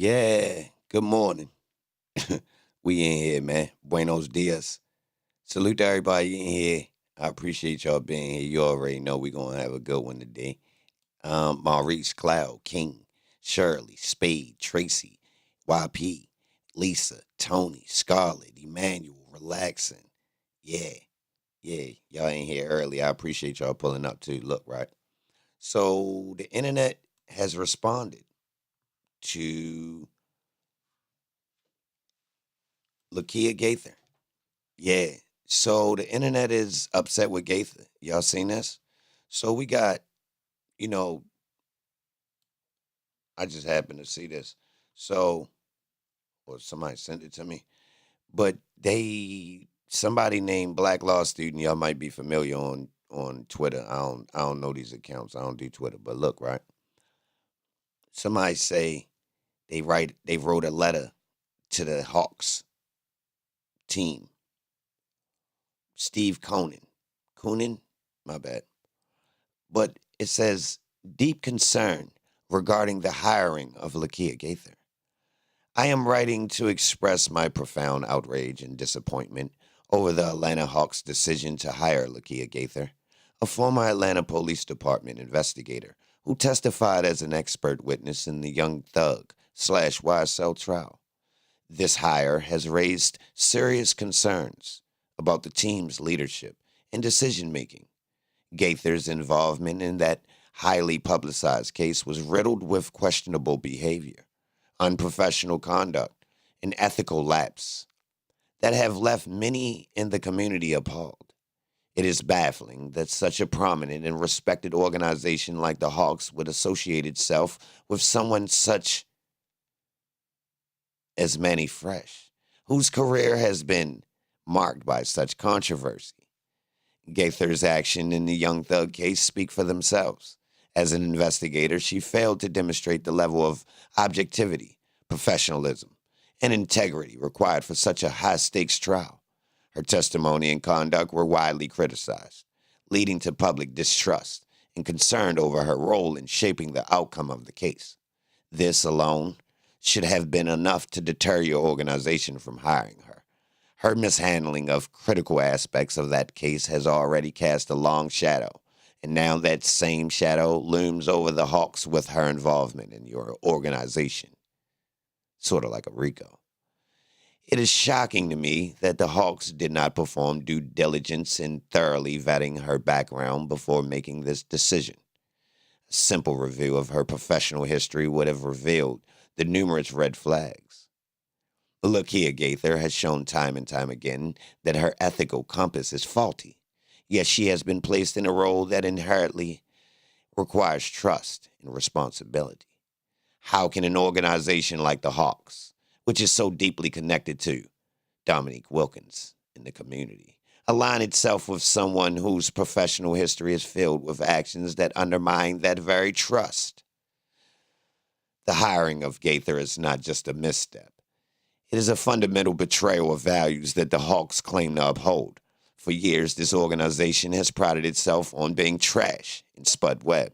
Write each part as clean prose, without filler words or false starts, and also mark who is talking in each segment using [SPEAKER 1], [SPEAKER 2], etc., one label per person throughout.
[SPEAKER 1] Yeah, good morning. We in here, man. Buenos dias. Salute to everybody in here. I appreciate y'all being here. You already know we're gonna have a good one today. Maurice, Cloud, King, Shirley, Spade, Tracy, YP, Lisa, Tony, Scarlett, Emmanuel, relaxing. Yeah, yeah. Y'all ain't here early. I appreciate y'all pulling up too. Look, right. So the internet has responded to Lakia Gaither. Yeah. So the internet is upset with Gaither. Y'all seen this? So we got, you know, I just happened to see this. So, or somebody sent it to me. But somebody named Black Law Student, y'all might be familiar on Twitter. I don't know these accounts. I don't do Twitter. But look, right? Somebody say they wrote a letter to the Hawks team. Steve Coonan, my bad. But it says deep concern regarding the hiring of Lakia Gaither. I am writing to express my profound outrage and disappointment over the Atlanta Hawks' decision to hire Lakia Gaither, a former Atlanta Police Department investigator who testified as an expert witness in the Young Thug slash YSL trial. This hire has raised serious concerns about the team's leadership and decision making. Gaither's involvement in that highly publicized case was riddled with questionable behavior, unprofessional conduct, and ethical lapse that have left many in the community appalled. It is baffling that such a prominent and respected organization like the Hawks would associate itself with someone such as Manny Fresh, whose career has been marked by such controversy. Gaither's action in the Young Thug case speak for themselves. As an investigator, she failed to demonstrate the level of objectivity, professionalism, and integrity required for such a high-stakes trial. Her testimony and conduct were widely criticized, leading to public distrust and concern over her role in shaping the outcome of the case. This alone should have been enough to deter your organization from hiring her. Her mishandling of critical aspects of that case has already cast a long shadow, and now that same shadow looms over the Hawks with her involvement in your organization, sort of like a RICO. It is shocking to me that the Hawks did not perform due diligence in thoroughly vetting her background before making this decision. A simple review of her professional history would have revealed the numerous red flags. Lakia Gaither has shown time and time again that her ethical compass is faulty, yet she has been placed in a role that inherently requires trust and responsibility. How can an organization like the Hawks, which is so deeply connected to Dominique Wilkins in the community, align itself with someone whose professional history is filled with actions that undermine that very trust? The hiring of Gaither is not just a misstep. It is a fundamental betrayal of values that the Hawks claim to uphold. For years, this organization has prided itself on being trash and spud web,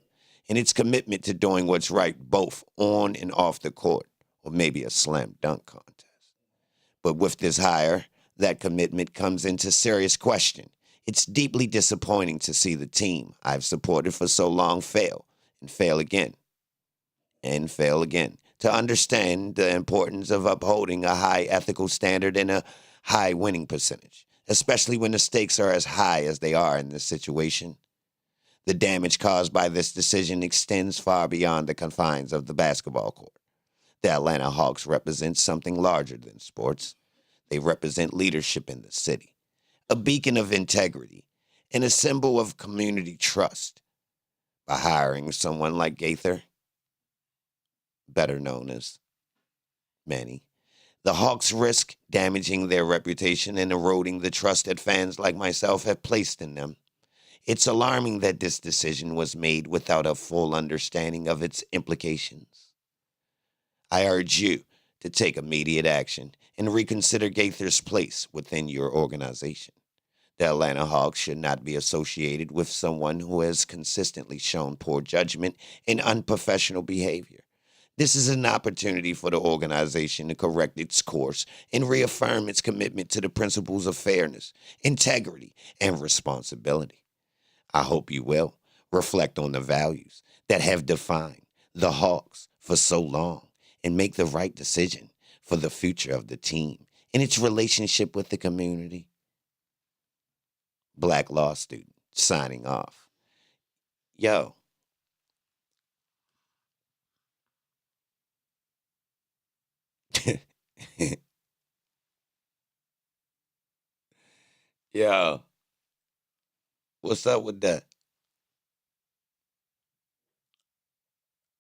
[SPEAKER 1] and its commitment to doing what's right both on and off the court, or maybe a slam dunk contest. But with this hire, that commitment comes into serious question. It's deeply disappointing to see the team I've supported for so long fail, and fail again, and fail again. To understand the importance of upholding a high ethical standard and a high winning percentage, especially when the stakes are as high as they are in this situation. The damage caused by this decision extends far beyond the confines of the basketball court. The Atlanta Hawks represent something larger than sports. They represent leadership in the city, a beacon of integrity, and a symbol of community trust. By hiring someone like Gaither, better known as Manny, the Hawks risk damaging their reputation and eroding the trust that fans like myself have placed in them. It's alarming that this decision was made without a full understanding of its implications. I urge you to take immediate action and reconsider Gaither's place within your organization. The Atlanta Hawks should not be associated with someone who has consistently shown poor judgment and unprofessional behavior. This is an opportunity for the organization to correct its course and reaffirm its commitment to the principles of fairness, integrity, and responsibility. I hope you will reflect on the values that have defined the Hawks for so long and make the right decision for the future of the team and its relationship with the community. Black law student signing off. Yo. Yo. What's up with that?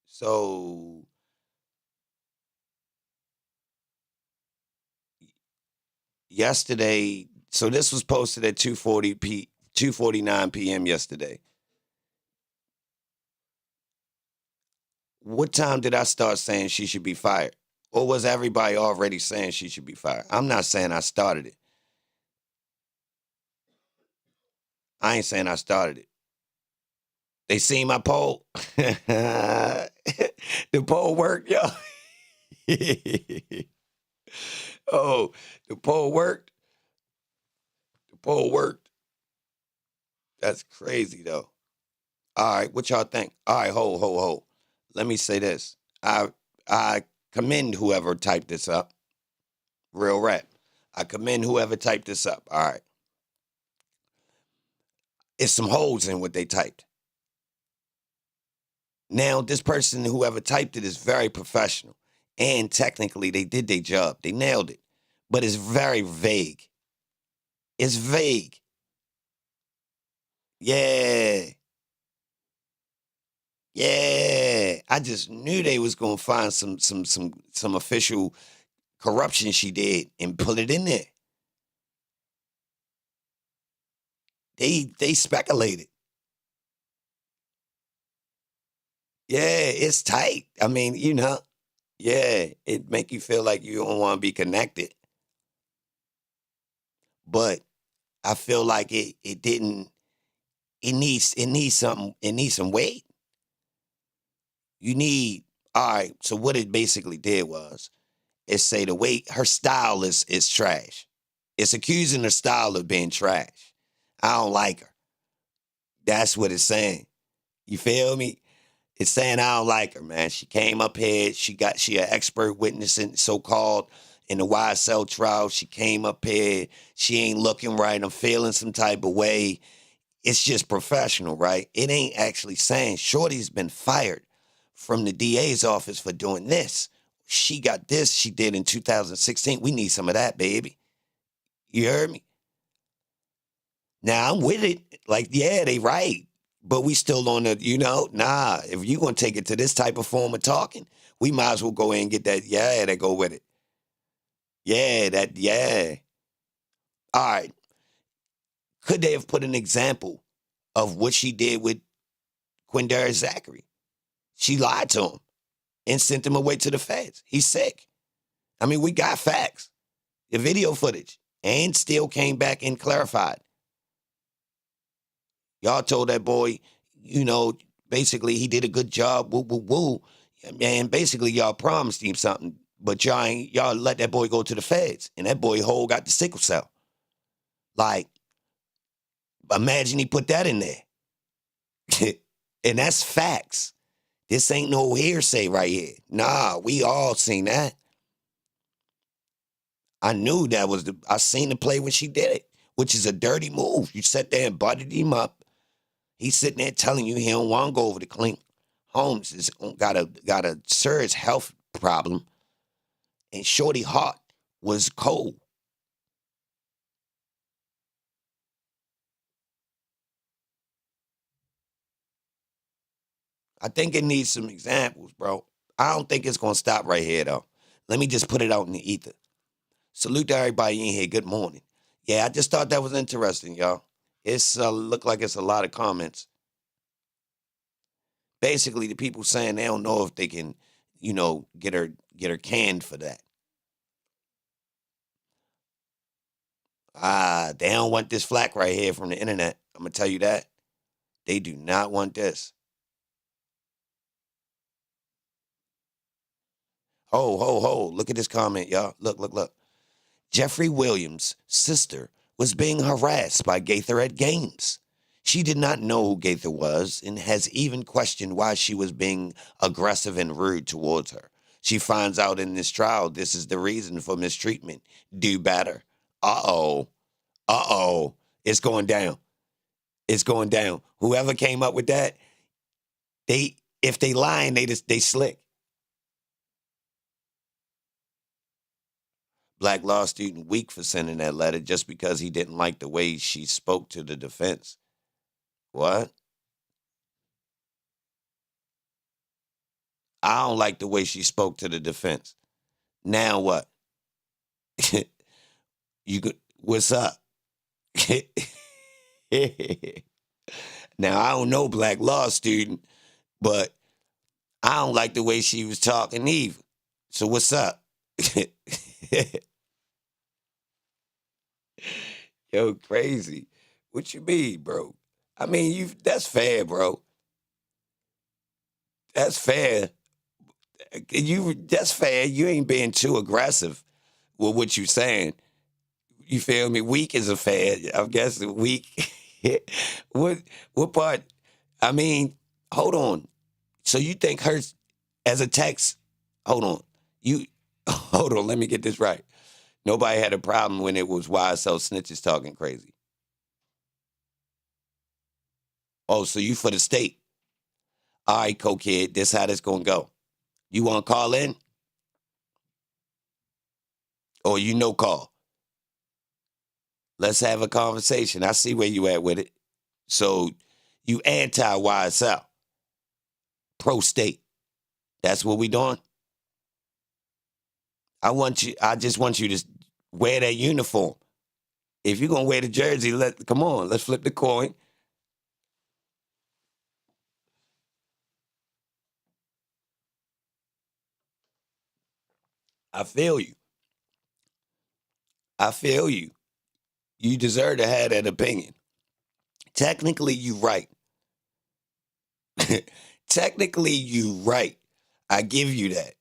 [SPEAKER 1] So yesterday, so this was posted at 2:49 p.m. yesterday. What time did I start saying she should be fired? Or was everybody already saying she should be fired? I'm not saying I started it. I ain't saying I started it. They seen my poll? The poll worked, yo. Oh, the poll worked? The poll worked. That's crazy, though. All right, what y'all think? All right, hold. Let me say this. I commend whoever typed this up. Real rap. I commend whoever typed this up. All right. It's some holes in what they typed. Now, this person, whoever typed it, is very professional. And technically, they did their job. They nailed it. But it's very vague. It's vague. Yeah. Yeah. I just knew they was gonna find some official corruption she did and put it in there. They speculated. Yeah, it's tight. I mean, yeah, it make you feel like you don't want to be connected. But I feel like it didn't it needs some weight. You need all right, so what it basically did was it say the way her style is trash. It's accusing her style of being trash. I don't like her. That's what it's saying. You feel me? It's saying I don't like her, man. She came up here. She an expert witness in so-called in the YSL trial. She came up here. She ain't looking right. I'm feeling some type of way. It's just professional, right? It ain't actually saying Shorty's been fired from the DA's office for doing this. She got this she did in 2016. We need some of that, baby. You heard me? Now I'm with it. Like, yeah, they right. But we still on the, nah, if you gonna take it to this type of form of talking, we might as well go in and get that, yeah, that go with it. Yeah. All right. Could they have put an example of what she did with Quindara Zachary? She lied to him and sent him away to the feds. He's sick. I mean, we got facts. The video footage. And still came back and clarified. Y'all told that boy, basically he did a good job, woo, woo, woo. And basically y'all promised him something, but y'all let that boy go to the feds. And that boy whole got the sickle cell. Like, imagine he put that in there. And that's facts. This ain't no hearsay right here. Nah, we all seen that. I knew I seen the play when she did it, which is a dirty move. You sat there and butted him up. He's sitting there telling you he don't want to go over to clean. Holmes has got a serious health problem, and Shorty heart was cold. I think it needs some examples, bro. I don't think it's gonna stop right here though. Let me just put it out in the ether. Salute to everybody in here. Good morning. Yeah, I just thought that was interesting, y'all. It's look like it's a lot of comments. Basically, the people saying they don't know if they can, get her canned for that. They don't want this flack right here from the internet. I'm gonna tell you that. They do not want this. Ho. Look at this comment, y'all. Look. Jeffery Williams' sister was being harassed by Gaither at games. She did not know who Gaither was and has even questioned why she was being aggressive and rude towards her. She finds out in this trial this is the reason for mistreatment. Do better. Uh-oh. It's going down. It's going down. Whoever came up with that, if they lying, they slick. Black law student weak for sending that letter just because he didn't like the way she spoke to the defense. What? I don't like the way she spoke to the defense. Now what? What's up? Now I don't know black law student, but I don't like the way she was talking either. So what's up? Yo, crazy. What you mean, bro? I mean, that's fair, bro. That's fair. That's fair. You ain't being too aggressive with what you saying. You feel me? Weak is a fair. I guess weak. What part? I mean, hold on. So you think her as a text? Hold on. Hold on. Let me get this right. Nobody had a problem when it was YSL snitches talking crazy. Oh, so you for the state? All right, co-kid. This how this gonna go. You want to call in? Or call? Let's have a conversation. I see where you at with it. So you anti-YSL, pro-state. That's what we doing? I just want you to wear that uniform. If you're going to wear the jersey, come on, let's flip the coin. I feel you. You deserve to have that opinion. Technically, you right. Technically, you right. I give you that.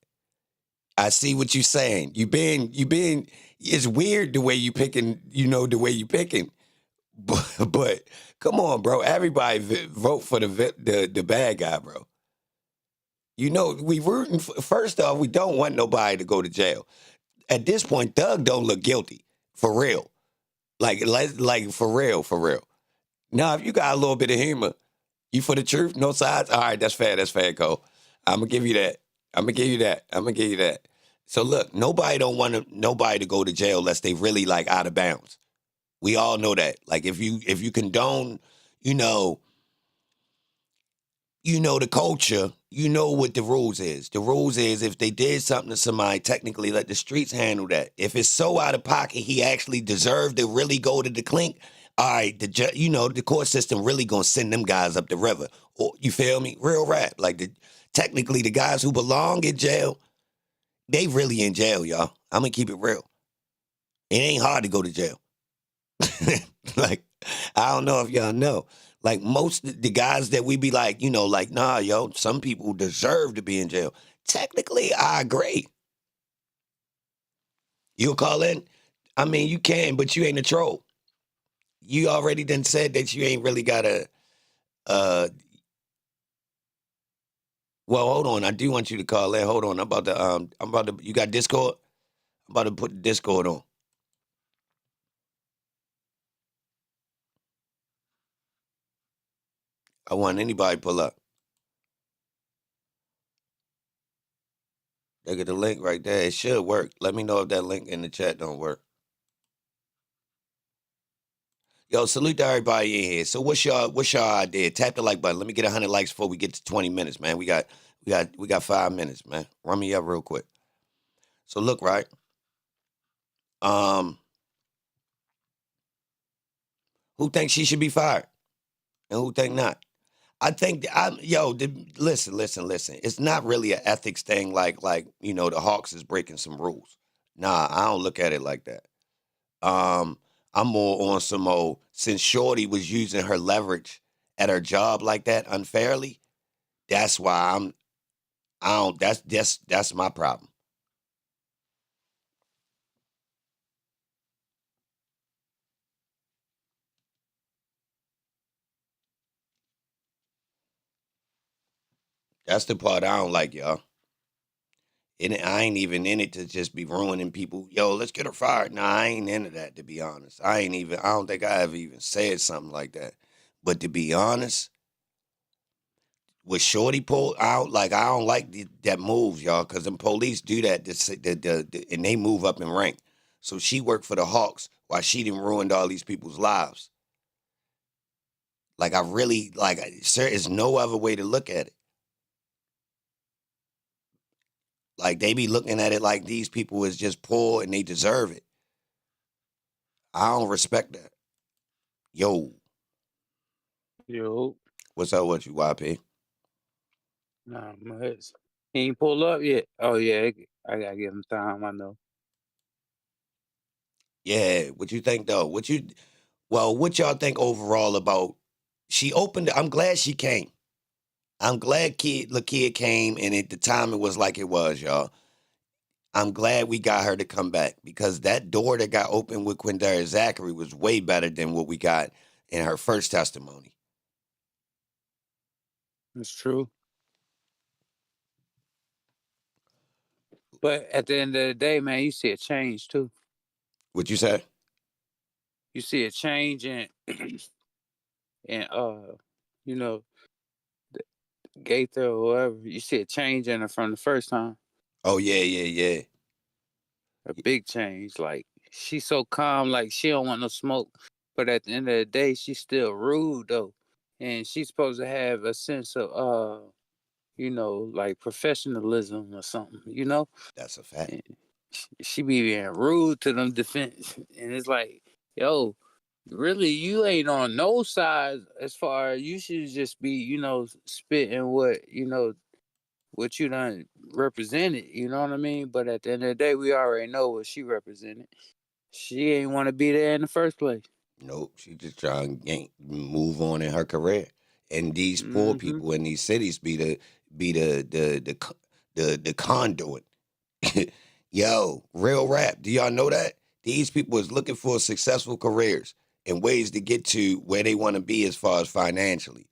[SPEAKER 1] I see what you're saying. It's weird the way you picking, the way you picking. But come on, bro. Everybody vote for the bad guy, bro. We rooting. First off, we don't want nobody to go to jail. At this point, Thug don't look guilty. For real. Like for real. Now, if you got a little bit of humor, you for the truth, no sides? All right, that's fair, Cole. I'm going to give you that. So look, nobody don't want nobody to go to jail unless they really like out of bounds. We all know that. Like if you condone, the culture, you know what the rules is. The rules is if they did something to somebody, technically let the streets handle that. If it's so out of pocket, he actually deserved to really go to the clink. All right, the court system really gonna send them guys up the river. Or you feel me? Real rap. Like technically the guys who belong in jail, they really in jail, y'all. I'm gonna keep it real. It ain't hard to go to jail. Like, I don't know if y'all know. Like most of the guys that we be like, nah, yo, some people deserve to be in jail. Technically, I agree. You'll call in? I mean, you can, but you ain't a troll. You already done said that you ain't really got well, hold on. I do want you to call in. Hold on. You got Discord? I'm about to put the Discord on. I want anybody to pull up. Look at the link right there. It should work. Let me know if that link in the chat don't work. Yo, salute to everybody in here. So what's your idea? Tap the like button. Let me get 100 likes before we get to 20 minutes, man. We got 5 minutes, man. Run me up real quick. So look, right? Who thinks she should be fired? And who think not? I think listen. It's not really an ethics thing like the Hawks is breaking some rules. Nah, I don't look at it like that. I'm more on some old, since Shorty was using her leverage at her job like that unfairly, that's why that's my problem. That's the part I don't like, y'all. And I ain't even in it to just be ruining people. Yo, let's get her fired. Nah, I ain't into that, to be honest. I don't think I ever even said something like that. But to be honest, with Shorty pulled out, like, I don't like that move, y'all, because them police do that and they move up in rank. So she worked for the Hawks while she done ruined all these people's lives. Like, I really, like, there is no other way to look at it. Like, they be looking at it like these people is just poor and they deserve it. I don't respect that. Yo,
[SPEAKER 2] Yo,
[SPEAKER 1] what's up with you, YP?
[SPEAKER 2] nah, much. He ain't pull up yet. Oh yeah, I gotta give him time. I know.
[SPEAKER 1] Yeah, what you think though? What y'all think overall about? She opened. I'm glad she came. I'm glad Lakia came, and at the time it was like it was, y'all. I'm glad we got her to come back because that door that got opened with Quindara Zachary was way better than what we got in her first testimony.
[SPEAKER 2] It's true. But at the end of the day, man, you see a change too.
[SPEAKER 1] What you say?
[SPEAKER 2] You see a change in and you know, Gaither or whoever. You see a change in her from the first time.
[SPEAKER 1] Oh yeah, yeah,
[SPEAKER 2] A big change. Like she's so calm, like she don't want no smoke. But at the end of the day, she's still rude though. And she's supposed to have a sense of like professionalism or something,
[SPEAKER 1] That's a fact.
[SPEAKER 2] And she be being rude to them defense. And it's like, yo, really, you ain't on no side as far as you should just be, spitting what you done represented, you know what I mean? But at the end of the day, we already know what she represented. She ain't want to be there in the first place.
[SPEAKER 1] Nope, she just trying to move on in her career. And these poor
[SPEAKER 2] Mm-hmm.
[SPEAKER 1] people in these cities be the conduit. Yo, real rap. Do y'all know that? These people is looking for successful careers and ways to get to where they want to be as far as financially.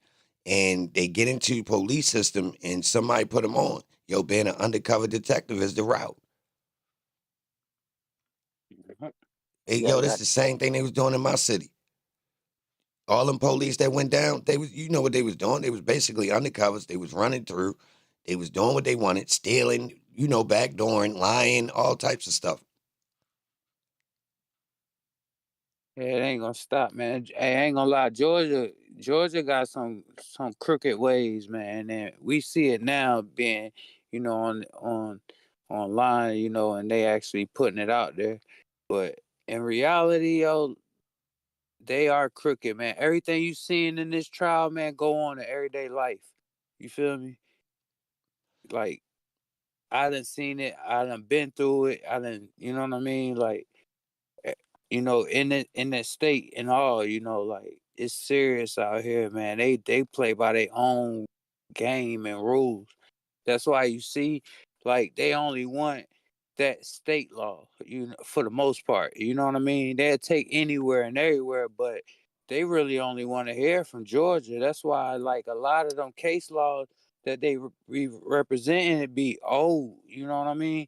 [SPEAKER 1] And they get into police system and somebody put them on. Yo, being an undercover detective is the route. Hey,
[SPEAKER 2] Yeah,
[SPEAKER 1] yo, this is the same thing they was doing in my city. All them police that went down, you know what they was doing? They was basically undercovers. They was running through. They was doing what they wanted, stealing, backdooring, lying, all types of stuff.
[SPEAKER 2] yeah, it ain't gonna stop, man. Hey, I ain't gonna lie, Georgia got some crooked ways, man, and we see it now being, on online, and they actually putting it out there. But in reality, yo, they are crooked, man. Everything you seeing in this trial, man, go on in everyday life. You feel me? Like I done seen it, I done been through it, I done, you know what I mean? Like eh, in that state and all, like it's serious out here, man. They play by their own game and rules. That's why you see, like they only want that state law, for the most part. You know what I mean? They'll take anywhere and everywhere, but they really only want to hear from Georgia. That's why, like a lot of them case laws that they be representing it be old. You know what I mean?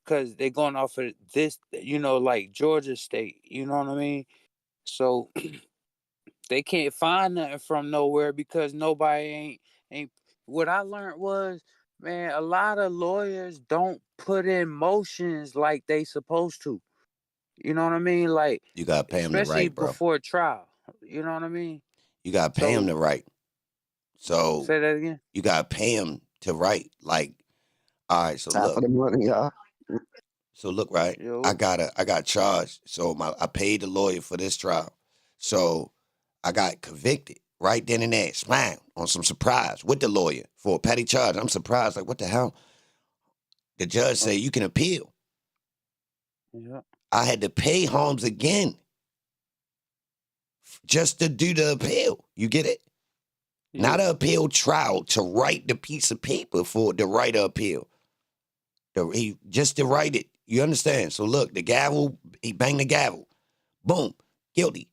[SPEAKER 2] Because they're going off of this, like Georgia state. You know what I mean? So they can't find nothing from nowhere because nobody ain't. What I learned was, man, a lot of lawyers don't put in motions like they supposed to. You know what I mean? Like,
[SPEAKER 1] You gotta pay them to
[SPEAKER 2] especially
[SPEAKER 1] write, bro.
[SPEAKER 2] before trial. You know what I mean?
[SPEAKER 1] You gotta pay them
[SPEAKER 2] So
[SPEAKER 1] to write. So
[SPEAKER 2] say that again.
[SPEAKER 1] you gotta pay them to write. Like, all right. So
[SPEAKER 3] Half of
[SPEAKER 1] look.
[SPEAKER 3] the money, y'all.
[SPEAKER 1] So look, right.
[SPEAKER 2] Yo,
[SPEAKER 1] I got charged. So I paid the lawyer for this trial. So I got convicted right then and there, slam, on some surprise with the lawyer for a petty charge. I'm surprised. Like, what the hell? The judge
[SPEAKER 2] uh,
[SPEAKER 1] say you can appeal.
[SPEAKER 2] yeah,
[SPEAKER 1] I had to pay Holmes again just to do the appeal. You get it? Not
[SPEAKER 2] yeah,
[SPEAKER 1] an appeal trial, to write the piece of paper for the right of appeal. Just to write it. You understand? So look, the gavel, he banged the gavel. Boom, guilty.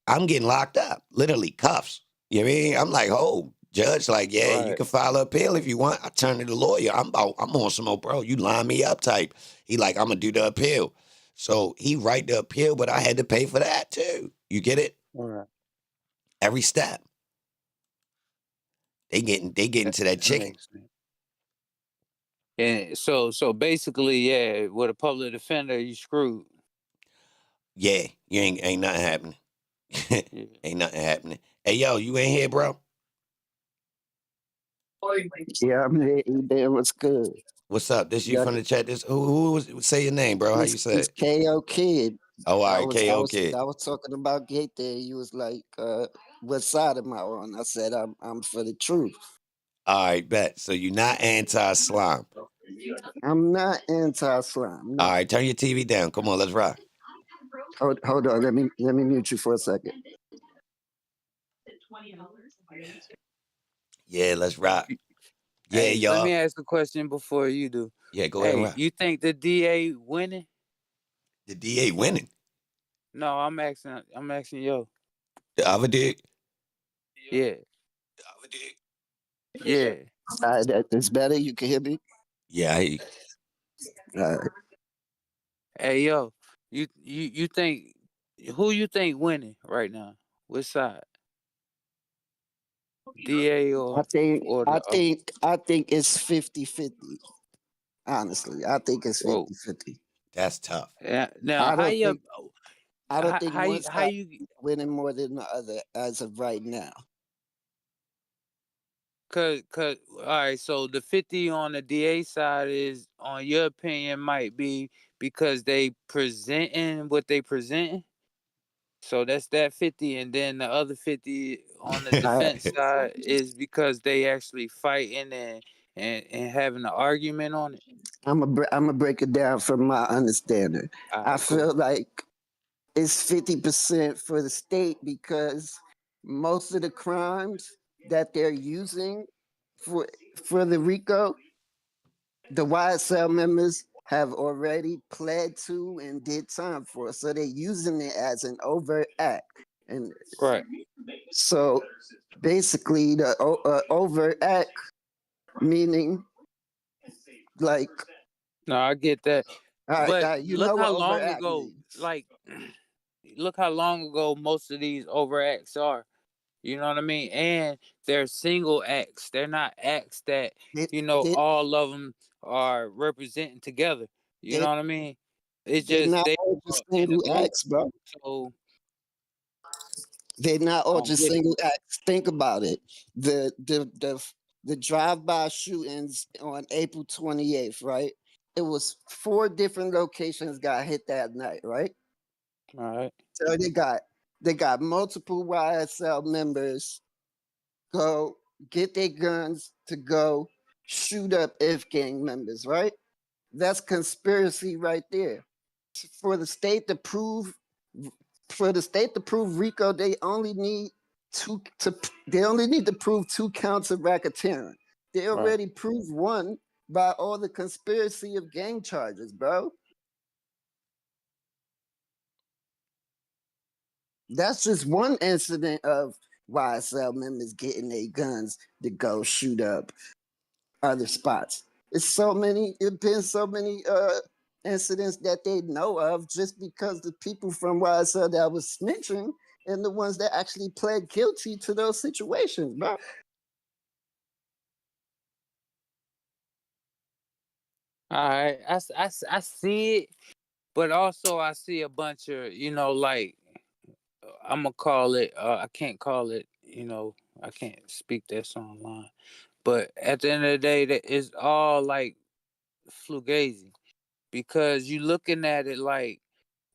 [SPEAKER 1] I'm getting locked up, literally cuffs. You know what I mean? I'm like, oh, Judge, like, yeah, you
[SPEAKER 2] Right.
[SPEAKER 1] can file an appeal if you want. I turn to the lawyer. I'm on some old bro. You line me up type. He like, I'm gonna do the appeal. So he write the appeal, but I had to pay for that too. You get it?
[SPEAKER 2] Right.
[SPEAKER 1] Every step. They getting to that
[SPEAKER 2] That
[SPEAKER 1] chicken.
[SPEAKER 2] makes sense. And so basically, yeah, with a public defender, you screwed.
[SPEAKER 1] Yeah, you ain't nothing happening.
[SPEAKER 2] Yeah.
[SPEAKER 1] Ain't nothing happening. Hey yo, you ain't here, bro?
[SPEAKER 3] Yeah, I'm there. There was good.
[SPEAKER 1] What's up? This you
[SPEAKER 3] Yeah,
[SPEAKER 1] from the chat? This who was say your name, bro? How you say
[SPEAKER 3] this
[SPEAKER 1] it?
[SPEAKER 3] KO kid.
[SPEAKER 1] Oh, all
[SPEAKER 3] I
[SPEAKER 1] right,
[SPEAKER 3] was I
[SPEAKER 1] KO
[SPEAKER 3] was
[SPEAKER 1] kid.
[SPEAKER 3] I was talking about Gaither. You was like, what side am I on? I said I'm for the truth.
[SPEAKER 1] All right, bet. So you not anti-slime.
[SPEAKER 3] I'm not anti-slime.
[SPEAKER 1] All
[SPEAKER 3] No.
[SPEAKER 1] right, turn your TV down. Come on, let's rock.
[SPEAKER 3] Hold on. Let me mute you for a second.
[SPEAKER 1] Yeah, let's rock. Yeah,
[SPEAKER 2] Hey, let me
[SPEAKER 1] y'all.
[SPEAKER 2] ask a question before you do.
[SPEAKER 1] Yeah, go ahead and
[SPEAKER 2] Hey,
[SPEAKER 1] rock.
[SPEAKER 2] you think the DA winning?
[SPEAKER 1] The DA winning.
[SPEAKER 2] No, I'm asking yo.
[SPEAKER 1] The other dig.
[SPEAKER 2] Yeah.
[SPEAKER 1] The other dig.
[SPEAKER 2] Yeah.
[SPEAKER 3] That's better. You can hear me.
[SPEAKER 1] Yeah, I hear you.
[SPEAKER 3] Uh,
[SPEAKER 2] Hey yo, you think who you think winning right now? Which side? DA
[SPEAKER 3] I think
[SPEAKER 2] or
[SPEAKER 3] I
[SPEAKER 2] the
[SPEAKER 3] think I think it's 50-50. Honestly, I think it's
[SPEAKER 2] whoa.
[SPEAKER 3] 50-50.
[SPEAKER 1] That's tough.
[SPEAKER 2] Now
[SPEAKER 3] I don't think one
[SPEAKER 2] how
[SPEAKER 3] side
[SPEAKER 2] you
[SPEAKER 3] is winning more than the other as of right now.
[SPEAKER 2] cause all right, so the 50 on the DA side is on your opinion might be because they presenting what they presenting. So that's that 50, and then the other 50 on the
[SPEAKER 3] I,
[SPEAKER 2] defense side is because they actually fighting and having an argument on it.
[SPEAKER 3] I'm gonna break it down from my understanding.
[SPEAKER 2] All
[SPEAKER 3] I
[SPEAKER 2] right, cool.
[SPEAKER 3] feel like it's 50% for the state because most of the crimes that they're using for for the RICO, the YSL members have already pled to and did time for. So they're using it as an overt act. And
[SPEAKER 2] Right.
[SPEAKER 3] so basically, the overt act meaning like,
[SPEAKER 2] No, I get that. But
[SPEAKER 3] you
[SPEAKER 2] look
[SPEAKER 3] know
[SPEAKER 2] how
[SPEAKER 3] what
[SPEAKER 2] long
[SPEAKER 3] overact
[SPEAKER 2] ago,
[SPEAKER 3] means.
[SPEAKER 2] like, look how long ago most of these overacts are. You know what I mean? And they're single acts. They're not acts that,
[SPEAKER 3] They, they,
[SPEAKER 2] all of them are representing together. You
[SPEAKER 3] they,
[SPEAKER 2] know what I mean? It's
[SPEAKER 3] they're
[SPEAKER 2] just
[SPEAKER 3] not
[SPEAKER 2] they
[SPEAKER 3] all
[SPEAKER 2] are
[SPEAKER 3] just
[SPEAKER 2] in a
[SPEAKER 3] single
[SPEAKER 2] group.
[SPEAKER 3] acts, bro.
[SPEAKER 2] So
[SPEAKER 3] They're not
[SPEAKER 2] I
[SPEAKER 3] all
[SPEAKER 2] don't
[SPEAKER 3] just
[SPEAKER 2] get it.
[SPEAKER 3] single acts. Think about it. The drive-by shootings on April 28th, right? It was 4 different locations got hit that night, right?
[SPEAKER 2] All right.
[SPEAKER 3] So they got multiple YSL members go get their guns to go shoot up if gang members, right? That's conspiracy right there. For the state to prove RICO, they only need to prove 2 counts of racketeering. They
[SPEAKER 2] Right.
[SPEAKER 3] already proved one by all the conspiracy of gang charges, bro. That's just one incident of YSL members getting their guns to go shoot up other spots. It's been so many incidents that they know of just because the people from YSL that was snitching and the ones that actually pled guilty to those situations, bro.
[SPEAKER 2] All right. I see it, but also I see a bunch of, like, I'm gonna call it. I can't call it. I can't speak this online. But at the end of the day, that it's all like fugazi because you looking at it like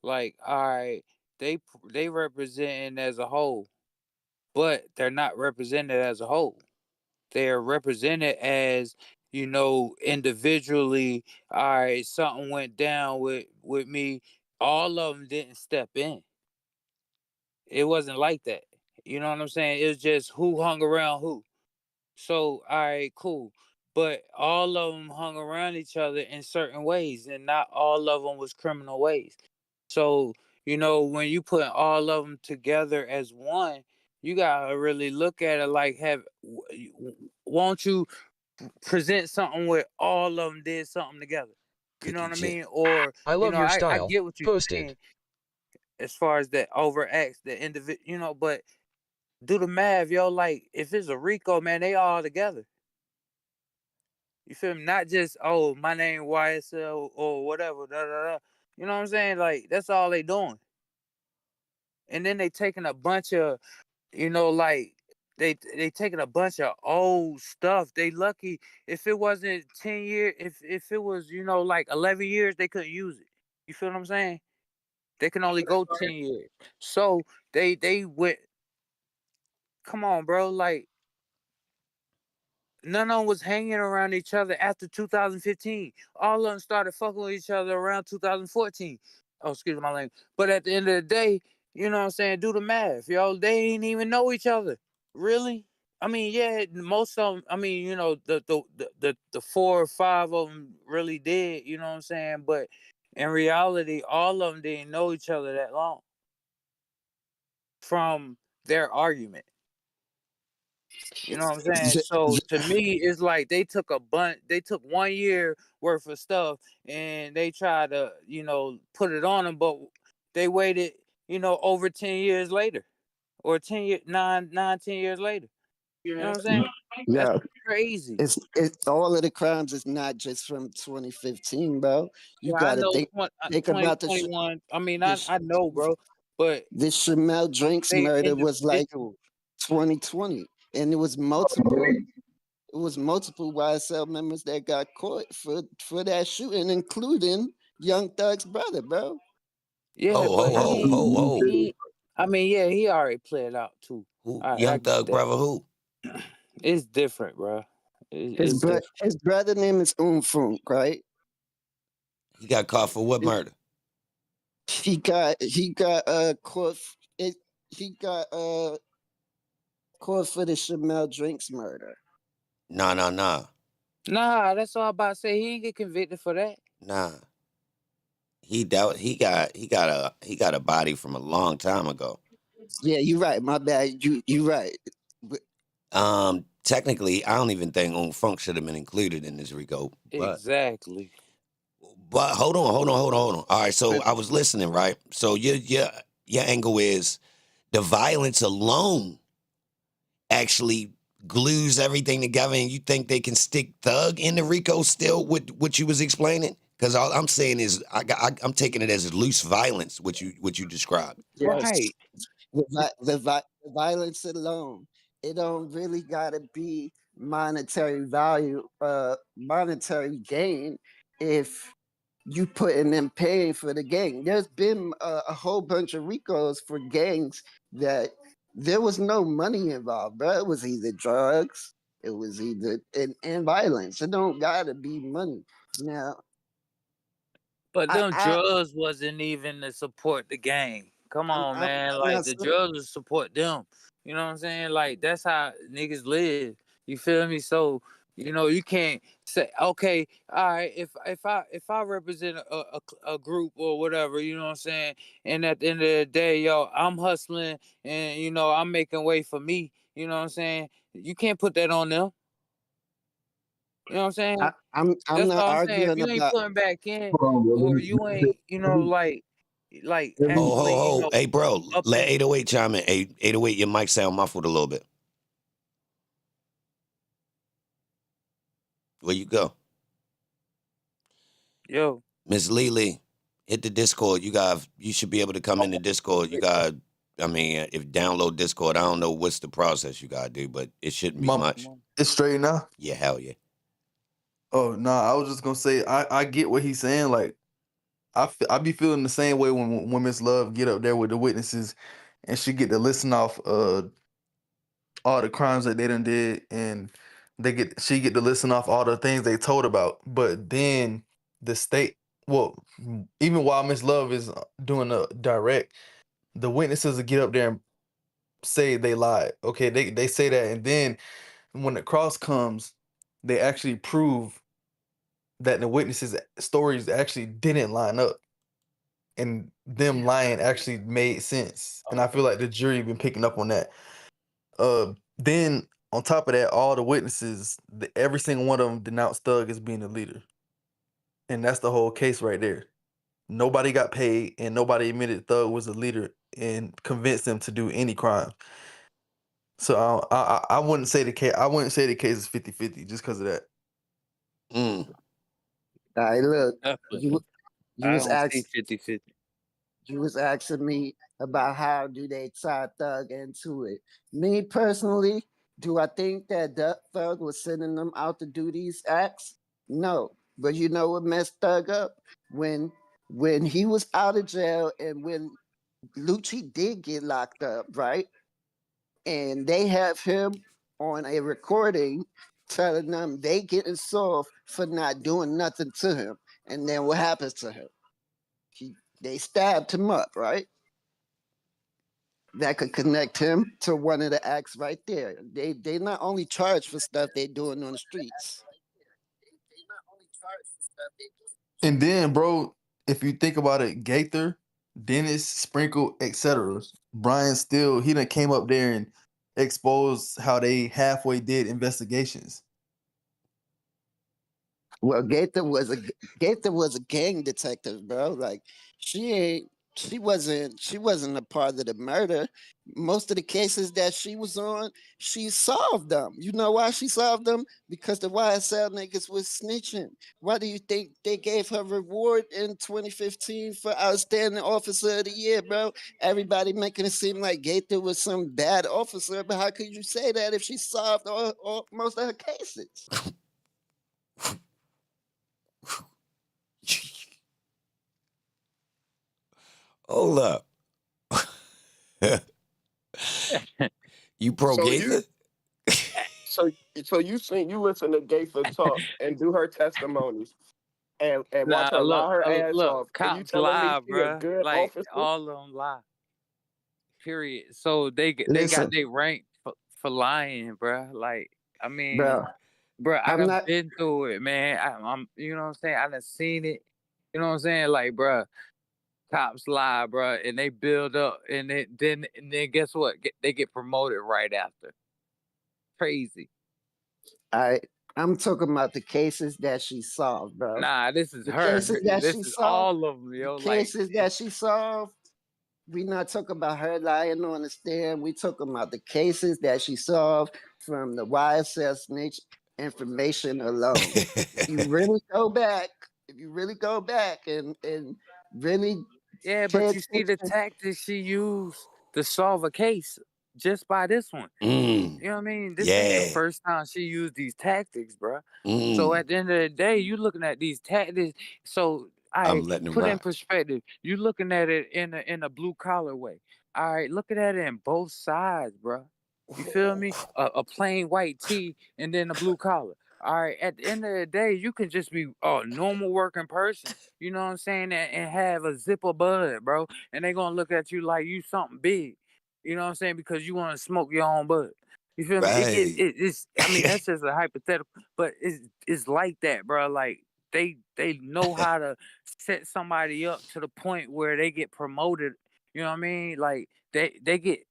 [SPEAKER 2] all right, they representing as a whole, but they're not represented as a whole. They're represented as individually. All right, something went down with me. All of them didn't step in. It wasn't like that. You know what I'm saying? It was just who hung around who. So, all right, cool. But all of them hung around each other in certain ways, and not all of them was criminal ways. So, when you put all of them together as one, you gotta really look at it like, won't you present something where all of them did something together? You know
[SPEAKER 1] Cookie
[SPEAKER 2] what I
[SPEAKER 1] jet.
[SPEAKER 2] mean? Or
[SPEAKER 4] I love your
[SPEAKER 2] I
[SPEAKER 4] style.
[SPEAKER 2] get what you're
[SPEAKER 4] Posted.
[SPEAKER 2] saying as far as that overacts the individual, but do the math, yo. Like, if it's a RICO, man, they all together. You feel me? Not just, oh, my name YSL or whatever. Da, da, da. You know what I'm saying? Like, that's all they doing. And then they taking a bunch of, like, they taking a bunch of old stuff. They lucky if it wasn't 10 years, if it was, like 11 years, they couldn't use it. You feel what I'm saying? They can only go 10 years. So they went, come on, bro. Like, none of them was hanging around each other after 2015. All of them started fucking with each other around 2014. Oh, excuse my language. But at the end of the day, you know what I'm saying? Do the math, yo. They ain't even know each other. Really? I mean, yeah, most of them, I mean, the 4 or 5 of them really did, you know what I'm saying? But in reality, all of them didn't know each other that long from their argument. You know what I'm saying? So to me, it's like they took 1 year worth of stuff and they tried to, put it on them, but they waited, over 10 years later, or 10 years later. You know what I'm saying? That's
[SPEAKER 3] Yeah,
[SPEAKER 2] crazy.
[SPEAKER 3] it's all of the crimes is not just from 2015, bro. You
[SPEAKER 2] Yeah, I
[SPEAKER 3] gotta
[SPEAKER 2] know
[SPEAKER 3] think about
[SPEAKER 2] 2021. I mean,
[SPEAKER 3] this
[SPEAKER 2] I know, bro, but
[SPEAKER 3] this Shamel Drinks
[SPEAKER 2] they
[SPEAKER 3] murder was like
[SPEAKER 2] individuals.
[SPEAKER 3] 2020, and it was multiple. It was multiple YSL members that got caught for that shooting, including Young Thug's brother, bro.
[SPEAKER 2] Yeah,
[SPEAKER 1] Ho,
[SPEAKER 2] but
[SPEAKER 1] ho, ho, ho, ho.
[SPEAKER 2] I mean, yeah, he already played out too.
[SPEAKER 1] Who?
[SPEAKER 2] I
[SPEAKER 1] Young
[SPEAKER 2] get
[SPEAKER 1] Thug
[SPEAKER 2] that.
[SPEAKER 1] brother who?
[SPEAKER 2] It's different, bro. It's different.
[SPEAKER 3] His brother name is Funk, right?
[SPEAKER 1] He got caught for what murder?
[SPEAKER 3] He got caught. He got caught for the Shamel Drinks murder.
[SPEAKER 1] Nah.
[SPEAKER 2] Nah, that's all I'm about to say. He ain't get convicted for that.
[SPEAKER 1] Nah. He got a body from a long time ago.
[SPEAKER 3] Yeah, you're right. My bad. You right.
[SPEAKER 1] Technically, I don't even think Funk should have been included in this RICO.
[SPEAKER 2] Exactly.
[SPEAKER 1] But hold on. All right, so I was listening, right? So your angle is the violence alone actually glues everything together, and you think they can stick Thug in the RICO still with what you was explaining? Because all I'm saying is I'm taking it as loose violence, what you described.
[SPEAKER 3] Yes.
[SPEAKER 2] Right.
[SPEAKER 3] The violence alone, it don't really gotta be monetary value, monetary gain if you putting them paying for the gang. There's been a whole bunch of RICOs for gangs that there was no money involved, bro. It was either drugs, it was either and violence. It don't gotta be money. Now,
[SPEAKER 2] But
[SPEAKER 3] I,
[SPEAKER 2] them
[SPEAKER 3] I
[SPEAKER 2] drugs wasn't even to support the gang. Come on, man.
[SPEAKER 3] I'm not
[SPEAKER 2] Like, the
[SPEAKER 3] saying.
[SPEAKER 2] drugs was support them. You know what I'm saying? Like, that's how niggas live. You feel me? So, you can't say, okay, all right, if I represent a group or whatever, you know what I'm saying? And at the end of the day, yo, I'm hustling and I'm making way for me. You know what I'm saying? You can't put that on them. You know what I'm saying?
[SPEAKER 3] I'm
[SPEAKER 2] That's
[SPEAKER 3] not
[SPEAKER 2] all I'm saying. If
[SPEAKER 3] arguing
[SPEAKER 2] you ain't
[SPEAKER 3] about.
[SPEAKER 2] putting back in,
[SPEAKER 5] Hold on, bro.
[SPEAKER 2] or you ain't, actually,
[SPEAKER 1] Hey, bro,
[SPEAKER 2] up
[SPEAKER 1] let
[SPEAKER 2] in,
[SPEAKER 1] 808 chime in. 808, your mic sound muffled a little bit. Where you go?
[SPEAKER 2] yo,
[SPEAKER 1] Miss Lily, hit the Discord. You should be able to come in the Discord. If download Discord, I don't know what's the process you gotta do, but it shouldn't be much.
[SPEAKER 5] It's straight now.
[SPEAKER 1] Yeah, hell yeah.
[SPEAKER 5] Oh no, I was just gonna say I get what he's saying. Like I be feeling the same way when Miss Love get up there with the witnesses, and she get to listen off all the crimes that they done did, and she get to listen off all the things they told about. But then the state, well, even while Miss Love is doing a direct, the witnesses will get up there and say they lied. Okay, they say that, and then when the cross comes, they actually prove that the witnesses' stories actually didn't line up, and them lying actually made sense. And I feel like the jury been picking up on that. Then on top of that, all the witnesses, every single one of them denounced Thug as being a leader, and that's the whole case right there. Nobody got paid, and nobody admitted Thug was a leader and convinced them to do any crime. So I wouldn't say the case. I wouldn't say the case is 50-50 just because of that.
[SPEAKER 3] All right, look, you
[SPEAKER 2] I
[SPEAKER 3] was
[SPEAKER 2] don't see
[SPEAKER 3] asking
[SPEAKER 2] 50-50.
[SPEAKER 3] you was asking me about how do they tie Thug into it. Me personally, do I think that Thug was sending them out to do these acts? No, but you know what messed Thug up when he was out of jail and when Lucci did get locked up, right? And they have him on a recording telling them they getting soft for not doing nothing to him. And then what happens to him? They stabbed him up, right? That could connect him to one of the acts right there. They not only charged for stuff they doing on the streets.
[SPEAKER 5] And then, bro, if you think about it, Gaither, Dennis, Sprinkle, etc. Brian still he done came up there and exposed how they halfway did investigations.
[SPEAKER 3] Well, Gaither was a gang detective, bro. Like she wasn't a part of the murder. Most of the cases that she was on, she solved them. You know why she solved them? Because the YSL niggas was snitching. Why do you think they gave her reward in 2015 for outstanding officer of the year, bro? Everybody making it seem like Gaither was some bad officer, but how could you say that if she solved all most of her cases?
[SPEAKER 1] Hold up. You pro Gaither?
[SPEAKER 4] So you listen to Gaither talk and do her testimonies and watch her lie her ass off. And you
[SPEAKER 2] Cops
[SPEAKER 4] telling me
[SPEAKER 2] lie,
[SPEAKER 4] she a
[SPEAKER 2] bruh.
[SPEAKER 4] good
[SPEAKER 2] Like
[SPEAKER 4] officer?
[SPEAKER 2] all of them lie. Period. So they got
[SPEAKER 3] Listen,
[SPEAKER 2] they ranked for lying, bruh. Like I mean,
[SPEAKER 3] bro.
[SPEAKER 2] bruh, I
[SPEAKER 3] I'm
[SPEAKER 2] done
[SPEAKER 3] not.
[SPEAKER 2] been through it, man. I'm you know what I'm saying. I done seen it. You know what I'm saying? Like, bruh, cops lie, bruh, and they build up, and then guess what? They get promoted right after. Crazy.
[SPEAKER 3] I'm talking about the cases that she solved, bro.
[SPEAKER 2] Nah, this is
[SPEAKER 3] The
[SPEAKER 2] her.
[SPEAKER 3] cases that
[SPEAKER 2] This
[SPEAKER 3] she
[SPEAKER 2] is
[SPEAKER 3] solved.
[SPEAKER 2] all of them,
[SPEAKER 3] The
[SPEAKER 2] yo. Like,
[SPEAKER 3] cases that she solved. We not talking about her lying on the stand. We talking about the cases that she solved from the YSL snitch information alone. If you really go back, and really
[SPEAKER 2] yeah,
[SPEAKER 3] pay
[SPEAKER 2] but you see the
[SPEAKER 3] attention,
[SPEAKER 2] tactics she used to solve a case just by this one. You know what I mean? This ain't the
[SPEAKER 1] Yeah.
[SPEAKER 2] first time she used these tactics, bruh. So at the end of the day, you looking at these tactics. So
[SPEAKER 1] I'm
[SPEAKER 2] I
[SPEAKER 1] letting them
[SPEAKER 2] put in
[SPEAKER 1] rock.
[SPEAKER 2] perspective. You looking at it in a blue collar way. All right, looking at it in both sides, bruh. You feel me? A plain white tee and then a blue collar. All right. At the end of the day, you can just be a normal working person. You know what I'm saying? And have a zipper bud, bro. And they gonna look at you like you something big. You know what I'm saying? Because you want to smoke your own bud. You feel me?
[SPEAKER 1] Right.
[SPEAKER 2] It's. I mean, that's just a hypothetical, but it's like that, bro. Like they know how to set somebody up to the point where they get promoted. You know what I mean? Like they get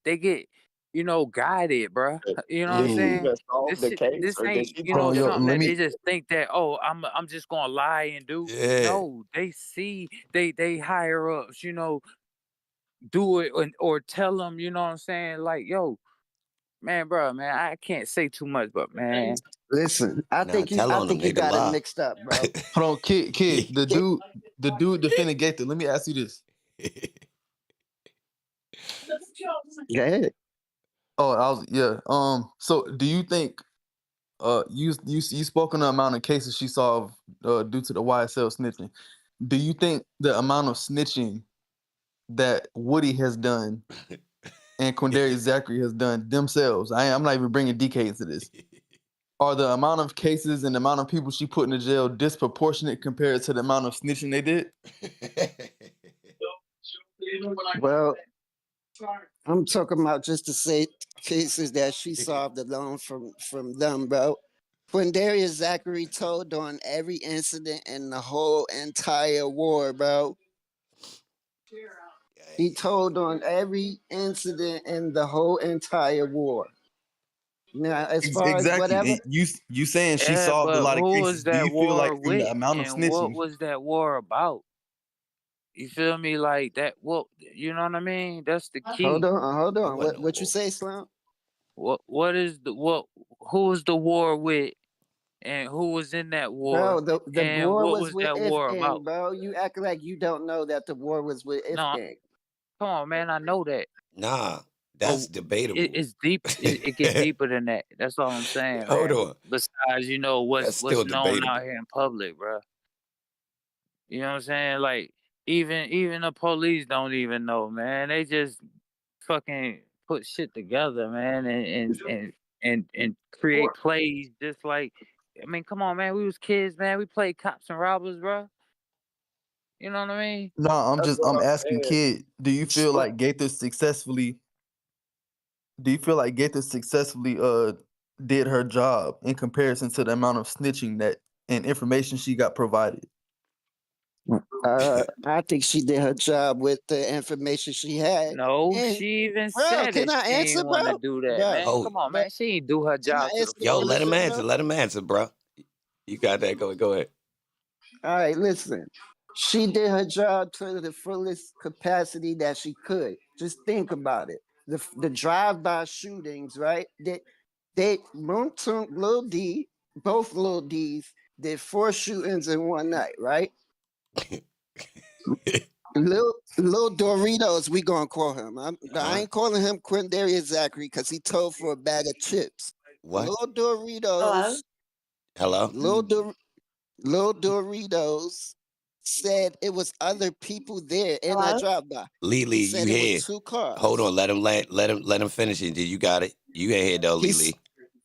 [SPEAKER 2] guided, bro. You know what I'm
[SPEAKER 4] Did she
[SPEAKER 2] saying?
[SPEAKER 4] even solve the case,
[SPEAKER 2] This
[SPEAKER 4] or did
[SPEAKER 2] ain't
[SPEAKER 4] she
[SPEAKER 5] Hold on, yo,
[SPEAKER 2] something
[SPEAKER 5] let
[SPEAKER 2] that they
[SPEAKER 5] me.
[SPEAKER 2] just think that I'm just gonna lie and do.
[SPEAKER 1] Yeah.
[SPEAKER 2] No, they see they higher ups, do it or tell them, you know what I'm saying? Like, yo, man, bro, man, I can't say too much, but man,
[SPEAKER 3] listen. I
[SPEAKER 1] Nah,
[SPEAKER 3] think you
[SPEAKER 1] tell on them, they can
[SPEAKER 3] got it
[SPEAKER 1] lie.
[SPEAKER 3] mixed up, bro.
[SPEAKER 5] Hold on, kid, the dude defending Gaither. Let me ask you this.
[SPEAKER 3] Go ahead.
[SPEAKER 5] So do you think you spoke on the amount of cases she solved due to the YSL snitching? Do you think the amount of snitching that Woody has done and Quindarius Zachary has done themselves, I'm not even bringing DK into this, are the amount of cases and the amount of people she put in the jail disproportionate compared to the amount of snitching they did?
[SPEAKER 3] Well, I'm talking about just to say cases that she solved alone from them, bro. Quindarius Zachary told on every incident in the whole entire war, bro. He told on every incident in the whole entire war. Now, as far as
[SPEAKER 5] Exactly.
[SPEAKER 3] whatever,
[SPEAKER 5] And you saying she
[SPEAKER 2] Yeah,
[SPEAKER 5] solved a
[SPEAKER 2] but
[SPEAKER 5] lot of
[SPEAKER 2] who
[SPEAKER 5] cases.
[SPEAKER 2] was
[SPEAKER 5] Do
[SPEAKER 2] that
[SPEAKER 5] you feel like
[SPEAKER 2] war
[SPEAKER 5] from the
[SPEAKER 2] with,
[SPEAKER 5] amount of
[SPEAKER 2] and what
[SPEAKER 5] snitching?
[SPEAKER 2] was that war about? You feel me? Like that. What you know what I mean? That's the
[SPEAKER 3] hold
[SPEAKER 2] key.
[SPEAKER 3] on, hold
[SPEAKER 1] It
[SPEAKER 3] on.
[SPEAKER 1] wasn't no
[SPEAKER 3] What you
[SPEAKER 1] war.
[SPEAKER 3] say, Slim?
[SPEAKER 2] What is the what? Who was the war with, and who was in that war,
[SPEAKER 3] Bro, the
[SPEAKER 2] and
[SPEAKER 3] war
[SPEAKER 2] what
[SPEAKER 3] was
[SPEAKER 2] was
[SPEAKER 3] with
[SPEAKER 2] that
[SPEAKER 3] If
[SPEAKER 2] war
[SPEAKER 3] Gang,
[SPEAKER 2] about?
[SPEAKER 3] bro. You act like you don't know that the war was with If
[SPEAKER 2] No,
[SPEAKER 3] Gang.
[SPEAKER 2] come on, man. I know that,
[SPEAKER 1] Nah,
[SPEAKER 2] but
[SPEAKER 1] that's debatable.
[SPEAKER 2] it's deep. It get deeper than that. That's all I'm saying,
[SPEAKER 1] Hold
[SPEAKER 2] man.
[SPEAKER 1] on.
[SPEAKER 2] Besides,
[SPEAKER 1] That's
[SPEAKER 2] what's
[SPEAKER 1] still
[SPEAKER 2] known out
[SPEAKER 1] debatable.
[SPEAKER 2] here in public, bro. You know what I'm saying? Like even the police don't even know, man. They just fucking put shit together, man, and create plays just like. I mean, come on, man. We was kids, man. We played cops and robbers, bro. You know what I mean?
[SPEAKER 5] No,
[SPEAKER 2] That's what
[SPEAKER 5] I'm
[SPEAKER 2] I'm
[SPEAKER 5] asking
[SPEAKER 2] saying.
[SPEAKER 5] Kid, do you feel like Gaither successfully did her job in comparison to the amount of snitching that and information she got provided?
[SPEAKER 3] I think she did her job with the information she had.
[SPEAKER 2] No,
[SPEAKER 3] And
[SPEAKER 2] she even
[SPEAKER 3] bro,
[SPEAKER 2] said
[SPEAKER 3] can
[SPEAKER 2] that
[SPEAKER 3] I
[SPEAKER 2] she
[SPEAKER 3] answer,
[SPEAKER 2] ain't want to
[SPEAKER 3] bro?
[SPEAKER 2] do that,
[SPEAKER 3] Bro,
[SPEAKER 2] man.
[SPEAKER 1] Oh,
[SPEAKER 2] Come on,
[SPEAKER 3] bro,
[SPEAKER 2] man. She ain't do her
[SPEAKER 3] can I
[SPEAKER 2] job to the
[SPEAKER 3] answer
[SPEAKER 1] yo,
[SPEAKER 3] your
[SPEAKER 1] let him
[SPEAKER 3] question,
[SPEAKER 2] fullest.
[SPEAKER 1] answer.
[SPEAKER 3] bro?
[SPEAKER 1] Let him answer, bro. You got that. Go ahead.
[SPEAKER 3] All right, listen. She did her job to the fullest capacity that she could. Just think about it. The drive-by shootings, right? They Moon Lil D, both Lil D's did 4 shootings in one night, right? Lil Doritos, we gonna call him. I
[SPEAKER 1] Huh?
[SPEAKER 3] ain't calling him Quindarius Zachary because he told for a bag of chips.
[SPEAKER 1] What?
[SPEAKER 3] Lil Doritos,
[SPEAKER 1] Hello?
[SPEAKER 3] Lil, Dor- Lil Doritos said it was other people there in that drive-by.
[SPEAKER 1] Lily,
[SPEAKER 3] He
[SPEAKER 1] you
[SPEAKER 3] said it was
[SPEAKER 1] here?
[SPEAKER 3] 2 cars.
[SPEAKER 1] Hold on. Let him finish it. Did you got it? You ain't here though,
[SPEAKER 3] He's
[SPEAKER 1] Lily.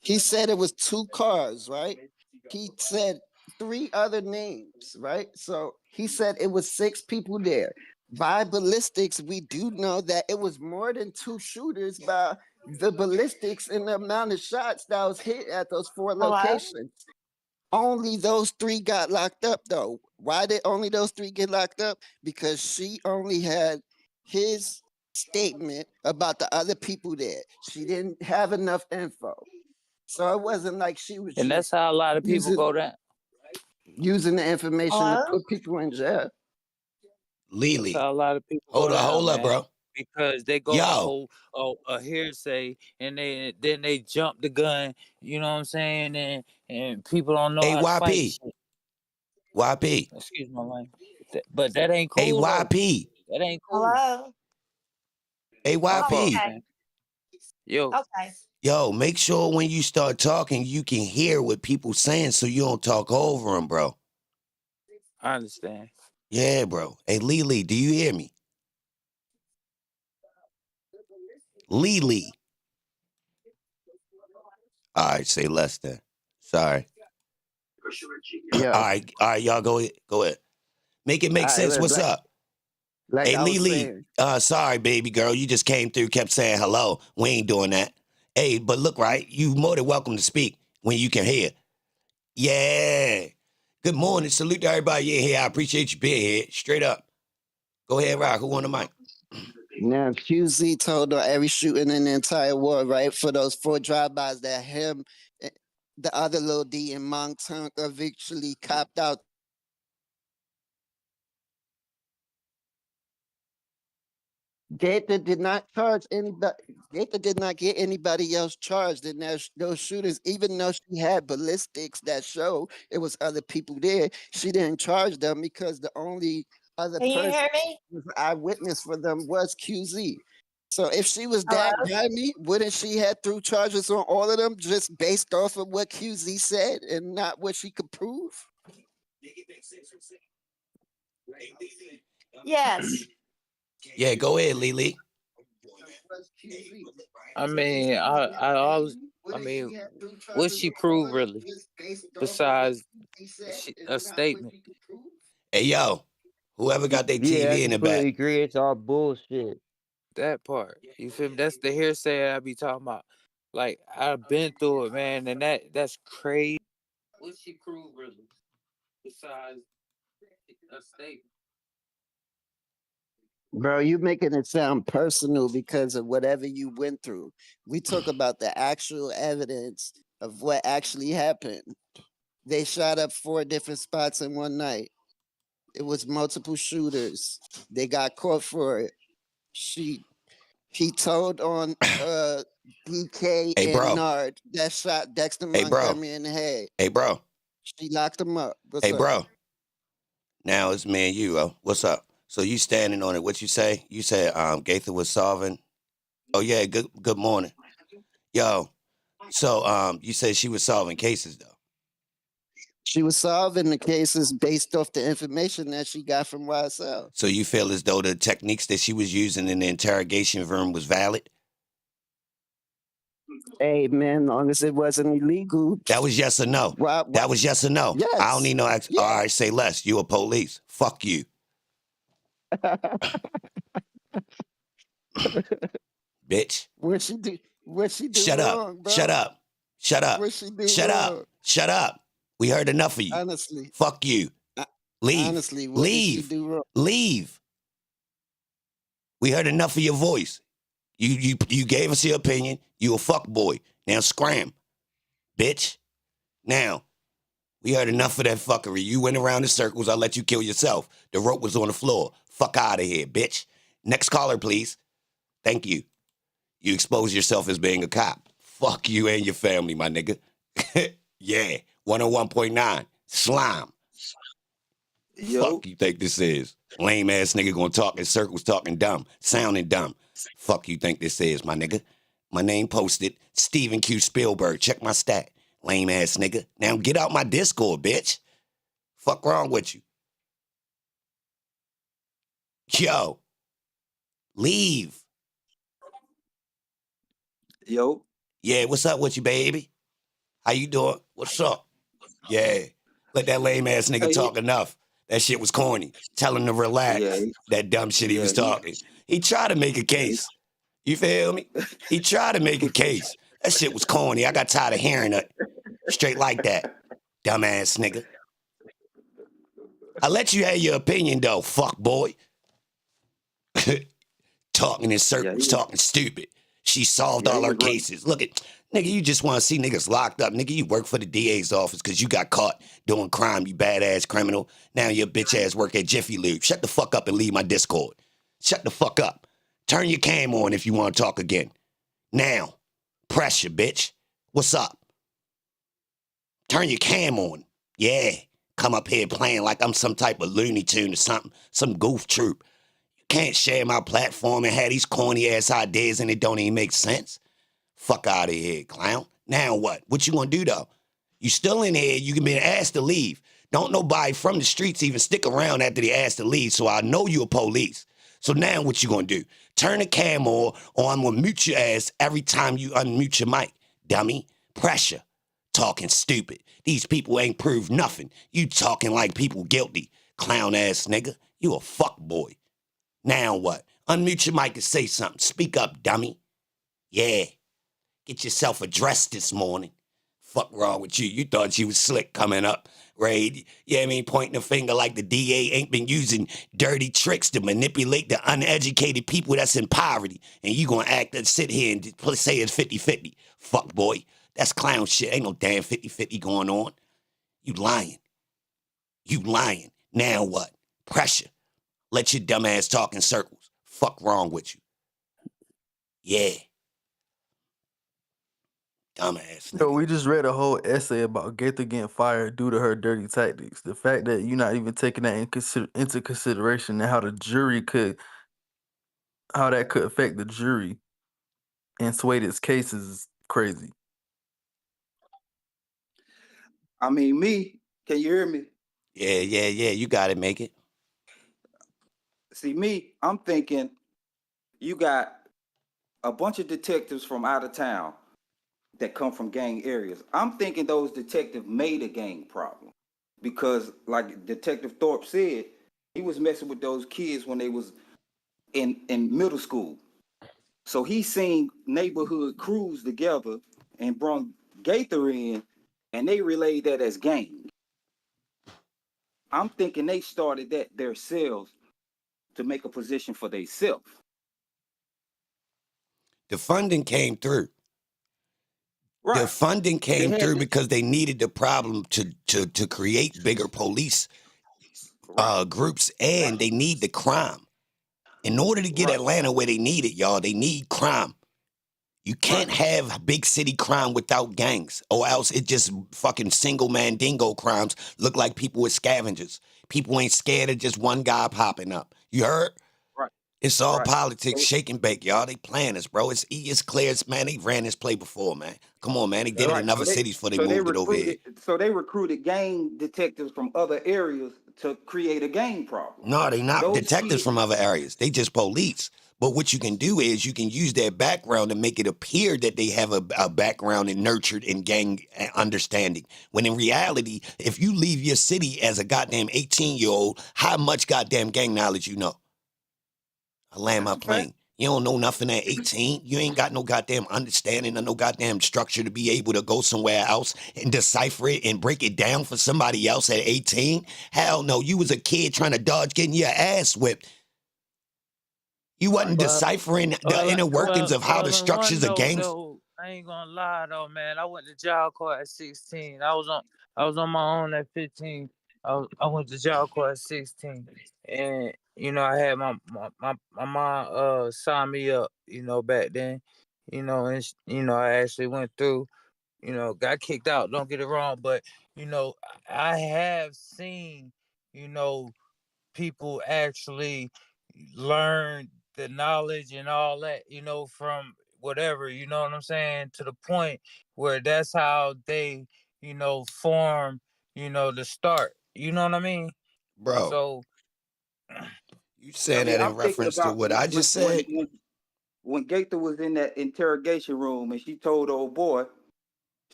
[SPEAKER 3] he said it was 2 cars, right? He said 3 other names, right? So he said it was 6 people there. By ballistics, we do know that it was more than 2 shooters by the ballistics and the amount of shots that was hit at those 4 locations. Only those 3 got locked up, though. Why did only those 3 get locked up? Because she only had his statement about the other people there. She didn't have enough info. So it wasn't like she was
[SPEAKER 2] And that's
[SPEAKER 3] just
[SPEAKER 2] how a lot of people
[SPEAKER 3] using
[SPEAKER 2] go down.
[SPEAKER 3] using the information to put people in jail.
[SPEAKER 2] That's
[SPEAKER 1] Lily.
[SPEAKER 2] how a lot of people go
[SPEAKER 1] Hold
[SPEAKER 2] down,
[SPEAKER 1] up,
[SPEAKER 2] man.
[SPEAKER 1] bro.
[SPEAKER 2] Because they go
[SPEAKER 1] Yo,
[SPEAKER 2] a hearsay, and then they jump the gun. You know what I'm saying? And people don't know how to fight
[SPEAKER 1] AYP.
[SPEAKER 2] shit.
[SPEAKER 1] YP.
[SPEAKER 2] Excuse my language. But that ain't cool though.
[SPEAKER 1] AYP.
[SPEAKER 2] That ain't cool. My fault,
[SPEAKER 1] AYP.
[SPEAKER 2] man. Yo,
[SPEAKER 1] Yo, make sure when you start talking, you can hear what people saying so you don't talk over them, bro.
[SPEAKER 2] I understand.
[SPEAKER 1] Yeah, bro. Hey, Lily, do you hear me? Lily. All right, say less than. Sorry.
[SPEAKER 3] Yeah.
[SPEAKER 1] All right, y'all go ahead. Make it make
[SPEAKER 3] All right,
[SPEAKER 1] sense.
[SPEAKER 3] look,
[SPEAKER 1] What's up?
[SPEAKER 3] like
[SPEAKER 1] Hey,
[SPEAKER 3] I was
[SPEAKER 1] Lily.
[SPEAKER 3] saying.
[SPEAKER 1] Sorry, baby girl. You just came through, kept saying hello. We ain't doing that. Hey, but look, right? You more than welcome to speak when you can hear. Yeah. Good morning. Salute to everybody in here. I appreciate you being here. Straight up. Go ahead, Rock. Who on the mic?
[SPEAKER 3] Now QZ told on every shooting in the entire war, right? For those 4 drive-bys that him, eh, the other little D and Monk eventually copped out. Gaither did not charge anybody. Gaither did not get anybody else charged in those shootings, even though she had ballistics that show it was other people there. She didn't charge them because the only other person who was an eyewitness for them was QZ. So if she was that grimy, wouldn't she have threw charges on all of them just based off of what QZ said and not what she could prove?
[SPEAKER 1] Yeah, go ahead, Lily.
[SPEAKER 2] I mean, I always. I mean, what she proved really, besides a statement.
[SPEAKER 1] Hey, yo. Whoever got their
[SPEAKER 6] Yeah, I
[SPEAKER 1] TV in the back.
[SPEAKER 6] completely agree. It's all bullshit.
[SPEAKER 2] That part. You feel me? That's the hearsay I be talking about. Like I've been through it, man, and that's crazy. What's she prove really? Besides a statement.
[SPEAKER 3] Bro, you making it sound personal because of whatever you went through. We talk about the actual evidence of what actually happened. They shot up 4 different spots in one night. It was multiple shooters. They got caught for it. He told on DK
[SPEAKER 1] Hey,
[SPEAKER 3] and
[SPEAKER 1] bro.
[SPEAKER 3] Nard that shot Dexter
[SPEAKER 1] Hey, bro.
[SPEAKER 3] Montgomery in the head.
[SPEAKER 1] Hey, bro.
[SPEAKER 3] She locked him up. What's
[SPEAKER 1] Hey,
[SPEAKER 3] up?
[SPEAKER 1] bro. Now it's me and you. What's up? So you standing on it? What you say? You said Gaither was solving. Oh yeah. Good morning. Yo. So you said she was solving cases though.
[SPEAKER 3] She was solving the cases based off the information that she got from YSL.
[SPEAKER 1] So you feel as though the techniques that she was using in the interrogation room was valid?
[SPEAKER 3] Hey man, long as it wasn't illegal.
[SPEAKER 1] That was yes or no.
[SPEAKER 3] Why?
[SPEAKER 1] That was yes or no.
[SPEAKER 3] Yes.
[SPEAKER 1] I don't need no
[SPEAKER 3] Yes.
[SPEAKER 1] All right, say less. You a police. Fuck you. Bitch.
[SPEAKER 3] What she do? What she do
[SPEAKER 1] Shut
[SPEAKER 3] wrong,
[SPEAKER 1] up.
[SPEAKER 3] bro?
[SPEAKER 1] Shut up. Shut up.
[SPEAKER 3] What she do
[SPEAKER 1] Shut
[SPEAKER 3] wrong?
[SPEAKER 1] up. Shut up. We heard enough of you.
[SPEAKER 3] Honestly.
[SPEAKER 1] Fuck you. Leave.
[SPEAKER 3] Honestly, what
[SPEAKER 1] Leave.
[SPEAKER 3] did she do wrong?
[SPEAKER 1] Leave. We heard enough of your voice. You gave us your opinion. You a fuck boy. Now scram. Bitch. Now, we heard enough of that fuckery. You went around in circles. I let you kill yourself. The rope was on the floor. Fuck out of here, bitch. Next caller, please. Thank you. You exposed yourself as being a cop. Fuck you and your family, my nigga. Yeah. 101.9. Slime.
[SPEAKER 7] Yo.
[SPEAKER 1] Fuck you think this is? Lame ass nigga gonna talk in circles talking dumb. Sounding dumb. Fuck you think this is, my nigga? My name posted. Steven Q. Spielberg. Check my stat. Lame ass nigga. Now get out my Discord, bitch. Fuck wrong with you? Yo. Leave.
[SPEAKER 7] Yo.
[SPEAKER 1] Yeah, what's up with you, baby? How you doing? What's up? Yeah. Let that lame ass nigga talk enough. That shit was corny. Tell him to relax.
[SPEAKER 7] Yeah,
[SPEAKER 1] that dumb shit he was talking. He tried to make a case. You feel me? He tried to make a case. That shit was corny. I got tired of hearing it. Straight like that. Dumbass nigga. I let you have your opinion though, fuck boy. Talking in circles, talking stupid. She solved all her cases. Look at, nigga, you just want to see niggas locked up. Nigga, you work for the DA's office because you got caught doing crime, you badass criminal. Now your bitch ass work at Jeffery Williams. Shut the fuck up and leave my Discord. Shut the fuck up. Turn your cam on if you want to talk again. Now. Pressure, bitch. What's up? Turn your cam on. Yeah. Come up here playing like I'm some type of Looney Tune or something. Some goof troop. Can't share my platform and have these corny ass ideas and it don't even make sense. Fuck out of here, clown. Now what? What you gonna do though? You still in here, you can be asked to leave. Don't nobody from the streets even stick around after they asked to leave, so I know you a police. So now what you gonna do? Turn the cam on or I'm gonna mute your ass every time you unmute your mic, dummy. Pressure. Talking stupid. These people ain't proved nothing. You talking like people guilty. Clown ass nigga. You a fuck boy. Now what? Unmute your mic and say something. Speak up, dummy. Yeah. Get yourself addressed this morning. Fuck wrong with you? You thought you was slick coming up, right? Yeah, I mean, pointing a finger like the DA ain't been using dirty tricks to manipulate the uneducated people that's in poverty. And you gonna act and sit here and say it's 50-50. Fuck boy. That's clown shit. Ain't no damn 50-50 going on. You lying. You lying. Now what? Pressure. Let your dumb ass talk in circles. Fuck wrong with you? Yeah. Dumbass nigga.
[SPEAKER 5] So we just read a whole essay about Gaither getting fired due to her dirty tactics. The fact that you're not even taking that into consideration and how the jury how that could affect the jury and sway this case is crazy.
[SPEAKER 7] I mean, can you hear me?
[SPEAKER 1] Yeah. You got it, make it.
[SPEAKER 7] See, I'm thinking you got a bunch of detectives from out of town that come from gang areas. I'm thinking those detectives made a gang problem because, like Detective Thorpe said, he was messing with those kids when they was in middle school. So he seen neighborhood crews together and brought Gaither in, and they relayed that as gang. I'm thinking they started that themselves to make a position for themselves.
[SPEAKER 1] The funding came through.
[SPEAKER 7] Right.
[SPEAKER 1] The funding came
[SPEAKER 7] had
[SPEAKER 1] through
[SPEAKER 7] to-
[SPEAKER 1] because they needed the problem to create bigger police
[SPEAKER 7] Right.
[SPEAKER 1] groups, and they need the crime. In order to get
[SPEAKER 7] Right.
[SPEAKER 1] Atlanta where they need it, y'all, they need crime. You can't have big city crime without gangs, or else it just fucking single man dingo crimes look like people with scavengers. People ain't scared of just one guy popping up. You heard?
[SPEAKER 7] Right.
[SPEAKER 1] It's all
[SPEAKER 7] Right.
[SPEAKER 1] politics, shake and bake, y'all. They playing us, bro. It's clear as, man, they ran this play before, man. Come on, man. They did it in other cities before they moved it over here.
[SPEAKER 7] So they recruited gang detectives from other areas to create a gang problem.
[SPEAKER 1] No, they not
[SPEAKER 7] Those
[SPEAKER 1] detectives
[SPEAKER 7] kids-
[SPEAKER 1] from other areas. They just police. But what you can do is you can use their background to make it appear that they have a background and nurtured in gang understanding. When in reality, if you leave your city as a goddamn 18-year-old, how much goddamn gang knowledge you know? I land my plane. You don't know nothing at 18. You ain't got no goddamn understanding or no goddamn structure to be able to go somewhere else and decipher it and break it down for somebody else at 18. Hell no, you was a kid trying to dodge getting your ass whipped. You wasn't deciphering the inner workings of how the structures of gangs.
[SPEAKER 2] Though, I ain't gonna lie though, man. I went to job court at 16. I was on my own at 15. I went to job court at 16, and I had my mom signed me up, back then, and I actually went through, got kicked out. Don't get it wrong, but I have seen, people actually learn the knowledge and all that, from whatever, you know what I'm saying, to the point where that's how they, form, the start. You know what I mean?
[SPEAKER 1] Bro,
[SPEAKER 2] So
[SPEAKER 1] you saying that in reference to what I just said?
[SPEAKER 7] When Gaither was in that interrogation room and she told the old boy,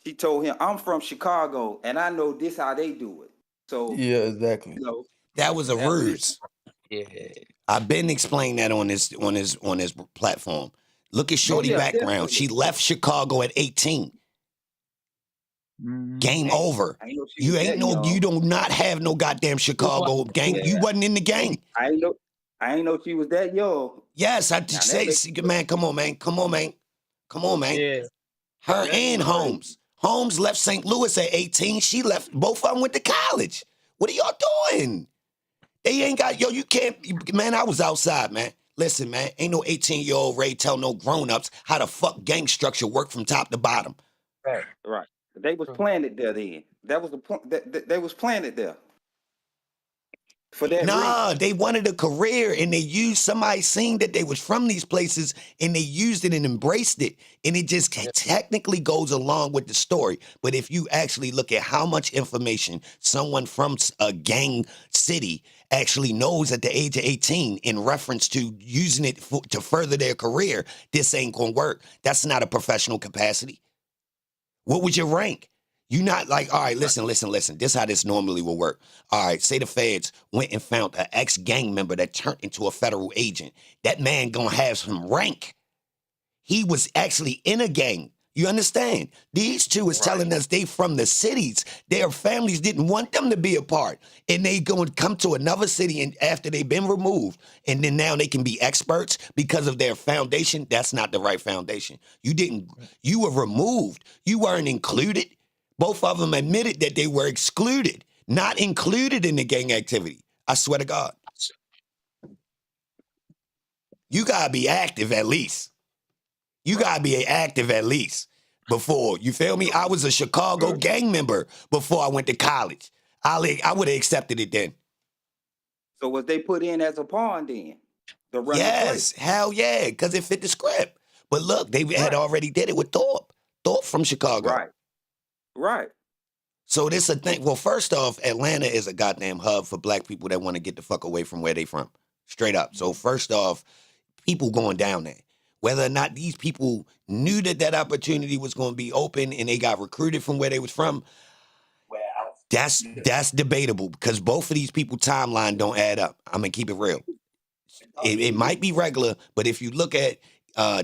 [SPEAKER 7] she told him, I'm from Chicago and I know this how they do it. So
[SPEAKER 5] yeah, exactly.
[SPEAKER 1] That was a ruse.
[SPEAKER 2] Yeah.
[SPEAKER 1] I've been explaining that on his platform. Look at Shorty background.
[SPEAKER 7] Definitely.
[SPEAKER 1] She left Chicago at 18. Game over. You do not have no goddamn Chicago gang. You wasn't in the gang.
[SPEAKER 7] I ain't know she was that young.
[SPEAKER 1] Yes, I just say, man, come on, man.
[SPEAKER 2] Yeah.
[SPEAKER 1] Her and Holmes. Holmes left St. Louis at 18. She left, both of them went to college. What are y'all doing? They ain't got, you can't, man, I was outside, man. Listen, man, ain't no 18-year-old ready to tell no grown-ups how the fuck gang structure work from top to bottom.
[SPEAKER 7] Right. They was planted there then. That was the point. They was planted there. For that reason.
[SPEAKER 1] They wanted a career, and they used somebody seeing that they was from these places, and they used it and embraced it. And it just technically goes along with the story. But if you actually look at how much information someone from a gang city actually knows at the age of 18 in reference to using it to further their career, this ain't gonna work. That's not a professional capacity. What would your rank? You not like, all right, listen. This is how this normally will work. All right, say the feds went and found an ex-gang member that turned into a federal agent. That man gonna have some rank. He was actually in a gang. You understand? These two is telling us they from the cities. Their families didn't want them to be a part. And they going to come to another city and after they've been removed. And then now they can be experts because of their foundation. That's not the right foundation. You were removed. You weren't included. Both of them admitted that they were excluded, not included in the gang activity. I swear to God. You got to be active at least. You got to be active at least before. You feel me? I was a Chicago gang member before I went to college. I would have accepted it then.
[SPEAKER 7] So was they put in as a pawn then?
[SPEAKER 1] Yes, hell yeah, because it fit the script. But look, they had already did it with Thorpe. Thorpe from Chicago.
[SPEAKER 7] Right.
[SPEAKER 1] So this a thing. Well, first off, Atlanta is a goddamn hub for black people that want to get the fuck away from where they from. Straight up. So first off, people going down there. Whether or not these people knew that opportunity was going to be open and they got recruited from where they was from, that's debatable because both of these people timeline don't add up. I'm going to keep it real. It might be regular, but if you look at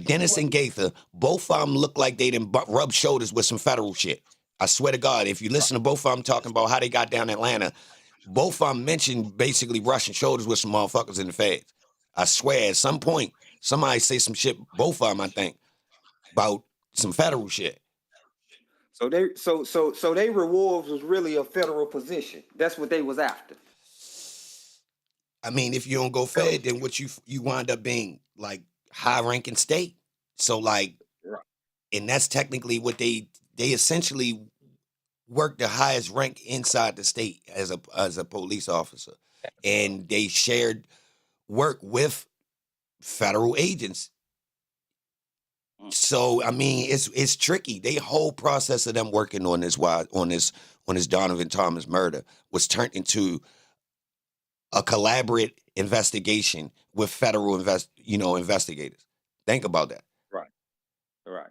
[SPEAKER 1] Dennis and Gaither, both of them look like they done rub shoulders with some federal shit. I swear to God, if you listen to both of them talking about how they got down Atlanta, both of them mentioned basically rushing shoulders with some motherfuckers in the feds. I swear, at some point, somebody say some shit, both of them, I think, about some federal shit.
[SPEAKER 7] So they rewards was really a federal position. That's what they was after.
[SPEAKER 1] I mean, if you don't go fed, then what you wind up being like high ranking state. So like,
[SPEAKER 7] Right.
[SPEAKER 1] and that's technically what they essentially work the highest rank inside the state as a police officer, and they shared work with federal agents. So I mean, it's tricky. They whole process of them working on this Donovan Thomas murder was turned into a collaborate investigation with federal investigators. Think about that.
[SPEAKER 7] Right.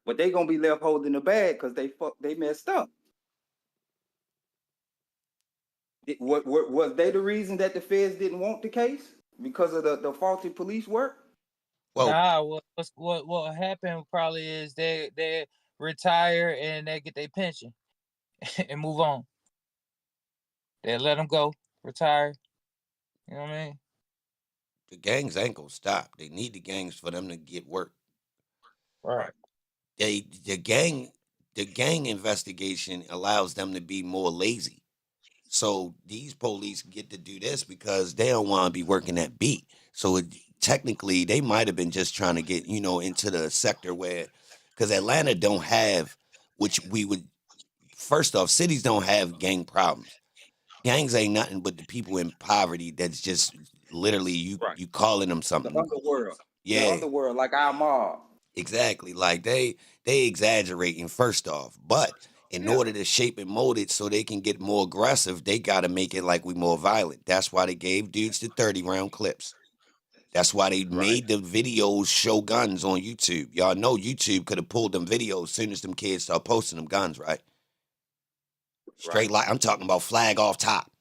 [SPEAKER 7] But they gonna be left holding the bag because they messed up. Was they the reason that the feds didn't want the case because of the faulty police work?
[SPEAKER 2] Well, nah, what happened probably is they retire and they get their pension and move on. They let them go, retire. You know what I mean?
[SPEAKER 1] The gangs ain't gonna stop. They need the gangs for them to get work.
[SPEAKER 2] Right.
[SPEAKER 1] The gang investigation allows them to be more lazy. So these police get to do this because they don't want to be working that beat. So technically, they might have been just trying to get into the sector where, because Atlanta don't have, which we would first off, cities don't have gang problems. Gangs ain't nothing but the people in poverty that's just literally you calling them something.
[SPEAKER 7] The underworld.
[SPEAKER 1] Yeah.
[SPEAKER 7] The underworld, like our mob.
[SPEAKER 1] Exactly. Like they exaggerating first off, but in order to shape and mold it so they can get more aggressive, they got to make it like we more violent. That's why they gave dudes the 30-round clips. That's why they made the videos show guns on YouTube. Y'all know YouTube could have pulled them videos as soon as them kids start posting them guns, right? Straight like I'm talking about flag off top.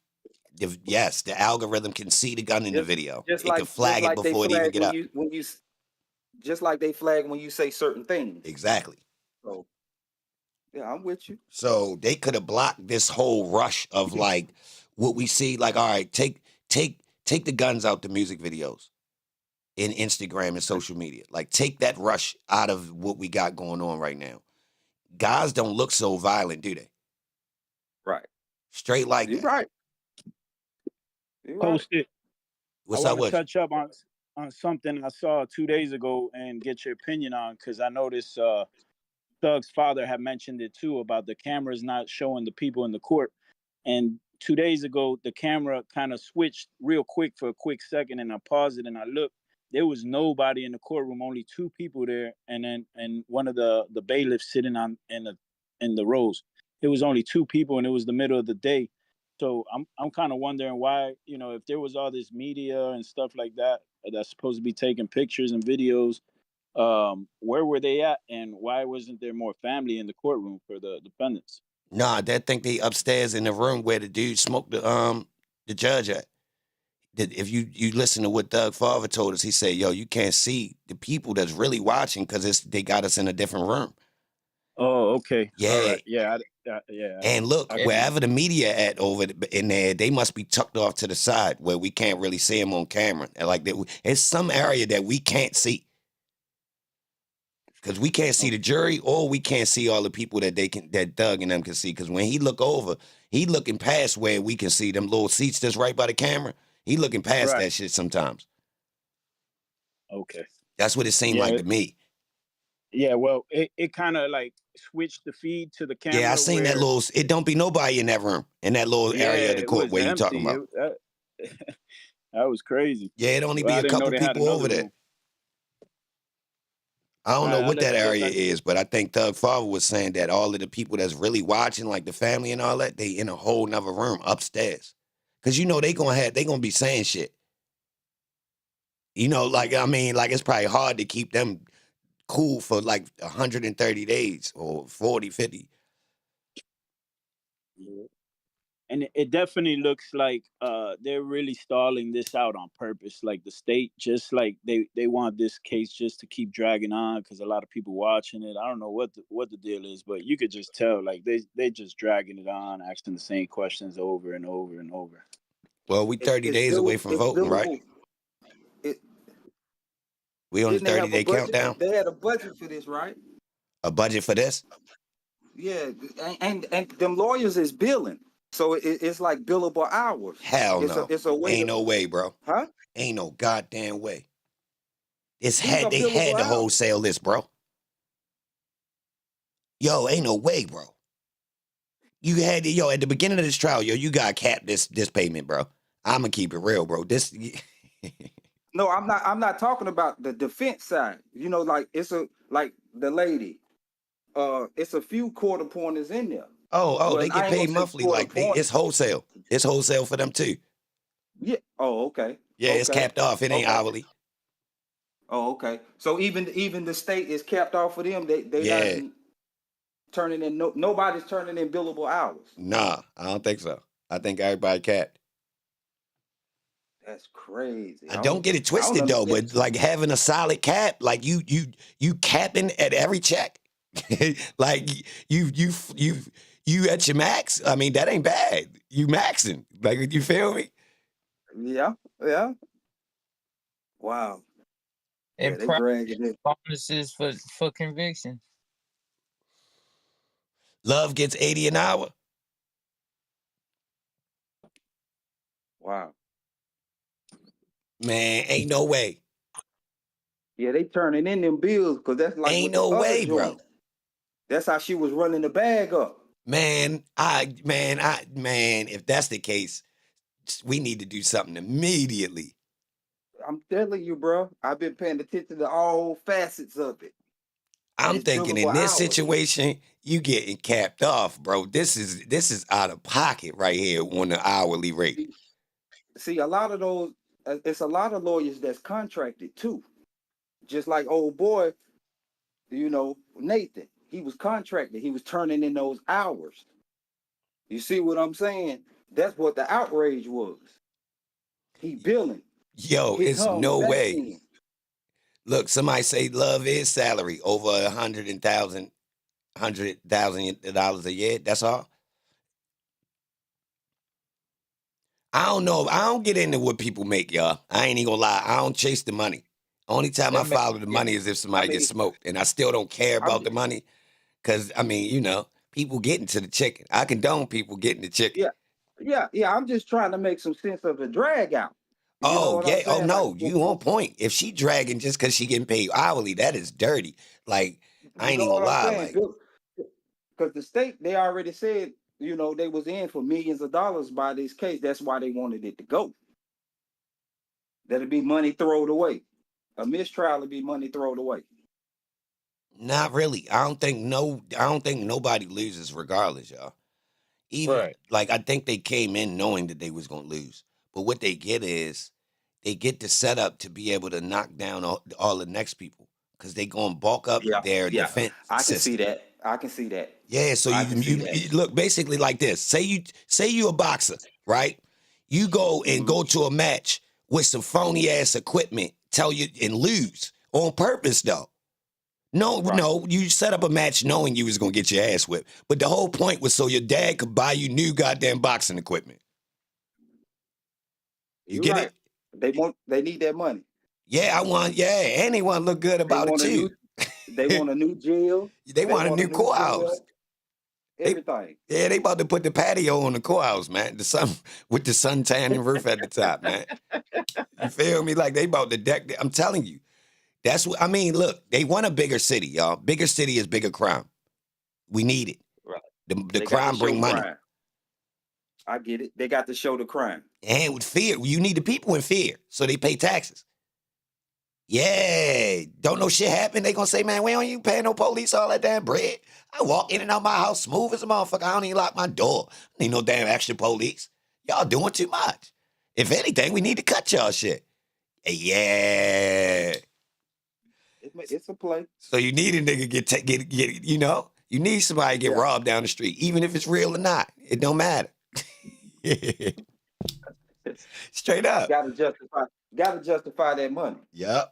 [SPEAKER 1] Yes, the algorithm can see the gun in the video. It can flag it before it even get up.
[SPEAKER 7] Just like they flag when you say certain things.
[SPEAKER 1] Exactly.
[SPEAKER 7] So, yeah, I'm with you.
[SPEAKER 1] So they could have blocked this whole rush of like what we see. Like, all right, take the guns out the music videos in Instagram and social media. Like, take that rush out of what we got going on right now. Guys don't look so violent, do they?
[SPEAKER 7] Right.
[SPEAKER 1] Straight like
[SPEAKER 7] You're
[SPEAKER 1] that.
[SPEAKER 7] right.
[SPEAKER 8] Post it.
[SPEAKER 1] What's
[SPEAKER 8] I
[SPEAKER 1] up
[SPEAKER 8] want
[SPEAKER 1] with
[SPEAKER 8] to touch up on something I saw 2 days ago and get your opinion on, because I noticed Thug's father had mentioned it too about the cameras not showing the people in the court. And 2 days ago, the camera kind of switched real quick for a quick second, and I paused it and I looked. There was nobody in the courtroom, only 2 people there, and one of the bailiffs sitting in the rows. It was only 2 people, and it was the middle of the day. So I'm kind of wondering why, if there was all this media and stuff like that that's supposed to be taking pictures and videos, where were they at, and why wasn't there more family in the courtroom for the defendants?
[SPEAKER 1] Nah, they think they upstairs in the room where the dude smoked the judge at. If you listen to what Thug father told us, he said, "Yo, you can't see the people that's really watching because they got us in a different room."
[SPEAKER 8] Oh, okay.
[SPEAKER 1] Yeah.
[SPEAKER 8] All right. Yeah. Yeah.
[SPEAKER 1] And look, wherever the media at over in there, they must be tucked off to the side where we can't really see them on camera. And like it's some area that we can't see. Because we can't see the jury, or we can't see all the people that Thug and them can see. Because when he look over, he looking past where we can see them little seats that's right by the camera. He looking past that shit sometimes.
[SPEAKER 8] Okay.
[SPEAKER 1] That's what it seemed like to me.
[SPEAKER 8] Yeah, well, it kind of like switched the feed to the camera.
[SPEAKER 1] Yeah, I seen that little. It don't be nobody in that room, in that little area of the court where you talking about.
[SPEAKER 8] That was crazy.
[SPEAKER 1] Yeah, it only be a couple people over there. I don't know what that area is, but I think Thug father was saying that all of the people that's really watching, like the family and all that, they in a whole nother room upstairs. Cause they gonna be saying shit. Like I mean, like it's probably hard to keep them cool for like 130 days or 40, 50.
[SPEAKER 8] And it definitely looks like they're really stalling this out on purpose. Like the state, just like they want this case just to keep dragging on because a lot of people watching it. I don't know what the deal is, but you could just tell like they just dragging it on, asking the same questions over and over and over.
[SPEAKER 1] Well, we 30 days away from voting, right? We on the
[SPEAKER 7] Didn't they have a
[SPEAKER 1] 30-day
[SPEAKER 7] budget?
[SPEAKER 1] countdown?
[SPEAKER 7] They had a budget for this, right?
[SPEAKER 1] A budget for this?
[SPEAKER 7] Yeah, and them lawyers is billing, so it's like billable hours.
[SPEAKER 1] Hell no.
[SPEAKER 7] It's a way
[SPEAKER 1] Ain't
[SPEAKER 7] to,
[SPEAKER 1] no way, bro.
[SPEAKER 7] huh?
[SPEAKER 1] Ain't no goddamn way.
[SPEAKER 7] These are
[SPEAKER 1] They had
[SPEAKER 7] billable
[SPEAKER 1] to
[SPEAKER 7] hours.
[SPEAKER 1] wholesale this, bro. Yo, ain't no way, bro. You had to, at the beginning of this trial, you got capped this payment, bro. I'ma keep it real, bro. This
[SPEAKER 7] No, I'm not talking about the defense side. You know, like like the lady. It's a few quarter pointers in there.
[SPEAKER 1] Oh,
[SPEAKER 7] Well,
[SPEAKER 1] they get
[SPEAKER 7] I ain't
[SPEAKER 1] paid
[SPEAKER 7] gonna say
[SPEAKER 1] monthly.
[SPEAKER 7] quarter
[SPEAKER 1] Like
[SPEAKER 7] point.
[SPEAKER 1] it's wholesale. It's wholesale for them too.
[SPEAKER 7] Yeah. Oh, okay.
[SPEAKER 1] Yeah, it's
[SPEAKER 7] Okay.
[SPEAKER 1] capped off. It ain't
[SPEAKER 7] Okay.
[SPEAKER 1] hourly.
[SPEAKER 7] Oh, okay. So even the state is capped off for them. They
[SPEAKER 1] Yeah.
[SPEAKER 7] not turning in nobody's turning in billable hours.
[SPEAKER 1] Nah, I don't think so. I think everybody capped.
[SPEAKER 7] That's crazy.
[SPEAKER 1] I don't get it
[SPEAKER 7] I don't
[SPEAKER 1] twisted though,
[SPEAKER 7] understand.
[SPEAKER 1] but like having a solid cap, like you capping at every check, like you at your max. I mean, that ain't bad. You maxing, like you feel me?
[SPEAKER 7] Yeah. Yeah. Wow. Yeah,
[SPEAKER 2] And
[SPEAKER 7] they dragging it.
[SPEAKER 2] bonuses for conviction.
[SPEAKER 1] Love gets 80 an hour.
[SPEAKER 7] Wow.
[SPEAKER 1] Man, ain't no way.
[SPEAKER 7] Yeah, they turning in them bills because that's like
[SPEAKER 1] Ain't
[SPEAKER 7] with the
[SPEAKER 1] no
[SPEAKER 7] other
[SPEAKER 1] way, bro.
[SPEAKER 7] joint. That's how she was running the bag up.
[SPEAKER 1] Man, if that's the case, we need to do something immediately.
[SPEAKER 7] I'm telling you, bro. I've been paying attention to all facets of it.
[SPEAKER 1] I'm
[SPEAKER 7] It's
[SPEAKER 1] thinking in
[SPEAKER 7] billable
[SPEAKER 1] this
[SPEAKER 7] hours.
[SPEAKER 1] situation, you getting capped off, bro. This is out of pocket right here on the hourly rate.
[SPEAKER 7] See, a lot of those, it's a lot of lawyers that's contracted too. Just like old boy, Nathan, he was contracted. He was turning in those hours. You see what I'm saying? That's what the outrage was. He billing.
[SPEAKER 1] Yo,
[SPEAKER 7] Hit
[SPEAKER 1] it's
[SPEAKER 7] her on the
[SPEAKER 1] no
[SPEAKER 7] back
[SPEAKER 1] way.
[SPEAKER 7] end.
[SPEAKER 1] Look, somebody say love is salary over $100,000 a year. That's all. I don't know. I don't get into what people make, y'all. I ain't even gonna lie. I don't chase the money. Only time I follow the money is if somebody gets smoked, and I still don't care about the money, because I mean, people getting to the chicken. I condone people getting the chicken.
[SPEAKER 7] Yeah. I'm just trying to make some sense of the drag out. You know
[SPEAKER 1] Oh
[SPEAKER 7] what
[SPEAKER 1] yeah.
[SPEAKER 7] I'm saying?
[SPEAKER 1] Oh no,
[SPEAKER 7] Like,
[SPEAKER 1] you on point. If she dragging just because she getting paid hourly, that is dirty. Like I
[SPEAKER 7] you
[SPEAKER 1] ain't
[SPEAKER 7] know
[SPEAKER 1] even
[SPEAKER 7] what
[SPEAKER 1] gonna
[SPEAKER 7] I'm
[SPEAKER 1] lie.
[SPEAKER 7] saying?
[SPEAKER 1] Like
[SPEAKER 7] Because the state, they already said, they was in for millions of dollars by this case. That's why they wanted it to go. That'd be money thrown away. A mistrial would be money thrown away.
[SPEAKER 1] not really. I don't think nobody loses regardless, y'all. Even like I think they came in knowing that they was gonna lose. But what they get is they get the setup to be able to knock down all the next people. Because they gonna bulk up their defense
[SPEAKER 7] I can
[SPEAKER 1] system.
[SPEAKER 7] see that. I can see that.
[SPEAKER 1] Yeah, so
[SPEAKER 7] I can see
[SPEAKER 1] you
[SPEAKER 7] that.
[SPEAKER 1] look basically like this. Say you a boxer, right? You go and go to a match with some phony ass equipment, and lose on purpose though. No, you set up a match knowing you was gonna get your ass whipped. But the whole point was so your dad could buy you new goddamn boxing equipment. You
[SPEAKER 7] You're
[SPEAKER 1] get
[SPEAKER 7] right.
[SPEAKER 1] it?
[SPEAKER 7] They need that money.
[SPEAKER 1] Yeah, and they want to look good about it too.
[SPEAKER 7] They want a new jail.
[SPEAKER 1] They want a new courthouse.
[SPEAKER 7] Everything.
[SPEAKER 1] They about to put the patio on the courthouse, man. With the suntan and roof at the top, man. You feel me? Like they about to deck. I'm telling you, that's what I mean. Look, they want a bigger city, y'all. Bigger city is bigger crime. We need it.
[SPEAKER 7] Right.
[SPEAKER 1] The crime bring money.
[SPEAKER 7] Crime. I get it. They got to show the crime.
[SPEAKER 1] And with fear, you need the people in fear, so they pay taxes. Yeah, don't know shit happen. They gonna say, man, we don't even pay no police all that damn bread. I walk in and out my house smooth as a motherfucker. I don't even lock my door. Ain't no damn extra police. Y'all doing too much. If anything, we need to cut y'all shit. Yeah.
[SPEAKER 7] It's a play.
[SPEAKER 1] So you need a nigga get you need somebody to get robbed down the street, even if it's real or not. It don't matter. Straight up.
[SPEAKER 7] Gotta justify that money.
[SPEAKER 1] Yep.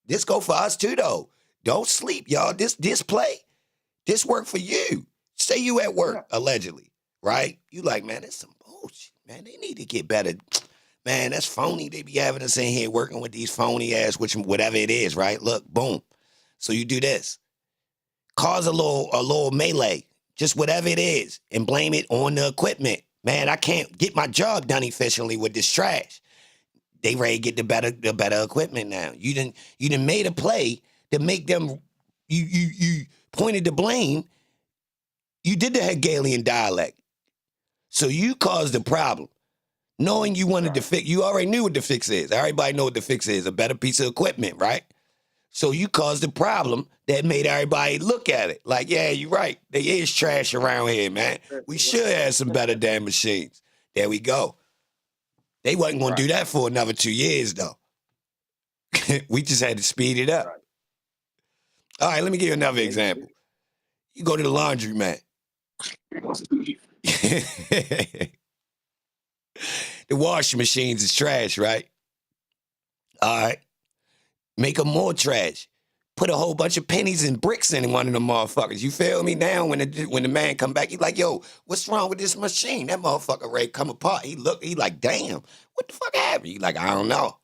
[SPEAKER 1] This go for us too, though. Don't sleep, y'all. This play, this work for you. Say you at work, allegedly, right? You like, man, that's some bullshit, man. They need to get better. Man, that's phony. They be having us in here working with these phony ass, whatever it is, right? Look, boom. So you do this. Cause a little melee, just whatever it is, and blame it on the equipment. Man, I can't get my job done efficiently with this trash. They ready to get the better equipment now. You done made a play to make them. You pointed the blame. You did the Hegelian dialect, so you caused the problem. Knowing you wanted to fix, you already knew what the fix is. Everybody know what the fix is, a better piece of equipment, right? So you caused the problem that made everybody look at it. Like, yeah, you're right. There is trash around here, man. We should have some better damn machines. There we go. They wasn't going to do that for another 2 years, though. We just had to speed it up. All right, let me give you another example. You go to the laundromat. The washing machines is trash, right? All right. Make them more trash. Put a whole bunch of pennies and bricks in one of them motherfuckers. You feel me? Now when the man come back, he's like, yo, what's wrong with this machine? That motherfucker ready to come apart. He like, damn, what the fuck happened? He like, I don't know.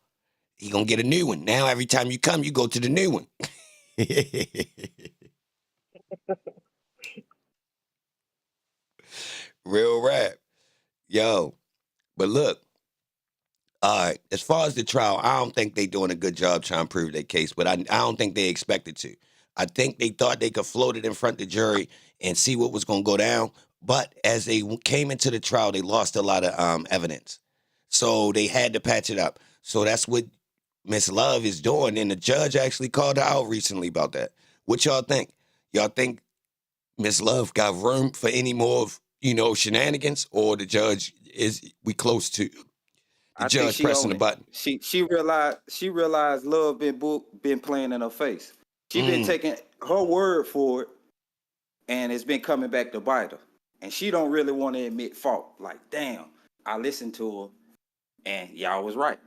[SPEAKER 1] He gonna get a new one. Now every time you come, you go to the new one. Real rap. Yo, but look, all right, as far as the trial, I don't think they doing a good job trying to prove their case, but I don't think they expected to. I think they thought they could float it in front of the jury and see what was going to go down. But as they came into the trial, they lost a lot of evidence. So they had to patch it up. So that's what Miss Love is doing. And the judge actually called her out recently about that. What y'all think? Y'all think Miss Love got room for any more of, shenanigans, or the judge we close to the judge pressing the button?
[SPEAKER 7] She realized Love been playing in her face. She been taking her word for it, and it's been coming back to bite her. And she don't really want to admit fault. Like, damn, I listened to her, and y'all was right.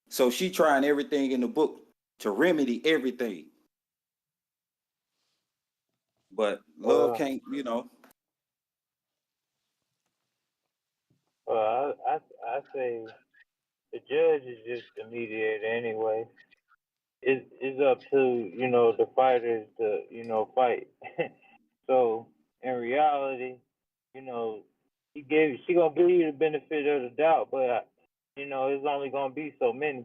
[SPEAKER 7] So she trying everything in the book to remedy everything. But Love can't,
[SPEAKER 2] Well, I say the judge is just the mediator anyway. It's up to the fighters to fight. So in reality, she gonna give you the benefit of the doubt, but it's only gonna be so many,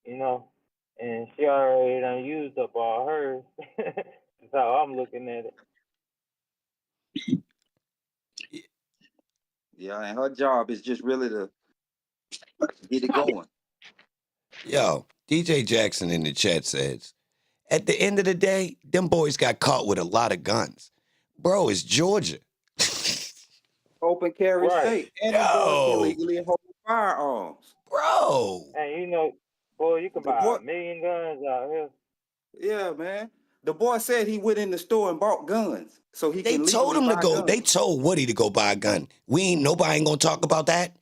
[SPEAKER 2] and she already done used up all hers. That's how I'm looking at it.
[SPEAKER 7] Yeah, and her job is just really to get it going.
[SPEAKER 1] Yo, DJ Jackson in the chat says, at the end of the day, them boys got caught with a lot of guns. Bro, it's Georgia.
[SPEAKER 7] Open carry state. And them boys can legally hold firearms.
[SPEAKER 1] Bro.
[SPEAKER 2] And boy, you can buy 1 million guns out here.
[SPEAKER 7] Yeah, man. The boy said he went in the store and bought guns. So he can
[SPEAKER 1] told him to go.
[SPEAKER 7] Guns.
[SPEAKER 1] They told Woody to go buy a gun. Nobody ain't gonna talk about that.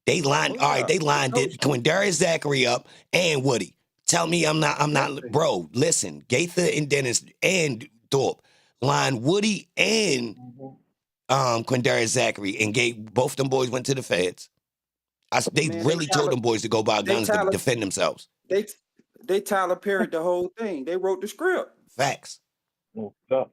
[SPEAKER 1] They lined, all right, they lined Quindarius Zachary up and Woody. Tell me I'm not, bro, listen, Gaither and Dennis and Thorpe lined Woody and Quindarius Zachary and both them boys went to the feds. They really told them boys to go buy guns to defend themselves.
[SPEAKER 7] They Tyler Perry the whole thing. They wrote the script.
[SPEAKER 1] Facts.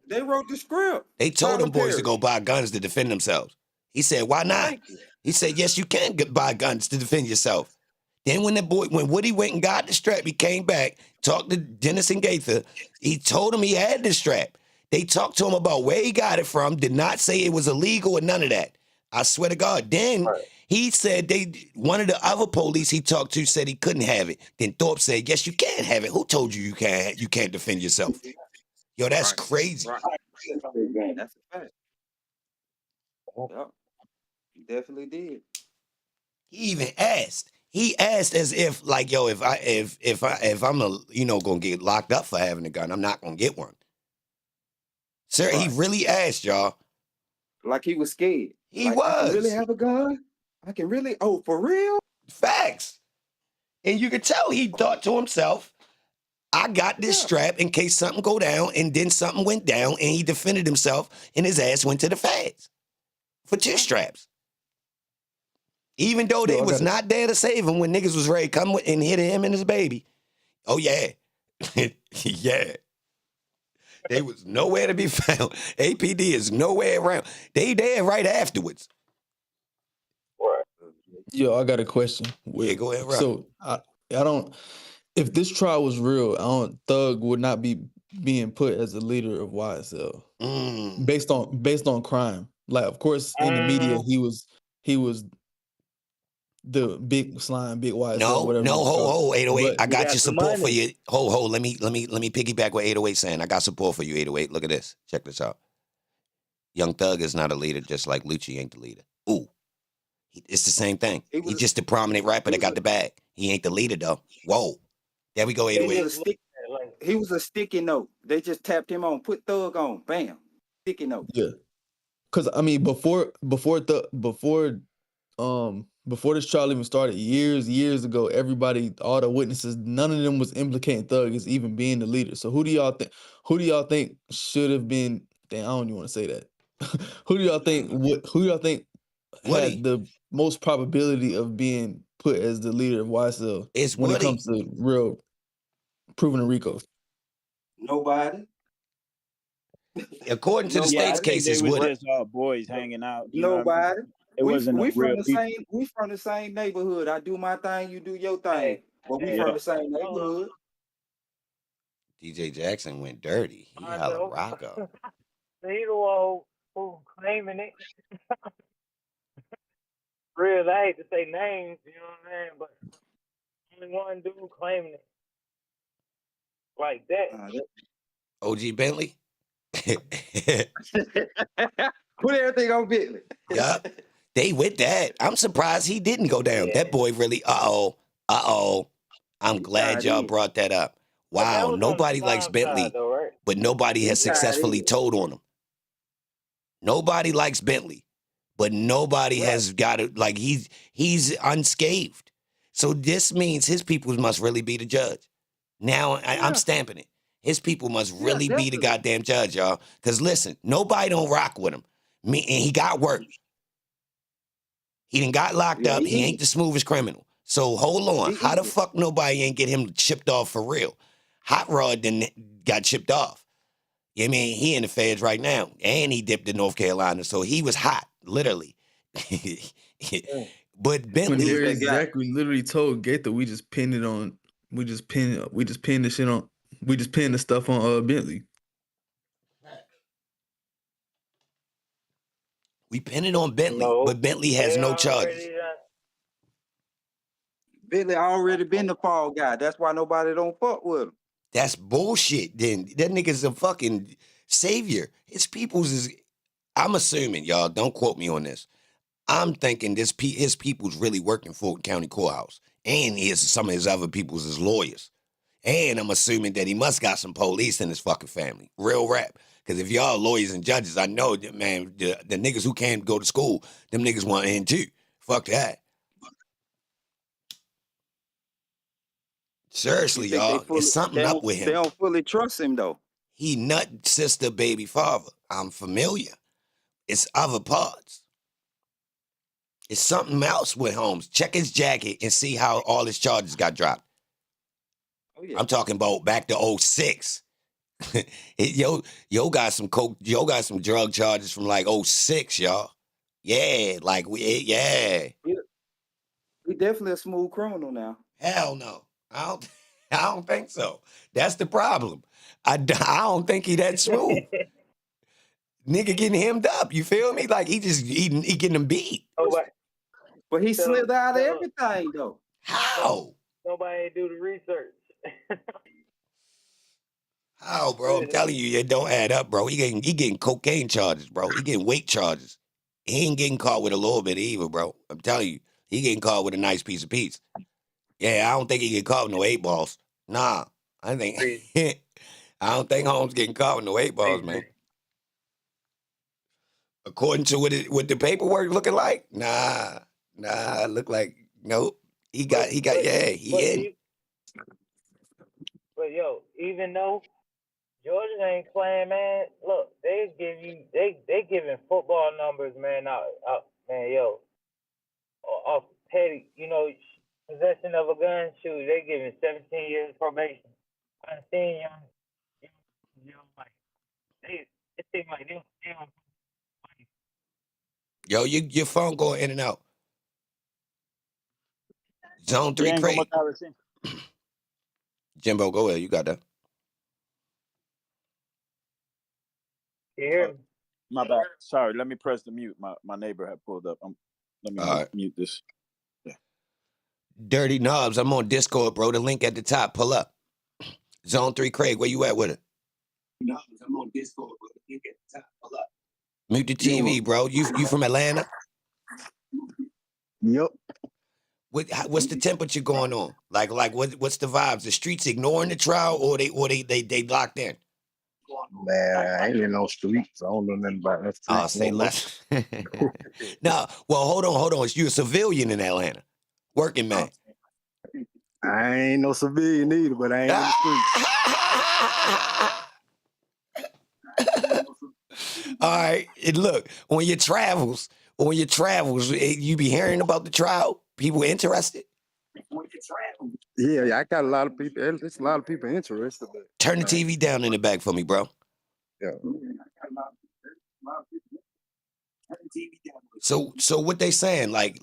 [SPEAKER 7] They wrote the script.
[SPEAKER 1] They told them boys to go buy guns to defend themselves. He said, why not? He said, yes, you can buy guns to defend yourself. Then when Woody went and got the strap, he came back, talked to Dennis and Gaither. He told him he had the strap. They talked to him about where he got it from, did not say it was illegal or none of that. I swear to God. Then he said one of the other police he talked to said he couldn't have it. Then Thorpe said, yes, you can have it. Who told you you can't defend yourself? Yo, that's crazy.
[SPEAKER 7] Right. That's a fact. Yep. He definitely did.
[SPEAKER 1] He even asked. He asked as if, like, yo, if I'm gonna get locked up for having a gun, I'm not gonna get one. Sir, he really asked, y'all.
[SPEAKER 7] Like he was scared.
[SPEAKER 1] He was.
[SPEAKER 7] I can really have a gun? I can really? Oh, for real?
[SPEAKER 1] Facts. And you could tell he thought to himself, I got this strap in case something go down, and then something went down, and he defended himself, and his ass went to the feds for 2 straps. Even though they was not there to save him when niggas was ready to come and hit him and his baby. Oh, yeah. Yeah. They was nowhere to be found. APD is nowhere around. They there right afterwards.
[SPEAKER 5] Yo, I got a question.
[SPEAKER 1] Yeah, go ahead, Rob.
[SPEAKER 5] So I don't. If this trial was real, Thug would not be being put as the leader of YSL based on crime. Like, of course, in the media, he was the big slime, big YSL, whatever.
[SPEAKER 1] No, ho, 808. I got your support for
[SPEAKER 6] money.
[SPEAKER 1] you. Ho, let me piggyback what 808 saying. I got support for you, 808. Look at this. Check this out. Young Thug is not a leader, just like Lucci ain't the leader. Ooh. It's the same thing. He's just a prominent rapper that got the bag. He ain't the leader, though. Whoa. There we go, 808.
[SPEAKER 7] He was a sticky note. They just tapped him on, put Thug on, bam, sticky note.
[SPEAKER 5] Yeah, because I mean, before this trial even started, years ago, everybody, all the witnesses, none of them was implicating Thug as even being the leader. So who do y'all think should have been? Damn, I don't even want to say that. Who do y'all think had the most probability of being put as the leader of YSL when it comes to real proven RICO?
[SPEAKER 7] Nobody.
[SPEAKER 1] According to the state's cases,
[SPEAKER 8] it was just all boys hanging out.
[SPEAKER 7] Nobody.
[SPEAKER 8] It wasn't
[SPEAKER 7] we
[SPEAKER 8] real
[SPEAKER 7] from the
[SPEAKER 8] people.
[SPEAKER 7] same. We from the same neighborhood. I do my thing, you do your thing. But we from the same neighborhood.
[SPEAKER 1] DJ Jackson went dirty. He holla Rocco.
[SPEAKER 9] He the one who claiming it. Real, I hate to say names, you know what I'm saying, but only one dude claiming it like that.
[SPEAKER 1] OG Bentley.
[SPEAKER 7] Put everything on Bentley.
[SPEAKER 1] Yup. They with that. I'm surprised he didn't go down. Yeah. That boy really, I'm glad y'all brought that up. Wow, nobody likes Bentley,
[SPEAKER 9] side, though, right?
[SPEAKER 1] but nobody has successfully told on him. Nobody likes Bentley, but nobody has got it. Like, he's unscathed. So this means his people must really be the judge. Now I'm stamping it. His people must really be the goddamn judge, y'all. Because listen, nobody don't rock with him. And he got work. He done got locked up. He ain't the smoothest criminal. So hold on. How the fuck nobody ain't get him shipped off for real? Hot Rod then got shipped off. You know what I mean? He in the feds right now. And he dipped in North Carolina. So he was hot, literally. But Bentley.
[SPEAKER 5] When Darius Zachary literally told Gaither, we just pinned the stuff on Bentley.
[SPEAKER 1] We pinned it on Bentley, but Bentley has no charges.
[SPEAKER 7] Bentley already been the fall guy. That's why nobody don't fuck with him.
[SPEAKER 1] That's bullshit. Then that nigga's a fucking savior. His people's is. I'm assuming, y'all. Don't quote me on this. I'm thinking his people's really working Fulton County Courthouse, and some of his other people's is lawyers. And I'm assuming that he must got some police in his fucking family. Real rap. Because if y'all lawyers and judges, I know that, man, the niggas who can't go to school, them niggas want in too. Fuck that. Seriously, y'all, it's something up with him.
[SPEAKER 7] They don't fully trust him, though.
[SPEAKER 1] He nut sister, baby father. I'm familiar. It's other parts. It's something else with Holmes. Check his jacket and see how all his charges got dropped. Oh, yeah. I'm talking about back to 06. Yo got some coke. Yo got some drug charges from like 06, y'all. Yeah, like we
[SPEAKER 7] definitely a smooth criminal now.
[SPEAKER 1] Hell no, I don't think so. That's the problem. I don't think he that smooth. Nigga getting hemmed up. You feel me? Like he getting him beat.
[SPEAKER 7] But he slid out of everything though.
[SPEAKER 1] How?
[SPEAKER 9] Nobody do the research.
[SPEAKER 1] How, bro? I'm telling you, it don't add up, bro. He getting cocaine charges, bro. He getting weight charges. He ain't getting caught with a little bit either, bro. I'm telling you, he getting caught with a nice piece of pizza. Yeah, I don't think he get caught with no 8 balls. Nah, I don't think Holmes getting caught with no 8 balls, man. According to what the paperwork looking like, nah, look like nope. He in.
[SPEAKER 9] But yo, even though Georgia ain't playing, man, look, they giving football numbers, man. Out, man, yo. off petty, possession of a gun. Shoot, they giving 17 years probation. I seen like they. It seems like they don't.
[SPEAKER 1] Yo, your phone going in and out. Zone 3
[SPEAKER 8] ain't
[SPEAKER 1] Craig. Jimbo, go ahead. You got that.
[SPEAKER 9] You hear me?
[SPEAKER 8] My bad. Sorry, let me press the mute. My neighbor had pulled up. Let me mute this. Yeah.
[SPEAKER 1] Dirty Knobs, I'm on Discord, bro. The link at the top. Pull up. Zone 3 Craig, where you at with it? Knobs, I'm on Discord, bro. The link at the top. Pull up. Mute the TV, bro. You from Atlanta?
[SPEAKER 10] Yep.
[SPEAKER 1] What's the temperature going on? Like what's the vibes? The streets ignoring the trial, or they locked in?
[SPEAKER 10] Man, I ain't in no streets. I don't know nothing about that.
[SPEAKER 1] I'll say less. No, well, hold on. You a civilian in Atlanta, working man.
[SPEAKER 10] I ain't no civilian either, but I ain't in the
[SPEAKER 1] streets. All right, and look, on your travels, you be hearing about the trial. People interested.
[SPEAKER 10] Yeah, I got a lot of people. There's a lot of people interested. But,
[SPEAKER 1] turn the TV down in the back for me, bro.
[SPEAKER 10] Yeah.
[SPEAKER 1] So what they saying? Like,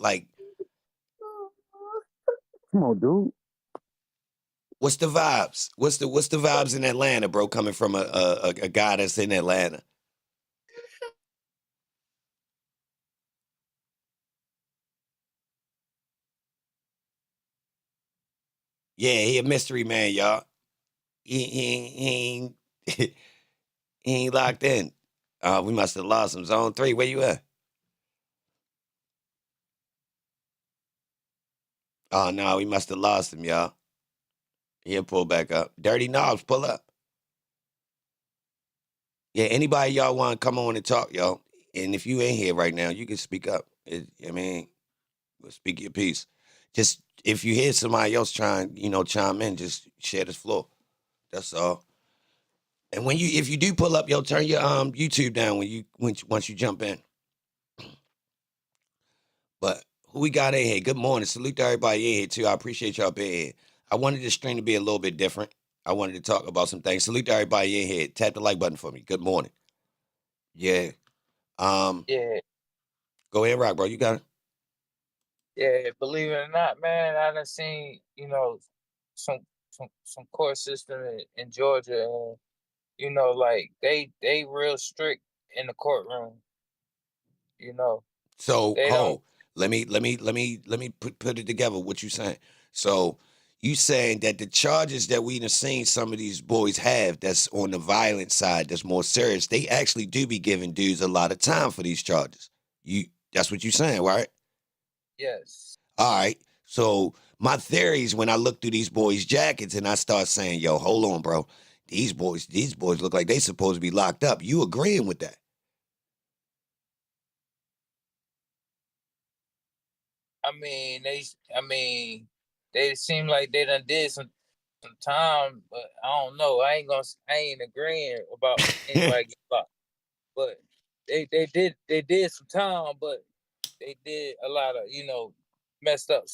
[SPEAKER 10] come on, dude.
[SPEAKER 1] What's the vibes? What's the vibes in Atlanta, bro? Coming from a guy that's in Atlanta. Yeah, he a mystery man, y'all. He ain't locked in. We must have lost him. Zone 3, where you at? Oh no, we must have lost him, y'all. He'll pull back up. Dirty Knobs, pull up. Yeah, anybody y'all want to come on and talk, y'all. And if you ain't here right now, you can speak up. Speak your piece. Just if you hear somebody else trying, chime in, just share this floor. That's all. And if you do pull up, yo, turn your YouTube down once you jump in. But who we got in here? Good morning. Salute to everybody in here too. I appreciate y'all being here. I wanted this stream to be a little bit different. I wanted to talk about some things. Salute to everybody in here. Tap the like button for me. Good morning. Yeah.
[SPEAKER 2] Yeah.
[SPEAKER 1] Go ahead, rock, bro. You got it.
[SPEAKER 2] Yeah, believe it or not, man, I done seen, some court system in Georgia, and like they real strict in the courtroom.
[SPEAKER 1] So let me put it together. What you saying? So you saying that the charges that we done seen some of these boys have that's on the violent side, that's more serious, they actually do be giving dudes a lot of time for these charges. That's what you saying, right?
[SPEAKER 2] Yes.
[SPEAKER 1] All right. So my theory is when I look through these boys' jackets and I start saying, yo, hold on, bro. These boys look like they supposed to be locked up. You agreeing with that?
[SPEAKER 2] They seem like they done did some time, but I don't know. I ain't agreeing about anybody getting locked. But they did some time, but they did a lot of, messed up,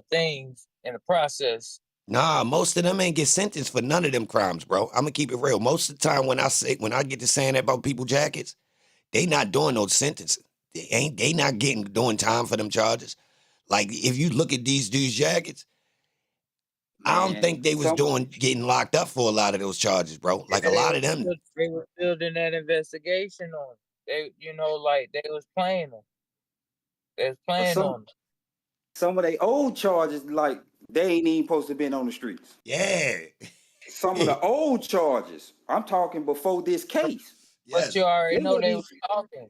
[SPEAKER 2] things in the process.
[SPEAKER 1] Nah, most of them ain't get sentenced for none of them crimes, bro. I'm gonna keep it real. Most of the time when I get to saying that about people jackets, they not doing no sentencing. They not doing time for them charges. Like if you look at these dudes' jackets, I don't think they was getting locked up for a lot of those charges, bro. Like a lot of them.
[SPEAKER 2] They were building that investigation on. They, like they was playing them. They was playing on them.
[SPEAKER 7] Some of their old charges, like they ain't even supposed to have been on the streets.
[SPEAKER 1] Yeah.
[SPEAKER 7] Some of the old charges. I'm talking before this case.
[SPEAKER 2] Yes. But you already know they was talking.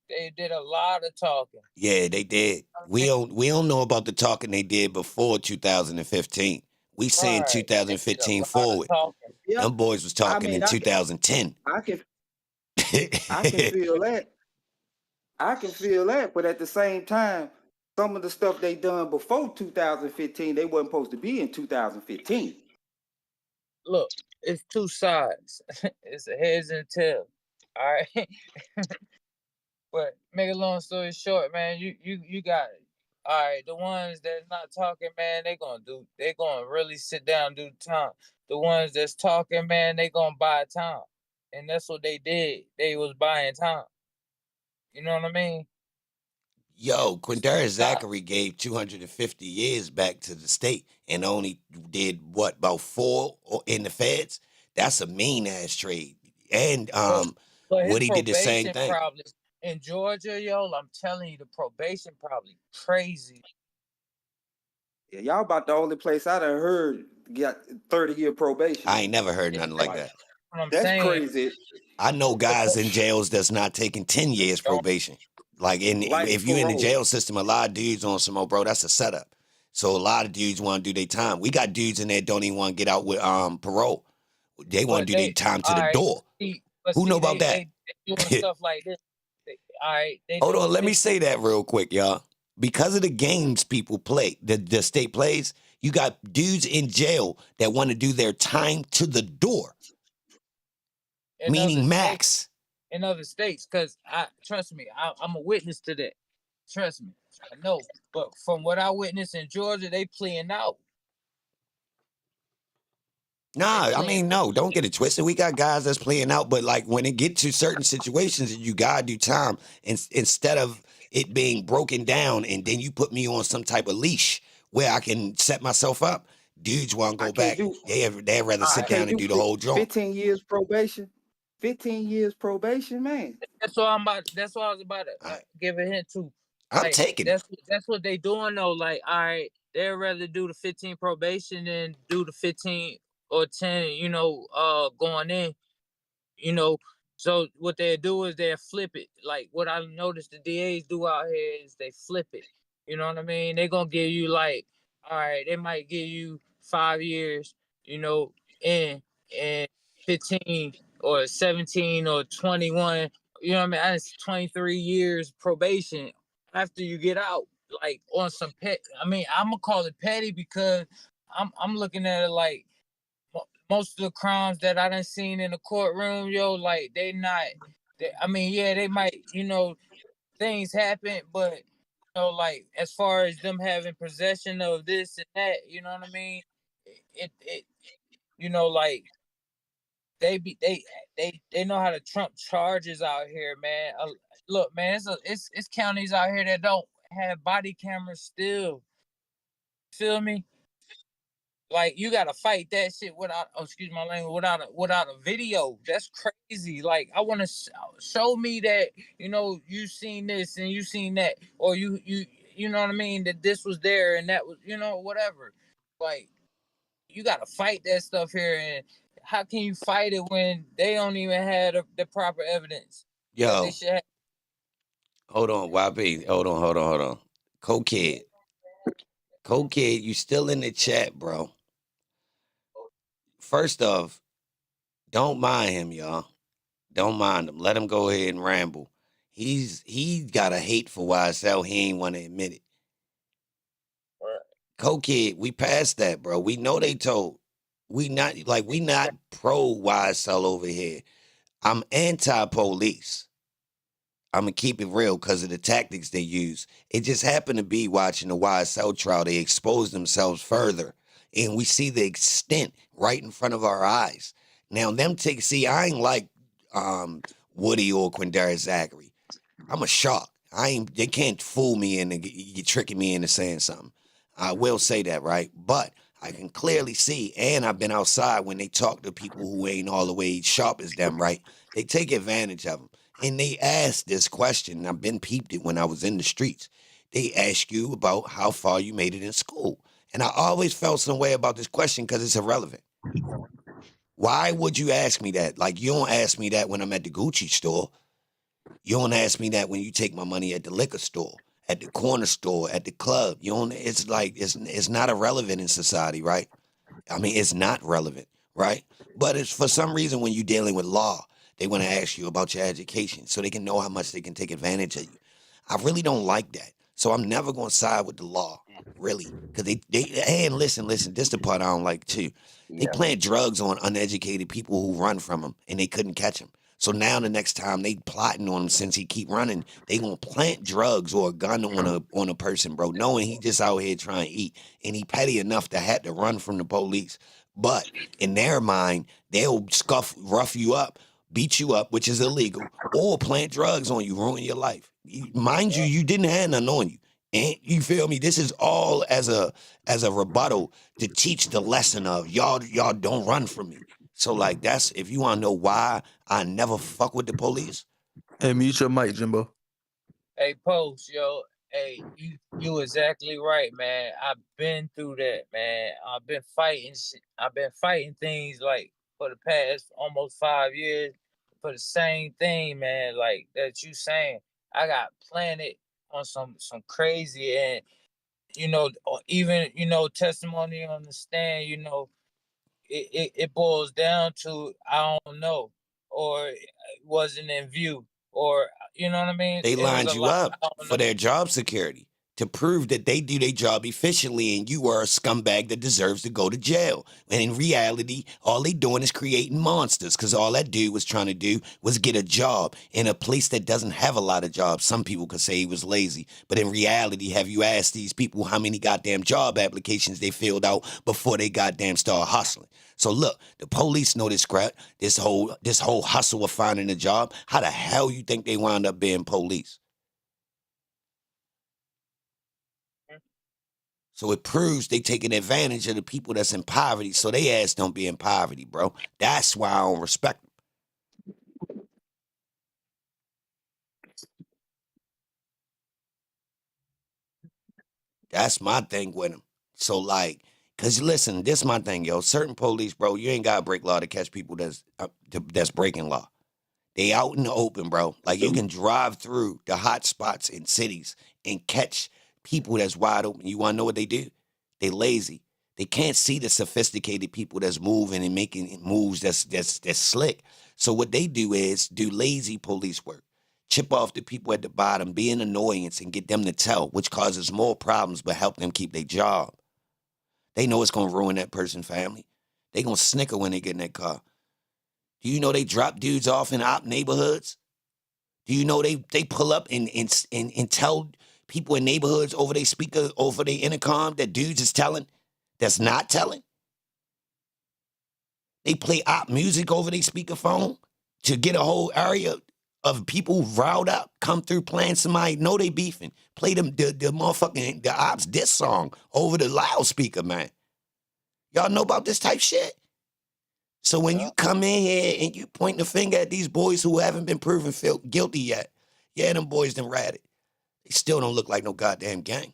[SPEAKER 2] They did a lot of talking.
[SPEAKER 1] Yeah, they did. We don't know about the talking they did before 2015. We saying 2015 forward.
[SPEAKER 7] Yep.
[SPEAKER 1] Them boys was talking in 2010.
[SPEAKER 7] I can feel that. I can feel that, but at the same time, some of the stuff they done before 2015, they wasn't supposed to be in 2015.
[SPEAKER 2] Look, it's two sides. It's a heads and tails. All right. But make a long story short, man, you got all right, the ones that's not talking, man, they gonna really sit down and do the time. The ones that's talking, man, they gonna buy time. And that's what they did. They was buying time. You know what I mean?
[SPEAKER 1] Yo, Quindara Zachary gave 250 years back to the state and only did what, about 4 in the feds? That's a mean ass trade. And
[SPEAKER 2] but his
[SPEAKER 1] Woody did the same
[SPEAKER 2] probation
[SPEAKER 1] thing.
[SPEAKER 2] probably in Georgia, yo, I'm telling you, the probation probably crazy.
[SPEAKER 7] Yeah, y'all about the only place I done heard got 30-year probation.
[SPEAKER 1] I ain't never heard nothing like that.
[SPEAKER 7] That's crazy.
[SPEAKER 1] I know guys in jails that's not taking 10 years probation. Like if you in the jail system, a lot of dudes on some old, bro, that's a setup. So a lot of dudes want to do their time. We got dudes in there don't even want to get out with parole. They want to do their time to the door. Who know about that?
[SPEAKER 2] They doing stuff like this. All right.
[SPEAKER 1] Hold on, let me say that real quick, y'all. Because of the games people play, the state plays, you got dudes in jail that want to do their time to the door. Meaning max.
[SPEAKER 2] In other states, because trust me, I'm a witness to that. Trust me, I know. But from what I witnessed in Georgia, they playing out.
[SPEAKER 1] Nah, I mean, no, don't get it twisted. We got guys that's playing out, but like when it get to certain situations, you gotta do time instead of it being broken down, and then you put me on some type of leash where I can set myself up. Dudes want to go back. They'd rather sit down and do the whole joint.
[SPEAKER 7] 15 years probation. 15 years probation, man.
[SPEAKER 2] That's what I was about to give a hint to.
[SPEAKER 1] I'm taking it.
[SPEAKER 2] That's what they doing though. Like, all right, they'd rather do the 15 probation than do the 15 or 10, going in, So what they do is they flip it. Like what I noticed the DAs do out here is they flip it. You know what I mean? They're gonna give you like, all right, they might give you 5 years, in 15 or 17 or 21. You know what I mean? That's 23 years probation after you get out. Like on some pet. I mean, I'm gonna call it petty because I'm looking at it like most of the crimes that I done seen in the courtroom, like they might, things happen, but like as far as them having possession of this and that, you know what I mean? It like they know how to trump charges out here, man. Look, man, it's counties out here that don't have body cameras still. Feel me? Like you gotta fight that shit without, excuse my language, without a video. That's crazy. Like I want to show me that you seen this and you seen that, or you know what I mean, that this was there and that was whatever. Like you gotta fight that stuff here, and how can you fight it when they don't even have the proper evidence?
[SPEAKER 1] Yo,
[SPEAKER 2] they should have.
[SPEAKER 1] Hold on, YB. Hold on. Cokehead, you still in the chat, bro? First off, don't mind him, y'all. Don't mind him. Let him go ahead and ramble. He's got a hate for YSL. He ain't want to admit it. Cokehead, we passed that, bro. We know they told. We not pro YSL over here. I'm anti-police. I'm going to keep it real because of the tactics they use. It just happened to be watching the YSL trial. They exposed themselves further. And we see the extent right in front of our eyes. Now, I ain't like Woody or Quindara Zachary. I'm a shark. They can't fool me into tricking me into saying something. I will say that, right? But I can clearly see, and I've been outside when they talk to people who ain't all the way sharp as them, right? They take advantage of them. And they ask this question, and I've been peeped it when I was in the streets. They ask you about how far you made it in school. And I always felt some way about this question because it's irrelevant. Why would you ask me that? Like, you don't ask me that when I'm at the Gucci store. You don't ask me that when you take my money at the liquor store, at the corner store, at the club. It's like, it's not irrelevant in society, right? I mean, it's not relevant, right? But it's for some reason when you're dealing with law, they want to ask you about your education so they can know how much they can take advantage of you. I really don't like that. So I'm never going to side with the law, really. Because and listen, this is the part I don't like too. They plant drugs on uneducated people who run from them and they couldn't catch them. So now the next time they plotting on him, since he keep running, they gonna plant drugs or a gun on a person, bro, knowing he just out here trying to eat, and he petty enough to have to run from the police. But in their mind, they'll rough you up, beat you up, which is illegal, or plant drugs on you, ruin your life. Mind you, you didn't have none on you. And you feel me? This is all as a rebuttal to teach the lesson of y'all don't run from me. So like that's if you want to know why I never fuck with the police.
[SPEAKER 5] Hey, mute your mic, Jimbo.
[SPEAKER 2] Hey, Post, yo. Hey, you exactly right, man. I've been through that, man. I've been fighting things like for the past almost 5 years for the same thing, man. Like that you saying. I got planted on some crazy, and even testimony on the stand, it boils down to I don't know, or it wasn't in view, or you know what I mean.
[SPEAKER 1] They
[SPEAKER 2] It was
[SPEAKER 1] lined
[SPEAKER 2] a
[SPEAKER 1] you
[SPEAKER 2] lot.
[SPEAKER 1] up for their job security to prove that they do their job efficiently and you are a scumbag that deserves to go to jail. And in reality, all they doing is creating monsters because all that dude was trying to do was get a job in a place that doesn't have a lot of jobs. Some people could say he was lazy, but in reality, have you asked these people how many goddamn job applications they filled out before they goddamn start hustling? So look, the police know this crap, this whole hustle of finding a job. How the hell you think they wound up being police? So it proves they taking advantage of the people that's in poverty, so they ass don't be in poverty, bro. That's why I don't respect them. That's my thing with them. So like, cause listen, this my thing, yo. Certain police, bro, you ain't gotta break law to catch people that's breaking law. They out in the open, bro. Like you can drive through the hot spots in cities and catch people that's wide open. You wanna know what they do? They lazy. They can't see the sophisticated people that's moving and making moves that's slick. So what they do is do lazy police work. Chip off the people at the bottom, be an annoyance, and get them to tell, which causes more problems but help them keep their job. They know it's gonna ruin that person's family. They gonna snicker when they get in that car. Do you know they drop dudes off in op neighborhoods? Do you know they pull up and tell people in neighborhoods over their speaker, over their intercom that dudes is telling that's not telling? They play op music over their speakerphone to get a whole area of people riled up, come through playing somebody, know they beefing. Play them the motherfucking the ops diss song over the loudspeaker, man. Y'all know about this type shit? So when you come in here and you point the finger at these boys who haven't been proven guilty yet, yeah, them boys done ratted. They still don't look like no goddamn gang.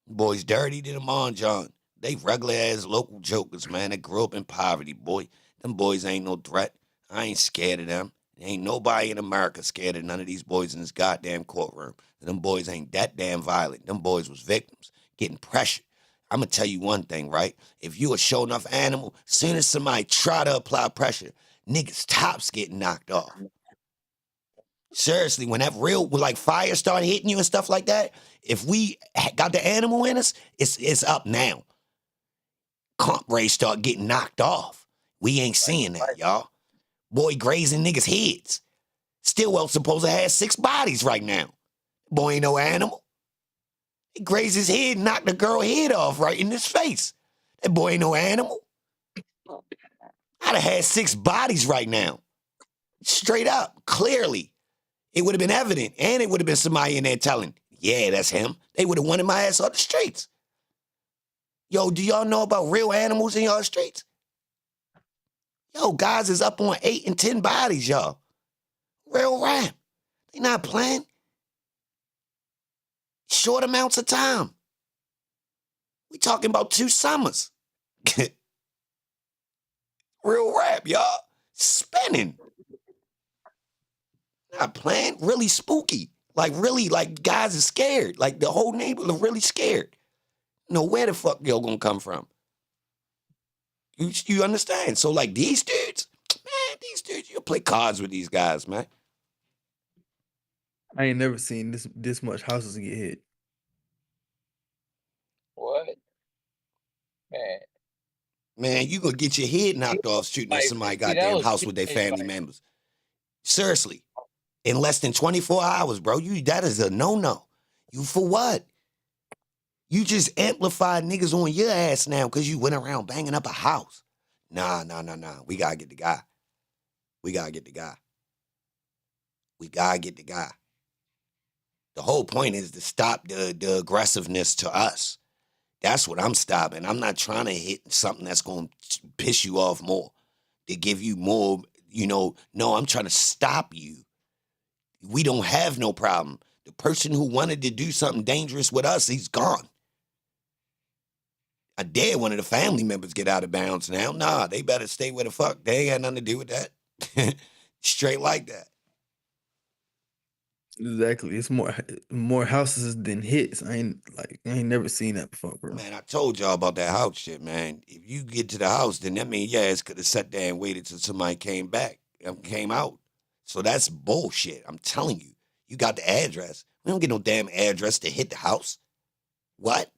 [SPEAKER 1] Boys dirty to them on, John. They regular ass local jokers, man, that grew up in poverty, boy. Them boys ain't no threat. I ain't scared of them. Ain't nobody in America scared of none of these boys in this goddamn courtroom. Them boys ain't that damn violent. Them boys was victims, getting pressured. I'm going to tell you one thing, right? If you a show enough animal, soon as somebody try to apply pressure, niggas' tops get knocked off. Seriously, when that like fire start hitting you and stuff like that, if we got the animal in us, it's up now. Comp rates start getting knocked off. We ain't seeing that, y'all. Boy grazing niggas' heads. Stillwell supposed to have 6 bodies right now. Boy ain't no animal. He grazed his head and knocked the girl head off right in his face. That boy ain't no animal. I'd have had 6 bodies right now. Straight up, clearly. It would have been evident, and it would have been somebody in there telling, yeah, that's him. They would have wanted my ass off the streets. Yo, do y'all know about real animals in y'all streets? Yo, guys is up on 8 and 10 bodies, y'all. Real rap. They not playing. Short amounts of time. We talking about 2 summers. Real rap, y'all. Spinning. Not playing. Really spooky. Like, really, like, guys are scared. Like, the whole neighborhood are really scared. No, where the fuck y'all gonna come from? You understand? So, like, these dudes, you play cards with these guys, man.
[SPEAKER 5] I ain't never seen this much houses get hit.
[SPEAKER 2] What? Man.
[SPEAKER 1] Man, you gonna get your head knocked off shooting at somebody goddamn house with their family members. Seriously. In less than 24 hours, bro. That is a no-no. You for what? You just amplified niggas on your ass now because you went around banging up a house. Nah. We gotta get the guy. We gotta get the guy. The whole point is to stop the aggressiveness to us. That's what I'm stopping. I'm not trying to hit something that's going to piss you off more, to give you more, no, I'm trying to stop you. We don't have no problem. The person who wanted to do something dangerous with us, he's gone. I dare one of the family members get out of bounds now. Nah, they better stay where the fuck. They ain't got nothing to do with that. Straight like that.
[SPEAKER 5] Exactly. It's more houses than hits. I ain't never seen that before, bro.
[SPEAKER 1] Man, I told y'all about that house shit, man. If you get to the house, then that means your ass could have sat there and waited till somebody came out. So that's bullshit. I'm telling you. You got the address. We don't get no damn address to hit the house. What?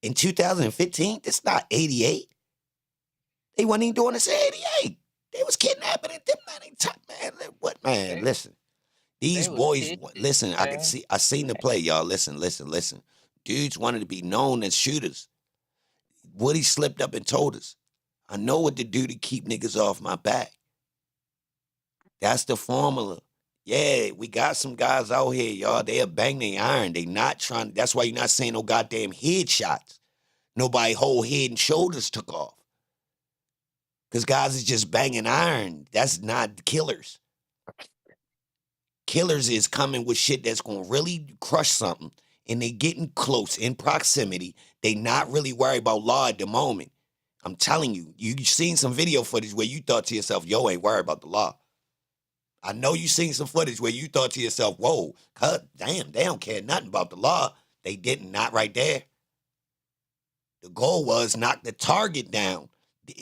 [SPEAKER 1] In 2015? This not 88. They wasn't even doing this in 88. They was kidnapping it. Man, what, man, listen. These boys, listen, I seen the play, y'all. Listen. Dudes wanted to be known as shooters. Woody slipped up and told us, I know what to do to keep niggas off my back. That's the formula. Yeah, we got some guys out here, y'all. They'll bang their iron. They not trying. That's why you're not seeing no goddamn headshots. Nobody whole head and shoulders took off. Because guys is just banging iron. That's not killers. Killers is coming with shit that's going to really crush something. And they getting close in proximity. They not really worried about law at the moment. I'm telling you, you seen some video footage where you thought to yourself, yo, ain't worried about the law. I know you seen some footage where you thought to yourself, whoa, damn, they don't care nothing about the law. They didn't, not right there. The goal was knock the target down.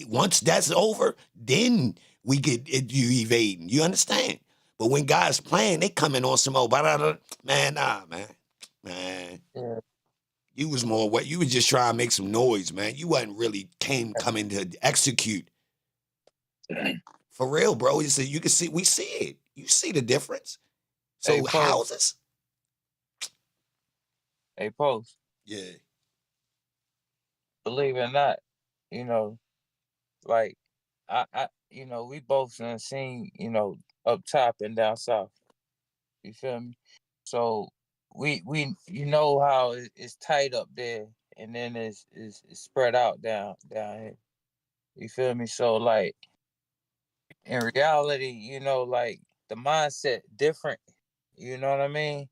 [SPEAKER 1] Once that's over, then we get you evading. You understand? But when guys playing, they coming on some old, man, nah, man.
[SPEAKER 2] Yeah.
[SPEAKER 1] You was more what you was just trying to make some noise, man. You wasn't really coming to execute. For real, bro. You see, we see it. You see the difference. So
[SPEAKER 2] Hey,
[SPEAKER 1] houses.
[SPEAKER 2] Hey, Post.
[SPEAKER 1] Yeah.
[SPEAKER 2] Believe it or not, like I we both done seen, up top and down south. You feel me? So we how it's tight up there, and then it's spread out down here. You feel me? So like in reality, like the mindset different. You know what I mean?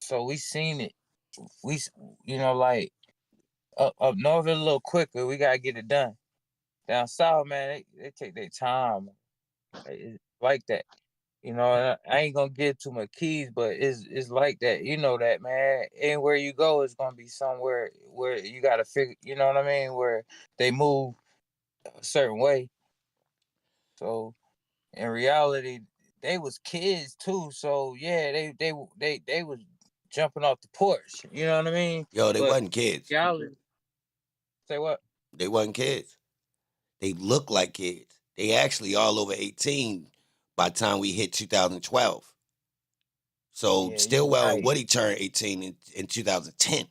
[SPEAKER 2] So we seen it. We like up north a little quicker. We gotta get it done. Down south, man, they take their time. It's like that. I ain't gonna give too much keys, but it's like that. You know that, man. Anywhere you go, it's gonna be somewhere where you gotta figure. You know what I mean? Where they move a certain way. So in reality, they was kids too. So yeah, they was jumping off the porch. You know what I mean?
[SPEAKER 1] Yo, they wasn't kids.
[SPEAKER 2] Reality. Say what?
[SPEAKER 1] They wasn't kids. They look like kids. They actually all over 18 by the time we hit 2012. So
[SPEAKER 2] Yeah,
[SPEAKER 1] Stillwell and
[SPEAKER 2] right.
[SPEAKER 1] Woody turned 18 in 2010.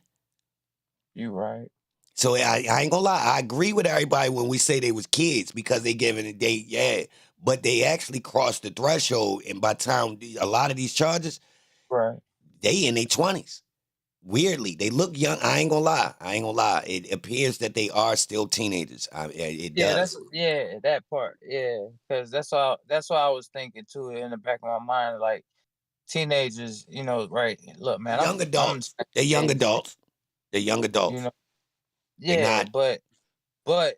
[SPEAKER 2] You right.
[SPEAKER 1] So I ain't gonna lie. I agree with everybody when we say they was kids because they giving a date, yeah. But they actually crossed the threshold, and by the time a lot of these charges,
[SPEAKER 2] right,
[SPEAKER 1] they in their 20s. Weirdly, they look young. I ain't gonna lie. It appears that they are still teenagers. It does.
[SPEAKER 2] That part. Yeah, because that's why I was thinking too in the back of my mind, like teenagers. Right? Look, man,
[SPEAKER 1] Young adults. They're young adults. They're young adults. They're not.
[SPEAKER 2] but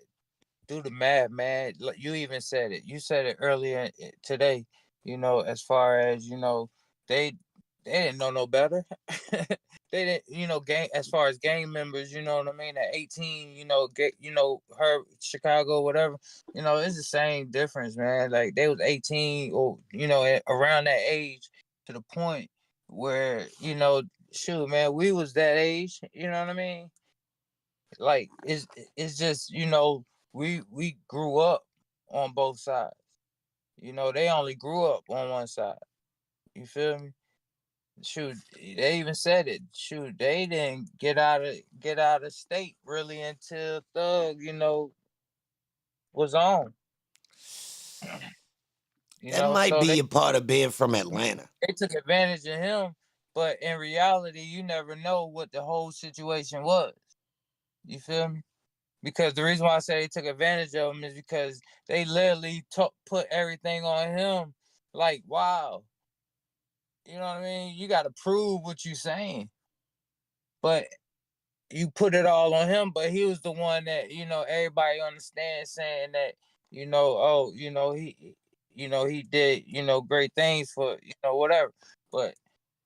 [SPEAKER 2] do the math, man. Like you even said it. You said it earlier today. As far as they didn't know no better. They didn't, gang. As far as gang members, you know what I mean. At 18, her Chicago, whatever. It's the same difference, man. Like they was 18 or around that age to the point where shoot, man, we was that age. You know what I mean? like it's just, you know, we grew up on both sides. You know, they only grew up on one side. You feel me? Shoot, they even said it. Shoot, they didn't get out of state really until Thug, you know, was on. You
[SPEAKER 1] That
[SPEAKER 2] know,
[SPEAKER 1] might
[SPEAKER 2] so
[SPEAKER 1] be a part of being from Atlanta.
[SPEAKER 2] they took advantage of him, but in reality, you never know what the whole situation was. You feel me? Because the reason why I say they took advantage of him is because they literally put everything on him. Like, wow, you know what I mean? You got to prove what you're saying, but you put it all on him. But he was the one that, you know, everybody understands saying that, you know, oh, you know, he did, you know, great things for, you know, whatever. But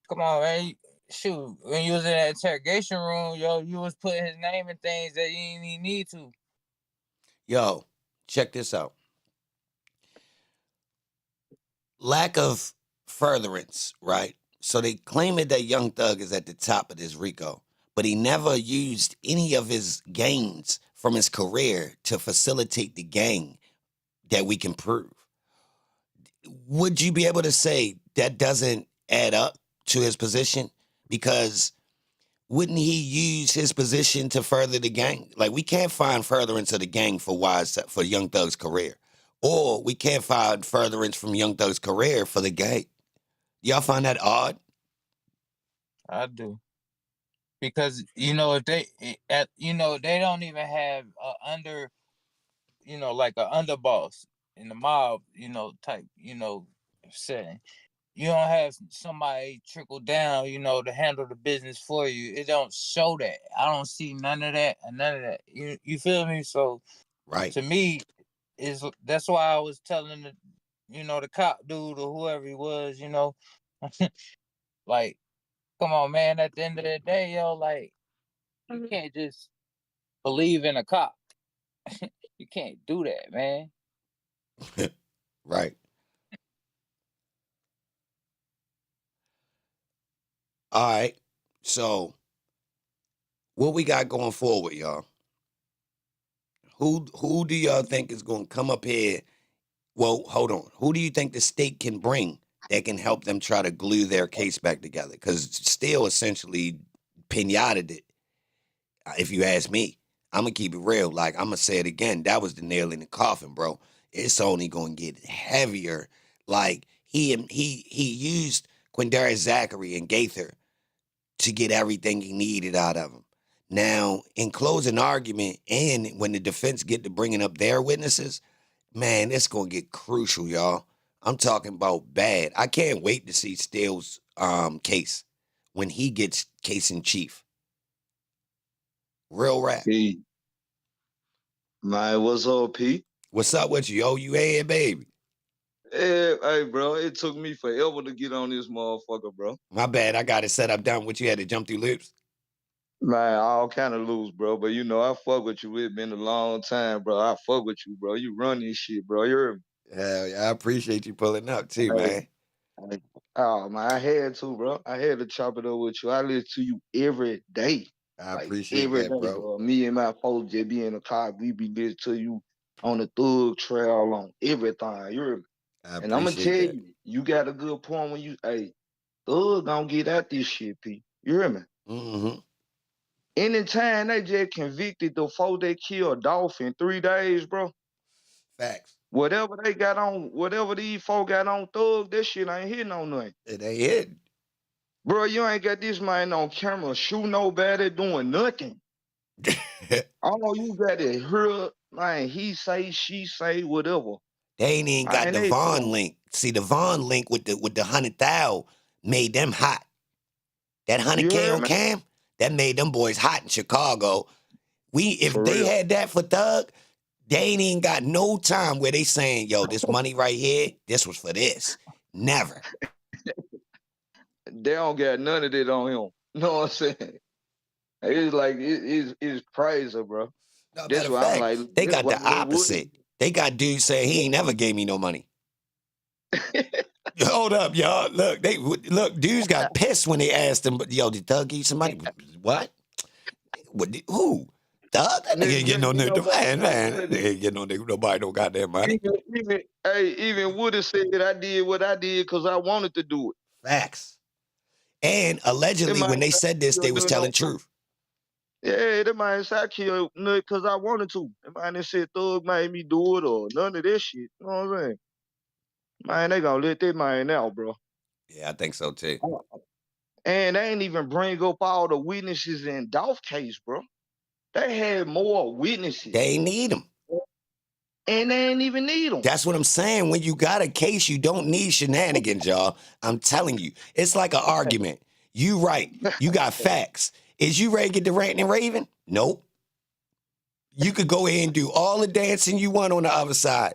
[SPEAKER 2] come on, man. Shoot, when you was in that interrogation room, yo, you was putting his name in things that you didn't even need to.
[SPEAKER 1] Yo, check this out. Lack of furtherance, right? So they claim it that Young Thug is at the top of this RICO, but he never used any of his gains from his career to facilitate the gang that we can prove. Would you be able to say that doesn't add up to his position? Because wouldn't he use his position to further the gang? Like, we can't find furtherance of the gang for Young Thug's career, or we can't find furtherance from Young Thug's career for the gang. Y'all find that odd?
[SPEAKER 2] I do. Because, you know, if they you know, they don't even have under, you know, like a underboss in the mob, you know, type, you know, setting. You don't have somebody trickle down, you know, to handle the business for you. It don't show that. I don't see none of that and none of that. You feel me? So
[SPEAKER 1] Right.
[SPEAKER 2] to me, that's why I was telling the, you know, the cop dude or whoever he was, you know, like, come on, man. At the end of the day, yo, like, you can't just believe in a cop. You can't do that, man.
[SPEAKER 1] Right. All right. So, what we got going forward, y'all? Who do y'all think is going to come up here? Well, hold on. Who do you think the state can bring that can help them try to glue their case back together? Because still essentially pinataed it. If you ask me, I'm gonna keep it real. Like, I'm gonna say it again. That was the nail in the coffin, bro. It's only gonna get heavier. Like, he used Quindarius Zachary and Gaither to get everything he needed out of him. Now, in closing argument, and when the defense get to bringing up their witnesses, man, it's gonna get crucial, y'all. I'm talking about bad. I can't wait to see Steele's case when he gets case in chief. Real rap.
[SPEAKER 11] Hey, man, what's up, P?
[SPEAKER 1] What's up with you? Oh, you here, baby?
[SPEAKER 11] Hey, bro, it took me forever to get on this motherfucker, bro.
[SPEAKER 1] My bad. I got it set up down. What you had to jump through loops?
[SPEAKER 11] Man, all kind of loose, bro. But you know, I fuck with you. It's been a long time, bro. I fuck with you, bro. You run this shit, bro. You're
[SPEAKER 1] Hell yeah, I appreciate you pulling up too, man.
[SPEAKER 11] oh man, I had to, bro. I had to chop it up with you. I listen to you every day.
[SPEAKER 1] I
[SPEAKER 11] Like
[SPEAKER 1] appreciate
[SPEAKER 11] every
[SPEAKER 1] that,
[SPEAKER 11] day,
[SPEAKER 1] bro.
[SPEAKER 11] Me and my folks just be in the car. We be listening to you on the thug trail on everything.
[SPEAKER 1] I
[SPEAKER 11] And I'm gonna
[SPEAKER 1] appreciate
[SPEAKER 11] tell
[SPEAKER 1] that.
[SPEAKER 11] you, you got a good point when you thug gonna get at this shit, P. You hear me?
[SPEAKER 1] Mm-hmm.
[SPEAKER 11] Anytime they just convicted the folks that killed Dolph in 3 days, bro.
[SPEAKER 1] Facts.
[SPEAKER 11] Whatever they got on, whatever these folk got on thug, that shit ain't hitting on nothing.
[SPEAKER 1] It ain't it.
[SPEAKER 11] Bro, you ain't got this man on camera shoot nobody doing nothing. All you got is her, man, he say, she say, whatever.
[SPEAKER 1] They ain't even got the Vaughn link. See, the Vaughn link with the 100,000 made them hot. That 100K on cam, that made them boys hot in Chicago. If they had that for Thug, they ain't even got no time where they saying, yo, this money right here, this was for this. Never.
[SPEAKER 11] They don't got none of that on him. You know what I'm saying? It's like, it's crazy, bro.
[SPEAKER 1] No,
[SPEAKER 11] That's
[SPEAKER 1] matter of
[SPEAKER 11] why I'm
[SPEAKER 1] fact,
[SPEAKER 11] like,
[SPEAKER 1] they got the opposite. They got dudes saying he ain't never gave me no money. Hold up, y'all. Look, dudes got pissed when they asked him, yo, did Thug give you some money? What? Who? Thug, that nigga ain't getting no nigga. Man, that nigga
[SPEAKER 11] Even,
[SPEAKER 1] ain't getting no nigga. Nobody no goddamn money.
[SPEAKER 11] even Woody said I did what I did because I wanted to do it.
[SPEAKER 1] Facts. And
[SPEAKER 11] That
[SPEAKER 1] allegedly, when
[SPEAKER 11] man
[SPEAKER 1] they
[SPEAKER 11] said
[SPEAKER 1] said this,
[SPEAKER 11] I
[SPEAKER 1] they was
[SPEAKER 11] killed
[SPEAKER 1] telling
[SPEAKER 11] no.
[SPEAKER 1] truth.
[SPEAKER 11] Yeah, that man said I killed nut because I wanted to. That man didn't say Thug made me do it or none of this shit. You know what I'm saying? Man, they gonna let that man out, bro.
[SPEAKER 1] Yeah, I think so too.
[SPEAKER 11] And they ain't even bring up all the witnesses in Dolph case, bro. They had more witnesses.
[SPEAKER 1] They ain't need them.
[SPEAKER 11] And they ain't even need them.
[SPEAKER 1] That's what I'm saying. When you got a case, you don't need shenanigans, y'all. I'm telling you. It's like an argument. You right. You got facts. Is you ready to get the ranting and raving? Nope. You could go ahead and do all the dancing you want on the other side.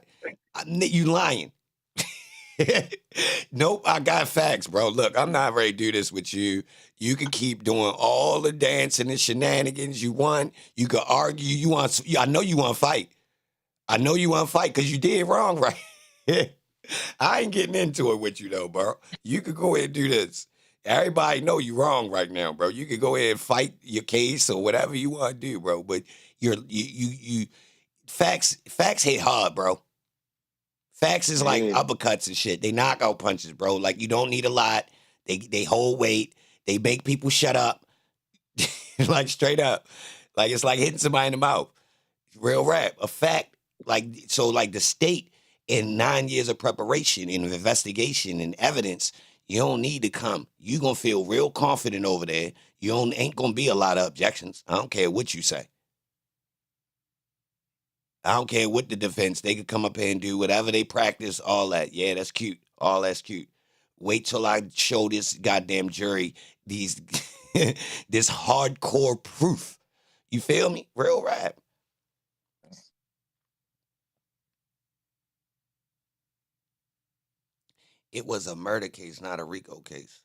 [SPEAKER 1] You lying. Nope, I got facts, bro. Look, I'm not ready to do this with you. You can keep doing all the dancing and shenanigans you want. You can argue. I know you want to fight. I know you want to fight because you did wrong, right? I ain't getting into it with you though, bro. You could go ahead and do this. Everybody know you wrong right now, bro. You could go ahead and fight your case or whatever you want to do, bro. But you facts hit hard, bro. Facts is like uppercuts and shit. They knock out punches, bro. Like you don't need a lot. They hold weight. They make people shut up. Like straight up. Like it's like hitting somebody in the mouth. Real rap. A fact. Like the state in 9 years of preparation and investigation and evidence, you don't need to come. You gonna feel real confident over there. Ain't gonna be a lot of objections. I don't care what you say. I don't care what the defense. They could come up here and do whatever they practice, all that. Yeah, that's cute. All that's cute. Wait till I show this goddamn jury these this hardcore proof. You feel me? Real rap. It was a murder case, not a RICO case.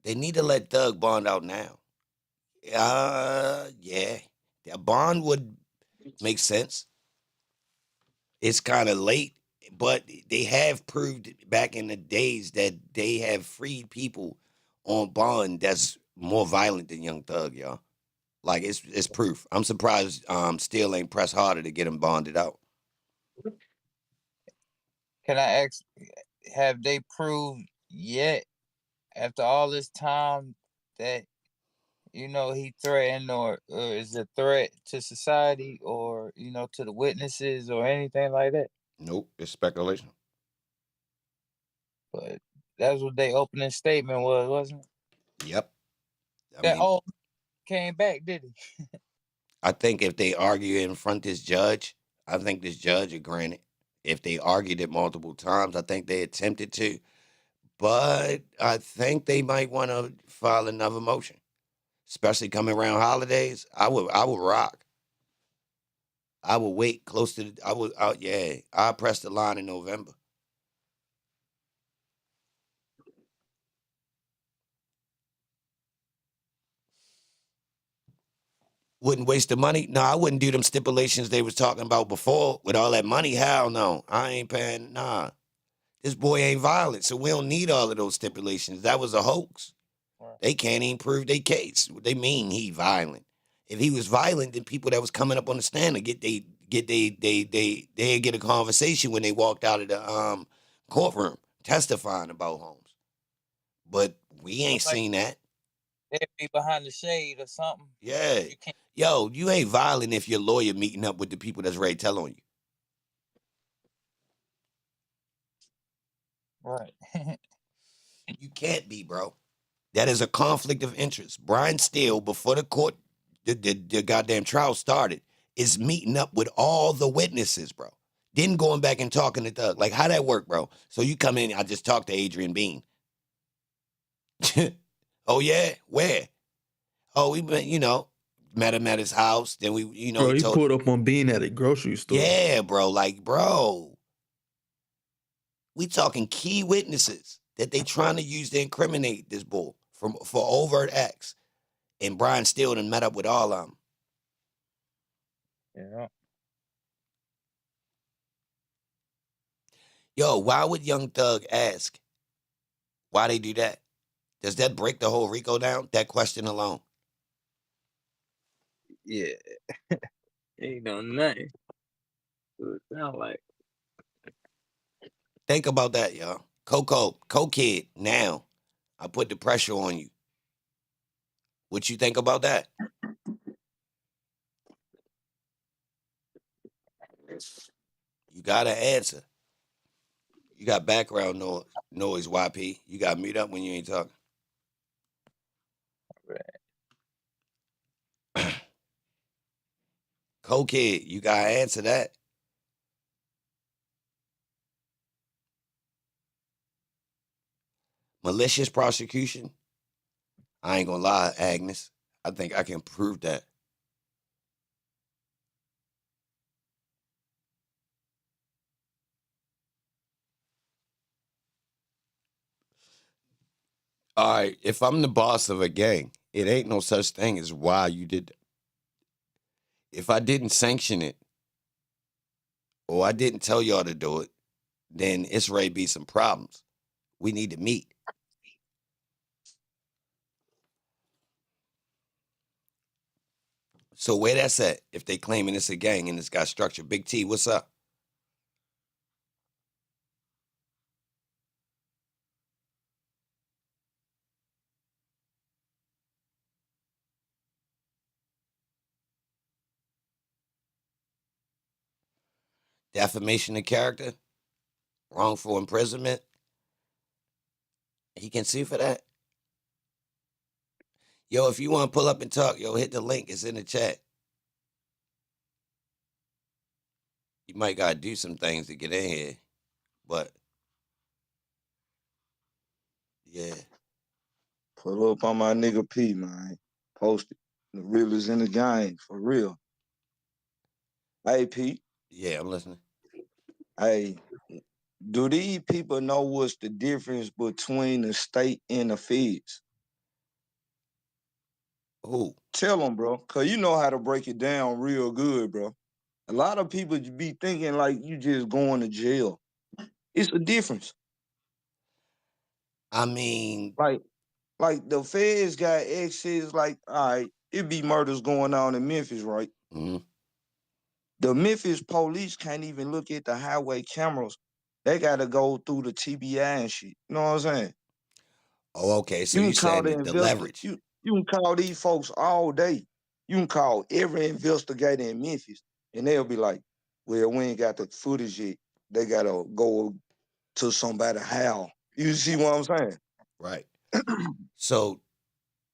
[SPEAKER 1] They need to let Thug bond out now. Yeah. A bond would make sense. It's kind of late, but they have proved back in the days that they have freed people on bond that's more violent than Young Thug, y'all. Like it's proof. I'm surprised still ain't pressed harder to get him bonded out.
[SPEAKER 2] Can I ask, have they proved yet after all this time that he threatened or is a threat to society or to the witnesses or anything like that?
[SPEAKER 1] Nope, it's speculation.
[SPEAKER 2] But that's what their opening statement was, wasn't it?
[SPEAKER 1] Yep.
[SPEAKER 2] That all came back, did he?
[SPEAKER 1] I think if they argue in front of this judge, I think this judge would grant it. If they argued it multiple times, I think they attempted to. But I think they might want to file another motion. Especially coming around holidays. I would rock. I would wait close to I'll press the line in November. Wouldn't waste the money. No, I wouldn't do them stipulations they was talking about before with all that money. Hell no. I ain't paying. Nah. This boy ain't violent, so we don't need all of those stipulations. That was a hoax.
[SPEAKER 2] Right.
[SPEAKER 1] They can't even prove their case. They mean he violent. If he was violent, then people that was coming up on the stand to they get a conversation when they walked out of the courtroom testifying about Holmes. But we ain't seen that.
[SPEAKER 2] They'd be behind the shade or something.
[SPEAKER 1] Yeah. Yo, you ain't violent if your lawyer meeting up with the people that's ready to tell on you.
[SPEAKER 2] Right.
[SPEAKER 1] You can't be, bro. That is a conflict of interest. Brian Steele, before the court, the goddamn trial started, is meeting up with all the witnesses, bro. Then going back and talking to Thug. Like, how that work, bro? So you come in, I just talked to Adrian Bean. Oh, yeah? Where? Oh, we been, met him at his house. Then we,
[SPEAKER 5] Bro, he pulled up on Bean at a grocery store.
[SPEAKER 1] Yeah, bro. Like, bro. We talking key witnesses that they trying to use to incriminate this bull for overt acts. And Brian Steele done met up with all of them.
[SPEAKER 2] Yeah.
[SPEAKER 1] Yo, why would Young Thug ask why they do that? Does that break the whole RICO down? That question alone.
[SPEAKER 2] Yeah. Ain't no nothing. What it sound like.
[SPEAKER 1] Think about that, y'all. Kid, now I put the pressure on you. What you think about that? You gotta answer. You got background noise, YP. You got mute up when you ain't talking. Kid, you gotta answer that. Malicious prosecution. I ain't gonna lie, Agnes. I think I can prove that. All right, if I'm the boss of a gang, it ain't no such thing as why you did that. If I didn't sanction it, or I didn't tell y'all to do it, then it's ready to be some problems. We need to meet. So where that's at, if they claiming it's a gang and it's got structure. Big T, what's up? Defamation of character, wrongful imprisonment. He can sue for that. Yo, if you want to pull up and talk, yo, hit the link. It's in the chat. You might gotta do some things to get in here, but yeah.
[SPEAKER 11] Pull up on my nigga P, man. Post it. The realest in the game, for real. Hey, P.
[SPEAKER 1] Yeah, I'm listening.
[SPEAKER 11] Hey, do these people know what's the difference between the state and the feds?
[SPEAKER 1] Who?
[SPEAKER 11] Tell them, bro, because you know how to break it down real good, bro. A lot of people be thinking like you just going to jail. It's a difference.
[SPEAKER 1] I mean,
[SPEAKER 11] like the feds got access, like, all right, it be murders going on in Memphis, right?
[SPEAKER 1] mm-hmm.
[SPEAKER 11] The Memphis police can't even look at the highway cameras. They got to go through the TBI and shit. You know what I'm saying?
[SPEAKER 1] Oh, okay. So
[SPEAKER 11] You
[SPEAKER 1] you
[SPEAKER 11] can call
[SPEAKER 1] saying
[SPEAKER 11] the
[SPEAKER 1] the
[SPEAKER 11] investor.
[SPEAKER 1] leverage?
[SPEAKER 11] You can call these folks all day. You can call every investigator in Memphis, and they'll be like, "Well, we ain't got the footage yet. They gotta go to somebody how." You see what I'm saying?
[SPEAKER 1] Right. So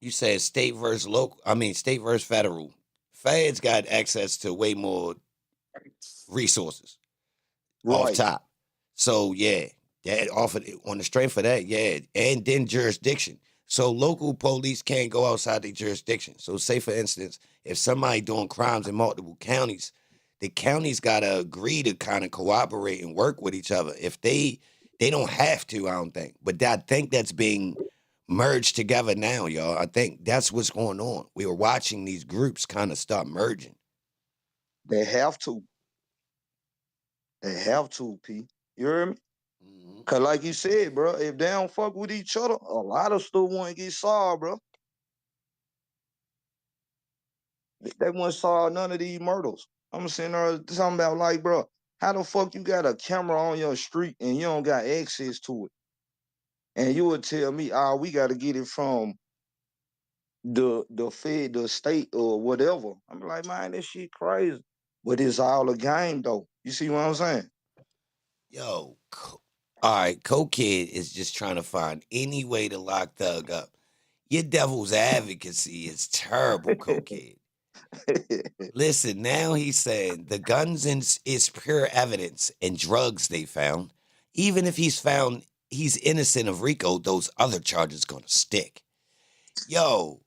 [SPEAKER 1] you said state versus local. I mean, state versus federal. Feds got access to way more resources off
[SPEAKER 11] Right.
[SPEAKER 1] top. So yeah, that offered on the strength of that, yeah, and then jurisdiction. So local police can't go outside their jurisdiction. So say for instance, if somebody doing crimes in multiple counties, the counties gotta agree to kind of cooperate and work with each other. If they don't have to, I don't think. But I think that's being merged together now, y'all. I think that's what's going on. We were watching these groups kind of start merging.
[SPEAKER 11] They have to. They have to, P. You hear me?
[SPEAKER 1] Mm-hmm.
[SPEAKER 11] Cause like you said, bro, if they don't fuck with each other, a lot of stuff won't get solved, bro. They won't solve none of these murders. I'm sitting there talking about like, bro, how the fuck you got a camera on your street and you don't got access to it? And you would tell me, we got to get it from the Fed, the state, or whatever. I'm like, man, this shit crazy. But it's all a game, though. You see what I'm saying?
[SPEAKER 1] Yo, all right, Kid is just trying to find any way to lock Thug up. Your devil's advocacy is terrible, Kid. Listen, now he's saying the guns is pure evidence and drugs they found. Even if he's found he's innocent of RICO, those other charges gonna stick. Yo,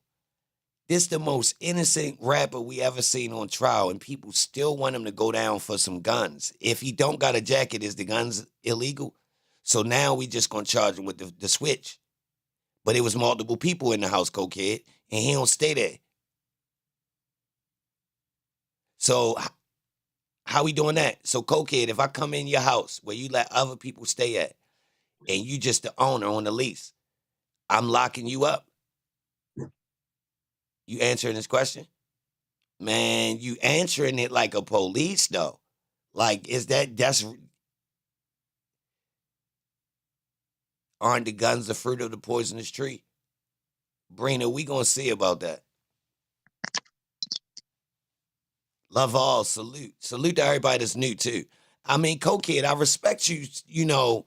[SPEAKER 1] this the most innocent rapper we ever seen on trial, and people still want him to go down for some guns. If he don't got a jacket, is the guns illegal? So now we just gonna charge him with the switch. But it was multiple people in the house, Kid, and he don't stay there. So how we doing that? So Kid, if I come in your house where you let other people stay at, and you just the owner on the lease, I'm locking you up. You answering this question? Man, you answering it like a police though. Like, aren't the guns the fruit of the poisonous tree? Brina, we gonna see about that. Love all, salute. Salute to everybody that's new too. I mean, Cokehead, I respect you, you know,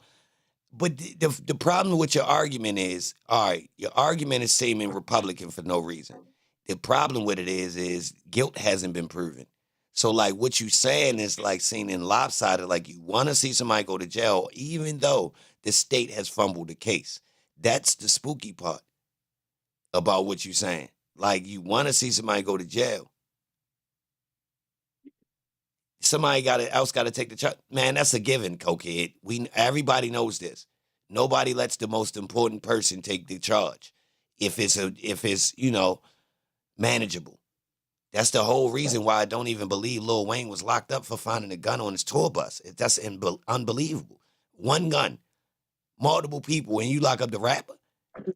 [SPEAKER 1] but the problem with your argument is, all right, your argument is seeming Republican for no reason. The problem with it is guilt hasn't been proven. So like what you saying is like seeming lopsided, like you want to see somebody go to jail, even though the state has fumbled the case. That's the spooky part about what you're saying. Like you want to see somebody go to jail. Somebody else got to take the charge. Man, that's a given, Cokehead. Everybody knows this. Nobody lets the most important person take the charge if it's you know, manageable. That's the whole reason why I don't even believe Lil Wayne was locked up for finding a gun on his tour bus. That's unbelievable. One gun, multiple people, and you lock up the rapper.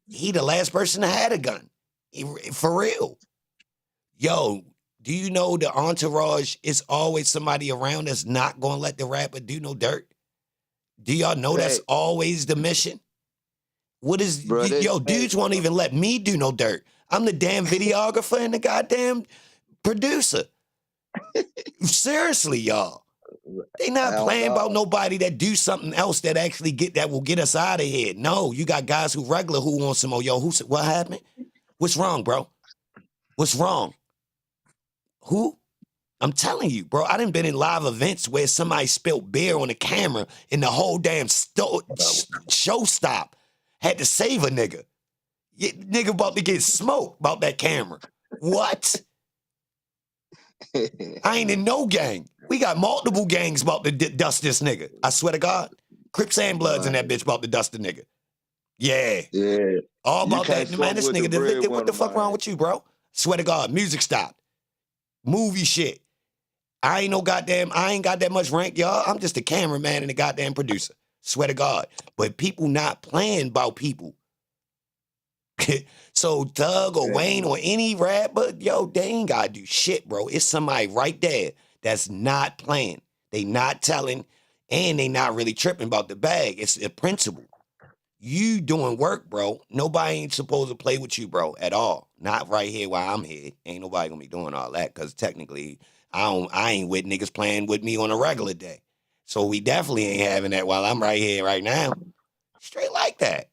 [SPEAKER 1] He the last person that had a gun. For real. Yo, do you know the entourage is always somebody around that's not going to let the rapper do no dirt? Do y'all know that's always the mission? What is, dudes won't even let me do no dirt. I'm the damn videographer and the goddamn producer. Seriously, y'all. They not playing about nobody that do something else that actually will get us out of here. No, you got guys who want some more. Yo, what happened? What's wrong, bro? What's wrong? Who? I'm telling you, bro, I done been in live events where somebody spilled beer on the camera and the whole damn show stopped. Had to save a nigga. Nigga about to get smoked about that camera. What? I ain't in no gang. We got multiple gangs about to dust this nigga. I swear to God. Crips and Bloods in that bitch about to dust the nigga. Yeah.
[SPEAKER 11] Yeah.
[SPEAKER 1] All about that. Man, this nigga, what the fuck wrong with you, bro? Swear to God, music stopped. Movie shit. I ain't got that much rank, y'all. I'm just a cameraman and a goddamn producer. Swear to God. But people not playing about people. So Thug or Wayne or any rapper, yo, they ain't gotta do shit, bro. It's somebody right there that's not playing. They not telling, and they not really tripping about the bag. It's a principle. You doing work, bro. Nobody ain't supposed to play with you, bro, at all. Not right here while I'm here. Ain't nobody gonna be doing all that, because technically, I ain't with niggas playing with me on a regular day. So we definitely ain't having that while I'm right here right now. Straight like that.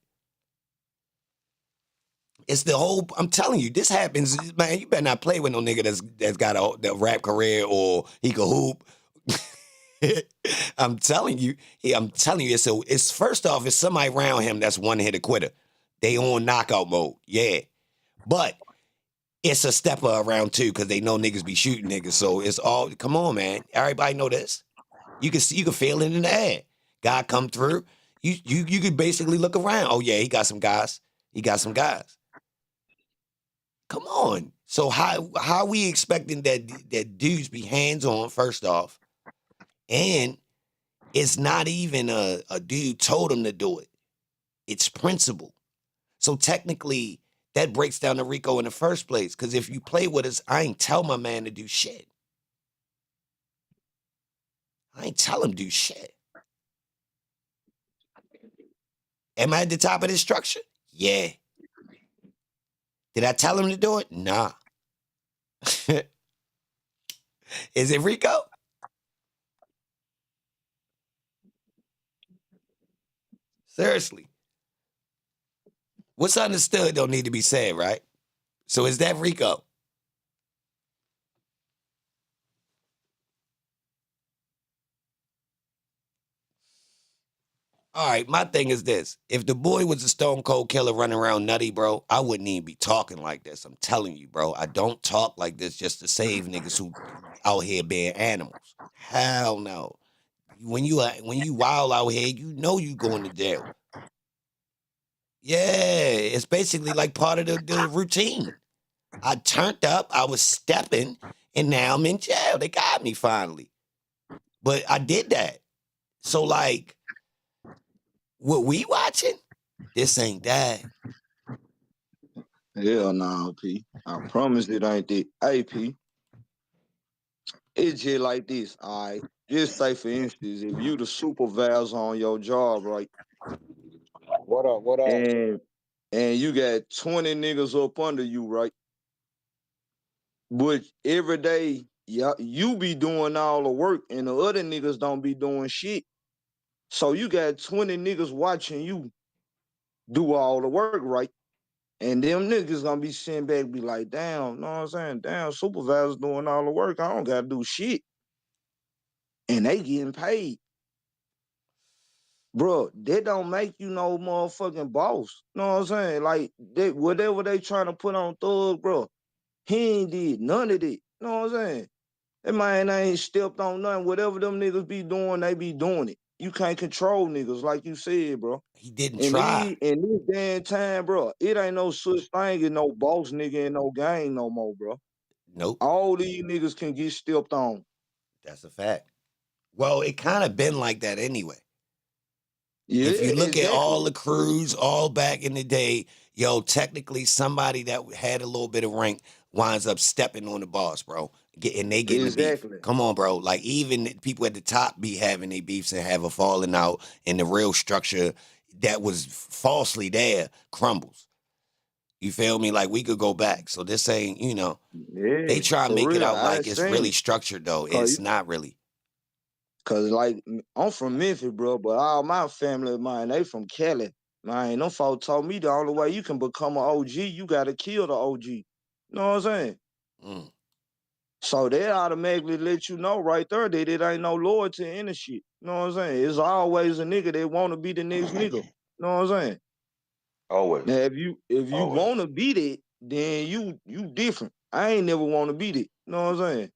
[SPEAKER 1] It's the whole, I'm telling you, this happens, man. You better not play with no nigga that's got a rap career or he can hoop. I'm telling you, it's first off, it's somebody around him that's one hit quitter. They on knockout mode, yeah. But it's a stepper around too, because they know niggas be shooting niggas. So it's all, come on, man. Everybody know this. You can feel it in the air. Guy come through. You could basically look around. Oh yeah, he got some guys. Come on. So how we expecting that dudes be hands-on, first off, and it's not even a dude told him to do it. It's principle. So technically, that breaks down the RICO in the first place, because if you play with us, I ain't tell my man to do shit. I ain't tell him to do shit. Am I at the top of this structure? Yeah. Did I tell him to do it? Nah. Is it RICO? Seriously. What's understood don't need to be said, right? So is that RICO? All right, my thing is this. If the boy was a stone cold killer running around nutty, bro, I wouldn't even be talking like this. I'm telling you, bro. I don't talk like this just to save niggas who out here being animals. Hell no. When you wild out here, you know you going to jail. Yeah, it's basically like part of the routine. I turned up, I was stepping, and now I'm in jail. They got me finally. But I did that. So like, what we watching? This ain't that.
[SPEAKER 11] Hell no, P. I promise it ain't that. Hey, P. It's just like this, all right? Just say, for instance, if you the supervisor on your job, right?
[SPEAKER 12] What up? What up?
[SPEAKER 11] And you got 20 niggas up under you, right? But every day, yeah, you be doing all the work and the other niggas don't be doing shit. So you got 20 niggas watching you do all the work, right? And them niggas gonna be sitting back be like, damn, know what I'm saying? Damn, supervisor's doing all the work. I don't gotta do shit. And they getting paid. Bro, that don't make you no motherfucking boss. Know what I'm saying? Like, whatever they trying to put on Thug, bro, he ain't did none of it. Know what I'm saying? That man ain't stepped on nothing. Whatever them niggas be doing, they be doing it. You can't control niggas, like you said, bro.
[SPEAKER 1] He didn't
[SPEAKER 11] In
[SPEAKER 1] try.
[SPEAKER 11] this damn time, bro, it ain't no such thing as no boss nigga in no gang no more, bro.
[SPEAKER 1] Nope.
[SPEAKER 11] All these niggas can get stepped on.
[SPEAKER 1] That's a fact. Well, it kind of been like that anyway.
[SPEAKER 11] Yeah,
[SPEAKER 1] If you look at all
[SPEAKER 11] exactly.
[SPEAKER 1] the crews all back in the day, yo, technically somebody that had a little bit of rank winds up stepping on the boss, bro. And they getting the beef.
[SPEAKER 11] Exactly.
[SPEAKER 1] Come on, bro. Like even people at the top be having their beefs and have a falling out, and the real structure that was falsely there crumbles. You feel me? Like we could go back. So this ain't, they
[SPEAKER 11] Yeah,
[SPEAKER 1] try to
[SPEAKER 11] for
[SPEAKER 1] make it
[SPEAKER 11] real.
[SPEAKER 1] out
[SPEAKER 11] I
[SPEAKER 1] like it's
[SPEAKER 11] seen
[SPEAKER 1] really
[SPEAKER 11] it.
[SPEAKER 1] structured though.
[SPEAKER 11] Cause,
[SPEAKER 1] It's not really.
[SPEAKER 11] Cause like I'm from Memphis, bro, but all my family of mine, they from Cali. Man, them folks told me the only way you can become an OG, you gotta kill the OG. You know what I'm saying?
[SPEAKER 1] Mm.
[SPEAKER 11] So they automatically let you know right there that it ain't no loyalty in the shit. You know what I'm saying? It's always a nigga that wanna be the next nigga. You know what I'm saying?
[SPEAKER 12] Always.
[SPEAKER 11] Now if you
[SPEAKER 12] Always.
[SPEAKER 11] wanna be that, then you different. I ain't never wanna be that. You know what I'm saying?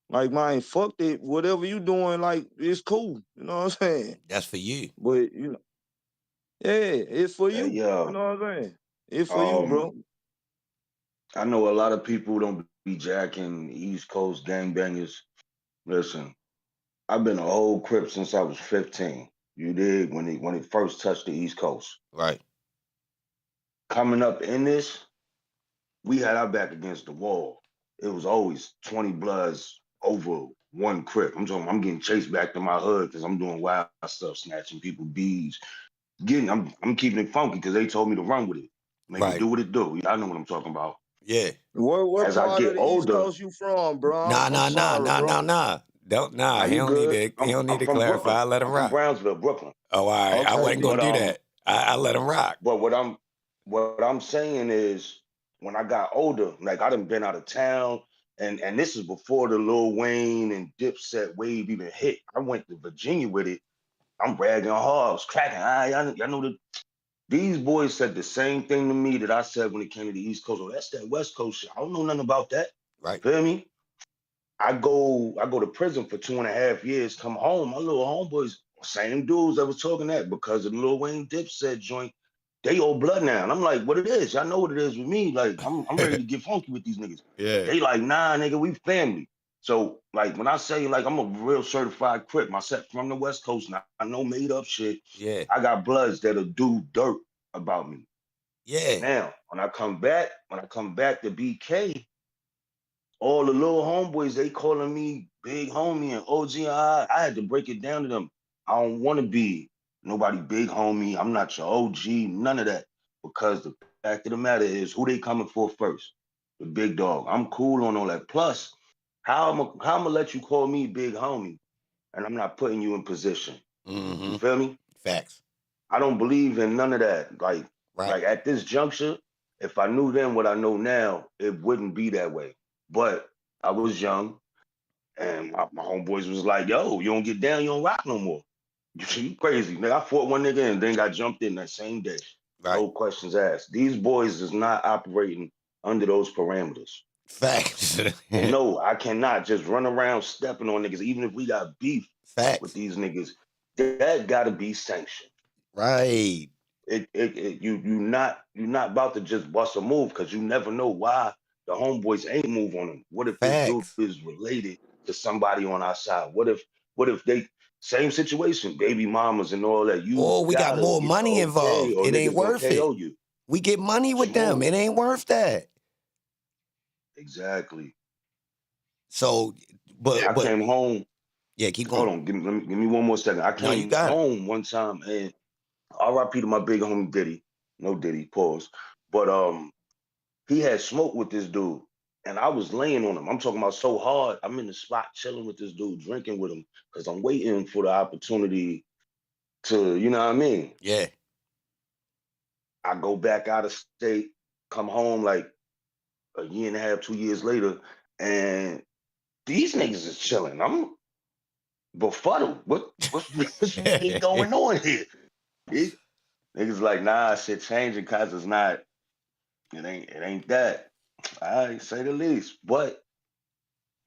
[SPEAKER 11] Like, man, fuck that. Whatever you doing, like, it's cool. You know what I'm saying?
[SPEAKER 1] That's for you.
[SPEAKER 11] But, yeah, it's for
[SPEAKER 12] Hey,
[SPEAKER 11] you. You know what I'm saying? It's for you, bro.
[SPEAKER 12] I know a lot of people don't be jacking East Coast gangbangers. Listen, I've been a whole Crip since I was 15. You did when it first touched the East Coast.
[SPEAKER 1] Right.
[SPEAKER 12] Coming up in this, we had our back against the wall. It was always 20 bloods over one Crip. I'm getting chased back to my hood because I'm doing wild stuff, snatching people beads. I'm keeping it funky because they told me to run with it. Make it
[SPEAKER 1] Right.
[SPEAKER 12] do what it do. Y'all know what I'm talking about.
[SPEAKER 1] Yeah.
[SPEAKER 11] What
[SPEAKER 12] As I
[SPEAKER 11] part of
[SPEAKER 12] get
[SPEAKER 11] the East
[SPEAKER 12] older,
[SPEAKER 11] Coast you from, bro?
[SPEAKER 1] Nah.
[SPEAKER 11] I'm sorry, bro.
[SPEAKER 1] Don't
[SPEAKER 12] nah,
[SPEAKER 1] He
[SPEAKER 12] you
[SPEAKER 1] don't need
[SPEAKER 12] good.
[SPEAKER 1] to. He don't need
[SPEAKER 12] I'm
[SPEAKER 1] to
[SPEAKER 12] from Brooklyn.
[SPEAKER 1] clarify. Let him
[SPEAKER 12] I'm from
[SPEAKER 1] rock.
[SPEAKER 12] Brownsville, Brooklyn.
[SPEAKER 1] Oh, all right. I
[SPEAKER 11] Okay,
[SPEAKER 1] wasn't gonna do that. I let him rock.
[SPEAKER 12] But what I'm saying is when I got older, like I done been out of town, and this is before the Lil Wayne and Dipset wave even hit. I went to Virginia with it. I'm bragging hard, I was cracking. Y'all know that these boys said the same thing to me that I said when it came to the East Coast. Oh, that's that West Coast shit. I don't know nothing about that.
[SPEAKER 1] Right.
[SPEAKER 12] Feel me? I go to prison for 2.5 years, come home, my little homeboys, same dudes that was talking that because of the Lil Wayne Dipset joint, they owe blood now. And I'm like, what it is? Y'all know what it is with me. Like, I'm ready to get funky with these niggas.
[SPEAKER 1] Yeah.
[SPEAKER 12] They like, nah, nigga, we family. So, like, when I say, like, I'm a real certified Crip, myself from the West Coast, now I know made up shit.
[SPEAKER 1] Yeah.
[SPEAKER 12] I got bloods that'll do dirt about me.
[SPEAKER 1] Yeah.
[SPEAKER 12] Now, when I come back to BK, all the little homeboys, they calling me big homie and OG. I had to break it down to them. I don't want to be nobody big homie. I'm not your OG, none of that. Because the fact of the matter is, who they coming for first? The big dog. I'm cool on all that. Plus, how I'm gonna let you call me big homie, and I'm not putting you in position.
[SPEAKER 1] Mm-hmm.
[SPEAKER 12] You feel me?
[SPEAKER 1] Facts.
[SPEAKER 12] I don't believe in none of that. Like at this juncture, if I knew then what I know now, it wouldn't be that way. But I was young, and my homeboys was like, yo, you don't get down, you don't rock no more. You crazy. Nigga, I fought one nigga and then got jumped in that same day.
[SPEAKER 1] Right.
[SPEAKER 12] No questions asked. These boys is not operating under those parameters.
[SPEAKER 1] Facts.
[SPEAKER 12] And no, I cannot just run around stepping on niggas, even if we got beef with these niggas. That gotta be sanctioned.
[SPEAKER 1] Right.
[SPEAKER 12] You're not about to just bust a move because you never know why the homeboys ain't move on them. What if this dude is related to somebody on our side? What if they same situation, baby mamas and all that? You
[SPEAKER 1] we got
[SPEAKER 12] gotta
[SPEAKER 1] more
[SPEAKER 12] get the
[SPEAKER 1] money
[SPEAKER 12] okay
[SPEAKER 1] involved.
[SPEAKER 12] or
[SPEAKER 1] It ain't
[SPEAKER 12] niggas gonna
[SPEAKER 1] worth it.
[SPEAKER 12] KO you.
[SPEAKER 1] We get money with them. It ain't worth that.
[SPEAKER 12] Exactly.
[SPEAKER 1] So, but
[SPEAKER 12] I came home.
[SPEAKER 1] Yeah, keep going.
[SPEAKER 12] Hold on, give me one more second. I came home one time and R.I.P. to my big homie Diddy. No Diddy, pause. But he had smoked with this dude. And I was laying on him. I'm talking about so hard. I'm in the spot chilling with this dude, drinking with him, because I'm waiting for the opportunity to, you know what I mean?
[SPEAKER 1] Yeah.
[SPEAKER 12] I go back out of state, come home like a year and a half, 2 years later, and these niggas is chilling. I'm befuddled. What's really going on here? Niggas like, nah, shit changing cause it's not, it ain't that. I say the least. But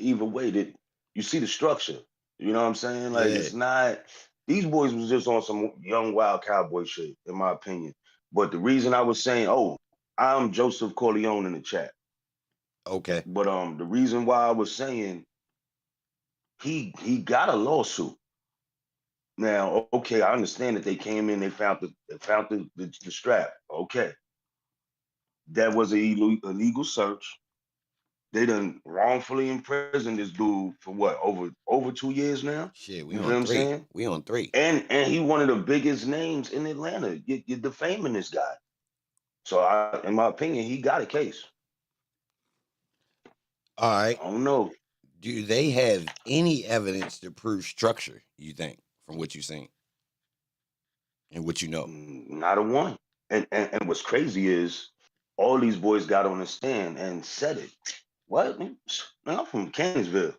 [SPEAKER 12] either way, that you see the structure. You know what I'm saying? Like it's not, these boys was just on some young wild cowboy shit, in my opinion. But the reason I was saying, oh, I'm Joseph Corleone in the chat.
[SPEAKER 1] Okay.
[SPEAKER 12] But the reason why I was saying he got a lawsuit. Now, okay, I understand that they came in, they found the strap. Okay. That was an illegal search. They done wrongfully imprisoned this dude for what, over 2 years now?
[SPEAKER 1] Shit, we
[SPEAKER 12] you
[SPEAKER 1] on
[SPEAKER 12] feel what I'm
[SPEAKER 1] 3.
[SPEAKER 12] saying?
[SPEAKER 1] We on 3.
[SPEAKER 12] And he one of the biggest names in Atlanta. You're defaming this guy. So in my opinion, he got a case.
[SPEAKER 1] All right.
[SPEAKER 12] I don't know.
[SPEAKER 1] Do they have any evidence to prove structure, you think, from what you've seen? And what you know?
[SPEAKER 12] Not a one. And what's crazy is all these boys got on the stand and said it. What? Man, I'm from Cannonsville.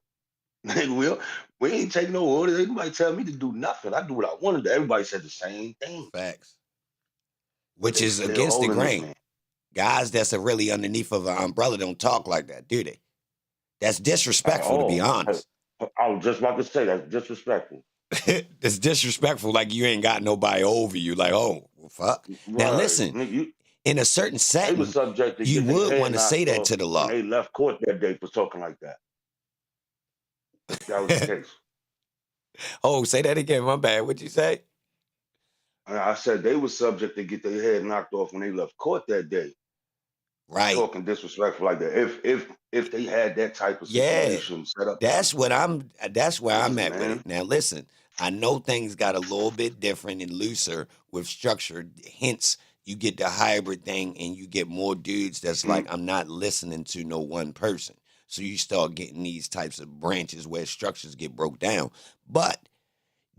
[SPEAKER 12] We ain't taking no orders. Anybody tell me to do nothing. I do what I want to do. Everybody said the same thing.
[SPEAKER 1] Facts.
[SPEAKER 12] But
[SPEAKER 1] Which
[SPEAKER 12] they
[SPEAKER 1] is
[SPEAKER 12] still
[SPEAKER 1] against the
[SPEAKER 12] holding this
[SPEAKER 1] grain.
[SPEAKER 12] man.
[SPEAKER 1] Guys that's really underneath of an umbrella don't talk like that, do they? That's disrespectful, to be honest.
[SPEAKER 12] I was just about to say that's disrespectful.
[SPEAKER 1] It's disrespectful, like you ain't got nobody over you. Like, oh, well, fuck.
[SPEAKER 12] Right.
[SPEAKER 1] Now listen, in a certain setting,
[SPEAKER 12] they were subject to
[SPEAKER 1] you
[SPEAKER 12] get their
[SPEAKER 1] would
[SPEAKER 12] head
[SPEAKER 1] want to say
[SPEAKER 12] knocked
[SPEAKER 1] that
[SPEAKER 12] off
[SPEAKER 1] to the
[SPEAKER 12] when
[SPEAKER 1] law.
[SPEAKER 12] they left court that day for talking like that. That was the case.
[SPEAKER 1] Oh, say that again. My bad. What'd you say?
[SPEAKER 12] I said they were subject to get their head knocked off when they left court that day.
[SPEAKER 1] Right.
[SPEAKER 12] Talking disrespectful like that. If they had that type of situation set up.
[SPEAKER 1] That's where I'm at with it. Now listen, I know things got a little bit different and looser with structure. Hence, you get the hybrid thing and you get more dudes that's like, I'm not listening to no one person. So you start getting these types of branches where structures get broke down. But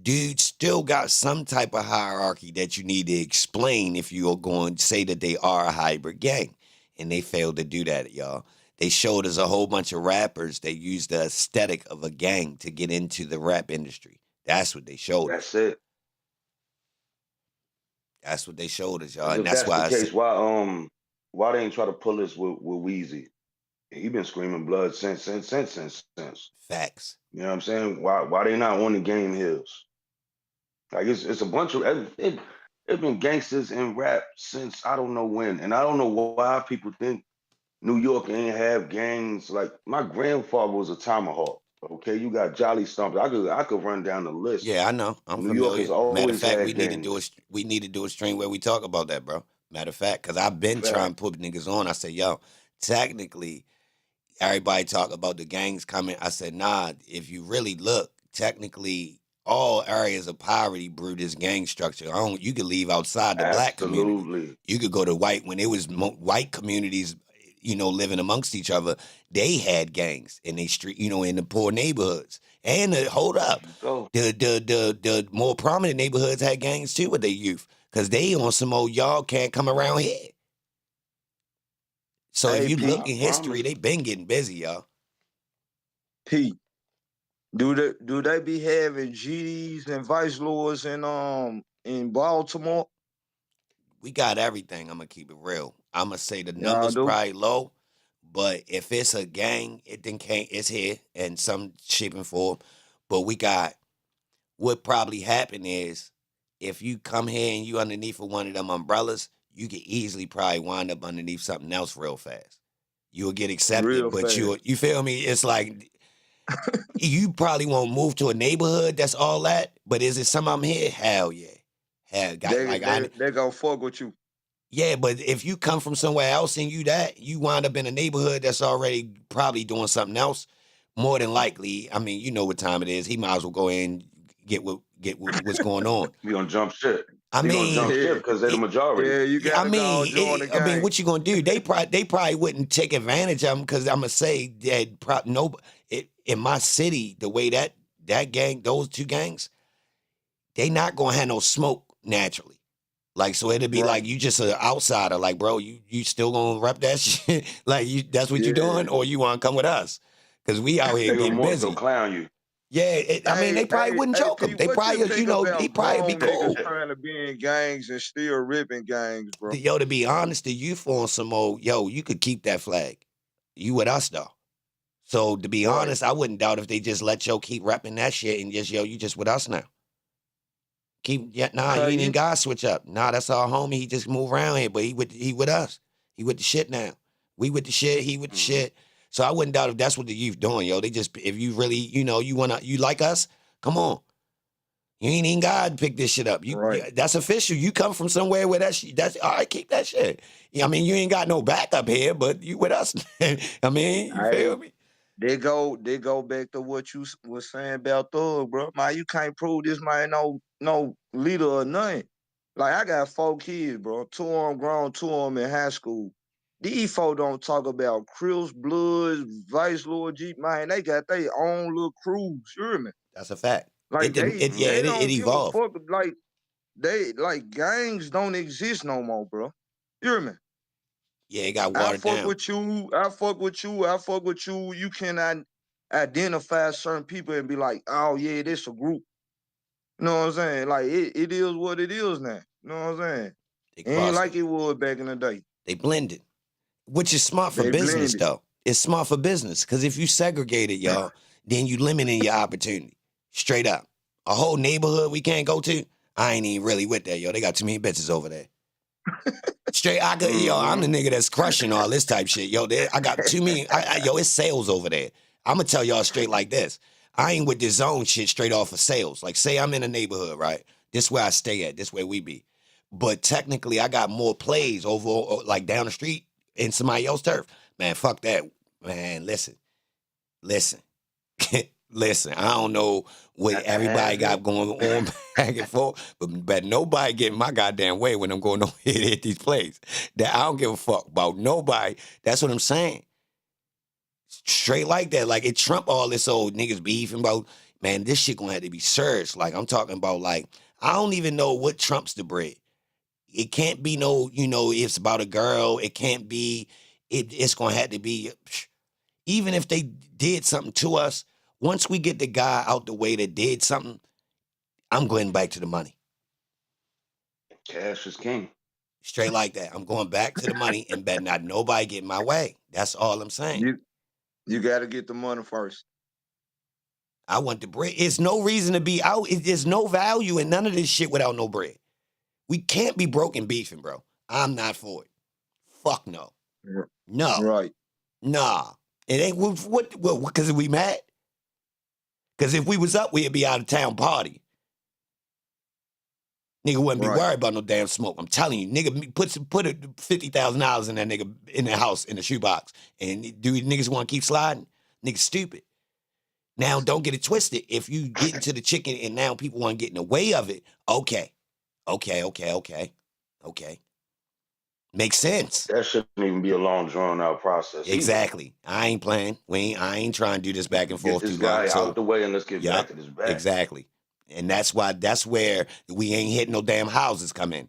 [SPEAKER 1] dudes still got some type of hierarchy that you need to explain if you're going to say that they are a hybrid gang. And they failed to do that, y'all. They showed us a whole bunch of rappers that use the aesthetic of a gang to get into the rap industry. That's what they showed us.
[SPEAKER 12] That's it.
[SPEAKER 1] That's what they showed us, y'all.
[SPEAKER 12] If
[SPEAKER 1] And that's why
[SPEAKER 12] the case, why they ain't try to pull this with Weezy? He been screaming blood since.
[SPEAKER 1] Facts.
[SPEAKER 12] You know what I'm saying? Why they not on the Game Hills? Like it's a bunch of it been gangsters in rap since I don't know when, and I don't know why people think New York ain't have gangs. Like my grandfather was a tomahawk. Okay, you got Jolly Stumps. I could run down the list.
[SPEAKER 1] Yeah, I know. I'm
[SPEAKER 12] New
[SPEAKER 1] familiar.
[SPEAKER 12] York has
[SPEAKER 1] Matter of
[SPEAKER 12] always
[SPEAKER 1] fact,
[SPEAKER 12] had
[SPEAKER 1] we
[SPEAKER 12] gangs.
[SPEAKER 1] need to do a stream where we talk about that, bro. Matter of fact, because I've been trying to put niggas on. I said, yo, technically, everybody talk about the gangs coming. I said, nah, if you really look, technically, all areas of poverty brew this gang structure. You could leave outside the black community. You could go to when it was white communities, living amongst each other. They had gangs in the street, in the poor neighborhoods. And hold up, the more prominent neighborhoods had gangs too with their youth, because they on some old y'all can't come around here. So if you look in history, they been getting busy, y'all.
[SPEAKER 11] Pete, do they be having GDs and vice lords in Baltimore?
[SPEAKER 1] We got everything. I'm gonna keep it real. I'm gonna say the numbers probably low, but if it's a gang, it's here and some shipping for. But we got what probably happen is if you come here and you underneath of one of them umbrellas, you could easily probably wind up underneath something else real fast. You'll get accepted, but you feel me? It's like you probably won't move to a neighborhood that's all that, but is it some of them here? Hell yeah.
[SPEAKER 11] They gonna fuck with you.
[SPEAKER 1] Yeah, but if you come from somewhere else and you wind up in a neighborhood that's already probably doing something else, more than likely, I mean, you know what time it is. He might as well go in and what's going on.
[SPEAKER 12] We gonna jump ship.
[SPEAKER 1] I
[SPEAKER 12] He gonna jump
[SPEAKER 1] mean,
[SPEAKER 12] ship because they're the majority.
[SPEAKER 11] Yeah, you gotta go and join the gang.
[SPEAKER 1] what you gonna do? They probably wouldn't take advantage of him because I'm gonna say that in my city, the way that gang, those two gangs, they not gonna have no smoke naturally. Like, so it'd be like you just an outsider. Like, bro, you still gonna rep that shit? Like, that's what you doing, or you want to come with us? Because we out here
[SPEAKER 12] They
[SPEAKER 1] getting
[SPEAKER 12] gonna
[SPEAKER 1] busy.
[SPEAKER 12] clown you.
[SPEAKER 1] Yeah, I mean, they probably wouldn't joke him.
[SPEAKER 11] Pete,
[SPEAKER 1] They
[SPEAKER 11] what
[SPEAKER 1] probably,
[SPEAKER 11] you think about
[SPEAKER 1] he probably be
[SPEAKER 11] grown
[SPEAKER 1] cool.
[SPEAKER 11] niggas trying to be in gangs and still ripping gangs, bro?
[SPEAKER 1] Yo, to be honest, the youth on some old, you could keep that flag. You with us though. So to be honest, I wouldn't doubt if they just let yo keep repping that shit and just you just with us now. You ain't even gotta switch up. Nah, that's our homie. He just move around here, but he with us. He with the shit now. We with the shit. He with the shit. So I wouldn't doubt if that's what the youth doing, yo. They just, if you really, you like us, come on. You ain't even gotta pick this shit up. That's official. You come from somewhere where that's all right. Keep that shit. I mean, you ain't got no backup here, but you with us. I mean, you feel me?
[SPEAKER 11] They go back to what you was saying about Thug, bro. Man, you can't prove this man no leader or nothing. Like, I got 4 kids, bro. 2 of them grown, 2 of them in high school. These folks don't talk about Crips, Bloods, Vice Lord G. Man, they got their own little crews. You hear me?
[SPEAKER 1] That's a fact.
[SPEAKER 11] Like, they don't
[SPEAKER 1] it
[SPEAKER 11] give a
[SPEAKER 1] evolved.
[SPEAKER 11] fuck. Like gangs don't exist no more, bro. You hear me?
[SPEAKER 1] Yeah, it got watered down.
[SPEAKER 11] I fuck with you. You cannot identify certain people and be like, oh yeah, this a group. You know what I'm saying? Like, it is what it is now. You know what I'm saying? It ain't like it was back in the day.
[SPEAKER 1] They blended, which is smart for business though. It's smart for business because if you segregate it, y'all, then you limiting your opportunity. Straight up, a whole neighborhood we can't go to. I ain't even really with that, yo. They got too many bitches over there. Straight, I'm the nigga that's crushing all this type shit. Yo, I got too many. It's sales over there. I'm gonna tell y'all straight like this. I ain't with this zone shit straight off of sales. Like, say I'm in a neighborhood, right? This where I stay at. This where we be. But technically, I got more plays over, like, down the street in somebody else's turf. Man, fuck that. Man, listen. Listen, I don't know what everybody got going on back and forth, but nobody getting my goddamn way when I'm going over here to hit these plays. That I don't give a fuck about nobody. That's what I'm saying. Straight like that. Like, it trump all this old niggas beefing about, man, this shit gonna have to be searched. Like, I'm talking about, like, I don't even know what trumps the bread. It can't be no, it's about a girl. It can't be, it's gonna have to be, even if they did something to us, once we get the guy out the way that did something, I'm going back to the money.
[SPEAKER 12] Cash is king.
[SPEAKER 1] Straight like that. I'm going back to the money and bet not nobody get in my way. That's all I'm saying.
[SPEAKER 11] You got to get the money first.
[SPEAKER 1] I want the bread. It's no reason to be out. There's no value in none of this shit without no bread. We can't be broke and beefing, bro. I'm not for it. Fuck no. No.
[SPEAKER 11] Right.
[SPEAKER 1] Nah. It ain't what because we mad? Because if we was up, we'd be out of town party. Nigga wouldn't be worried about no damn smoke. I'm telling you, nigga, put $50,000 in that nigga in the house in the shoebox. And do niggas want to keep sliding? Nigga stupid. Now, don't get it twisted. If you get into the chicken and now people want to get in the way of it, okay. Makes sense.
[SPEAKER 12] That shouldn't even be a long, drawn-out process.
[SPEAKER 1] Exactly. I ain't playing. I ain't trying to do this back and forth too long.
[SPEAKER 12] Get this guy out the way and let's get back to this bag.
[SPEAKER 1] Exactly. And that's where we ain't hitting no damn houses come in.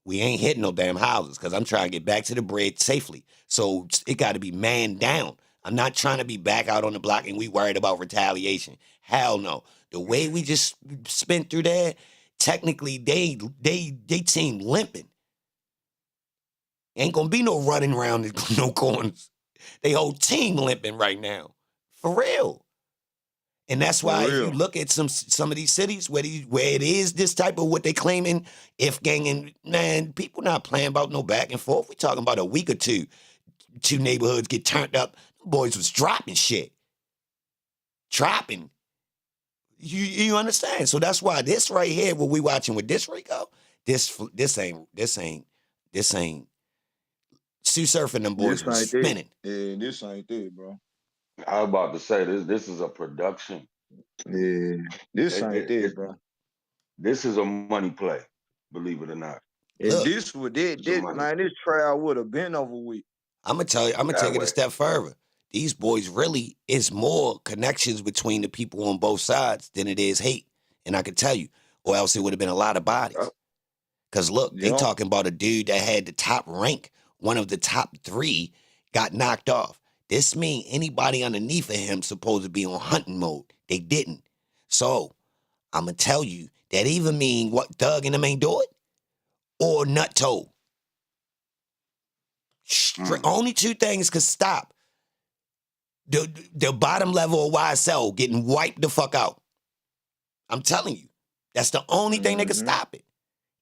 [SPEAKER 1] We ain't hitting no damn houses because I'm trying to get back to the bread safely. So it got to be man down. I'm not trying to be back out on the block and we worried about retaliation. Hell no. The way we just spent through that, technically they team limping. Ain't gonna be no running around no corners. They whole team limping right now. For real. And that's why if you look at some of these cities where it is this type of what they claiming, if ganging, man, people not playing about no back and forth. We talking about a week or two neighborhoods get turned up. Boys was dropping shit. Dropping. You understand? So that's why this right here, what we watching with this Rico, this ain't This ain't Sue Surf and them boys was
[SPEAKER 11] This ain't it.
[SPEAKER 1] spinning.
[SPEAKER 11] Yeah, this ain't it, bro.
[SPEAKER 12] I was about to say this is a production.
[SPEAKER 11] Yeah, this ain't it, bro.
[SPEAKER 12] This is a money play, believe it or not.
[SPEAKER 11] And
[SPEAKER 1] Look,
[SPEAKER 11] this would it,
[SPEAKER 12] It's a money
[SPEAKER 11] man, this trial would have been over with.
[SPEAKER 1] I'm gonna tell you, I'm gonna
[SPEAKER 12] that
[SPEAKER 1] take it a
[SPEAKER 12] way.
[SPEAKER 1] step further. These boys really is more connections between the people on both sides than it is hate. And I can tell you, or else it would have been a lot of bodies.
[SPEAKER 12] Yep.
[SPEAKER 1] Cause look, they
[SPEAKER 11] Yep.
[SPEAKER 1] talking about a dude that had the top rank, one of the top 3, got knocked off. This mean anybody underneath of him supposed to be on hunting mode. They didn't. So I'm gonna tell you that even mean what Thug and them ain't do it or Nut Toe. Only 2 things could stop the bottom level of YSL getting wiped the fuck out. I'm telling you, that's the only thing that could stop it.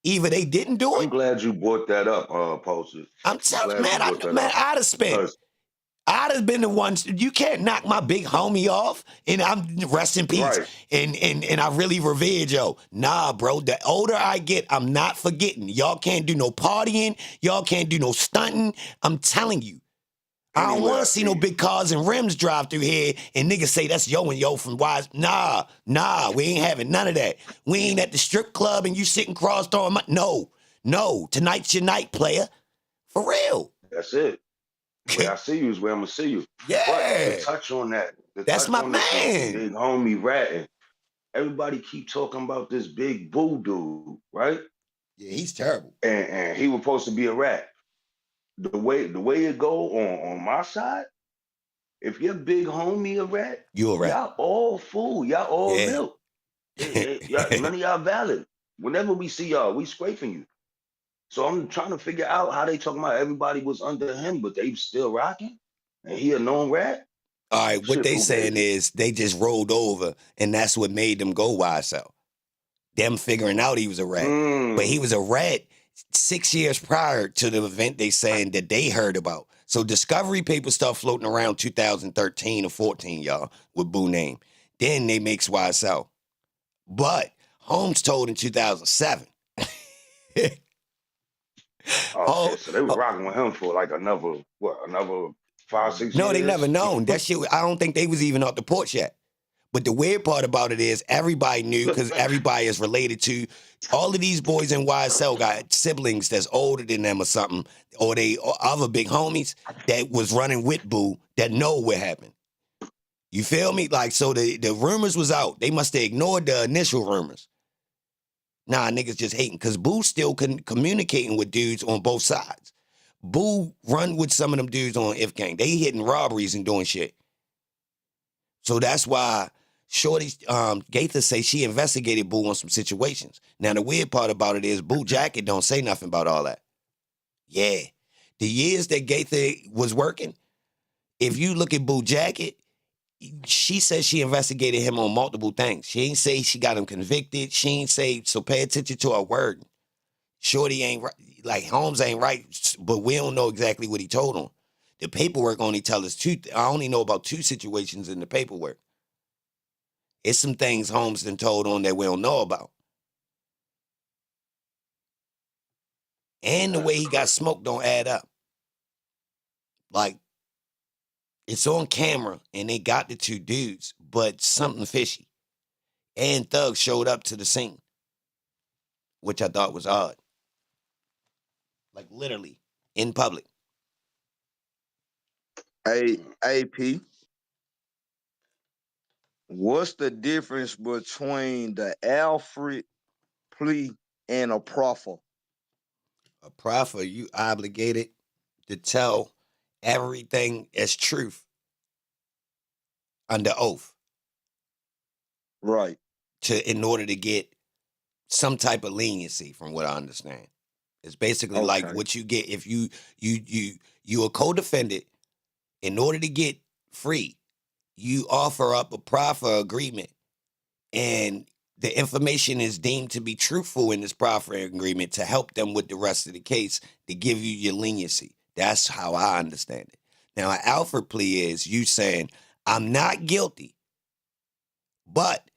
[SPEAKER 1] Either they didn't do it.
[SPEAKER 12] I'm glad you brought that up, Poster.
[SPEAKER 1] I'm telling man, I'd have spent. I'd have been the ones. You can't knock my big homie off, and I'm rest in peace.
[SPEAKER 12] Right.
[SPEAKER 1] And I really revere Joe. Nah, bro. The older I get, I'm not forgetting. Y'all can't do no partying. Y'all can't do no stunting. I'm telling you. I don't want to see no big cars and rims drive through here and niggas say that's yo and yo from Wise. Nah, we ain't having none of that. We ain't at the strip club and you sitting crossed on my. No. Tonight's your night, player. For real.
[SPEAKER 12] That's it. Where I see you is where I'm gonna see you.
[SPEAKER 1] Yeah.
[SPEAKER 12] But to touch on that,
[SPEAKER 1] That's my man.
[SPEAKER 12] Big homie ratting. Everybody keep talking about this big boo dude, right?
[SPEAKER 1] Yeah, he's terrible.
[SPEAKER 12] And he was supposed to be a rat. The way it go on my side, if your big homie a rat,
[SPEAKER 1] you a rat.
[SPEAKER 12] Y'all all fool. Y'all all milk. None of y'all valid. Whenever we see y'all, we scraping you. So I'm trying to figure out how they talking about everybody was under him, but they still rocking, and he a known rat.
[SPEAKER 1] All right, what they saying is they just rolled over, and that's what made them go YSL. Them figuring out he was a rat, but he was a rat 6 years prior to the event they saying that they heard about. So Discovery paper stuff floating around 2013 or 14, y'all, with Boo name. Then they makes YSL. But Holmes told in 2007.
[SPEAKER 12] Shit, so they was rocking with him for like another 5-6 years?
[SPEAKER 1] No, they never known. That shit, I don't think they was even off the porch yet. But the weird part about it is everybody knew because everybody is related to all of these boys in YSL got siblings that's older than them or something, or they or other big homies that was running with Boo that know what happened. You feel me? Like, so the rumors was out. They must have ignored the initial rumors. Nah, niggas just hating because Boo's still communicating with dudes on both sides. Boo run with some of them dudes on If Gang. They hitting robberies and doing shit. So that's why Shorty, Gaither say she investigated Boo on some situations. Now, the weird part about it is Boo Jacket don't say nothing about all that. Yeah. The years that Gaither was working, if you look at Boo Jacket, she says she investigated him on multiple things. She ain't say she got him convicted. She ain't say, so pay attention to her word. Shorty ain't right, like Holmes ain't right, but we don't know exactly what he told him. The paperwork only tell us I only know about 2 situations in the paperwork. It's some things Holmes done told on that we don't know about. And the way he got smoked don't add up. Like, it's on camera and they got the 2 dudes, but something fishy. And Thug showed up to the scene, which I thought was odd. Like, literally, in public.
[SPEAKER 11] Hey, AP. What's the difference between the Alfred plea and a proffer?
[SPEAKER 1] A proffer, you obligated to tell everything as truth under oath.
[SPEAKER 11] Right.
[SPEAKER 1] In order to get some type of leniency, from what I understand. It's basically like what you get if you a co-defendant. In order to get free, you offer up a proffer agreement, and the information is deemed to be truthful in this proffer agreement to help them with the rest of the case to give you your leniency. That's how I understand it. Now, an Alfred plea is you saying, I'm not guilty, but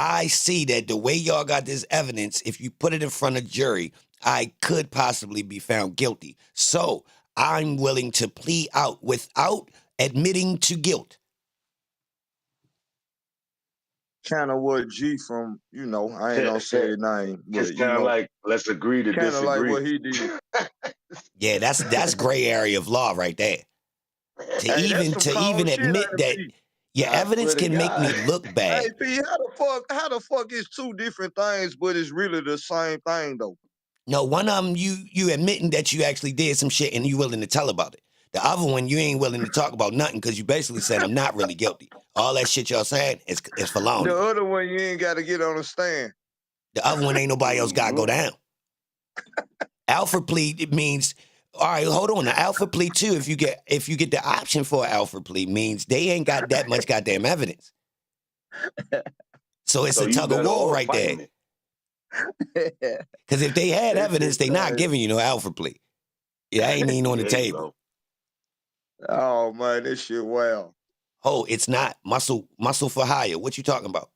[SPEAKER 1] I see that the way y'all got this evidence, if you put it in front of jury, I could possibly be found guilty. So I'm willing to plead out without admitting to guilt.
[SPEAKER 11] Kind of what G from, I ain't gonna say his name,
[SPEAKER 12] It's
[SPEAKER 11] but
[SPEAKER 12] kind of like, let's agree to
[SPEAKER 11] kind of like
[SPEAKER 12] disagree.
[SPEAKER 11] what he did.
[SPEAKER 1] Yeah, that's gray area of law right there. To
[SPEAKER 11] Hey,
[SPEAKER 1] even
[SPEAKER 11] that's some cold shit,
[SPEAKER 1] admit
[SPEAKER 11] ain't it,
[SPEAKER 1] that
[SPEAKER 11] P?
[SPEAKER 1] your
[SPEAKER 12] I
[SPEAKER 1] evidence
[SPEAKER 12] swear to
[SPEAKER 1] can make me
[SPEAKER 12] God.
[SPEAKER 1] look
[SPEAKER 11] Hey,
[SPEAKER 1] bad.
[SPEAKER 11] P, how the fuck is two different things, but it's really the same thing though?
[SPEAKER 1] No, one of them you admitting that you actually did some shit and you willing to tell about it. The other one you ain't willing to talk about nothing because you basically said I'm not really guilty. All that shit y'all saying is
[SPEAKER 11] The
[SPEAKER 1] felony.
[SPEAKER 11] other one you ain't got to get on the stand.
[SPEAKER 1] The other one ain't nobody else got to go down. Alpha plea, it means, all right, hold on. The alpha plea too, if you get the option for an alpha plea, means they ain't got that much goddamn evidence. So it's
[SPEAKER 12] So
[SPEAKER 1] a
[SPEAKER 12] you
[SPEAKER 1] tug of
[SPEAKER 12] better
[SPEAKER 1] war
[SPEAKER 12] off
[SPEAKER 1] right there.
[SPEAKER 12] fighting it.
[SPEAKER 1] Because if they had
[SPEAKER 11] This
[SPEAKER 1] evidence,
[SPEAKER 11] shit
[SPEAKER 1] they not
[SPEAKER 11] crazy.
[SPEAKER 1] giving you no alpha plea. It ain't even on the
[SPEAKER 12] There you
[SPEAKER 1] table.
[SPEAKER 12] go.
[SPEAKER 11] Oh man, this shit wild.
[SPEAKER 1] Oh, it's not muscle for hire. What you talking about?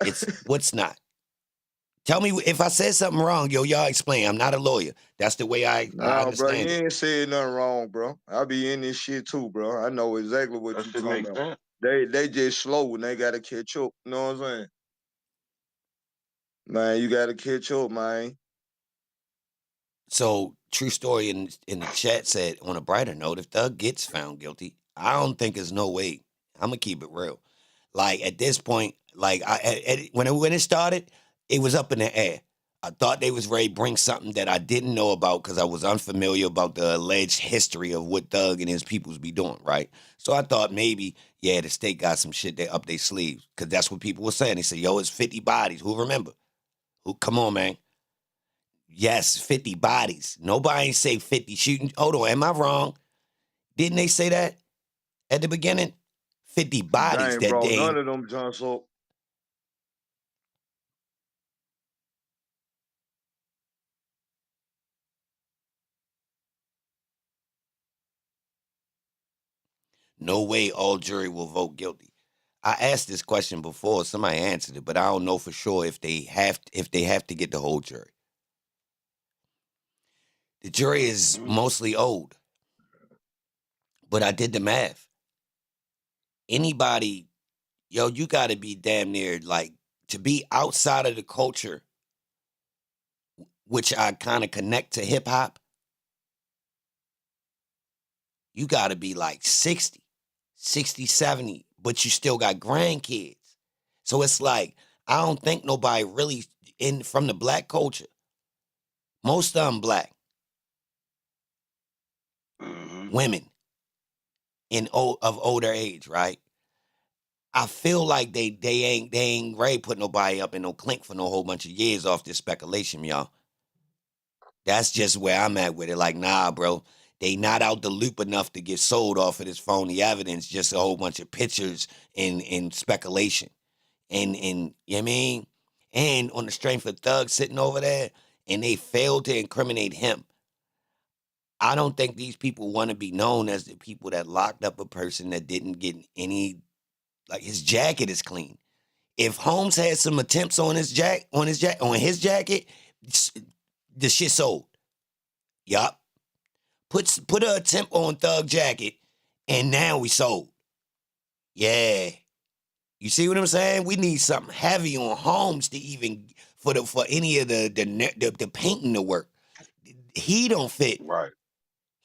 [SPEAKER 1] It's what's not. Tell me if I said something wrong, y'all explain. I'm not a lawyer. That's the way I
[SPEAKER 11] Nah, bro, you
[SPEAKER 1] understand it.
[SPEAKER 11] ain't said nothing wrong, bro. I be in this shit too, bro. I know exactly what
[SPEAKER 12] That
[SPEAKER 11] you
[SPEAKER 12] shit
[SPEAKER 11] talking
[SPEAKER 12] makes
[SPEAKER 11] about.
[SPEAKER 12] sense.
[SPEAKER 11] They just slow when they gotta catch up. You know what I'm saying? Man, you gotta catch up, man.
[SPEAKER 1] So, true story in the chat said, on a brighter note, if Thug gets found guilty, I don't think there's no way. I'm gonna keep it real. Like at this point, like when it started, it was up in the air. I thought they was ready to bring something that I didn't know about because I was unfamiliar about the alleged history of what Thug and his peoples be doing, right? So I thought maybe, yeah, the state got some shit they up their sleeves because that's what people were saying. They said, yo, it's 50 bodies. Who remember? Who? Come on, man. Yes, 50 bodies. Nobody ain't say 50 shooting. Hold on, am I wrong? Didn't they say that at the beginning? 50
[SPEAKER 11] They
[SPEAKER 1] bodies
[SPEAKER 11] ain't
[SPEAKER 1] that
[SPEAKER 11] brought
[SPEAKER 1] they
[SPEAKER 11] none of them junks up.
[SPEAKER 1] no way all jury will vote guilty. I asked this question before, somebody answered it, but I don't know for sure if they have to get the whole jury. The jury is mostly old, but I did the math. Anybody, yo, you got to be damn near like to be outside of the culture, which I kind of connect to hip hop. You got to be like 60, 70, but you still got grandkids. So it's like, I don't think nobody really from the black culture. Most of them black. Women of older age, right? I feel like they ain't ready to put nobody up in no clink for no whole bunch of years off this speculation, y'all. That's just where I'm at with it. Like, nah, bro. They not out the loop enough to get sold off of this phony evidence, just a whole bunch of pictures and speculation. And you know what I mean? And on the strength of Thug sitting over there, and they failed to incriminate him. I don't think these people want to be known as the people that locked up a person that didn't get any, like his jacket is clean. If Holmes had some attempts on his jacket, the shit sold. Yup. Put an attempt on Thug jacket, and now we sold. Yeah. You see what I'm saying? We need something heavy on Holmes to even for any of the painting to work. He don't fit.
[SPEAKER 12] Right.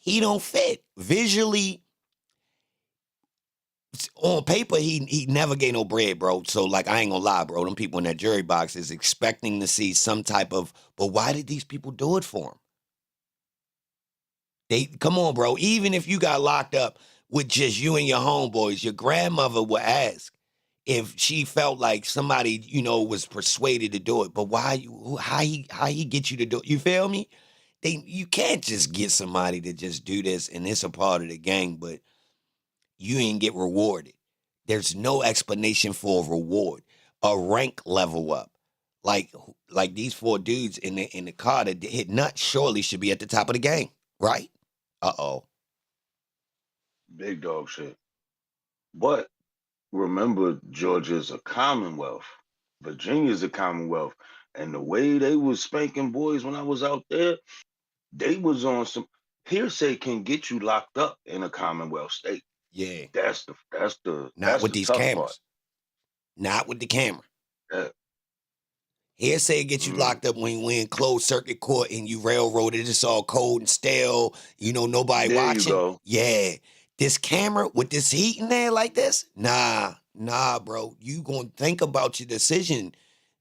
[SPEAKER 1] He don't fit visually. On paper, he never gave no bread, bro. So like, I ain't gonna lie, bro. Them people in that jury box is expecting to see some type of. But why did these people do it for him? They come on, bro. Even if you got locked up with just you and your homeboys, your grandmother would ask if she felt like somebody, was persuaded to do it. But why? How he get you to do it? You feel me? You can't just get somebody to just do this, and it's a part of the gang, but you ain't get rewarded. There's no explanation for a reward, a rank level up. Like these four dudes in the car that hit nuts surely should be at the top of the game, right? Uh-oh.
[SPEAKER 12] Big dog shit. But remember, Georgia's a commonwealth. Virginia's a commonwealth. And the way they was spanking boys when I was out there, they was on some hearsay can get you locked up in a commonwealth state.
[SPEAKER 1] Yeah.
[SPEAKER 12] That's
[SPEAKER 1] with
[SPEAKER 12] the
[SPEAKER 1] these
[SPEAKER 12] tough part.
[SPEAKER 1] cameras. Not with the camera.
[SPEAKER 12] Yeah.
[SPEAKER 1] Hearsay get you locked up when we in closed circuit court and you railroaded. It's all cold and stale. You know, nobody
[SPEAKER 12] There
[SPEAKER 1] watching.
[SPEAKER 12] you go.
[SPEAKER 1] Yeah. This camera with this heat in there like this? Nah, bro. You gonna think about your decision.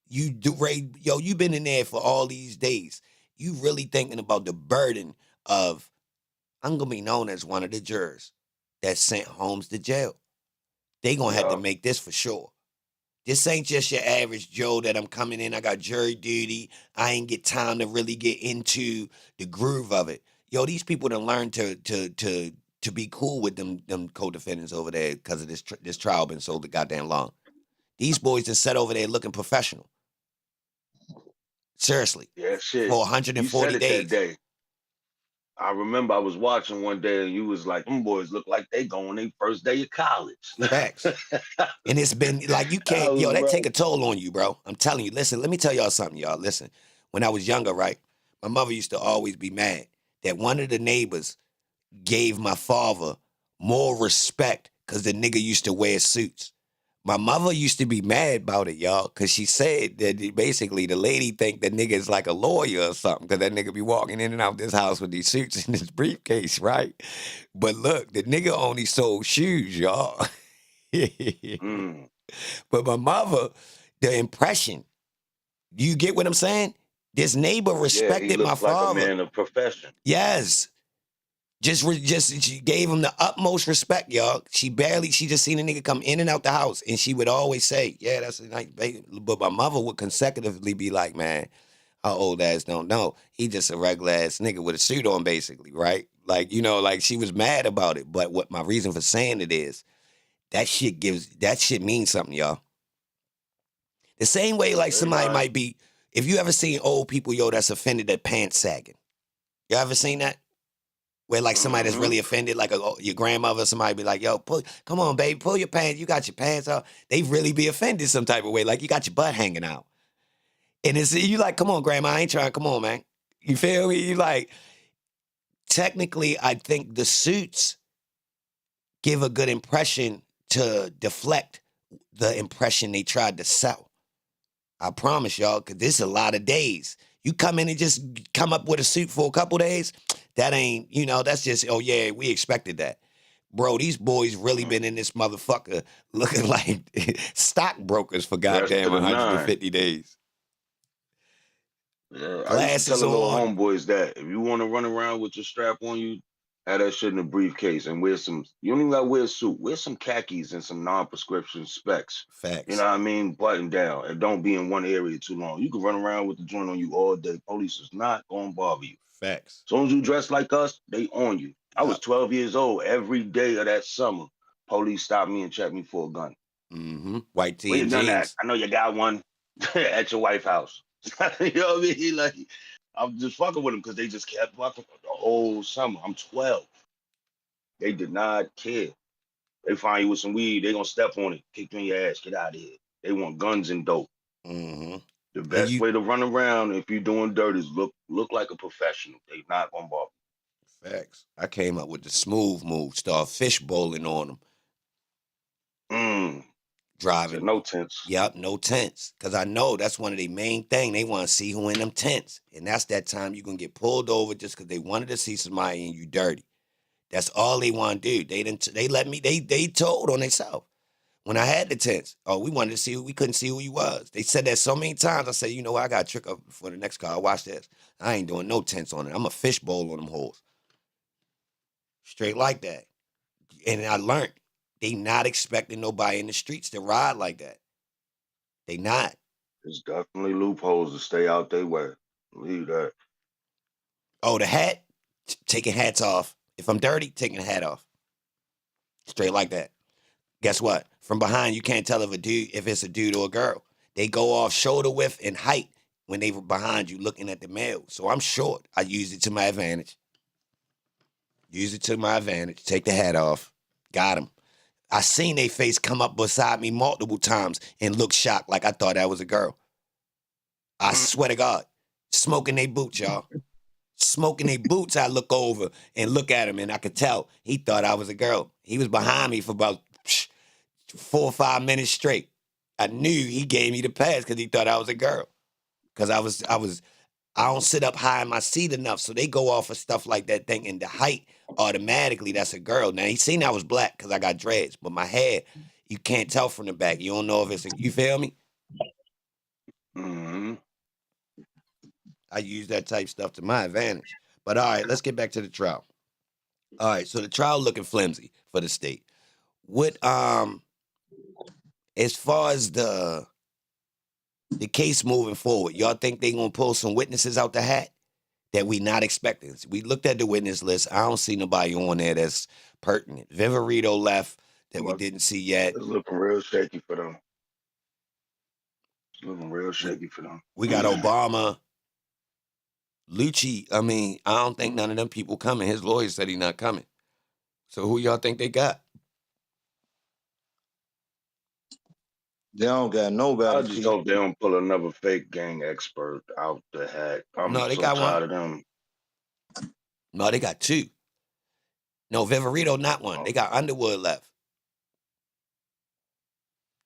[SPEAKER 1] You been in there for all these days. You really thinking about the burden of, I'm gonna be known as one of the jurors that sent Holmes to jail. They gonna have to make this for sure. This ain't just your average Joe that I'm coming in. I got jury duty. I ain't get time to really get into the groove of it. Yo, these people done learned to be cool with them co-defendants over there because of this trial been so goddamn long. These boys just sat over there looking professional. Seriously.
[SPEAKER 12] Yeah, shit.
[SPEAKER 1] For
[SPEAKER 12] You
[SPEAKER 1] 140
[SPEAKER 12] said it
[SPEAKER 1] days.
[SPEAKER 12] that day. I remember I was watching one day and you was like, them boys look like they going their first day of college.
[SPEAKER 1] Facts. And it's been like, you can't, that take a toll on you, bro. I'm telling you, listen, let me tell y'all something, y'all. Listen, when I was younger, right, my mother used to always be mad that one of the neighbors gave my father more respect because the nigga used to wear suits. My mother used to be mad about it, y'all, because she said that basically the lady think that nigga is like a lawyer or something because that nigga be walking in and out this house with these suits in his briefcase, right? But look, the nigga only sold shoes, y'all. But my mother, the impression, you get what I'm saying? This neighbor respected my father.
[SPEAKER 12] Like a man of profession.
[SPEAKER 1] Yes. She gave him the utmost respect, y'all. She just seen a nigga come in and out the house, and she would always say, yeah, that's a nice baby. But my mother would consecutively be like, man, our old ass don't know. He just a regular ass nigga with a suit on, basically, right? Like, like she was mad about it. But what my reason for saying it is, that shit means something, y'all. The same way like somebody might be, if you ever seen old people, that's offended at pants sagging. You ever seen that? Where like somebody that's really offended, like your grandmother, somebody be like, yo, come on, baby, pull your pants. You got your pants out. They really be offended some type of way. Like you got your butt hanging out. And you like, come on, grandma, I ain't trying. Come on, man. You feel me? You like, technically, I think the suits give a good impression to deflect the impression they tried to sell. I promise y'all, because this is a lot of days. You come in and just come up with a suit for a couple days, that ain't, that's just, oh yeah, we expected that. Bro, these boys really been in this motherfucker looking like stockbrokers for goddamn 150 days.
[SPEAKER 12] Yeah,
[SPEAKER 1] Glasses
[SPEAKER 12] I used to tell the little
[SPEAKER 1] on.
[SPEAKER 12] homeboys that if you want to run around with your strap on you, have that shit in a briefcase and wear some, you don't even gotta wear a suit, wear some khakis and some non-prescription specs.
[SPEAKER 1] Facts.
[SPEAKER 12] You know what I mean? Button down and don't be in one area too long. You can run around with the joint on you all day. Police is not gonna bother you.
[SPEAKER 1] Facts.
[SPEAKER 12] As soon as you dress like us, they on you. I was 12 years old. Every day of that summer, police stopped me and checked me for a gun.
[SPEAKER 1] White tee
[SPEAKER 12] Where
[SPEAKER 1] and
[SPEAKER 12] your gun at?
[SPEAKER 1] jeans.
[SPEAKER 12] I know you got one at your wife's house. You know what I mean? Like, I'm just fucking with them because they just kept fucking the whole summer. I'm 12. They did not care. They find you with some weed, they gonna step on it, kick you in your ass, get out of here. They want guns and dope. The best way to run around if you're doing dirt is look like a professional. They not gonna bother.
[SPEAKER 1] Facts. I came up with the smooth move, start fish bowling on them. Driving.
[SPEAKER 12] So no tents.
[SPEAKER 1] Yep, no tents. Because I know that's one of the main thing. They want to see who in them tents. And that's that time you're going to get pulled over just because they wanted to see somebody and you dirty. That's all they want to do. They told on themselves. When I had the tents, we wanted to see who, we couldn't see who he was. They said that so many times. I said, you know what, I got a trick up for the next car. Watch this. I ain't doing no tents on it. I'm a fish bowl on them holes. Straight like that. And I learned. They not expecting nobody in the streets to ride like that. They not.
[SPEAKER 12] There's definitely loopholes to stay out their way. Leave that.
[SPEAKER 1] Oh, the hat? Taking hats off. If I'm dirty, taking the hat off. Straight like that. Guess what? From behind, you can't tell if it's a dude or a girl. They go off shoulder width and height when they were behind you looking at the male. So I'm short. I use it to my advantage. Take the hat off. Got him. I seen their face come up beside me multiple times and look shocked like I thought that was a girl. I swear to God. Smoking they boots, y'all. Smoking they boots, I look over and look at him, and I could tell he thought I was a girl. He was behind me for about 4 or 5 minutes straight. I knew he gave me the pass because he thought I was a girl. Because I don't sit up high in my seat enough, so they go off of stuff like that, thinking the height automatically that's a girl. Now he seen I was black because I got dreads, but my hair you can't tell from the back. You don't know if it's you feel me?
[SPEAKER 12] Mm-hmm.
[SPEAKER 1] I use that type stuff to my advantage. But all right, let's get back to the trial. All right, so the trial looking flimsy for the state. What as far as the case moving forward, y'all think they gonna pull some witnesses out the hat that we not expecting? We looked at the witness list. I don't see nobody on there that's pertinent. Viverito left that we didn't see yet.
[SPEAKER 12] It's looking real shaky for them. It's looking real shaky for them.
[SPEAKER 1] We got Obama, Lucci. I mean, I don't think none of them people coming. His lawyer said he not coming. So who y'all think they got?
[SPEAKER 11] They don't got nobody.
[SPEAKER 12] I just hope they don't pull another fake gang expert out the hat. I'm
[SPEAKER 1] No, they
[SPEAKER 12] so
[SPEAKER 1] got
[SPEAKER 12] tired
[SPEAKER 1] one.
[SPEAKER 12] of them.
[SPEAKER 1] No, they got two. No, Viverito not one. They got Underwood left.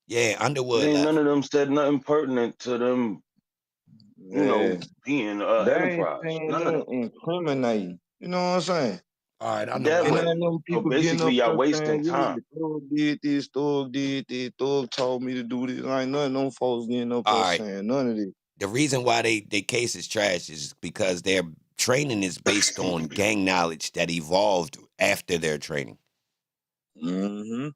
[SPEAKER 1] Yeah, Underwood
[SPEAKER 12] Ain't
[SPEAKER 1] left.
[SPEAKER 12] none of them said nothing pertinent to them, you know, being
[SPEAKER 11] they
[SPEAKER 12] enterprise.
[SPEAKER 11] ain't
[SPEAKER 12] None of them.
[SPEAKER 11] incriminating. You know what I'm saying?
[SPEAKER 1] All right, I know
[SPEAKER 12] That
[SPEAKER 1] what
[SPEAKER 11] And
[SPEAKER 12] way.
[SPEAKER 11] I know
[SPEAKER 12] So
[SPEAKER 11] people getting up
[SPEAKER 12] basically, y'all
[SPEAKER 11] there
[SPEAKER 12] wasting
[SPEAKER 11] saying,
[SPEAKER 12] time.
[SPEAKER 11] yeah, Thug did this, Thug did this, Thug told me to do this. Ain't none of them folks getting up
[SPEAKER 1] All
[SPEAKER 11] there
[SPEAKER 1] right.
[SPEAKER 11] saying none of this.
[SPEAKER 1] The reason why their case is trash is because their training is based on gang knowledge that evolved after their training.
[SPEAKER 11] Mm-hmm.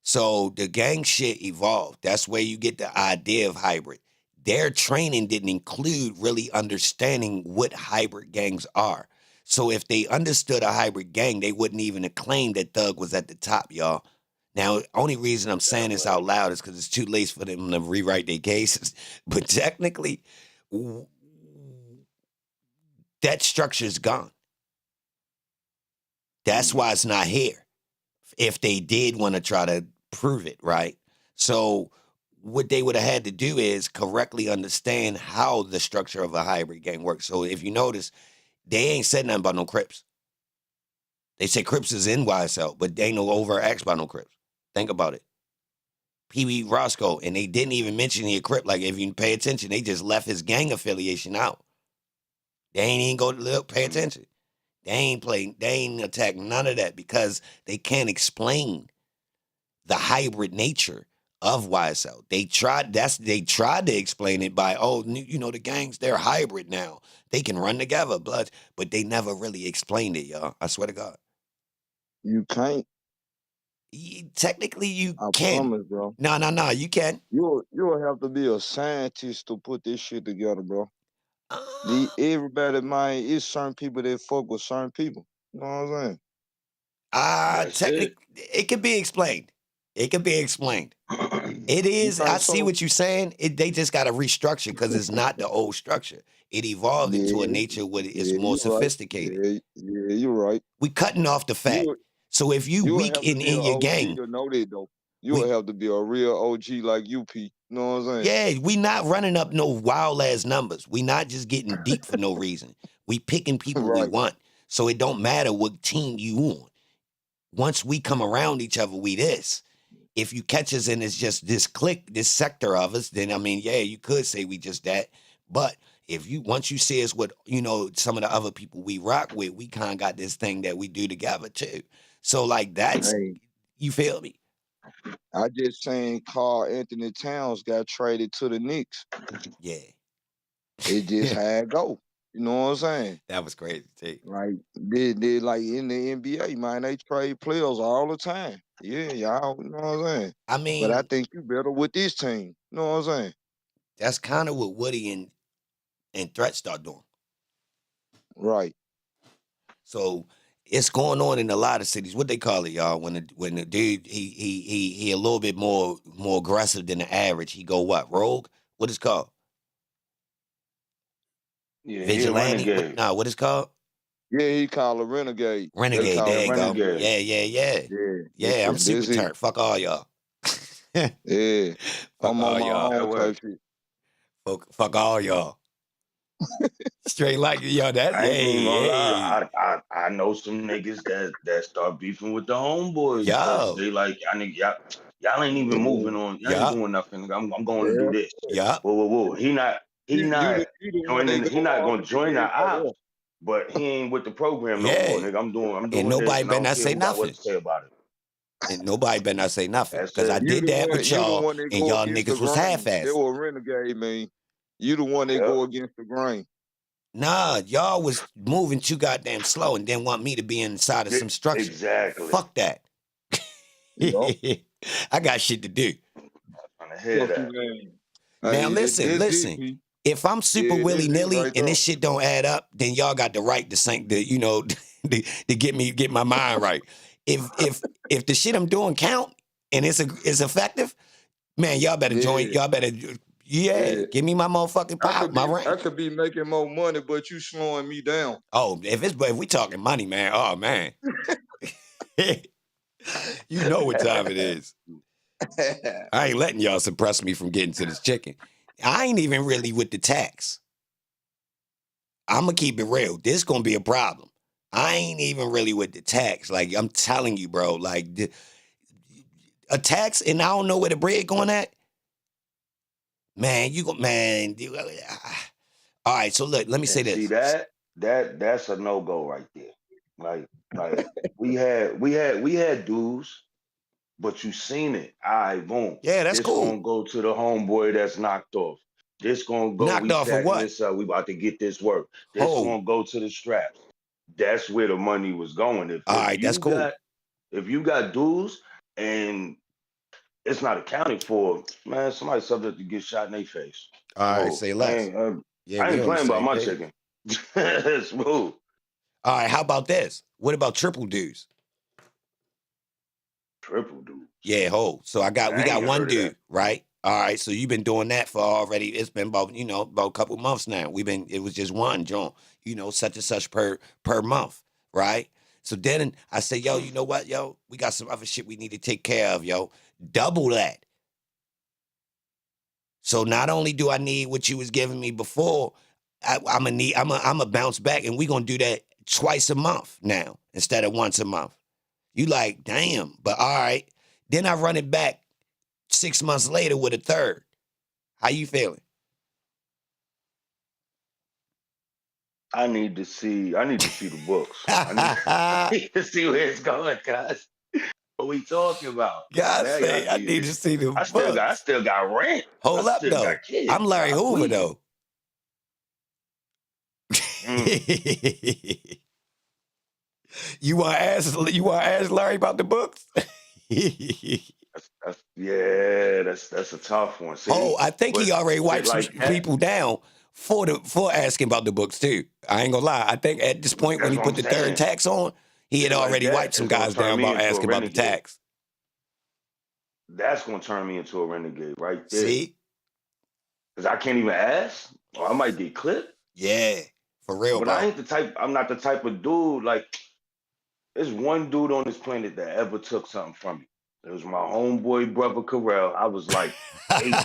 [SPEAKER 1] So the gang shit evolved. That's where you get the idea of hybrid. Their training didn't include really understanding what hybrid gangs are. So if they understood a hybrid gang, they wouldn't even have claimed that Thug was at the top, y'all. Now, only reason I'm saying this out loud is because it's too late for them to rewrite their cases. But technically, that structure's gone. That's why it's not here. If they did want to try to prove it, right? So what they would have had to do is correctly understand how the structure of a hybrid gang works. So if you notice, they ain't said nothing about no Crips. They say Crips is in YSL, but they ain't no overt acts about no Crips. Think about it. Pee Wee Roscoe, and they didn't even mention he a Crip. Like, if you pay attention, they just left his gang affiliation out. They ain't even go to look, pay attention. They ain't attack none of that because they can't explain the hybrid nature of YSL. They tried to explain it by, the gangs, they're hybrid now. They can run together, but they never really explained it, y'all. I swear to God.
[SPEAKER 11] You can't.
[SPEAKER 1] Technically, you
[SPEAKER 11] I
[SPEAKER 1] can.
[SPEAKER 11] promise, bro.
[SPEAKER 1] No, you can.
[SPEAKER 11] You'll have to be a scientist to put this shit together, bro. Everybody, man, it's certain people that fuck with certain people. You know what I'm saying?
[SPEAKER 1] Technically, it can be explained. It can be explained. It is. I see what you're saying. They just got to restructure because it's not the old structure. It evolved into a nature where it's more sophisticated.
[SPEAKER 11] Yeah, you're right.
[SPEAKER 1] We cutting off the fat. So if you weak in your gang,
[SPEAKER 11] to know that though. You would have to be a real OG like UP. You know what I'm saying?
[SPEAKER 1] Yeah, we not running up no wild ass numbers. We not just getting deep for no reason. We picking people we want. So it don't matter what team you on. Once we come around each other, we this. If you catch us and it's just this clique, this sector of us, then I mean, yeah, you could say we just that. But once you see us with, some of the other people we rock with, we kind of got this thing that we do together too. So like that's, you feel me?
[SPEAKER 11] I just saying Carl Anthony Towns got traded to the Knicks.
[SPEAKER 1] Yeah.
[SPEAKER 11] It just had go. You know what I'm saying?
[SPEAKER 1] That was crazy too.
[SPEAKER 11] Like they like in the NBA, man, they trade players all the time. Yeah, y'all, you know what I'm saying?
[SPEAKER 1] I mean,
[SPEAKER 11] but I think you better with this team. You know what I'm saying?
[SPEAKER 1] That's kind of what Woody and Threat start doing.
[SPEAKER 11] Right.
[SPEAKER 1] So it's going on in a lot of cities. What they call it, y'all? When the dude he a little bit more aggressive than the average. He go what? Rogue? What is it called?
[SPEAKER 12] Yeah,
[SPEAKER 1] Vigilante?
[SPEAKER 12] renegade.
[SPEAKER 1] What is it called?
[SPEAKER 13] Yeah, he called a renegade. They
[SPEAKER 1] Renegade,
[SPEAKER 13] call
[SPEAKER 1] there
[SPEAKER 13] him
[SPEAKER 1] you go.
[SPEAKER 12] Renegade.
[SPEAKER 13] Yeah,
[SPEAKER 1] Yeah, I'm super
[SPEAKER 13] this he.
[SPEAKER 1] turned. Fuck all y'all.
[SPEAKER 13] Yeah,
[SPEAKER 1] Fuck
[SPEAKER 13] I'm on
[SPEAKER 1] all
[SPEAKER 13] my
[SPEAKER 1] y'all.
[SPEAKER 13] own type shit.
[SPEAKER 1] Fuck all y'all. Straight like, yo, that's,
[SPEAKER 12] I ain't even gonna
[SPEAKER 1] hey.
[SPEAKER 12] lie. I know some niggas that start beefing with the homeboys because
[SPEAKER 1] Yo.
[SPEAKER 12] they like y'all ain't even moving on. Y'all ain't
[SPEAKER 1] Yup.
[SPEAKER 12] doing nothing. I'm going to
[SPEAKER 13] Yeah,
[SPEAKER 12] do this.
[SPEAKER 1] Yup.
[SPEAKER 12] Whoa. He not
[SPEAKER 13] you the one they
[SPEAKER 12] joining.
[SPEAKER 13] go
[SPEAKER 12] He not
[SPEAKER 13] off
[SPEAKER 12] gonna
[SPEAKER 13] and
[SPEAKER 12] join the
[SPEAKER 13] defend right
[SPEAKER 12] ops,
[SPEAKER 13] there.
[SPEAKER 12] but he ain't with the program no more,
[SPEAKER 1] Yeah.
[SPEAKER 12] nigga. I'm
[SPEAKER 1] And
[SPEAKER 12] doing this,
[SPEAKER 1] nobody
[SPEAKER 12] and I
[SPEAKER 1] better
[SPEAKER 12] don't
[SPEAKER 1] not
[SPEAKER 12] care
[SPEAKER 1] say
[SPEAKER 12] who got what
[SPEAKER 1] nothing.
[SPEAKER 12] to say about it.
[SPEAKER 1] And nobody better not say nothing.
[SPEAKER 12] That's
[SPEAKER 1] Because I
[SPEAKER 12] it.
[SPEAKER 1] did that with
[SPEAKER 13] You the
[SPEAKER 1] y'all,
[SPEAKER 13] one that
[SPEAKER 1] and
[SPEAKER 13] go
[SPEAKER 1] y'all
[SPEAKER 13] against the
[SPEAKER 1] niggas was
[SPEAKER 13] grain. They
[SPEAKER 1] half-assed.
[SPEAKER 13] were renegade, man. You the one that
[SPEAKER 12] Yep.
[SPEAKER 13] go against the grain.
[SPEAKER 1] Nah, y'all was moving too goddamn slow and didn't want me to be inside of some structure.
[SPEAKER 12] Exactly.
[SPEAKER 1] Fuck that.
[SPEAKER 13] Yup.
[SPEAKER 1] I got shit to do.
[SPEAKER 12] I'm trying to hear
[SPEAKER 13] Fuck you,
[SPEAKER 12] that.
[SPEAKER 13] man.
[SPEAKER 1] Now
[SPEAKER 13] Hey,
[SPEAKER 1] listen.
[SPEAKER 13] this it,
[SPEAKER 1] If I'm super
[SPEAKER 13] Yeah, this it
[SPEAKER 1] willy-nilly
[SPEAKER 13] right
[SPEAKER 1] and
[SPEAKER 13] there.
[SPEAKER 1] this shit don't add up, then y'all got the right to sink the, to get my mind right. If the shit I'm doing count and it's effective, man, y'all better join.
[SPEAKER 13] Yeah,
[SPEAKER 1] Y'all better,
[SPEAKER 13] yeah.
[SPEAKER 1] give me my motherfucking power, my
[SPEAKER 13] I
[SPEAKER 1] rank.
[SPEAKER 13] could be making more money, but you slowing me down.
[SPEAKER 1] Oh, if we talking money, man, oh man, you know what time it is. I ain't letting y'all suppress me from getting to this chicken. I ain't even really with the tax. I'm gonna keep it real. This gonna be a problem. I ain't even really with the tax. Like I'm telling you, bro. Like a tax, and I don't know where the bread going at. Man, all right, so look, let me say
[SPEAKER 12] And see
[SPEAKER 1] this.
[SPEAKER 12] that's a no go right there. Like we had dues, but you seen it. All right, boom.
[SPEAKER 1] Yeah, that's
[SPEAKER 12] This
[SPEAKER 1] cool.
[SPEAKER 12] gonna go to the homeboy that's knocked off. This gonna go.
[SPEAKER 1] Knocked
[SPEAKER 12] We
[SPEAKER 1] off of
[SPEAKER 12] stacking
[SPEAKER 1] what?
[SPEAKER 12] this up. We about to get this work. This
[SPEAKER 1] Oh,
[SPEAKER 12] gonna go to the straps. That's where the money was going. If
[SPEAKER 1] all
[SPEAKER 12] if
[SPEAKER 1] right, that's
[SPEAKER 12] you
[SPEAKER 1] cool.
[SPEAKER 12] got if you got dues and it's not accounted for, man, somebody's subject to get shot in their face.
[SPEAKER 1] All right,
[SPEAKER 12] Smooth.
[SPEAKER 1] say
[SPEAKER 12] I
[SPEAKER 1] less.
[SPEAKER 12] ain't
[SPEAKER 1] Yeah,
[SPEAKER 12] I
[SPEAKER 1] we
[SPEAKER 12] ain't
[SPEAKER 1] on the
[SPEAKER 12] playing about
[SPEAKER 1] same
[SPEAKER 12] my
[SPEAKER 1] page.
[SPEAKER 12] chicken. Smooth.
[SPEAKER 1] All right, how about this? What about triple dues?
[SPEAKER 12] Triple dudes.
[SPEAKER 1] Yeah, so we
[SPEAKER 12] I ain't
[SPEAKER 1] got
[SPEAKER 12] even
[SPEAKER 1] one
[SPEAKER 12] heard of that.
[SPEAKER 1] dude, right? All right, so you've been doing that for already. It's been about a couple months now. It was just one John, such and such per month, right? So then I say, yo, you know what, yo, we got some other shit we need to take care of, yo. Double that. So not only do I need what you was giving me before, I'm gonna bounce back, and we gonna do that twice a month now instead of once a month. You like, damn, but all right. Then I run it back 6 months later with a third. How you feeling?
[SPEAKER 12] I need to see the books. I need to see where it's going, guys. What we talking about?
[SPEAKER 1] God
[SPEAKER 12] Now y'all
[SPEAKER 1] say I
[SPEAKER 12] see
[SPEAKER 1] need
[SPEAKER 12] it.
[SPEAKER 1] to see the
[SPEAKER 12] I
[SPEAKER 1] books.
[SPEAKER 12] still got rent. I
[SPEAKER 1] Hold up
[SPEAKER 12] still got
[SPEAKER 1] though.
[SPEAKER 12] kids.
[SPEAKER 1] I'm Larry Hoover
[SPEAKER 12] We.
[SPEAKER 1] though.
[SPEAKER 12] Mm,
[SPEAKER 1] You want to ask Larry about the books?
[SPEAKER 12] that's a tough one.
[SPEAKER 1] Oh,
[SPEAKER 12] See,
[SPEAKER 1] I think
[SPEAKER 12] but
[SPEAKER 1] he already
[SPEAKER 12] shit
[SPEAKER 1] wiped some
[SPEAKER 12] like that.
[SPEAKER 1] people down for asking about the books too. I ain't gonna lie. I think at this point when
[SPEAKER 12] That's
[SPEAKER 1] he
[SPEAKER 12] what I'm
[SPEAKER 1] put the third
[SPEAKER 12] saying.
[SPEAKER 1] tax on, he had
[SPEAKER 12] Shit like
[SPEAKER 1] already
[SPEAKER 12] that
[SPEAKER 1] wiped some
[SPEAKER 12] is gonna
[SPEAKER 1] guys
[SPEAKER 12] turn
[SPEAKER 1] down
[SPEAKER 12] me
[SPEAKER 1] about
[SPEAKER 12] into a
[SPEAKER 1] asking about the
[SPEAKER 12] renegade.
[SPEAKER 1] tax.
[SPEAKER 12] That's gonna turn me into a renegade right there.
[SPEAKER 1] See?
[SPEAKER 12] Cause I can't even ask, or I might get clipped.
[SPEAKER 1] Yeah, for real,
[SPEAKER 12] But I
[SPEAKER 1] bro.
[SPEAKER 12] ain't the type. I'm not the type of dude. Like, there's one dude on this planet that ever took something from me. It was my homeboy brother Carell. I was like 8.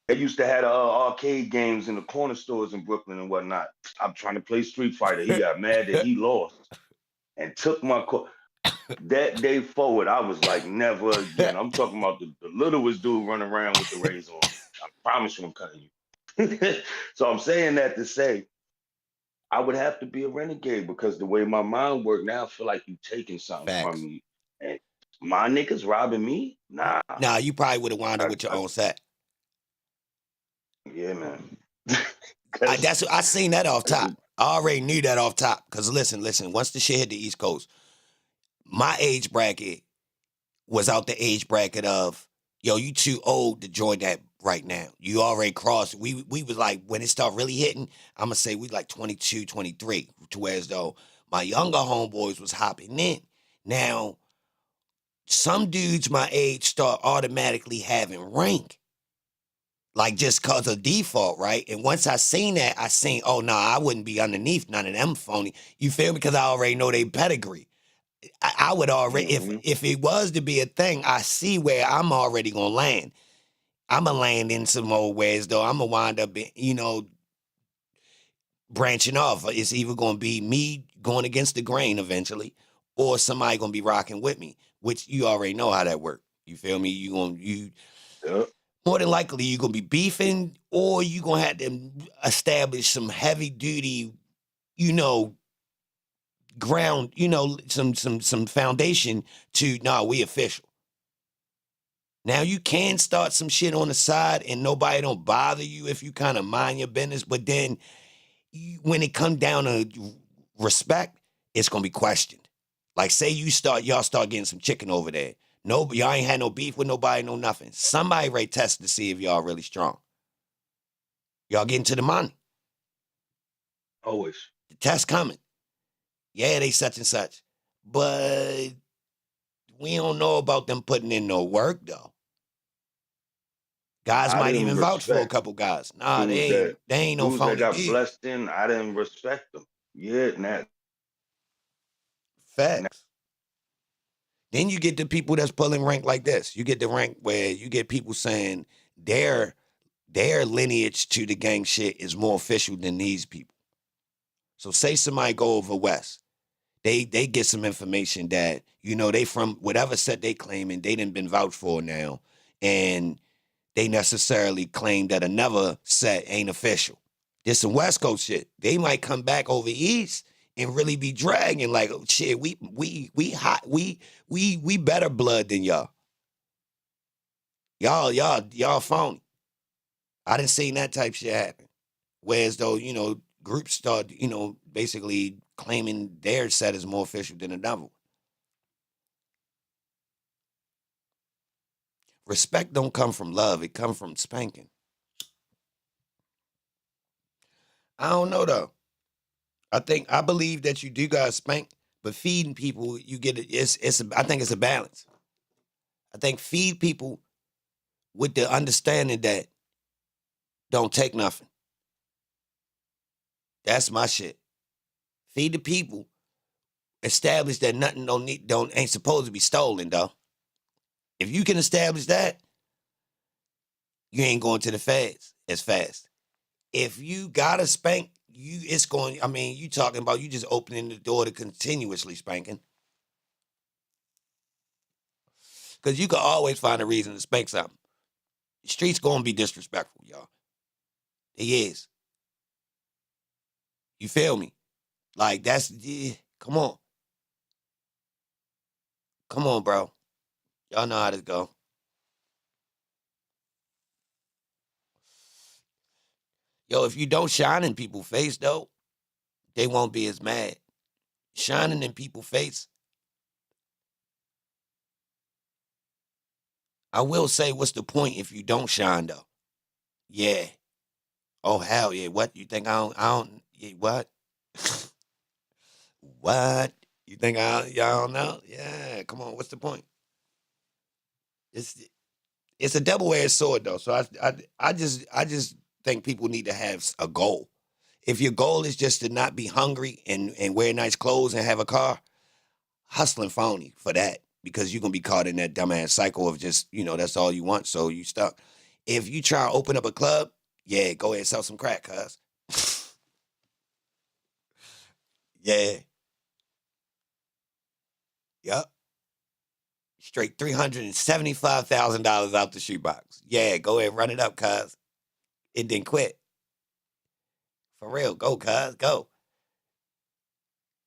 [SPEAKER 12] They used to have arcade games in the corner stores in Brooklyn and whatnot. I'm trying to play Street Fighter. He got mad that he lost and took my that day forward. I was like, never again. I'm talking about the littlest dude running around with the razor on. I promise you, I'm cutting you. So I'm saying that to say I would have to be a renegade because the way my mind works now, I feel like you taking something from
[SPEAKER 1] Facts.
[SPEAKER 12] me. And my niggas robbing me? Nah.
[SPEAKER 1] Nah, you probably would have wound up with your own set.
[SPEAKER 12] Yeah, man.
[SPEAKER 1] I seen that off top. I already knew that off top. Cause listen, once the shit hit the East Coast, my age bracket was out the age bracket of, yo, you too old to join that right now. You already crossed. We was like, when it started really hitting, I'm gonna say we like 22, 23, to where as though my younger homeboys was hopping in. Now, some dudes my age start automatically having rank. like just cause of default, right? And once I seen that, I seen, oh no, I wouldn't be underneath none of them phony. You feel me? Because I already know they pedigree. I would already, if it was to be a thing, I see where I'm already gonna land. I'm gonna land in some old ways though. I'm gonna wind up, branching off. It's either gonna be me going against the grain eventually, or somebody gonna be rocking with me. Which you already know how that works. You feel me? More than likely you're gonna be beefing, or you gonna have to establish some heavy duty, ground, some foundation to we official. Now you can start some shit on the side and nobody don't bother you if you kind of mind your business, but then when it come down to respect, it's gonna be questioned. Like say y'all start getting some chicken over there. No, y'all ain't had no beef with nobody, no nothing. Somebody rate test to see if y'all really strong. Y'all getting to the money.
[SPEAKER 12] Always.
[SPEAKER 1] The test coming. Yeah, they such and such. But we don't know about them putting in no work though. Guys might even vouch for a couple guys. Nah, they ain't no phony
[SPEAKER 12] that got
[SPEAKER 1] deal.
[SPEAKER 12] blessed in, I didn't respect them. Yeah, that.
[SPEAKER 1] Facts. Then you get the people that's pulling rank like this. You get the rank where you get people saying their lineage to the gang shit is more official than these people. So say somebody go over west. They get some information that, they from whatever set they claiming, they done been vouched for now. And they necessarily claim that another set ain't official. There's some West Coast shit. They might come back over east and really be dragging like, oh, shit, we hot, we better blood than y'all. Y'all phony. I done seen that type shit happen. Whereas though, groups start, basically claiming their set is more official than another. Respect don't come from love. It come from spanking. I don't know though. I believe that you do gotta spank, but feeding people, you get it. I think it's a balance. I think feed people with the understanding that don't take nothing. That's my shit. Feed the people. Establish that nothing ain't supposed to be stolen though. If you can establish that, you ain't going to the feds as fast. If you gotta spank, you talking about you just opening the door to continuously spanking. Because you can always find a reason to spank something. The streets gonna be disrespectful, y'all. It is. You feel me? Like come on. Come on, bro. Y'all know how this go. Yo, if you don't shine in people's face, though, they won't be as mad. Shining in people's face. I will say, what's the point if you don't shine, though? Yeah. Oh, hell yeah. What? You think I don't, yeah, what? What? You think y'all don't know? Yeah, come on, what's the point? It's a double-edged sword, though. So I just think people need to have a goal. If your goal is just to not be hungry and wear nice clothes and have a car, hustling phony for that, because you're going to be caught in that dumbass cycle of just, that's all you want, so you stuck. If you try to open up a club, yeah, go ahead and sell some crack, cuz. Yeah. Yup. Straight $375,000 out the shoebox. Yeah, go ahead, run it up, cuz. It didn't quit. For real, go, cuz, go.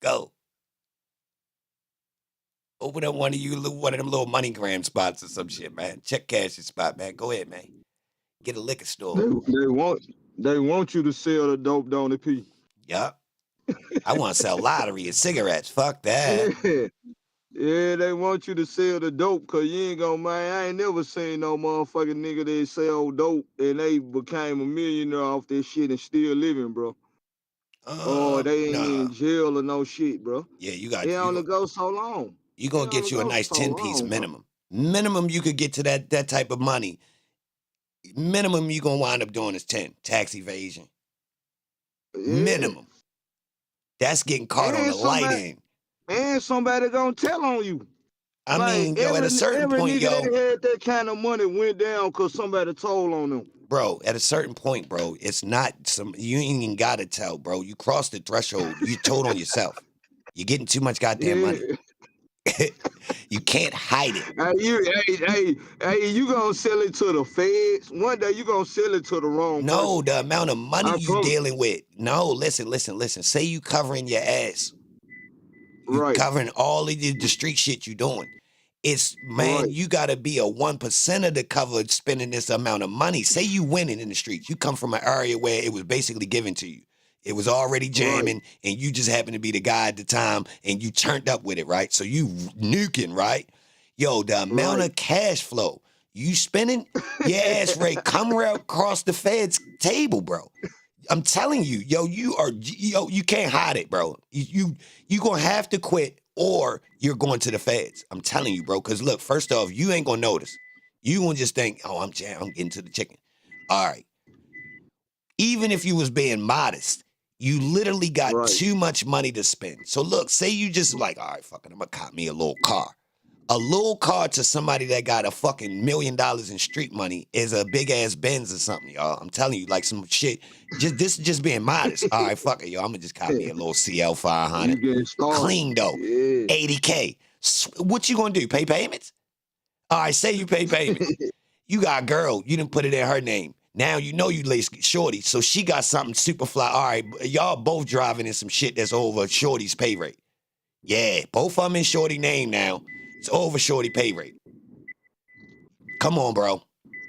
[SPEAKER 1] Go. Open up one of them little MoneyGram spots or some shit, man. Check cashing spot, man. Go ahead, man. Get a liquor store.
[SPEAKER 13] They want you to sell the dope, don't they, P?
[SPEAKER 1] Yup. I want to sell lottery and cigarettes. Fuck that.
[SPEAKER 13] Yeah. Yeah, they want you to sell the dope, cause you ain't gonna mind. I ain't never seen no motherfucking nigga that sell dope and they became a millionaire off this shit and still living, bro. Or they ain't in jail or no shit, bro.
[SPEAKER 1] Yeah, you got.
[SPEAKER 13] It only goes so long.
[SPEAKER 1] You gonna get you a nice 10-piece minimum. Minimum you could get to that type of money minimum you gonna wind up doing is 10. Tax evasion.
[SPEAKER 13] Yeah.
[SPEAKER 1] Minimum. That's getting caught on
[SPEAKER 13] And
[SPEAKER 1] the light
[SPEAKER 13] somebody
[SPEAKER 1] end.
[SPEAKER 13] and somebody gonna tell on you.
[SPEAKER 1] I
[SPEAKER 13] Like
[SPEAKER 1] mean, yo, at a certain
[SPEAKER 13] every
[SPEAKER 1] point,
[SPEAKER 13] nigga
[SPEAKER 1] yo,
[SPEAKER 13] that had that kind of money went down because somebody told on them.
[SPEAKER 1] bro, at a certain point, bro, it's not you ain't even gotta tell, bro. You crossed the threshold. You told on yourself. You're getting too much goddamn
[SPEAKER 13] Yeah.
[SPEAKER 1] money. You can't hide it.
[SPEAKER 13] Hey, you gonna sell it to the feds? One day you gonna sell it to the wrong
[SPEAKER 1] No,
[SPEAKER 13] person.
[SPEAKER 1] the amount of money
[SPEAKER 13] I
[SPEAKER 1] you
[SPEAKER 13] promise.
[SPEAKER 1] dealing with. No, listen. Say you covering your ass. You
[SPEAKER 13] Right.
[SPEAKER 1] covering all of the street shit you doing. It's, man,
[SPEAKER 13] Right.
[SPEAKER 1] you gotta be a 1%er to cover spending this amount of money. Say you winning in the streets. You come from an area where it was basically given to you. It was already jamming, and you just happened to be the guy at the time, and you turned up with it, right? So you nuking, right? Yo, the amount of cash flow you spending, your ass rate come right across the Fed's table, bro. I'm telling you, yo, you can't hide it, bro. You gonna have to quit, or you're going to the feds. I'm telling you, bro. Because look, first off, you ain't gonna notice. You gonna just think, oh, I'm getting to the chicken. All right. Even if you was being modest, you literally got too much money to spend. So look, say you just like, all right, fucking, I'm gonna cop me a little car. A little car to somebody that got a fucking $1 million in street money is a big ass Benz or something, y'all. I'm telling you, like some shit. Just being modest. All right, fuck it, yo. I'm gonna just cop me a little CL 500.
[SPEAKER 13] You getting started.
[SPEAKER 1] Clean though.
[SPEAKER 13] Yeah.
[SPEAKER 1] 80K. What you gonna do? Pay payments? All right, say you pay payments. You got a girl, you didn't put it in her name. Now you know you lace shorty, so she got something super fly. All right, y'all both driving in some shit that's over shorty's pay rate. Yeah, both of them in shorty name now. It's over shorty pay rate. Come on, bro.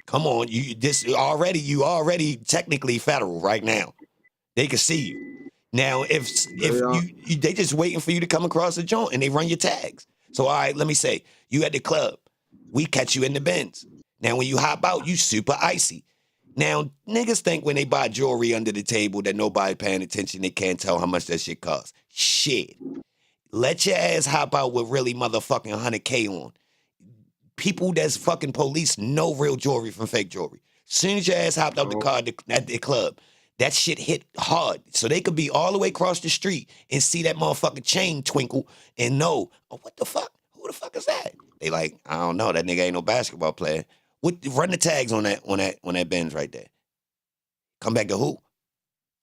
[SPEAKER 1] Come on. You already technically federal right now. They can see you. Now, if they just waiting for you to come across the joint and they run your tags. So, all right, let me say, you at the club. We catch you in the Benz. Now, when you hop out, you super icy. Now, niggas think when they buy jewelry under the table that nobody paying attention, they can't tell how much that shit costs. Shit. Let your ass hop out with really motherfucking 100K on. People that's fucking police know real jewelry from fake jewelry. Soon as your ass hopped out the car at the club, that shit hit hard. So they could be all the way across the street and see that motherfucking chain twinkle and know, oh, what the fuck? Who the fuck is that? They like, I don't know. That nigga ain't no basketball player. Run the tags on that Benz right there. Come back to who?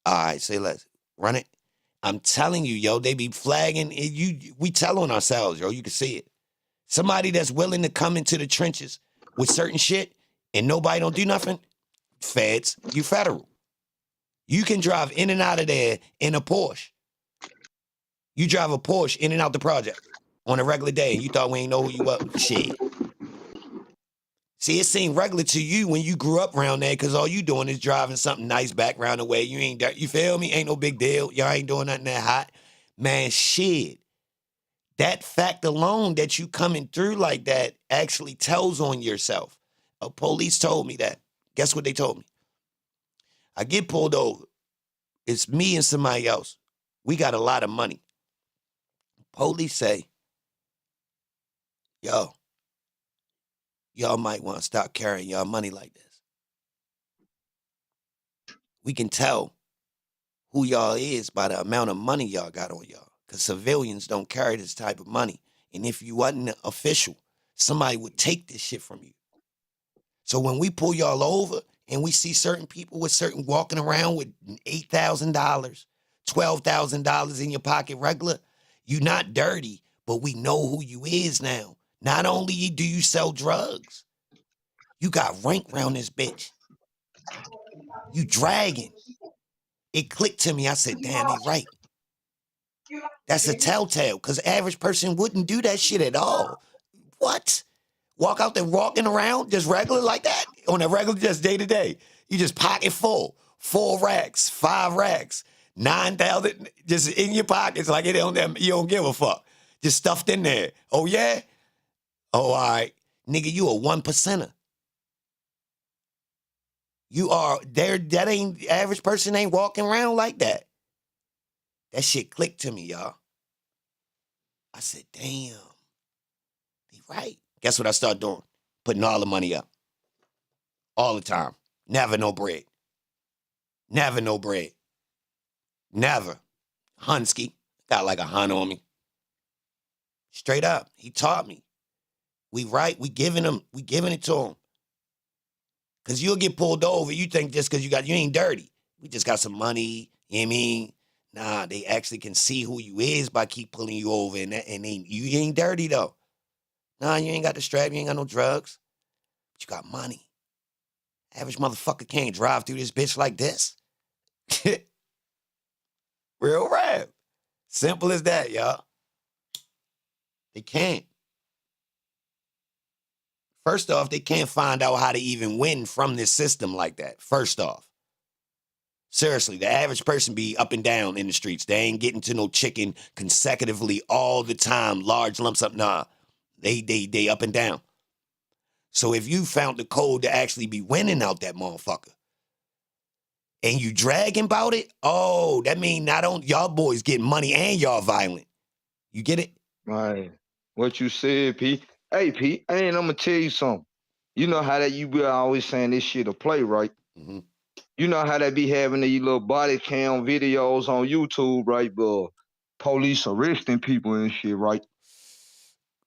[SPEAKER 1] All right, say less. Run it. I'm telling you, yo, they be flagging. We tell on ourselves, yo. You can see it. Somebody that's willing to come into the trenches with certain shit and nobody don't do nothing, feds, you federal. You can drive in and out of there in a Porsche. You drive a Porsche in and out the project on a regular day and you thought we ain't know who you were. Shit. See, it seemed regular to you when you grew up around there because all you doing is driving something nice back round the way. You feel me? Ain't no big deal. Y'all ain't doing nothing that hot. Man, shit. That fact alone that you coming through like that actually tells on yourself. Police told me that. Guess what they told me? I get pulled over. It's me and somebody else. We got a lot of money. Police say, yo, y'all might want to stop carrying y'all money like this. We can tell who y'all is by the amount of money y'all got on y'all. Because civilians don't carry this type of money. And if you wasn't an official, somebody would take this shit from you. So when we pull y'all over and we see certain people walking around with $8,000, $12,000 in your pocket regular, you not dirty, but we know who you is now. Not only do you sell drugs, you got rank around this bitch. You dragging. It clicked to me. I said, damn, they right. That's a telltale, because average person wouldn't do that shit at all. What? Walk out there walking around just regular like that? On a regular, just day to day. You just pocket full. 4 racks, 5 racks, 9,000 just in your pockets like you don't give a fuck. Just stuffed in there. Oh, yeah? Oh, all right. Nigga, you a 1%er. You are, that ain't, average person ain't walking around like that. That shit clicked to me, y'all. I said, damn. They right. Guess what I started doing? Putting all the money up. All the time. Never no bread. Never no bread. Never. Hunsky. Got like a hun on me. Straight up. He taught me. We giving it to him. Cause you'll get pulled over. You think just cause you ain't dirty. We just got some money. You know what I mean? Nah, they actually can see who you is by keep pulling you over and you ain't dirty though. Nah, you ain't got the strap, you ain't got no drugs. But you got money. Average motherfucker can't drive through this bitch like this. Real rap. Simple as that, y'all. They can't. First off, they can't find out how to even win from this system like that. First off. Seriously, the average person be up and down in the streets. They ain't getting to no chicken consecutively all the time, large lumps up. Nah, they up and down. So if you found the code to actually be winning out that motherfucker, and you dragging about it, oh, that mean not only y'all boys getting money and y'all violent. You get it?
[SPEAKER 13] Right. What you said, P. Hey, P, I'm gonna tell you something. You know how that you be always saying this shit a play, right?
[SPEAKER 1] Mm-hmm.
[SPEAKER 13] You know how they be having these little body cam videos on YouTube, right? But police arresting people and shit, right?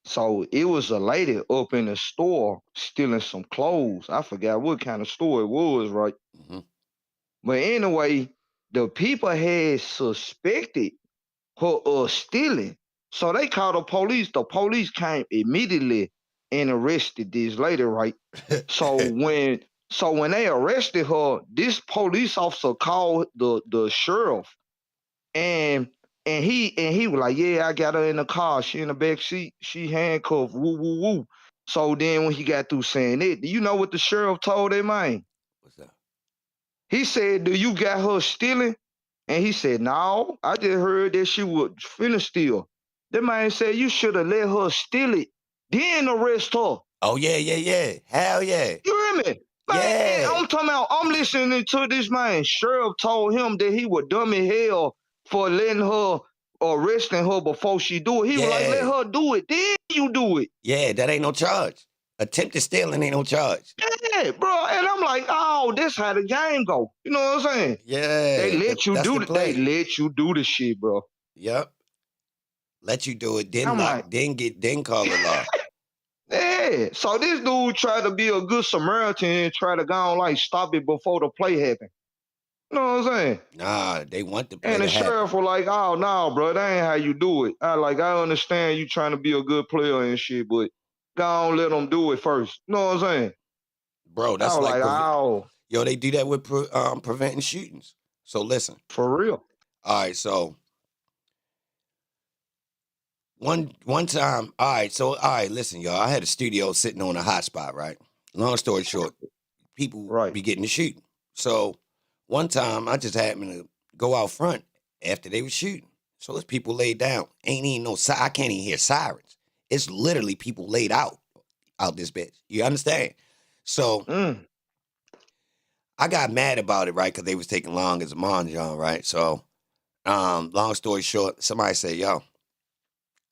[SPEAKER 13] So it was a lady up in the store stealing some clothes. I forgot what kind of store it was, right?
[SPEAKER 1] Mm-hmm.
[SPEAKER 13] But anyway, the people had suspected her stealing. So they called the police. The police came immediately and arrested this lady, right? So when they arrested her, this police officer called the sheriff, and he was like, "Yeah, I got her in the car. She in the back seat. She handcuffed. Woo woo woo." So then when he got through saying it, do you know what the sheriff told him, man?
[SPEAKER 1] What's that?
[SPEAKER 13] He said, "Do you got her stealing?" And he said, "No, I just heard that she was finna steal." That man said, "You should have let her steal it, then arrest her."
[SPEAKER 1] Oh, yeah. Hell yeah.
[SPEAKER 13] You hear me? Man,
[SPEAKER 1] Yeah.
[SPEAKER 13] I'm talking about, I'm listening to this man. Sheriff told him that he was dumb as hell for letting her, arresting her before she do it. He was like, let her do it, then you do it.
[SPEAKER 1] Yeah, that ain't no charge. Attempted stealing ain't no charge.
[SPEAKER 13] Yeah, bro. And I'm like, oh, this how the game go. You know what I'm saying?
[SPEAKER 1] Yeah.
[SPEAKER 13] They let you
[SPEAKER 1] that's
[SPEAKER 13] do
[SPEAKER 1] the
[SPEAKER 13] it. They
[SPEAKER 1] play.
[SPEAKER 13] let you do the shit, bro.
[SPEAKER 1] Yep. Let you do it, then
[SPEAKER 13] I'm
[SPEAKER 1] lock,
[SPEAKER 13] like,
[SPEAKER 1] then call the law.
[SPEAKER 13] yeah. So this dude tried to be a good Samaritan and try to go on like stop it before the play happened. You know what I'm saying?
[SPEAKER 1] Nah, they want the play
[SPEAKER 13] And the
[SPEAKER 1] to happen.
[SPEAKER 13] sheriff was like, "Oh no, bro, that ain't how you do it." I understand you trying to be a good player and shit, but go on, let them do it first. You know what I'm saying?
[SPEAKER 1] Bro, that's
[SPEAKER 13] I was
[SPEAKER 1] like,
[SPEAKER 13] like, "Oh,
[SPEAKER 1] yo, they do that with preventing shootings. So listen.
[SPEAKER 13] for real."
[SPEAKER 1] All right, so one time, listen, y'all. I had a studio sitting on a hot spot, right? Long story short, people
[SPEAKER 13] Right.
[SPEAKER 1] be getting to shooting. So one time I just happened to go out front after they were shooting. So it's people laid down. Ain't even no I can't even hear sirens. It's literally people laid out this bitch. You understand? So I got mad about it, right? Because they was taking long as a mahjong, right? So long story short, somebody said, yo,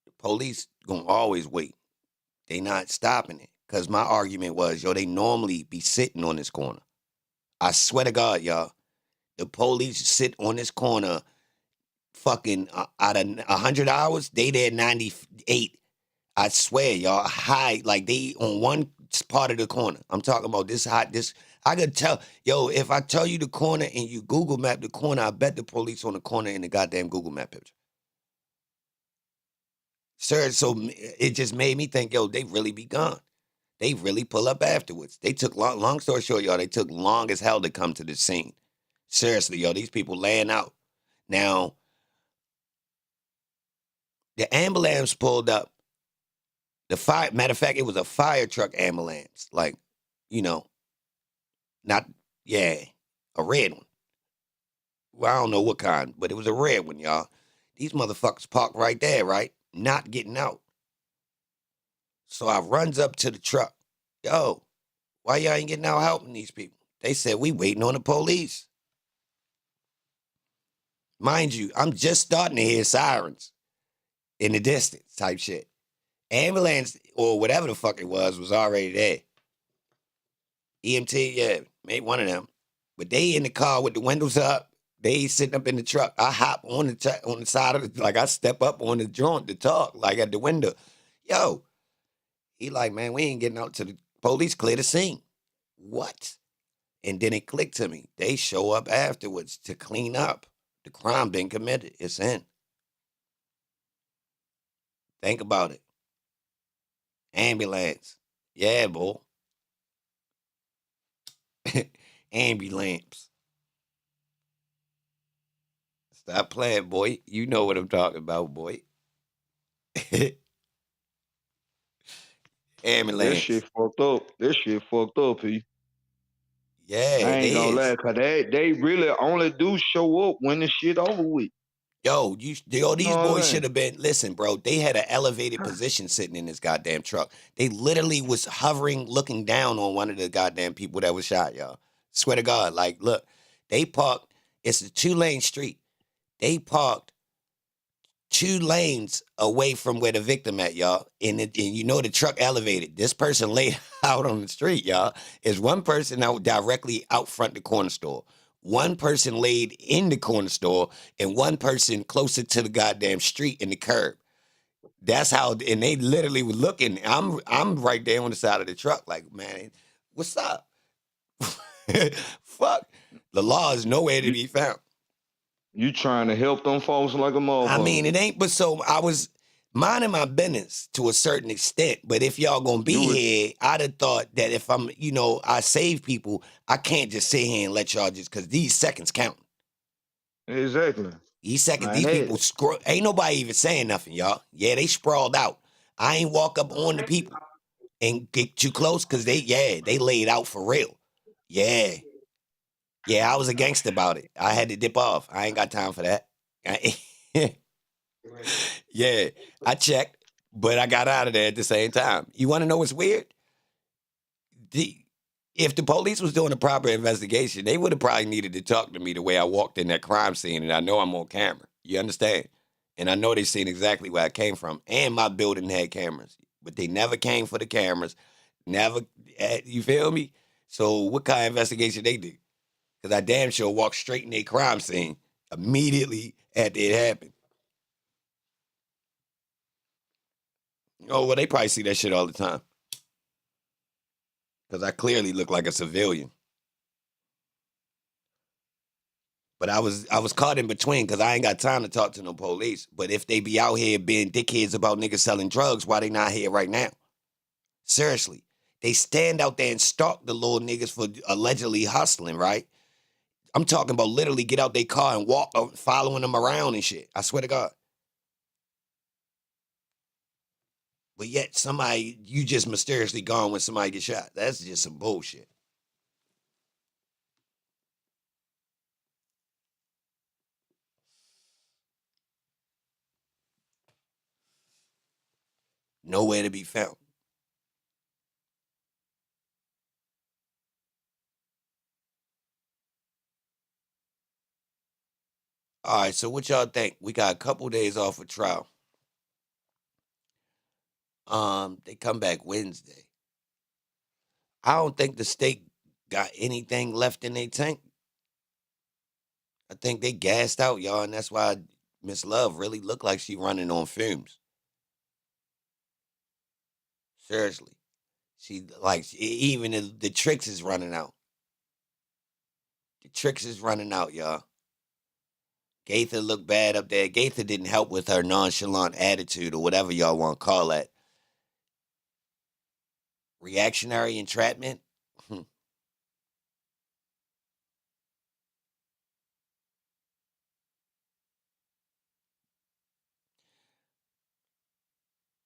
[SPEAKER 1] the police gonna always wait. They not stopping it. Because my argument was, yo, they normally be sitting on this corner. I swear to God, y'all, the police sit on this corner fucking out of 100 hours, they there 98. I swear, y'all, high, like they on one part of the corner. I'm talking about this hot, I could tell, yo, if I tell you the corner and you Google map the corner, I bet the police on the corner in the goddamn Google map picture. Sir, so it just made me think, yo, they really be gone. They really pull up afterwards. They took long story short, y'all, they took long as hell to come to the scene. Seriously, yo, these people laying out. Now, the ambulance pulled up. Matter of fact, it was a fire truck ambulance. Like, you know, not, a red one. Well, I don't know what kind, but it was a red one, y'all. These motherfuckers parked right there, right? Not getting out. So I runs up to the truck. Yo, why y'all ain't getting out helping these people? They said, we waiting on the police. Mind you, I'm just starting to hear sirens in the distance type shit. Ambulance or whatever the fuck it was already there. EMT, yeah. Made one of them. But they in the car with the windows up. They sitting up in the truck. I hop on the side of the, like I step up on the joint to talk, like at the window. Yo, he like, man, we ain't getting out to the police clear the scene. What? And then it clicked to me. They show up afterwards to clean up. The crime been committed. It's in. Think about it. Ambulance. Yeah, boy. Ambulance. Stop playing, boy. You know what I'm talking about, boy.
[SPEAKER 13] That
[SPEAKER 1] Ambulance.
[SPEAKER 13] shit fucked up. That shit fucked up, P.
[SPEAKER 1] Yeah,
[SPEAKER 13] I
[SPEAKER 1] it
[SPEAKER 13] ain't gonna lie,
[SPEAKER 1] is.
[SPEAKER 13] cause they really only do show up when the shit over with.
[SPEAKER 1] Yo,
[SPEAKER 13] You
[SPEAKER 1] these
[SPEAKER 13] know what I'm
[SPEAKER 1] boys should
[SPEAKER 13] saying?
[SPEAKER 1] have been. Listen, bro, they had an elevated position sitting in this goddamn truck. They literally was hovering, looking down on one of the goddamn people that was shot, y'all. Swear to God, like, look, they parked. It's a 2-lane street. They parked 2 lanes away from where the victim at, y'all. And you know the truck elevated. This person laid out on the street, y'all. Is one person out directly out front the corner store. One person laid in the corner store, and one person closer to the goddamn street in the curb. That's how, and they literally were looking. I'm right there on the side of the truck, like, man, what's up? Fuck. The law is nowhere to
[SPEAKER 13] You
[SPEAKER 1] be found.
[SPEAKER 13] you trying to help them folks like a
[SPEAKER 1] I mean,
[SPEAKER 13] motherfucker.
[SPEAKER 1] it ain't, but so I was minding my business to a certain extent. But if y'all gonna be
[SPEAKER 13] You was
[SPEAKER 1] here, I'd have thought that if I'm, I save people, I can't just sit here and let y'all just, because these seconds count.
[SPEAKER 13] exactly.
[SPEAKER 1] These seconds,
[SPEAKER 13] Man,
[SPEAKER 1] these people,
[SPEAKER 13] that
[SPEAKER 1] ain't nobody even saying nothing, y'all. Yeah, they sprawled out. I ain't walk up on the people and get too close because they laid out for real. Yeah. Yeah, I was a gangster about it. I had to dip off. I ain't got time for that. Yeah, I checked, but I got out of there at the same time. You want to know what's weird? If the police was doing a proper investigation, they would have probably needed to talk to me the way I walked in that crime scene, and I know I'm on camera. You understand? And I know they seen exactly where I came from, and my building had cameras, but they never came for the cameras. Never, you feel me? So what kind of investigation they do? Because I damn sure walked straight in a crime scene immediately after it happened. Oh, well, they probably see that shit all the time. Because I clearly look like a civilian. But I was caught in between because I ain't got time to talk to no police. But if they be out here being dickheads about niggas selling drugs, why they not here right now? Seriously. They stand out there and stalk the little niggas for allegedly hustling, right? I'm talking about literally get out their car and walk, following them around and shit. I swear to God. But yet somebody, you just mysteriously gone when somebody gets shot. That's just some bullshit. Nowhere to be found. All right, so what y'all think? We got a couple days off of trial. They come back Wednesday. I don't think the state got anything left in their tank. I think they gassed out, y'all, and that's why Miss Love really looked like she running on fumes. Seriously. Even the tricks is running out. The tricks is running out, y'all. Gaither looked bad up there. Gaither didn't help with her nonchalant attitude or whatever y'all want to call that. Reactionary entrapment?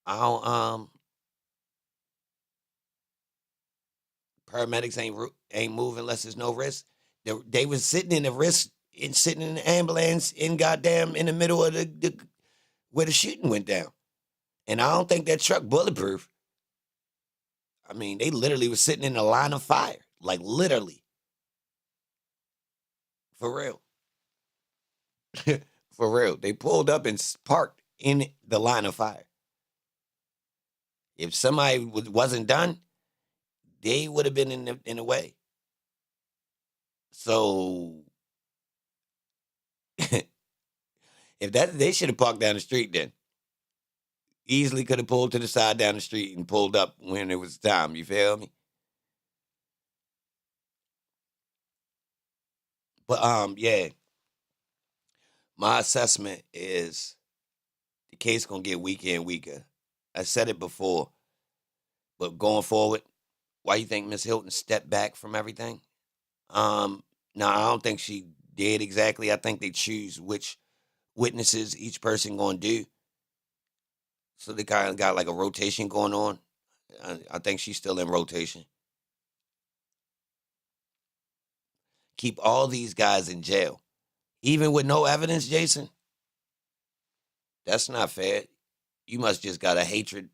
[SPEAKER 1] I don't, paramedics ain't moving unless there's no risk. They was sitting in the risk and sitting in the ambulance in the middle of the where the shooting went down. And I don't think that truck bulletproof. I mean, they literally was sitting in the line of fire. Like literally. For real. For real. They pulled up and parked in the line of fire. If somebody wasn't done, they would have been in the way. So if that they should have parked down the street then. Easily could have pulled to the side down the street and pulled up when it was time. You feel me? But yeah. My assessment is the case gonna get weaker and weaker. I said it before, but going forward, why you think Miss Hilton stepped back from everything? No, I don't think she did exactly. I think they choose which witnesses each person gonna do. So they kind of got like a rotation going on. I think she's still in rotation. Keep all these guys in jail, even with no evidence, Jason. That's not fair. You must just got a hatred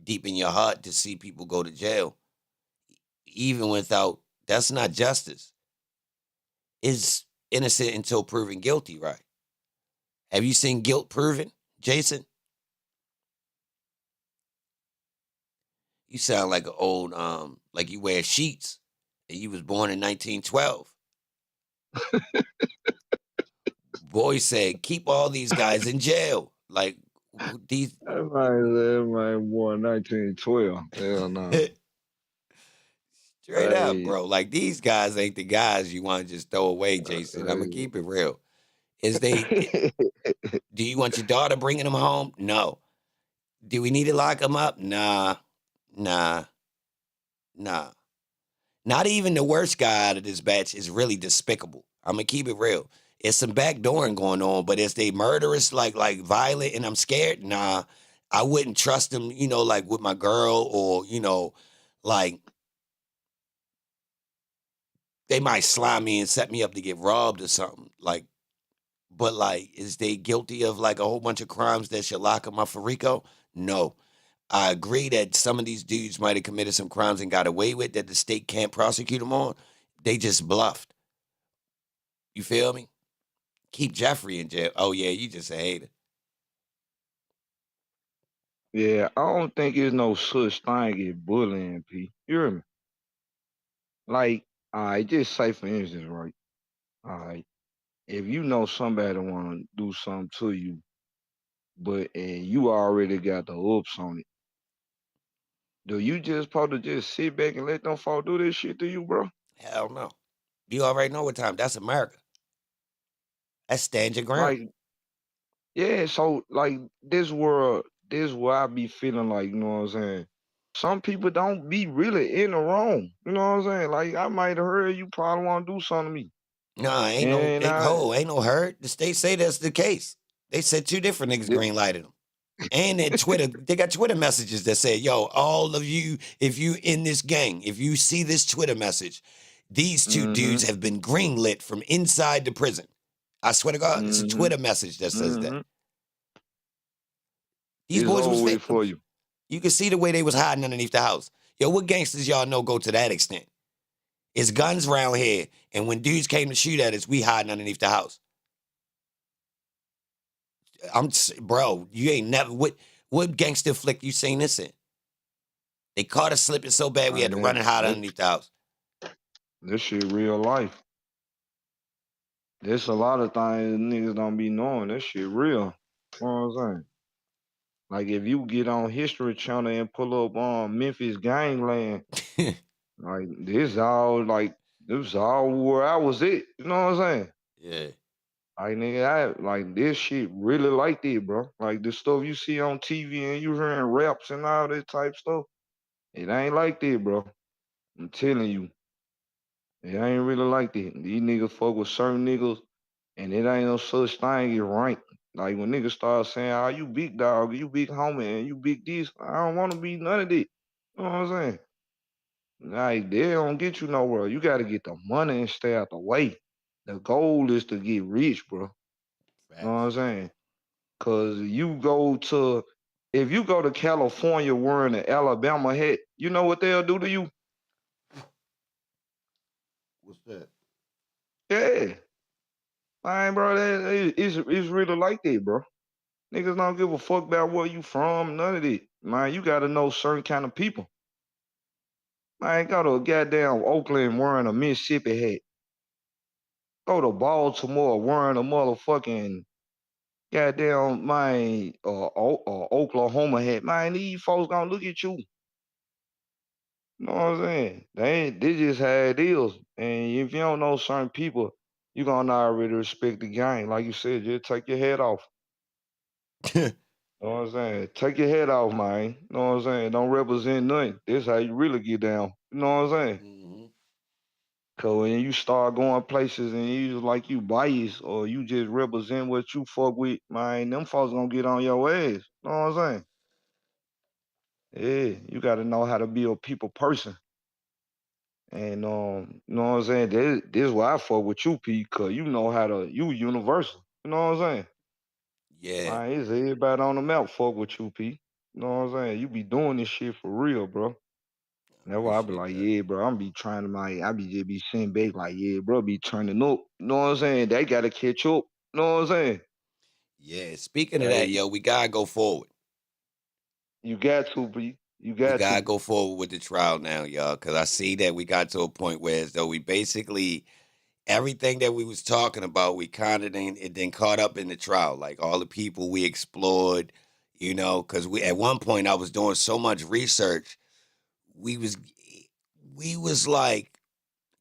[SPEAKER 1] deep in your heart to see people go to jail, even without. That's not justice. Is innocent until proven guilty, right? Have you seen guilt proven, Jason? You sound like an old, like you wear sheets and you was born in 1912. Boy said, keep all these guys in jail. Like these.
[SPEAKER 13] That man born 1912. Hell no.
[SPEAKER 1] Straight up, bro. Like these guys ain't the guys you want to just throw away, Jason. I'm gonna keep it real. Is they? Do you want your daughter bringing them home? No. Do we need to lock them up? Nah. Not even the worst guy out of this batch is really despicable. I'm gonna keep it real. It's some backdooring going on, but is they murderous, like violent, and I'm scared? Nah. I wouldn't trust them, like with my girl, or like they might slime me and set me up to get robbed or something. But is they guilty of like a whole bunch of crimes that should lock them up for RICO? No. I agree that some of these dudes might have committed some crimes and got away with that the state can't prosecute them on. They just bluffed. You feel me? Keep Jeffrey in jail. Oh yeah, you just a hater.
[SPEAKER 13] Yeah, I don't think there's no such thing as bullying, P. You hear me? Like, just say for instance, right? Alright, if you know somebody wanna do something to you, and you already got the hoops on it, do you just supposed to just sit back and let them fall do this shit to you, bro?
[SPEAKER 1] Hell no. You already know what time. That's America. That's stand your ground.
[SPEAKER 13] Like, yeah, so like this world, this where I be feeling like, you know what I'm saying? Some people don't be really in the wrong. You know what I'm saying? Like I might have heard you probably want to do something to me.
[SPEAKER 1] Nah, ain't no hurt. The state say that's the case. They said two different niggas green lighted them. And then Twitter, they got Twitter messages that say, yo, all of you, if you in this gang, if you see this Twitter message, these two dudes have been greenlit from inside the prison. I swear to God, it's a Twitter message that says that. These
[SPEAKER 13] It's
[SPEAKER 1] boys was
[SPEAKER 13] over with for
[SPEAKER 1] victims.
[SPEAKER 13] you.
[SPEAKER 1] You can see the way they was hiding underneath the house. Yo, what gangsters y'all know go to that extent? It's guns around here, and when dudes came to shoot at us, we hiding underneath the house. Bro, you ain't never, what gangster flick you seen this in? They caught us slipping so bad we had to run and hide underneath the house.
[SPEAKER 13] This shit real life. There's a lot of things niggas don't be knowing. This shit real. You know what I'm saying? Like if you get on History Channel and pull up on Memphis Gangland, like this all where I was at. You know what I'm saying?
[SPEAKER 1] Yeah.
[SPEAKER 13] Like nigga, like this shit really like that, bro. Like the stuff you see on TV and you hearing raps and all that type stuff, it ain't like that, bro. I'm telling you, it ain't really like that. These niggas fuck with certain niggas, and it ain't no such thing as rank. Like when niggas start saying, "Oh, you big dog, you big homie, and you big this," I don't want to be none of that. You know what I'm saying? Like they don't get you nowhere. You got to get the money and stay out the way. The goal is to get rich, bro. You know what I'm saying? Cause if you go to California wearing an Alabama hat, you know what they'll do to you?
[SPEAKER 12] What's that?
[SPEAKER 13] Yeah. Man, bro, it's really like that, bro. Niggas don't give a fuck about where you from, none of that. Man, you gotta know certain kind of people. Man, go to a goddamn Oakland wearing a Mississippi hat.
[SPEAKER 11] go to Baltimore wearing a motherfucking goddamn Oklahoma hat, man, these folks gonna look at you. You know what I'm saying? They just how it is. And if you don't know certain people, you gonna already respect the game. Like you said, just take your head off. You know what I'm saying? Take your head off, man. You know what I'm saying? Don't represent nothing. This how you really get down. You know what I'm saying?
[SPEAKER 1] Mm-hmm.
[SPEAKER 11] Cause when you start going places and you just like you biased or you just represent what you fuck with, man, them folks gonna get on your ass. You know what I'm saying? Yeah, you gotta know how to be a people person. And you know what I'm saying? This is why I fuck with you, P, cause you know how to you universal. You know what I'm saying?
[SPEAKER 1] Yeah.
[SPEAKER 11] Man, it's everybody on the map fuck with you, P. You know what I'm saying? You be doing this shit for real, bro. That's why I be
[SPEAKER 1] Appreciate
[SPEAKER 11] like,
[SPEAKER 1] that.
[SPEAKER 11] yeah, bro. I'm be trying to I be just be sitting back like, yeah, bro, be turning up. You know what I'm saying? They gotta catch up. You know what I'm saying?
[SPEAKER 1] Yeah. Speaking of that,
[SPEAKER 11] Hey,
[SPEAKER 1] yo, we gotta go forward.
[SPEAKER 11] you got to, P. You
[SPEAKER 1] We
[SPEAKER 11] got
[SPEAKER 1] gotta
[SPEAKER 11] to.
[SPEAKER 1] go forward with the trial now, y'all, because I see that we got to a point where as though we basically everything that we was talking about, we kind of then caught up in the trial, like all the people we explored, you know, because we at one point I was doing so much research, we was we was like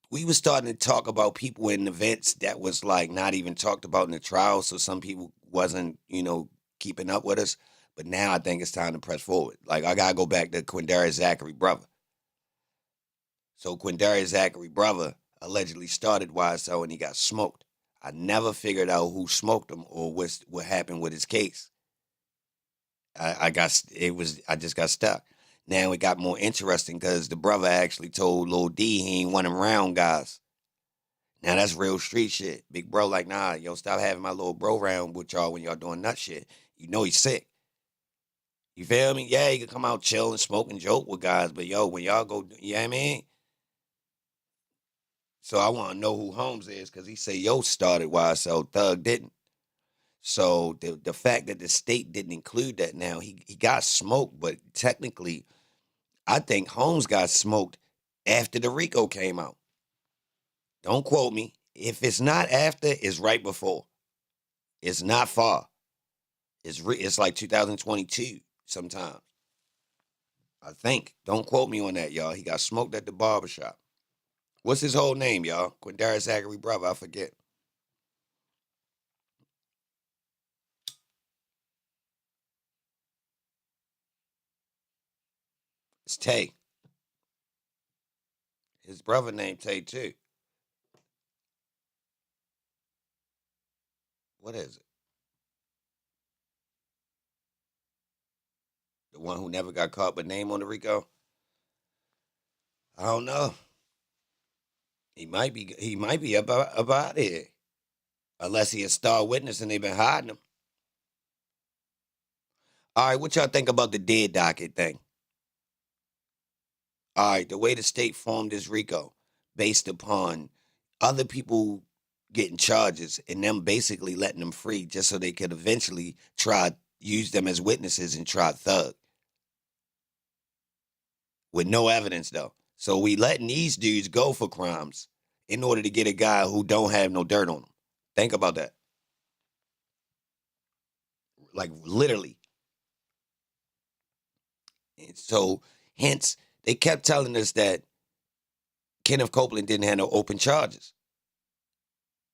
[SPEAKER 1] we was starting to talk about people in events that was like not even talked about in the trial, so some people wasn't, you know, keeping up with us. But now I think it's time to press forward. Like I gotta go back to Quindarius Zachary brother. So Quindarius Zachary brother allegedly started YSL and he got smoked. I never figured out who smoked him or what happened with his case. I just got stuck. Now it got more interesting because the brother actually told Lil D he ain't want him around guys. Now that's real street shit. Big bro, like, nah, yo, stop having my little bro around with y'all when y'all doing nut shit. You know he's sick. You feel me? Yeah, he can come out chill and smoke and joke with guys, but yo, when y'all go, you know what I mean? So I want to know who Holmes is because he say yo started YSL Thug didn't. So the fact that the state didn't include that now, he got smoked, but technically, I think Holmes got smoked after the RICO came out. Don't quote me. If it's not after, it's right before. It's not far. It's like 2022 sometimes. I think. Don't quote me on that, y'all. He got smoked at the barbershop. What's his whole name, y'all? Quindarius Zachary brother. I forget. It's Tay. His brother named Tay too. What is it? The one who never got caught but name on the RICO? I don't know. He might be about it. Unless he a star witness and they've been hiding him. All right, what y'all think about the dead docket thing? All right, the way the state formed this RICO based upon other people getting charges and them basically letting them free just so they could eventually try use them as witnesses and try thug with no evidence though. So we letting these dudes go for crimes in order to get a guy who don't have no dirt on him. Think about that. Like literally. And so hence they kept telling us that Kenneth Copeland didn't have no open charges.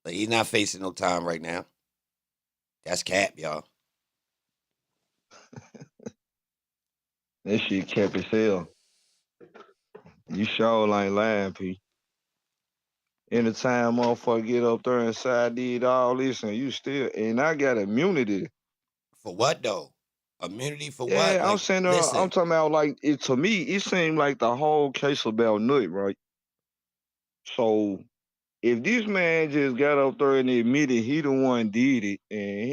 [SPEAKER 1] Like he's not facing no time right now. That's cap, y'all.
[SPEAKER 11] That shit kept as hell. You sure ain't lying, P. Anytime motherfucker get up there and say I did all this and you still and I got immunity.
[SPEAKER 1] For what though? Immunity for what?
[SPEAKER 11] Yeah, I'm
[SPEAKER 1] Like,
[SPEAKER 11] saying I'm
[SPEAKER 1] listen,
[SPEAKER 11] talking about like it to me, it seemed like the whole case about Nut, right? So if this man just got up there and admitted he the one did it and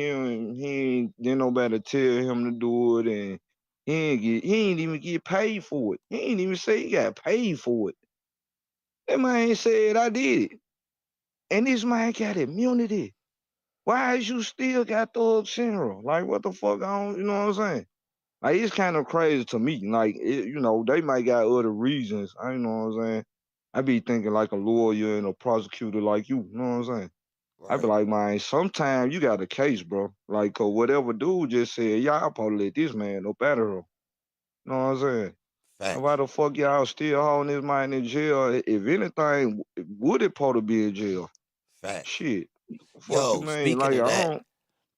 [SPEAKER 11] he ain't didn't nobody tell him to do it and he ain't even get paid for it. He ain't even say he got paid for it. That man said I did it. And this man got immunity. Why is you still got thug syndrome? Like what the fuck I don't you know what I'm saying? Like it's kind of crazy to me. Like they might got other reasons. I know what I'm saying. I be thinking like a lawyer and a prosecutor like you know what I'm saying?
[SPEAKER 13] I be like, man, sometimes you got a case, bro. Like, whatever dude just said, y'all probably let this man up out of here. You know what I'm saying? And why
[SPEAKER 1] Facts.
[SPEAKER 13] the fuck y'all still holding this man in jail? If anything, would it probably be in jail?
[SPEAKER 1] Facts.
[SPEAKER 13] Shit. Fuck you
[SPEAKER 1] Yo,
[SPEAKER 13] mean?
[SPEAKER 1] speaking
[SPEAKER 13] Like,
[SPEAKER 1] of
[SPEAKER 13] I
[SPEAKER 1] that,
[SPEAKER 13] don't.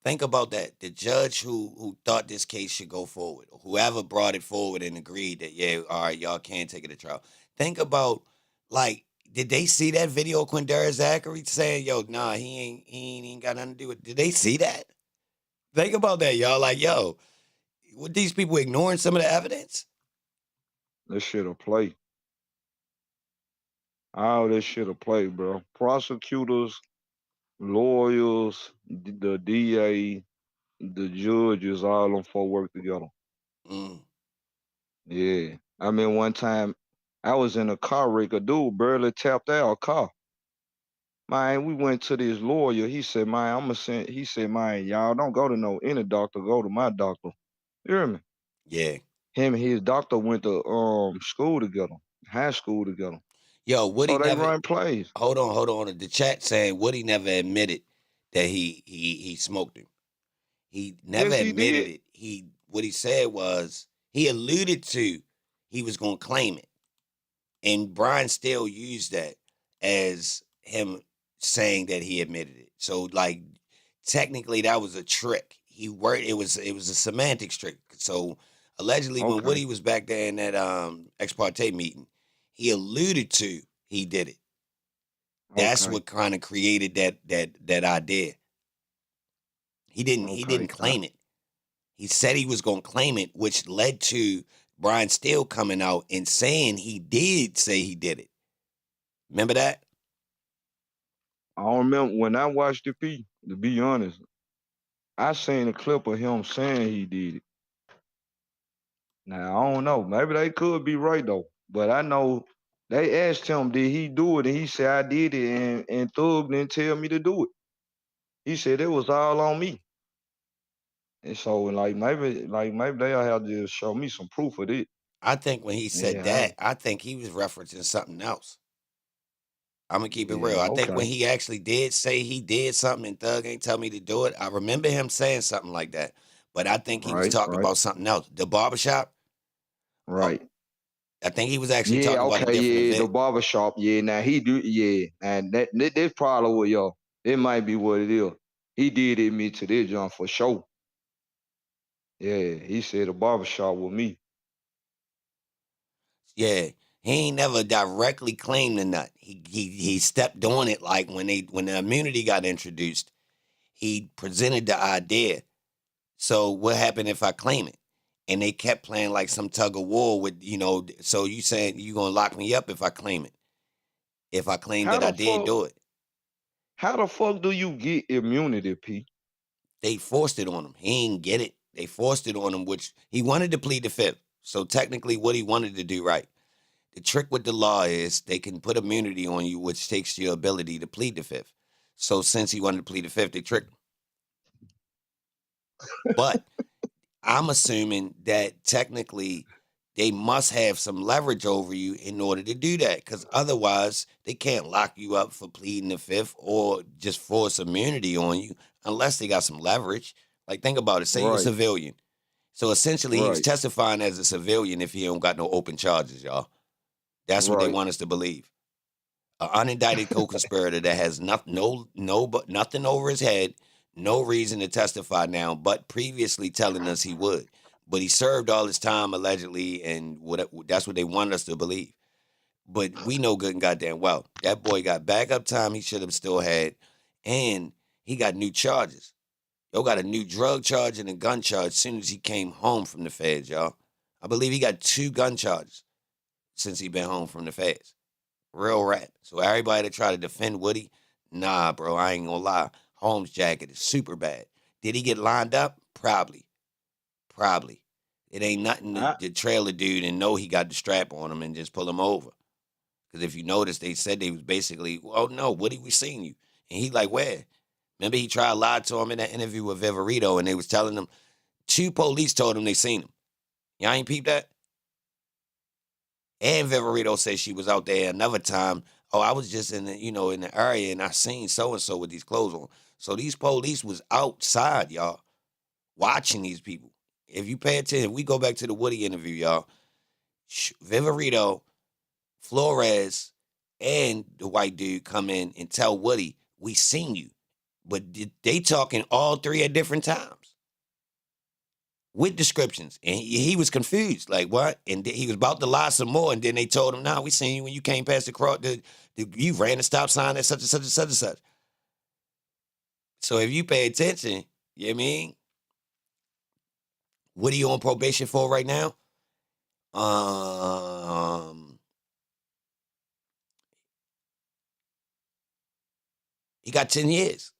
[SPEAKER 1] think about that. The judge who thought this case should go forward, whoever brought it forward and agreed that, yeah, all right, y'all can take it to trial. Think about, like, did they see that video of Quindara Zachary saying, yo, nah, he ain't got nothing to do with it? Did they see that? Think about that, y'all. Like, yo, with these people ignoring some of the evidence?
[SPEAKER 13] This shit a play. All this shit a play, bro. Prosecutors, lawyers, the DA, the judges, all them folk work together.
[SPEAKER 1] Mm.
[SPEAKER 13] Yeah. I mean, one time I was in a car wreck. A dude barely tapped out a car. Man, we went to this lawyer. He said, man, I'm gonna send. He said, man, y'all don't go to no any doctor. Go to my doctor. You hear me?
[SPEAKER 1] Yeah.
[SPEAKER 13] Him and his doctor went to school together, high school together.
[SPEAKER 1] Yo, Woody
[SPEAKER 13] So they
[SPEAKER 1] never.
[SPEAKER 13] run plays.
[SPEAKER 1] Hold on. The chat saying Woody never admitted that he smoked him. He never
[SPEAKER 13] Yes, he
[SPEAKER 1] admitted
[SPEAKER 13] did.
[SPEAKER 1] it. What he said was he alluded to he was gonna claim it. And Brian still used that as him saying that he admitted it. So like technically that was a trick. He worked it was a semantics trick. So allegedly when
[SPEAKER 13] Okay.
[SPEAKER 1] Woody was back there in that ex parte meeting, he alluded to he did it. That's
[SPEAKER 13] Okay.
[SPEAKER 1] what kind of created that idea. He didn't
[SPEAKER 13] Okay.
[SPEAKER 1] claim it. He said he was going to claim it, which led to Brian Steele coming out and saying he did say he did it. Remember that?
[SPEAKER 13] I don't remember when I watched the P. To be honest, I seen a clip of him saying he did it. Now I don't know. Maybe they could be right though. But I know they asked him, did he do it? And he said I did it, and Thug didn't tell me to do it. He said it was all on me. And so maybe they'll have to show me some proof of it.
[SPEAKER 1] I think when he said
[SPEAKER 13] Yeah.
[SPEAKER 1] that, I think he was referencing something else. I'm gonna keep it real.
[SPEAKER 13] Yeah.
[SPEAKER 1] I think when
[SPEAKER 13] Okay.
[SPEAKER 1] he actually did say he did something and Thug ain't tell me to do it, I remember him saying something like that. But I think he was
[SPEAKER 13] Right.
[SPEAKER 1] talking
[SPEAKER 13] Right.
[SPEAKER 1] about something else. The barbershop. Oh,
[SPEAKER 13] Right.
[SPEAKER 1] I think he was actually
[SPEAKER 13] Yeah.
[SPEAKER 1] talking about a
[SPEAKER 13] Okay.
[SPEAKER 1] different
[SPEAKER 13] Yeah. The
[SPEAKER 1] event.
[SPEAKER 13] barbershop. Yeah. Now he do. Yeah. And that's probably what y'all. It might be what it is. He did admit to this, John, for sure. Yeah. He said the barbershop with me.
[SPEAKER 1] Yeah, he ain't never directly claimed the nut. He stepped on it like when the immunity got introduced, he presented the idea. So what happened if I claim it? And they kept playing like some tug of war with, so you saying you gonna lock me up if I claim it. If I claim
[SPEAKER 13] How
[SPEAKER 1] that I
[SPEAKER 13] the
[SPEAKER 1] did
[SPEAKER 13] fuck?
[SPEAKER 1] do it.
[SPEAKER 13] How the fuck do you get immunity, P?
[SPEAKER 1] They forced it on him. He ain't get it. They forced it on him, which he wanted to plead the fifth. So technically what he wanted to do right. The trick with the law is they can put immunity on you, which takes your ability to plead the fifth. So since he wanted to plead the fifth, they tricked him. But I'm assuming that technically they must have some leverage over you in order to do that, because otherwise they can't lock you up for pleading the fifth or just force immunity on you unless they got some leverage. Like think about it. Say you're a
[SPEAKER 13] Right.
[SPEAKER 1] civilian. So essentially he was
[SPEAKER 13] Right.
[SPEAKER 1] testifying as a civilian if he don't got no open charges, y'all. That's what they
[SPEAKER 13] Right.
[SPEAKER 1] want us to believe. An unindicted co-conspirator that has nothing over his head, no reason to testify now, but previously telling us he would. But he served all his time allegedly, and that's what they want us to believe. But we know good and goddamn well that boy got backup time he should have still had, and he got new charges. Yo got a new drug charge and a gun charge as soon as he came home from the feds, y'all. I believe he got 2 gun charges since he been home from the feds. Real rap. So everybody that try to defend Woody, nah, bro, I ain't gonna lie. Holmes' jacket is super bad. Did he get lined up? Probably. Probably. It ain't nothing
[SPEAKER 13] I
[SPEAKER 1] to trail a dude and know he got the strap on him and just pull him over. Because if you notice, they said they was basically, oh no, Woody, we seen you. And he like, where? Remember he tried to lie to him in that interview with Viverito and they was telling him, 2 police told him they seen him. Y'all ain't peeped that? And Viverito said she was out there another time Oh, I was just in the, in the area and I seen so and so with these clothes on. So these police was outside, y'all, watching these people. If you pay attention, we go back to the Woody interview, y'all. Viverito, Flores, and the white dude come in and tell Woody, we seen you. But they talking all three at different times with descriptions. And he was confused. Like, what? And he was about to lie some more. And then they told him, nah, we seen you when you came past the cross. You ran the stop sign at such and such and such and such. So if you pay attention, you know what I mean? What are you on probation for right now? He got 10 years.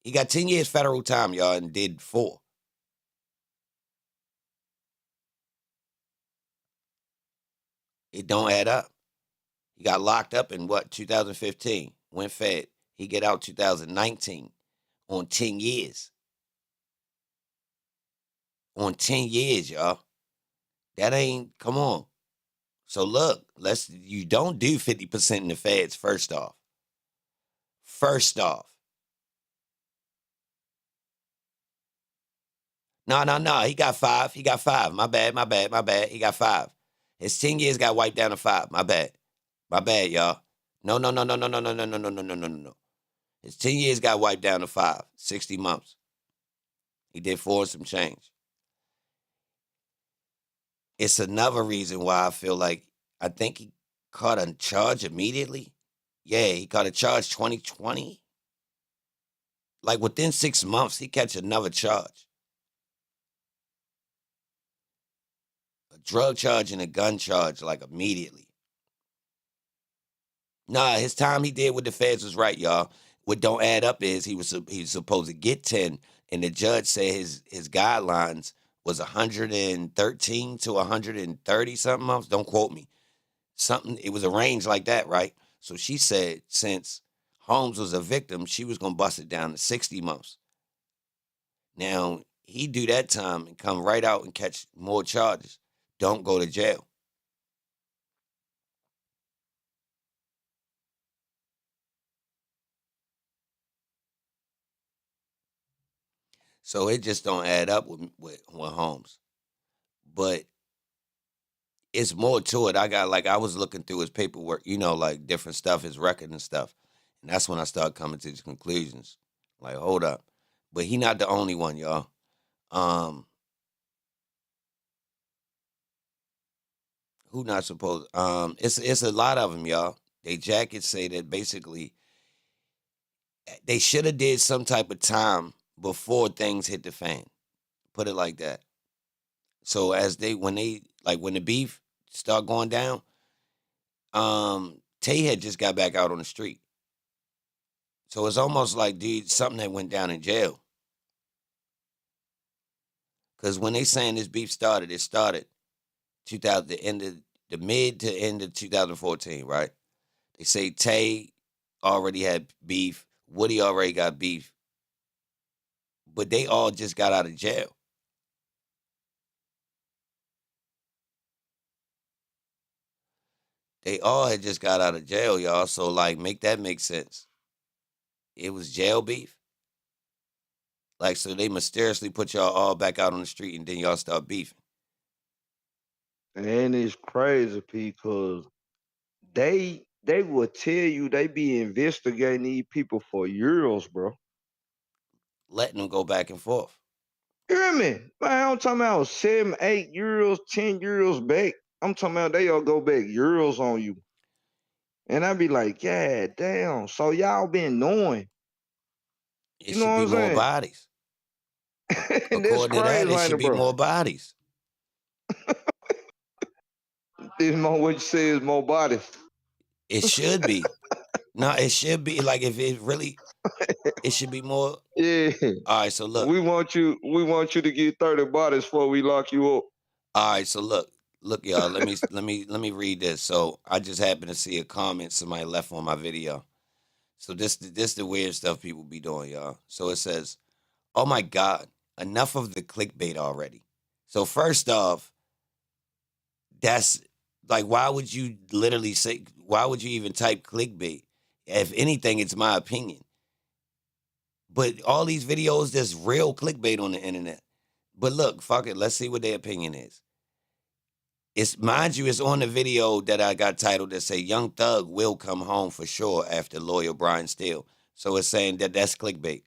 [SPEAKER 1] He got 10 years federal time, y'all, and did 4. It don't add up. He got locked up in 2015, went fed. He get out 2019 on 10 years. On 10 years, y'all. That ain't, come on. So look, you don't do 50% in the feds, first off. First off. No. He got 5. He got 5. My bad. He got 5. His 10 years got wiped down to 5. My bad, y'all. No. His 10 years got wiped down to 5. 60 months. He did 4 and some change. It's another reason why I feel like I think he caught a charge immediately. Yeah, he caught a charge 2020. Like within 6 months, he catch another charge. A drug charge and a gun charge, like immediately. Nah, his time he did with the feds was right, y'all. What don't add up is he's supposed to get 10, and the judge said his guidelines was 113 to 130 something months. Don't quote me. Something, it was a range like that, right? So she said since Holmes was a victim, she was gonna bust it down to 60 months. Now he do that time and come right out and catch more charges. Don't go to jail. So it just don't add up with Holmes. But it's more to it. I was looking through his paperwork, like different stuff, his record and stuff. And that's when I started coming to these conclusions. Like, hold up. But he not the only one, y'all. Who not supposed? It's a lot of them, y'all. They jackets say that basically they should have did some type of time before things hit the fan. Put it like that. So when the beef start going down, Tay had just got back out on the street. So it's almost like, dude, something that went down in jail. Because when they saying this beef started, it started the mid to end of 2014, right? They say Tay already had beef. Woody already got beef. But they all just got out of jail. They all had just got out of jail, y'all. So, like, make that make sense. It was jail beef. Like, so they mysteriously put y'all all back out on the street and then y'all start beefing.
[SPEAKER 13] And it's crazy because they will tell you they be investigating these people for years, bro.
[SPEAKER 1] Letting them go back and forth.
[SPEAKER 13] You hear me? Man, I'm talking about 7, 8 years, 10 years back. I'm talking about they all go back years on you. And I be like, yeah, damn. So y'all been knowing.
[SPEAKER 1] It should be more bodies. According to that, it should be more bodies.
[SPEAKER 13] It's more what you say is more bodies.
[SPEAKER 1] It should be. No, it should be. Like, if it really, it should be more.
[SPEAKER 13] Yeah.
[SPEAKER 1] All right, so look.
[SPEAKER 13] We want you to get 30 bodies before we lock you up.
[SPEAKER 1] All right, so look, y'all. Let me read this. So I just happened to see a comment somebody left on my video. So this the weird stuff people be doing, y'all. So it says, "Oh my God, enough of the clickbait already." So first off, that's Like, why would you literally say? Why would you even type clickbait? If anything, it's my opinion. But all these videos, there's real clickbait on the internet. But look, fuck it. Let's see what their opinion is. It's mind you, it's on the video that I got titled that say Young Thug will come home for sure after lawyer Brian Steele. So it's saying that that's clickbait.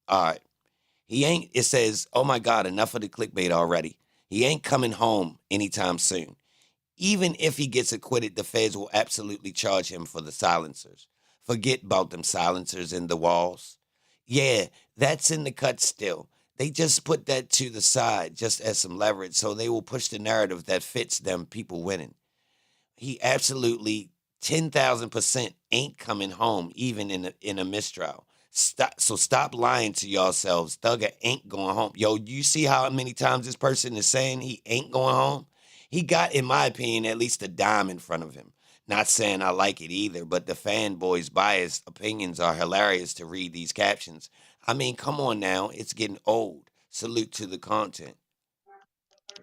[SPEAKER 1] All right. He ain't, it says, oh my God, enough of the clickbait already. He ain't coming home anytime soon. Even if he gets acquitted, the feds will absolutely charge him for the silencers. Forget about them silencers in the walls. Yeah, that's in the cut still. They just put that to the side just as some leverage, so they will push the narrative that fits them people winning. He absolutely 10,000% ain't coming home, even in a mistrial. Stop lying to yourselves. Thugger ain't going home. Yo, you see how many times this person is saying he ain't going home? He got, in my opinion, at least a dime in front of him. Not saying I like it either, but the fanboys' biased opinions are hilarious to read these captions. I mean, come on now. It's getting old. Salute to the content.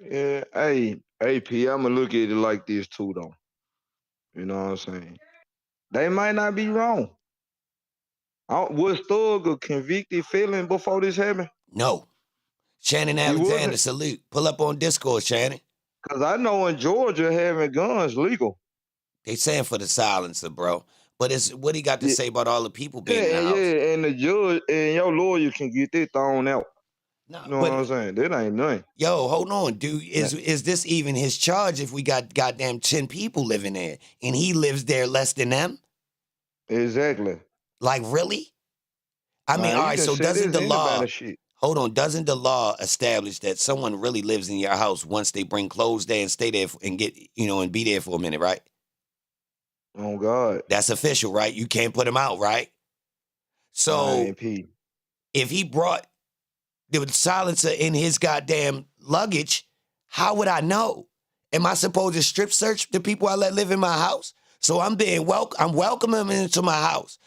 [SPEAKER 13] Yeah, hey, P, I'ma look at it like this too, though. You know what I'm saying? They might not be wrong. Was Thug a convicted felon before this happened?
[SPEAKER 1] No. Shannon
[SPEAKER 13] He
[SPEAKER 1] Alexander,
[SPEAKER 13] wasn't?
[SPEAKER 1] salute. Pull up on Discord, Shannon.
[SPEAKER 13] Because I know in Georgia, having guns legal.
[SPEAKER 1] They saying for the silencer, bro. But it's what he got to
[SPEAKER 13] Yeah,
[SPEAKER 1] say about all the people being in the
[SPEAKER 13] yeah,
[SPEAKER 1] house.
[SPEAKER 13] and the judge and your lawyer can get that thrown out.
[SPEAKER 1] No,
[SPEAKER 13] You know what I'm
[SPEAKER 1] but
[SPEAKER 13] saying? That ain't nothing.
[SPEAKER 1] yo, hold on, dude.
[SPEAKER 13] Nah,
[SPEAKER 1] Is this even his charge if we got goddamn 10 people living there and he lives there less than them?
[SPEAKER 13] exactly.
[SPEAKER 1] Like, really? I mean,
[SPEAKER 13] Man,
[SPEAKER 1] all
[SPEAKER 13] you
[SPEAKER 1] right,
[SPEAKER 13] can
[SPEAKER 1] so
[SPEAKER 13] say
[SPEAKER 1] doesn't
[SPEAKER 13] this
[SPEAKER 1] the law,
[SPEAKER 13] anybody shit.
[SPEAKER 1] hold on, doesn't the law establish that someone really lives in your house once they bring clothes there and stay there and get, and be there for a minute, right?
[SPEAKER 13] Oh God.
[SPEAKER 1] That's official, right? You can't put him out, right? So
[SPEAKER 13] Man, P.
[SPEAKER 1] if he brought the silencer in his goddamn luggage, how would I know? Am I supposed to strip search the people I let live in my house? So I'm I'm welcoming them into my house.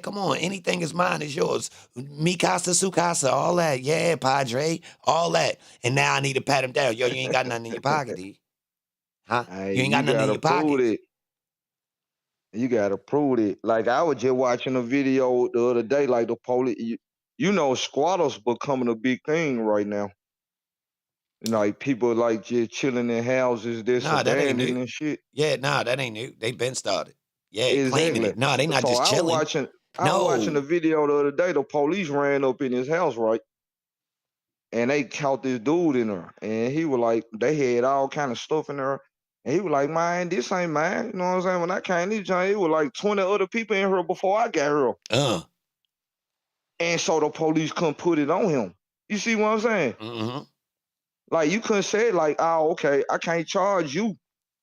[SPEAKER 1] Come on, anything is mine is yours. Mi casa, su casa, all that. Yeah, padre, all that. And now I need to pat him down. Yo, you ain't got nothing in your pocket, do you? Huh?
[SPEAKER 13] Hey,
[SPEAKER 1] You ain't got
[SPEAKER 13] you
[SPEAKER 1] nothing in
[SPEAKER 13] gotta
[SPEAKER 1] your
[SPEAKER 13] prove
[SPEAKER 1] pockets.
[SPEAKER 13] it. You gotta prove it. Like I was just watching a video the other day, like the police. You know, squatters becoming a big thing right now. Like people like just chilling in houses that's
[SPEAKER 1] Nah, that ain't
[SPEAKER 13] abandoned
[SPEAKER 1] new.
[SPEAKER 13] and shit.
[SPEAKER 1] Yeah, nah, that ain't new. They been started. Yeah, claiming
[SPEAKER 13] Exactly.
[SPEAKER 1] it. Nah, they not
[SPEAKER 13] So
[SPEAKER 1] just chilling.
[SPEAKER 13] I was watching
[SPEAKER 1] No.
[SPEAKER 13] a video the other day. The police ran up in his house, right? And they caught this dude in there. And he was like, they had all kind of stuff in there. And he was like, man, this ain't mine. You know what I'm saying? When I came to this, it was like 20 other people in here before I got here. And so the police couldn't put it on him. You see what I'm saying?
[SPEAKER 1] Mm-hmm.
[SPEAKER 13] Like you couldn't say like, oh, okay, I can't charge you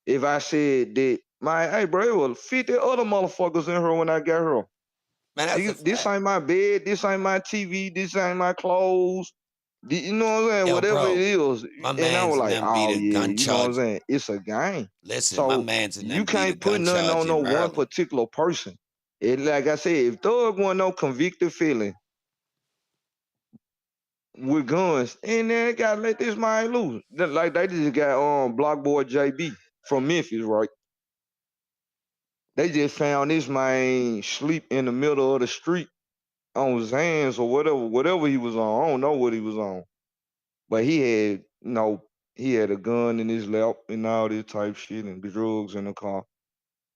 [SPEAKER 13] if I said that, my, hey, bro, it was 50 other motherfuckers in here when I got here.
[SPEAKER 1] Man, that's a
[SPEAKER 13] This
[SPEAKER 1] fact.
[SPEAKER 13] ain't my bed, this ain't my TV, this ain't my clothes. You know what I'm saying?
[SPEAKER 1] Yo,
[SPEAKER 13] Whatever it
[SPEAKER 1] bro,
[SPEAKER 13] is.
[SPEAKER 1] my
[SPEAKER 13] And I
[SPEAKER 1] man's
[SPEAKER 13] was
[SPEAKER 1] and
[SPEAKER 13] like,
[SPEAKER 1] them beat
[SPEAKER 13] oh
[SPEAKER 1] a
[SPEAKER 13] yeah,
[SPEAKER 1] gun
[SPEAKER 13] you know what I'm
[SPEAKER 1] charge.
[SPEAKER 13] saying? It's a game.
[SPEAKER 1] Listen, my
[SPEAKER 13] So
[SPEAKER 1] man's and
[SPEAKER 13] you
[SPEAKER 1] them beat a
[SPEAKER 13] can't put
[SPEAKER 1] gun
[SPEAKER 13] nothing
[SPEAKER 1] charge
[SPEAKER 13] on no
[SPEAKER 1] in
[SPEAKER 13] one
[SPEAKER 1] Maryland.
[SPEAKER 13] particular person. And like I said, if Thug wasn't no convicted felon with guns, and then they gotta let this man loose. Like they just got Block Boy JB from Memphis, right? They just found this man sleep in the middle of the street on his hands or whatever he was on. I don't know what he was on. But he had, he had a gun in his lap and all this type shit and drugs in the car.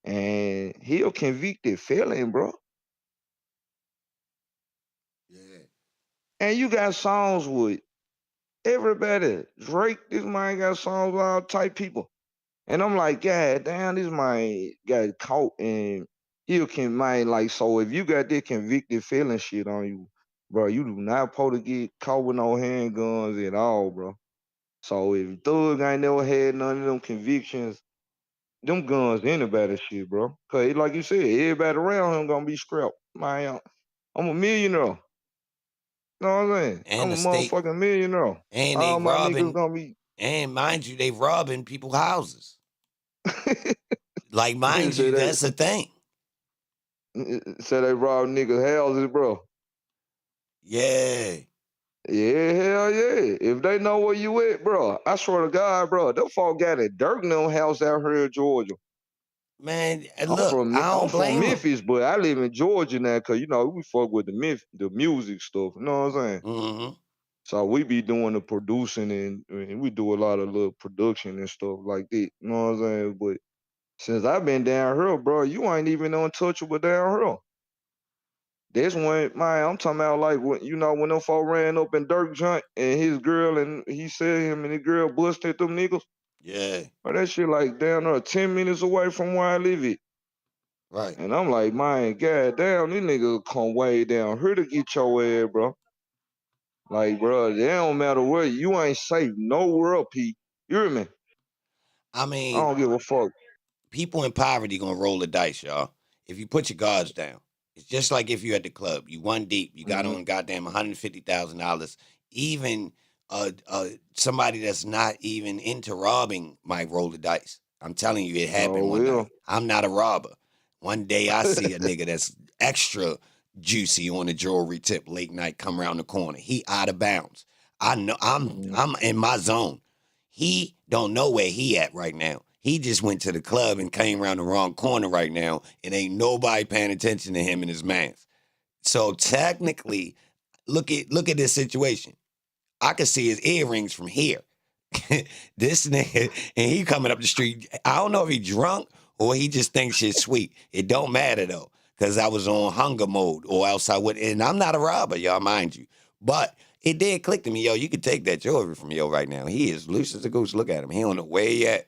[SPEAKER 13] And he a convicted felon, bro.
[SPEAKER 1] Yeah.
[SPEAKER 13] And you got songs with everybody. Drake, this man got songs with all type people. And I'm like, God damn, this man got caught and he can man like, so if you got that convicted felon shit on you, bro, you do not supposed to get caught with no handguns at all, bro. So if Thug ain't never had none of them convictions, them guns anybody shit, bro. Cause like you said, everybody around him gonna be scrapped. Man, I'm a millionaire. You know what I'm saying? I'm
[SPEAKER 1] And
[SPEAKER 13] a
[SPEAKER 1] the state,
[SPEAKER 13] motherfucking millionaire.
[SPEAKER 1] and they
[SPEAKER 13] All my niggas
[SPEAKER 1] robbing,
[SPEAKER 13] gonna be
[SPEAKER 1] and mind you, they robbing people's houses. Like, mind
[SPEAKER 13] say
[SPEAKER 1] you,
[SPEAKER 13] they
[SPEAKER 1] that's a thing.
[SPEAKER 13] say they rob niggas' houses, bro.
[SPEAKER 1] Yeah.
[SPEAKER 13] Yeah, hell yeah. If they know where you at, bro, I swear to God, bro, them folk got a Dirk and them house out here in Georgia.
[SPEAKER 1] Man,
[SPEAKER 13] I'm
[SPEAKER 1] look,
[SPEAKER 13] from
[SPEAKER 1] I
[SPEAKER 13] I'm
[SPEAKER 1] don't
[SPEAKER 13] from
[SPEAKER 1] blame him.
[SPEAKER 13] Memphis, but I live in Georgia now, cause you know we fuck with the music stuff. You know what I'm saying?
[SPEAKER 1] Mm-hmm.
[SPEAKER 13] So we be doing the producing and we do a lot of little production and stuff like that. You know what I'm saying? But since I've been down here, bro, you ain't even untouchable down here. That's when, man, I'm talking about like when you know when them folk ran up in Dirk joint and his girl and he said him and his girl busted them niggas.
[SPEAKER 1] Yeah.
[SPEAKER 13] But that shit like down there 10 minutes away from where I live at.
[SPEAKER 1] Right.
[SPEAKER 13] And I'm like, man, goddamn, these niggas come way down here to get your ass, bro. Like, bro, they don't matter where you ain't safe nowhere up, P. You hear me?
[SPEAKER 1] I
[SPEAKER 13] I
[SPEAKER 1] mean,
[SPEAKER 13] don't give a fuck.
[SPEAKER 1] people in poverty gonna roll the dice, y'all. If you put your guards down, it's just like if you at the club, you one deep, you got on goddamn $150,000. Even somebody that's not even into robbing might roll the dice. I'm telling you, it
[SPEAKER 13] So
[SPEAKER 1] happened one
[SPEAKER 13] will.
[SPEAKER 1] night. I'm not a robber. One day I see a nigga that's extra juicy on the jewelry tip late night come around the corner. He out of bounds. I know I'm in my zone. He don't know where he at right now. He just went to the club and came around the wrong corner right now, and ain't nobody paying attention to him and his mans. So technically, look at this situation. I could see his earrings from here. This nigga, and he coming up the street. I don't know if he drunk or he just thinks shit's sweet. It don't matter though, because I was on hunger mode or else I would. And I'm not a robber, y'all, mind you. But it did click to me, yo. You could take that jewelry from yo right now. He is loose as a goose. Look at him. He on the way yet.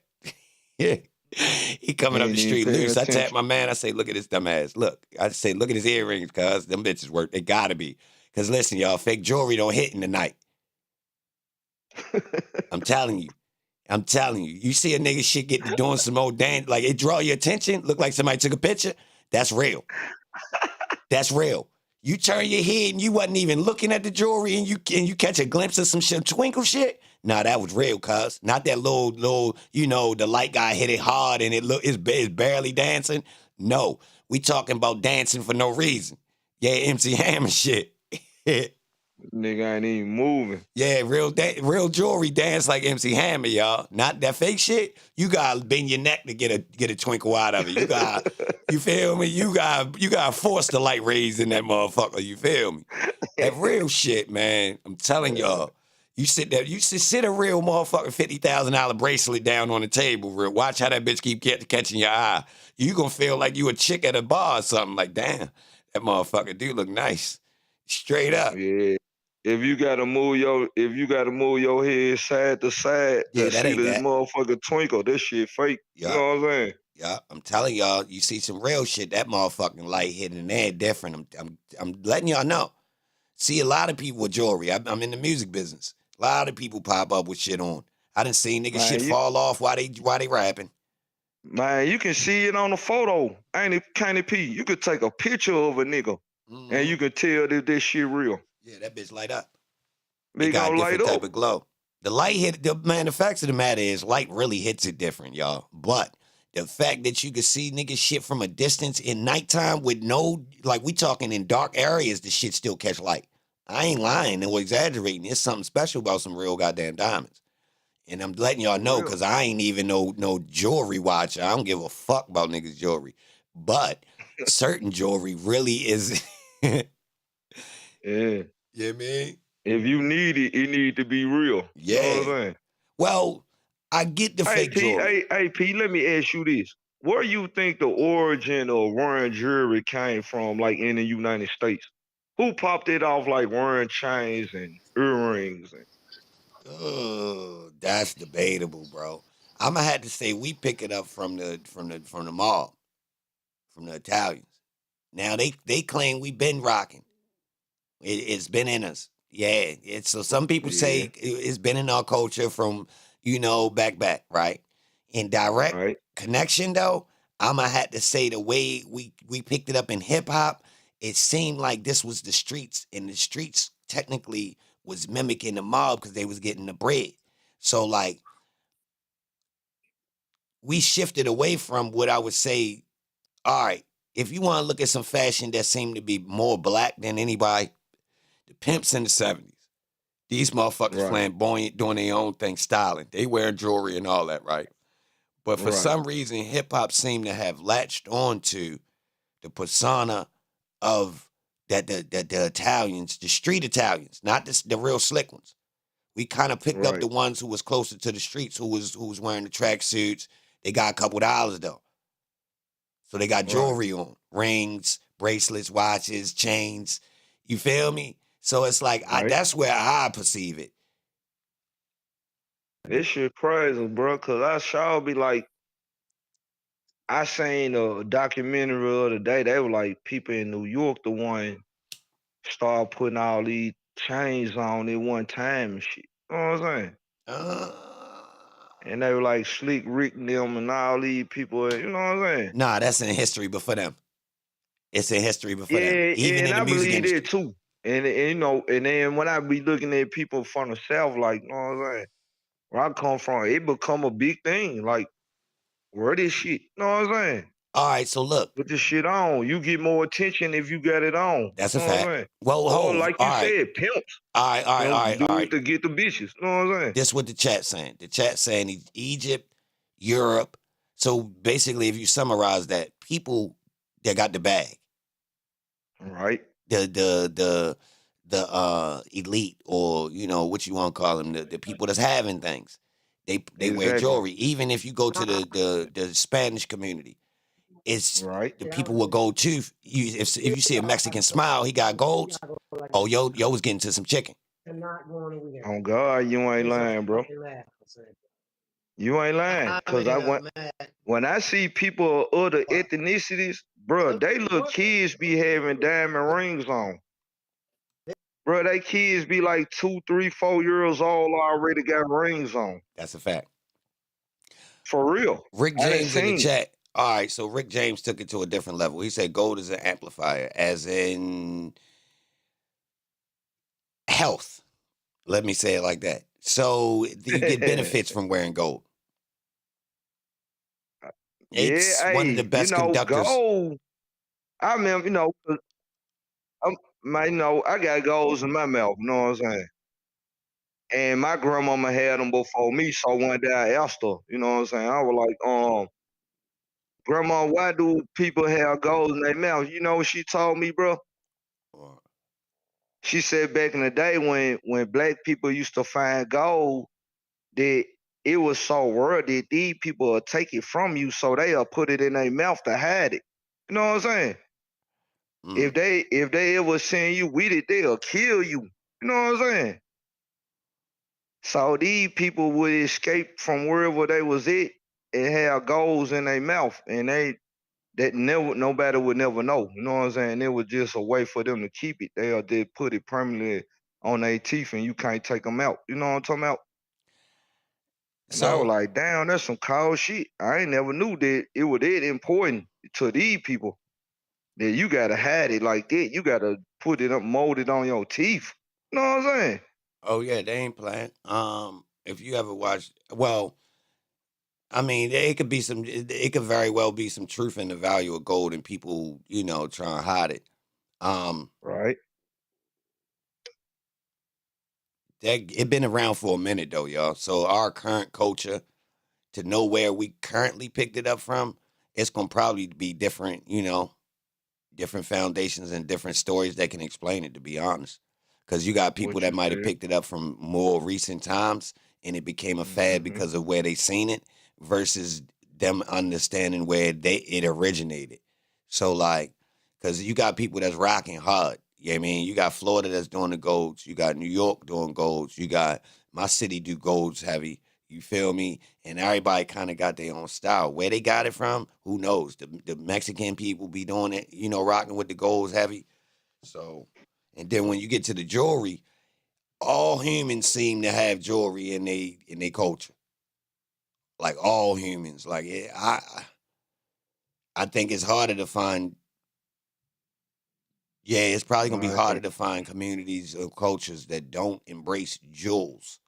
[SPEAKER 1] He coming up
[SPEAKER 13] Ain't
[SPEAKER 1] the
[SPEAKER 13] even
[SPEAKER 1] street
[SPEAKER 13] paying
[SPEAKER 1] loose. I tap
[SPEAKER 13] attention.
[SPEAKER 1] my man. I say, look at this dumb ass. Look, I say, look at his earrings, cuz them bitches work. They gotta be. Cause listen, y'all, fake jewelry don't hit in the night. I'm telling you. I'm telling you. You see a nigga shit get to doing some old dance, like it draw your attention, look like somebody took a picture. That's real. That's real. You turn your head and you wasn't even looking at the jewelry and you catch a glimpse of some shit, twinkle shit. Nah, that was real, cuz. Not that little, you know, the light guy hit it hard and it's barely dancing. No, we talking about dancing for no reason. Yeah, MC Hammer shit.
[SPEAKER 13] Nigga ain't even moving.
[SPEAKER 1] Yeah, real jewelry dance like MC Hammer, y'all. Not that fake shit. You gotta bend your neck to get a twinkle out of it. You feel me? You gotta force the light rays in that motherfucker. You feel me? That real shit, man. I'm telling y'all. You sit there, you sit a real motherfucking $50,000 bracelet down on the table. Watch how that bitch keep catching your eye. You gonna feel like you a chick at a bar or something. Like, damn, that motherfucker do look nice. Straight up.
[SPEAKER 13] Yeah. If you gotta move your head side to side
[SPEAKER 1] Yeah,
[SPEAKER 13] to
[SPEAKER 1] that
[SPEAKER 13] see
[SPEAKER 1] ain't
[SPEAKER 13] this
[SPEAKER 1] that.
[SPEAKER 13] motherfucker twinkle, this shit fake. You
[SPEAKER 1] Yeah.
[SPEAKER 13] know what I'm saying?
[SPEAKER 1] Yeah, I'm telling y'all, you see some real shit. That motherfucking light hitting there different. I'm letting y'all know. See a lot of people with jewelry. I'm in the music business. A lot of people pop up with shit on. I done seen niggas shit fall off while they rapping.
[SPEAKER 13] Man, you can see it on the photo. Can't it, P? You could take a picture of a nigga and you can tell that this shit real.
[SPEAKER 1] Yeah, that bitch light up. It
[SPEAKER 13] They
[SPEAKER 1] got a
[SPEAKER 13] gonna light
[SPEAKER 1] different type
[SPEAKER 13] up.
[SPEAKER 1] of glow. The light hit the facts of the matter is light really hits it different, y'all. But the fact that you can see niggas shit from a distance in nighttime with no, like we talking in dark areas, the shit still catch light. I ain't lying or exaggerating. It's something special about some real goddamn diamonds. And I'm letting y'all
[SPEAKER 13] For
[SPEAKER 1] know
[SPEAKER 13] real.
[SPEAKER 1] because I ain't even no jewelry watcher. I don't give a fuck about niggas' jewelry. But certain jewelry really is.
[SPEAKER 13] Yeah.
[SPEAKER 1] Yeah, man.
[SPEAKER 13] If you need it, it need to be real. You know what I'm
[SPEAKER 1] Yeah.
[SPEAKER 13] saying?
[SPEAKER 1] Well, I get the
[SPEAKER 13] Hey
[SPEAKER 1] fake
[SPEAKER 13] P,
[SPEAKER 1] jewelry.
[SPEAKER 13] hey P, let me ask you this. Where you think the origin of wearing jewelry came from, like in the United States? Who popped it off like wearing chains and earrings?
[SPEAKER 1] Oh, that's debatable, bro. I'm gonna have to say we pick it up from the mob, from the Italians. Now they claim we been rocking. It's been in us. Yeah. So some people
[SPEAKER 13] Yeah.
[SPEAKER 1] say it's been in our culture from, back, right? In direct
[SPEAKER 13] Right.
[SPEAKER 1] connection though, I'ma have to say the way we picked it up in hip hop, it seemed like this was the streets, and the streets technically was mimicking the mob because they was getting the bread. So like we shifted away from what I would say, all right, if you want to look at some fashion that seemed to be more black than anybody, the pimps in the 70s. These motherfuckers
[SPEAKER 11] Right.
[SPEAKER 1] flamboyant, doing their own thing, styling. They wearing jewelry and all that, right? But for some reason, hip hop seemed to have latched onto the persona of that the Italians, the street Italians, not the real slick ones. We kind of picked up the ones who was closer to the streets, who was wearing the tracksuits. They got a couple dollars though, so they got jewelry on, rings, bracelets, watches, chains. You feel me? So it's like that's where I perceive it.
[SPEAKER 13] This shit crazy, bro. Cause I sure be like, I seen a documentary the other day. They were like, people in New York, the one start putting all these chains on at one time and shit. You know what I'm saying? And they were like Slick Rick and them and all these people. You know what I'm saying?
[SPEAKER 1] Nah, that's in history, but for them, it's in history, but for them, even
[SPEAKER 13] and
[SPEAKER 1] in the
[SPEAKER 13] I
[SPEAKER 1] music
[SPEAKER 13] believe
[SPEAKER 1] industry.
[SPEAKER 13] that too. And you know, and then when I be looking at people from the South, like, you know what I'm saying? Where I come from, it become a big thing. Like, where this shit? You know what I'm saying?
[SPEAKER 1] All right, so look.
[SPEAKER 13] Put this shit on. You get more attention if you got it on.
[SPEAKER 1] That's
[SPEAKER 13] you
[SPEAKER 1] a
[SPEAKER 13] know what I'm
[SPEAKER 1] fact.
[SPEAKER 13] saying?
[SPEAKER 1] Well,
[SPEAKER 13] Or like you said, pimps.
[SPEAKER 1] All right.
[SPEAKER 13] To get the bitches. You know what I'm saying?
[SPEAKER 1] This what the chat saying. The chat saying Egypt, Europe. So basically, if you summarize that, people that got the bag.
[SPEAKER 13] Right.
[SPEAKER 1] The elite, or you know what you want to call them, the people that's having things. They wear jewelry. Even if you go to the Spanish community, it's the people will go to you. If you see a Mexican smile, he got golds. Oh, yo was getting to some chicken.
[SPEAKER 13] Oh God, you ain't lying, bro. You ain't lying. Cause when I see people of other ethnicities, bro, they little kids be having diamond rings on. Bro, they kids be like 2, 3, 4 years old already got rings on.
[SPEAKER 1] That's a fact.
[SPEAKER 13] For real.
[SPEAKER 1] Rick James in the chat. All right, so Rick James took it to a different level. He said gold is an amplifier, as in health. Let me say it like that. So you get benefits from wearing gold. It's one of the best conductors.
[SPEAKER 13] Gold. I remember, I got golds in my mouth, you know what I'm saying? And my grandmama had them before me, so one day I asked her, you know what I'm saying? I was like, Grandma, why do people have golds in their mouth? You know what she told me, bro? She said back in the day when black people used to find gold, that it was so rare that these people will take it from you, so they'll put it in their mouth to hide it. You know what I'm saying? If they ever send you with it, they'll kill you. You know what I'm saying? So these people would escape from wherever they was at and have goals in their mouth, and nobody would never know. You know what I'm saying? It was just a way for them to keep it. They'll just put it permanently on their teeth, and you can't take them out. You know what I'm talking about? And I was like, damn, that's some cold shit. I ain't never knew that it was that important to these people. That you gotta hide it like that. You gotta put it up, mold it on your teeth. You know what I'm saying?
[SPEAKER 1] Oh yeah, they ain't playing. If you ever watched, well, I mean, it could be some. It could very well be some truth in the value of gold, and people, trying to hide it.
[SPEAKER 13] Right.
[SPEAKER 1] It been around for a minute though, y'all. So our current culture, to know where we currently picked it up from, it's gonna probably be different. Different foundations and different stories that can explain it. To be honest, because you got people that might have picked it up from more recent times, and it became a fad because of where they seen it, versus them understanding where it originated. So like, because you got people that's rocking hard. You know what I mean? You got Florida that's doing the golds. You got New York doing golds. You got my city do golds heavy. You feel me? And everybody kind of got their own style. Where they got it from, who knows? The Mexican people be doing it, rocking with the golds heavy. So, and then when you get to the jewelry, all humans seem to have jewelry in their culture. Like all humans. Like I think it's harder to find. Yeah, it's probably gonna be harder to find communities or cultures that don't embrace jewels.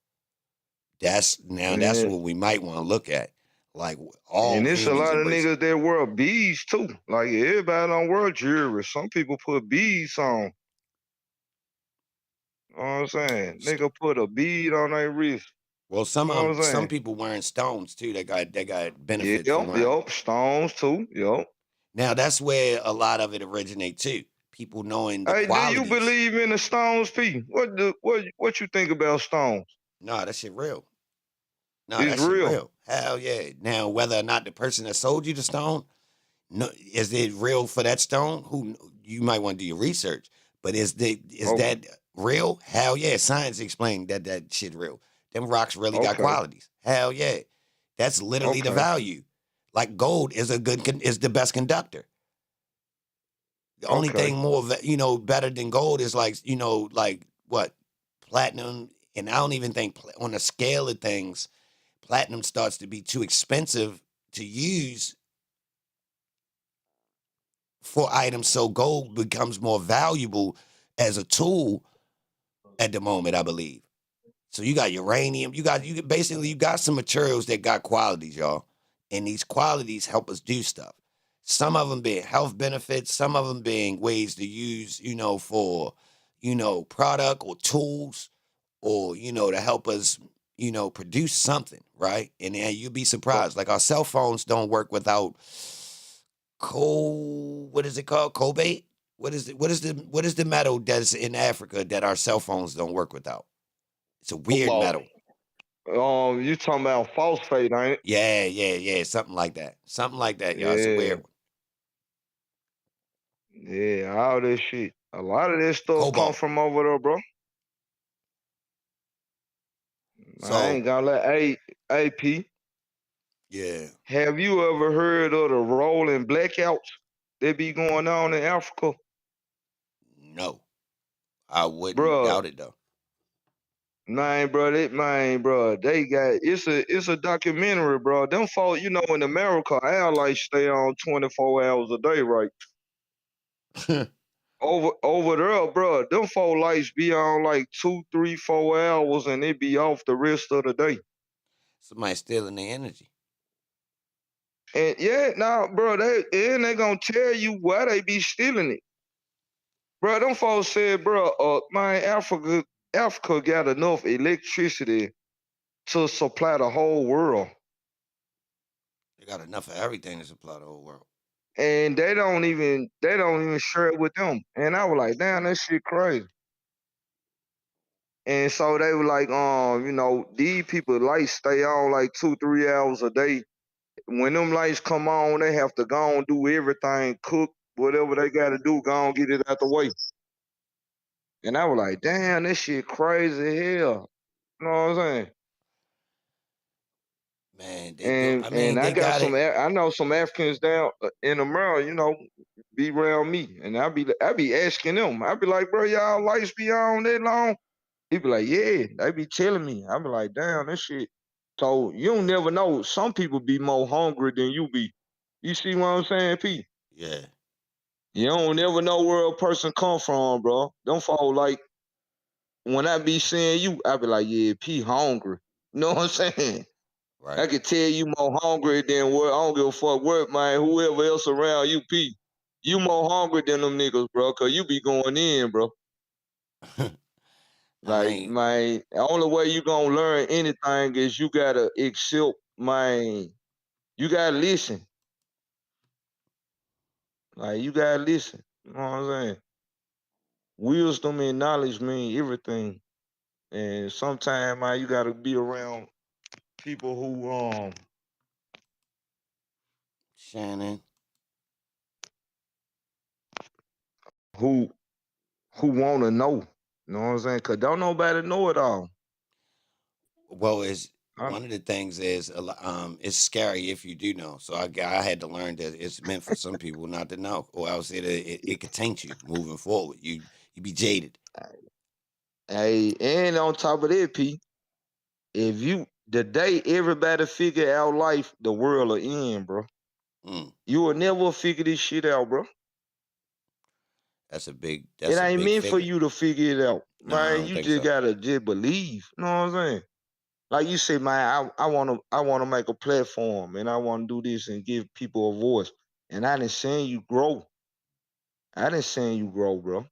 [SPEAKER 1] That's what we might want to look at. Like all
[SPEAKER 13] and it's a
[SPEAKER 1] humans
[SPEAKER 13] lot of
[SPEAKER 1] embrace it.
[SPEAKER 13] niggas that wear beads too. Like everybody don't wear jewelry. Some people put beads on. You know what I'm saying? Nigga put a bead on their wrist.
[SPEAKER 1] Well,
[SPEAKER 13] You know what I'm
[SPEAKER 1] some
[SPEAKER 13] saying?
[SPEAKER 1] people wearing stones too. They got benefits from wearing.
[SPEAKER 13] Yep, stones too. Yep.
[SPEAKER 1] Now that's where a lot of it originates too. People knowing the
[SPEAKER 13] Hey, do you
[SPEAKER 1] qualities.
[SPEAKER 13] believe in the stones, P? What you think about stones?
[SPEAKER 1] No, that shit real. No,
[SPEAKER 13] It's
[SPEAKER 1] that shit
[SPEAKER 13] real.
[SPEAKER 1] real. Hell yeah. Now, whether or not the person that sold you the stone, no, is it real for that stone? Who you might want to do your research, but is that real? Hell yeah. Science explained that shit real. Them rocks really got qualities. Hell yeah. That's literally the value. Like gold is is the best conductor. The only thing more better than gold is like what platinum, and I don't even think on the scale of things, platinum starts to be too expensive to use for items, so gold becomes more valuable as a tool at the moment, I believe. So you got uranium, you got some materials that got qualities, y'all, and these qualities help us do stuff. Some of them being health benefits, some of them being ways to use, for, product or tools, or to help us, produce something, right? And then you'll be surprised. Like our cell phones don't work without what is it called? Cobalt? What is the metal that's in Africa that our cell phones don't work without? It's a weird metal.
[SPEAKER 13] You talking about phosphate, ain't it?
[SPEAKER 1] Yeah. Something like that. Y'all. It's a weird one.
[SPEAKER 13] Yeah, all this shit. A lot of this stuff come
[SPEAKER 1] Cobalt.
[SPEAKER 13] from over there, bro.
[SPEAKER 1] So,
[SPEAKER 13] I ain't gonna let AP.
[SPEAKER 1] Yeah.
[SPEAKER 13] Have you ever heard of the rolling blackouts that be going on in Africa?
[SPEAKER 1] No. I wouldn't doubt it though.
[SPEAKER 13] Man, bro, they got it's a documentary, bro. Them folks, in America, our lights stay on 24 hours a day, right? Over there, bro, them four lights be on like 2, 3, 4 hours, and it be off the rest of the day.
[SPEAKER 1] Somebody stealing their energy.
[SPEAKER 13] And bro, they gonna tell you why they be stealing it. Bro, them folks said, bro, man, Africa got enough electricity to supply the whole world.
[SPEAKER 1] They got enough of everything to supply the whole world.
[SPEAKER 13] And they don't even share it with them. And I was like, damn, that shit crazy. And so they were like, these people lights stay on like 2, 3 hours a day. When them lights come on, they have to go and do everything, cook, whatever they gotta do, go and get it out the way. And I was like, damn, this shit crazy hell. You know what I'm saying?
[SPEAKER 1] Man, they do. I mean,
[SPEAKER 13] I
[SPEAKER 1] they got it.
[SPEAKER 13] I know some Africans down in America, be around me, and I be asking them. I be like, bro, y'all lights be on that long? He be like, yeah. They be telling me. I be like, damn, this shit. So you don't never know. Some people be more hungry than you be. You see what I'm saying, P?
[SPEAKER 1] Yeah.
[SPEAKER 13] You don't never know where a person come from, bro. Don't fall like when I be seeing you, I be like, yeah, P hungry. You know what I'm saying?
[SPEAKER 1] Right.
[SPEAKER 13] I can tell you more hungry than what I don't give a fuck what, man. Whoever else around you, P. You more hungry than them niggas, bro, cause you be going in, bro. Like, man, the only way you gonna learn anything is you gotta accept, man. You gotta listen. Like, you gotta listen. You know what I'm saying? Wisdom and knowledge mean everything. And sometimes, man, you gotta be around people who
[SPEAKER 1] Shannon.
[SPEAKER 13] Who wanna know. You know what I'm saying? Cause don't nobody know it all.
[SPEAKER 1] Well, it's one of the things is it's scary if you do know. So I had to learn that it's meant for some people not to know, or else it could taint you moving forward. You be jaded.
[SPEAKER 13] Hey, and on top of that, P, if the day everybody figure out life, the world will end, bro. You will never figure this shit out, bro.
[SPEAKER 1] That's a big.
[SPEAKER 13] It ain't meant for you to figure it out,
[SPEAKER 1] No, I
[SPEAKER 13] man.
[SPEAKER 1] don't
[SPEAKER 13] You
[SPEAKER 1] think
[SPEAKER 13] just
[SPEAKER 1] so.
[SPEAKER 13] gotta just believe. You know what I'm saying? Like you say, man, I wanna make a platform, and I wanna do this and give people a voice. And I done seen you grow. I done seen you grow, bro.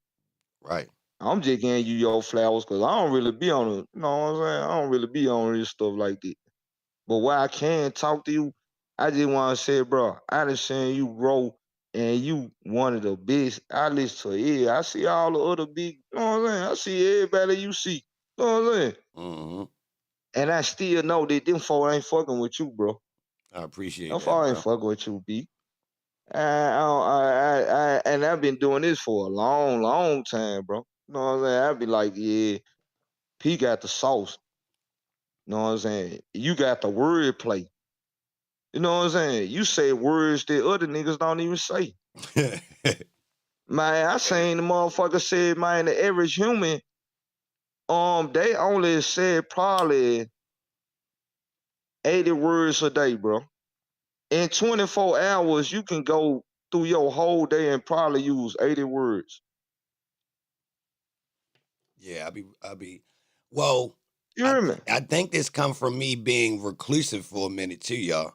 [SPEAKER 1] Right.
[SPEAKER 13] I'm just giving you your flowers because I don't really be on it. You know what I'm saying? I don't really be on this stuff like that. But why I can talk to you, I just want to say, bro, I done seen you grow and you one of the best. I listen to it. I see all the other big, you know what I'm saying? I see everybody you see. You know what I'm saying?
[SPEAKER 1] Mm-hmm.
[SPEAKER 13] And I still know that them folk ain't fucking with you, bro.
[SPEAKER 1] I appreciate
[SPEAKER 13] Them
[SPEAKER 1] that,
[SPEAKER 13] folk ain't
[SPEAKER 1] bro.
[SPEAKER 13] fucking with you, B. And I've been doing this for a long, long time, bro. You know what I'm saying? I be like, yeah, P got the sauce. You know what I'm saying? You got the wordplay. You know what I'm saying? You say words that other niggas don't even say. Man, I seen the motherfucker said, man, the average human, they only said probably 80 words a day, bro. In 24 hours, you can go through your whole day and probably use 80 words.
[SPEAKER 1] Yeah, well,
[SPEAKER 13] You hear me?
[SPEAKER 1] I think this come from me being reclusive for a minute too, y'all.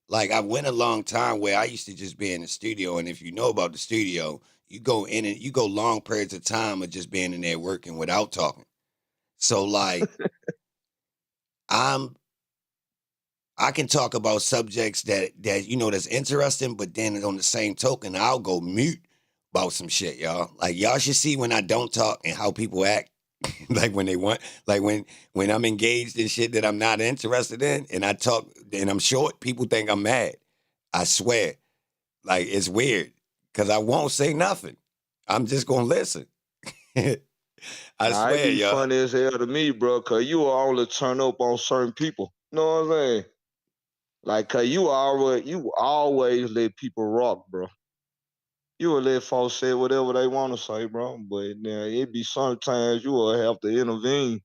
[SPEAKER 1] Like I went a long time where I used to just be in the studio, and if you know about the studio, you go in and you go long periods of time of just being in there working without talking. So like I can talk about subjects that that's interesting, but then on the same token, I'll go mute about some shit, y'all. Like y'all should see when I don't talk and how people act. Like when they want, like when I'm engaged in shit that I'm not interested in, and I talk and I'm short, people think I'm mad. I swear, like it's weird because I won't say nothing. I'm just gonna listen. I
[SPEAKER 13] Nah, it
[SPEAKER 1] swear,
[SPEAKER 13] be
[SPEAKER 1] y'all.
[SPEAKER 13] funny as hell to me, bro, cause you will only turn up on certain people. You know what I'm saying? Like, cause you always let people rock, bro. You will let folks say whatever they want to say, bro. But now it be sometimes you will have to intervene.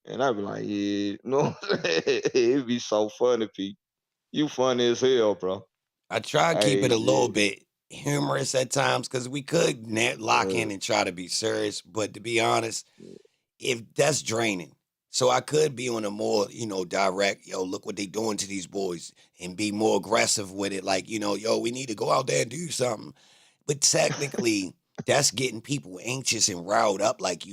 [SPEAKER 13] And I be like, yeah, you know what I'm saying? It be so funny, Pete. You funny as hell, bro.
[SPEAKER 1] I try to keep
[SPEAKER 13] Hey,
[SPEAKER 1] it a little
[SPEAKER 13] yeah.
[SPEAKER 1] bit humorous at times because we could lock in and try to be serious, but to be honest, if that's draining. So I could be on a more, direct, yo, look what they doing to these boys and be more aggressive with it. Like, yo, we need to go out there and do something. But technically, that's getting people anxious and riled up like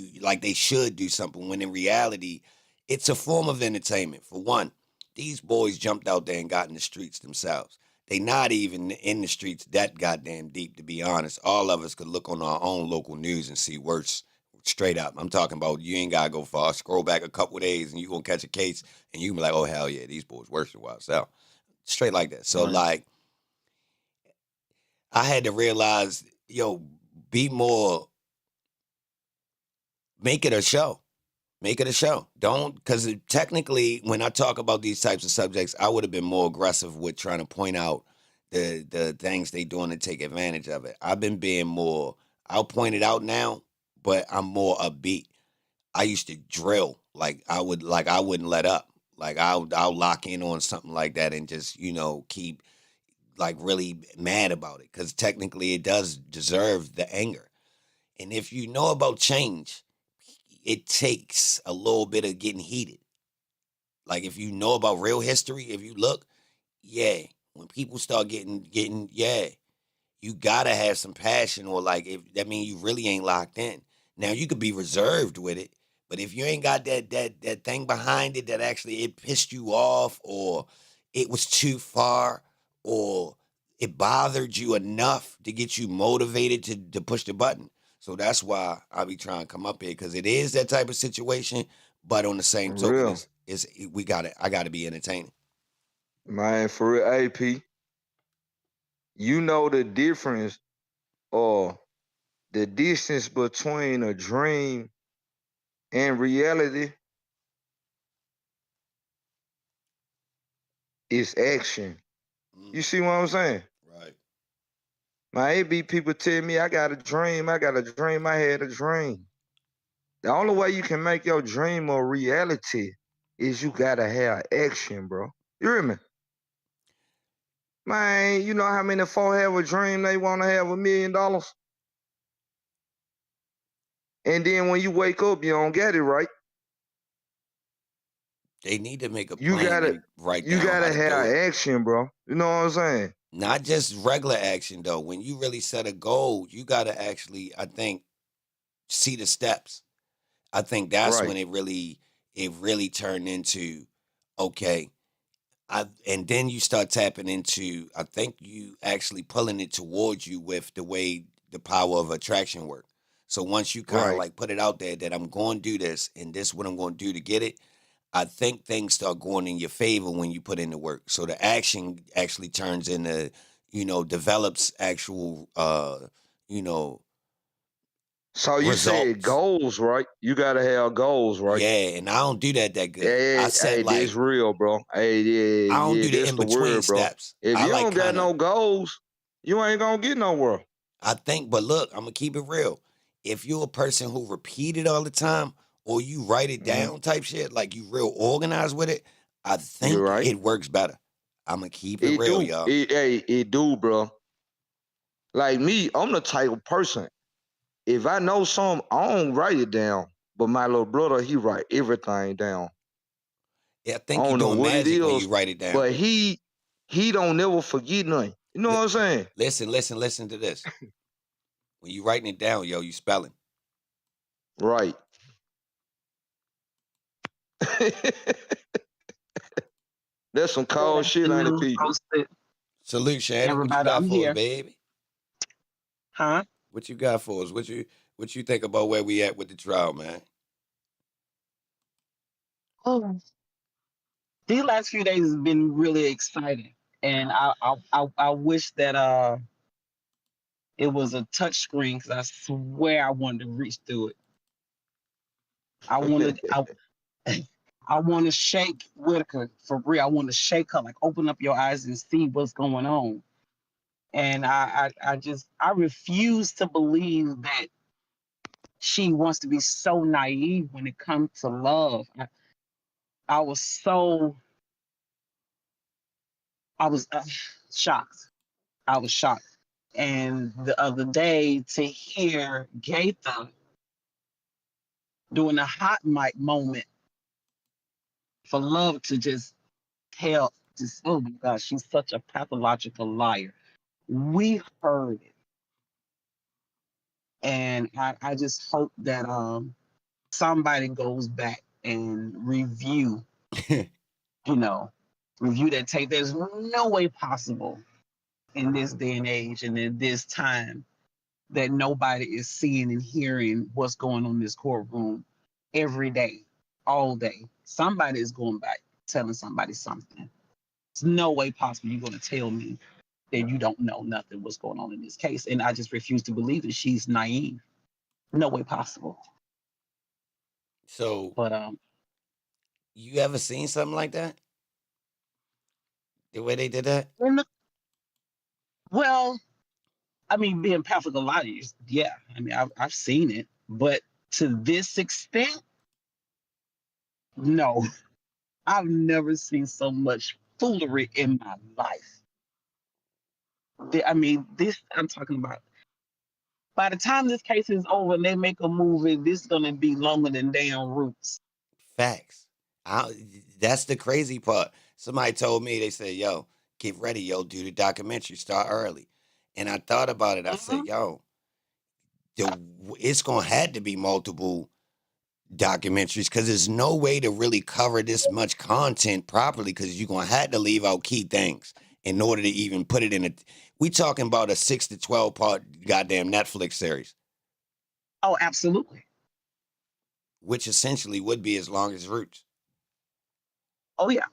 [SPEAKER 1] they should do something when in reality, it's a form of entertainment. For one, these boys jumped out there and got in the streets themselves. They not even in the streets that goddamn deep, to be honest. All of us could look on our own local news and see worse. Straight up. I'm talking about you ain't gotta go far. Scroll back a couple days and you gonna catch a case and you can be like, oh hell yeah, these boys worse than YSL. Straight like that. So
[SPEAKER 13] Right.
[SPEAKER 1] like I had to realize, yo, be more, make it a show. Make it a show. Don't, because technically, when I talk about these types of subjects, I would have been more aggressive with trying to point out the things they doing to take advantage of it. I've been being more, I'll point it out now, but I'm more upbeat. I used to drill. I wouldn't let up. Like I'll lock in on something like that and just, keep like really mad about it. Cause technically it does deserve the anger. And if you know about change, it takes a little bit of getting heated. Like if you know about real history, if you look, yeah, when people start getting, yeah, you gotta have some passion, or like if that means you really ain't locked in. Now you could be reserved with it, but if you ain't got that thing behind it that actually it pissed you off, or it was too far, or it bothered you enough to get you motivated to push the button. So that's why I be trying to come up here because it is that type of situation. But on the same
[SPEAKER 13] For
[SPEAKER 1] token,
[SPEAKER 13] real.
[SPEAKER 1] it's we got it. I got to be entertaining.
[SPEAKER 13] Man, for real. AP, you know the difference or the distance between a dream and reality is action. You see what I'm saying?
[SPEAKER 1] Right.
[SPEAKER 13] Man, it be people tell me I got a dream, I had a dream. The only way you can make your dream a reality is you gotta have action, bro. You hear me? Man, you know how many folk have a dream they wanna have $1 million? And then when you wake up, you don't get it right.
[SPEAKER 1] They need to make a
[SPEAKER 13] You
[SPEAKER 1] plan
[SPEAKER 13] gotta
[SPEAKER 1] and write
[SPEAKER 13] you
[SPEAKER 1] down how
[SPEAKER 13] gotta
[SPEAKER 1] to do
[SPEAKER 13] have
[SPEAKER 1] it.
[SPEAKER 13] action, bro. You know what I'm saying?
[SPEAKER 1] Not just regular action though. When you really set a goal, you gotta actually, I think, see the steps. I think that's when it really turned into, okay. And then you start tapping into, I think you actually pulling it towards you with the way the power of attraction work. So once you kind of
[SPEAKER 11] Right.
[SPEAKER 1] like put it out there that I'm going to do this and this is what I'm going to do to get it, I think things start going in your favor when you put in the work. So the action actually turns into, develops actual,
[SPEAKER 11] So you said
[SPEAKER 1] results.
[SPEAKER 11] goals, right? You gotta have goals, right?
[SPEAKER 1] Yeah, and I don't do that good. I set
[SPEAKER 11] Hey, this
[SPEAKER 1] like,
[SPEAKER 11] real, bro. Hey,
[SPEAKER 1] I don't do the
[SPEAKER 11] this
[SPEAKER 1] in
[SPEAKER 11] the
[SPEAKER 1] between
[SPEAKER 11] word, bro.
[SPEAKER 1] steps.
[SPEAKER 11] If
[SPEAKER 1] I
[SPEAKER 11] you
[SPEAKER 1] like
[SPEAKER 11] don't got
[SPEAKER 1] kind of,
[SPEAKER 11] no goals, you ain't gonna get nowhere.
[SPEAKER 1] I think, but look, I'm gonna keep it real. If you're a person who repeat it all the time, or you write it
[SPEAKER 11] Mm-hmm.
[SPEAKER 1] down type shit, like you real organized with it, I
[SPEAKER 11] You're
[SPEAKER 1] think
[SPEAKER 11] right.
[SPEAKER 1] it works better. I'm gonna keep it
[SPEAKER 11] It
[SPEAKER 1] real,
[SPEAKER 11] do.
[SPEAKER 1] y'all.
[SPEAKER 11] It do, bro. Like me, I'm the type of person. If I know something, I don't write it down. But my little brother, he write everything down.
[SPEAKER 1] Yeah, I
[SPEAKER 11] I
[SPEAKER 1] think you're
[SPEAKER 11] don't know
[SPEAKER 1] doing
[SPEAKER 11] what it
[SPEAKER 1] magic when you
[SPEAKER 11] is,
[SPEAKER 1] write it down.
[SPEAKER 11] but he don't never forget nothing. You know what I'm saying?
[SPEAKER 1] Listen to this. When you writing it down, yo, you spelling.
[SPEAKER 11] Right. That's some cold shit, ain't it, P?
[SPEAKER 1] Salute, Shannon. What you
[SPEAKER 14] Everybody,
[SPEAKER 1] got
[SPEAKER 14] I'm
[SPEAKER 1] for us,
[SPEAKER 14] here.
[SPEAKER 1] baby?
[SPEAKER 14] Huh?
[SPEAKER 1] What you got for us? What you think about where we at with the trial, man?
[SPEAKER 14] Oh, these last few days has been really exciting, and I wish that it was a touch screen because I swear I wanted to reach through it. I wanted I want to shake Whitaker for real. I want to shake her, like open up your eyes and see what's going on. And I refuse to believe that she wants to be so naive when it comes to love. I was so I was shocked. I was shocked. And the other day to hear Gaither doing a hot mic moment for love to just tell, just oh my gosh, she's such a pathological liar. We heard it, and I just hope that somebody goes back and you know, review that tape. There's no way possible in this day and age and in this time that nobody is seeing and hearing what's going on in this courtroom every day, all day. Somebody is going back telling somebody something. There's no way possible you're going to tell me that you don't know nothing what's going on in this case. And I just refuse to believe that she's naive. No way possible.
[SPEAKER 1] So,
[SPEAKER 14] But
[SPEAKER 1] you ever seen something like that? The way they did that?
[SPEAKER 14] well, I mean, being perfect a lot of years, yeah. I mean, I've seen it, but to this extent, no. I've never seen so much foolery in my life. I mean, this I'm talking about. By the time this case is over and they make a movie, this is gonna be longer than damn Roots.
[SPEAKER 1] Facts. That's the crazy part. Somebody told me, they said, yo, get ready, yo, do the documentary, start early. And I thought about it. I said, yo, it's going to have to be multiple documentaries because there's no way to really cover this much content properly because you're going to have to leave out key things in order to even put it in a. We talking about a 6 to 12 part goddamn Netflix series.
[SPEAKER 14] Oh, absolutely.
[SPEAKER 1] Which essentially would be as long as Roots.
[SPEAKER 14] Oh yeah.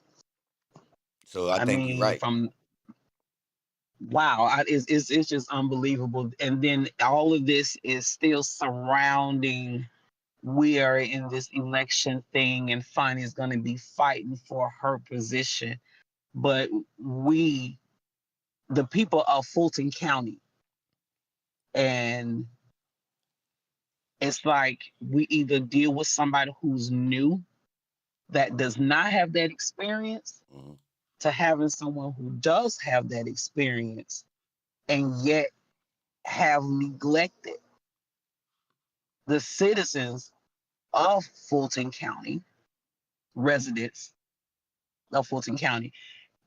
[SPEAKER 1] So I think you're
[SPEAKER 14] mean,
[SPEAKER 1] right.
[SPEAKER 14] from wow, it's just unbelievable. And then all of this is still surrounding. We are in this election thing, and Fonnie is going to be fighting for her position. But we, the people of Fulton County, and it's like we either deal with somebody who's new that does not have that experience to having someone who does have that experience and yet have neglected the citizens of Fulton County, residents of Fulton County,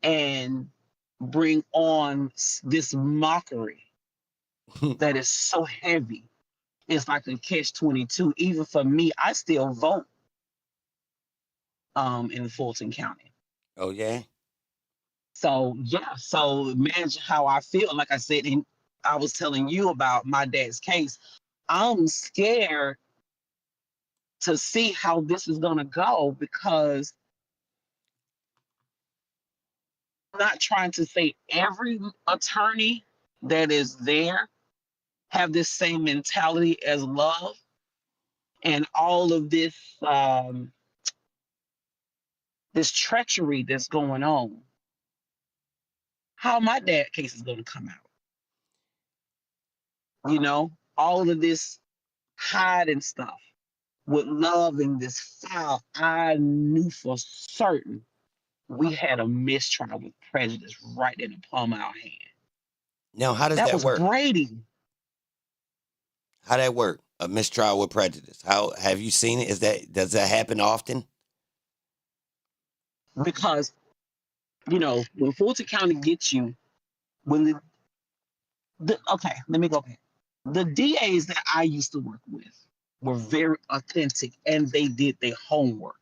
[SPEAKER 14] and bring on this mockery that is so heavy it's like a catch-22. Even for me, I still vote in Fulton County.
[SPEAKER 1] Oh yeah.
[SPEAKER 14] So yeah, so imagine how I feel. Like I said, and I was telling you about my dad's case. I'm scared to see how this is gonna go because I'm not trying to say every attorney that is there have this same mentality as love and all of this this treachery that's going on. How my dad case is going to come out, all of this hiding stuff with love and this file. I knew for certain we had a mistrial with prejudice right in the palm of our hand.
[SPEAKER 1] Now, how does
[SPEAKER 14] That
[SPEAKER 1] that
[SPEAKER 14] was
[SPEAKER 1] work?
[SPEAKER 14] Brady.
[SPEAKER 1] How that work? A mistrial with prejudice. How have you seen it? Does that happen often?
[SPEAKER 14] Because, when Fulton County gets you, when okay, let me go back. The DAs that I used to work with were very authentic and they did their homework.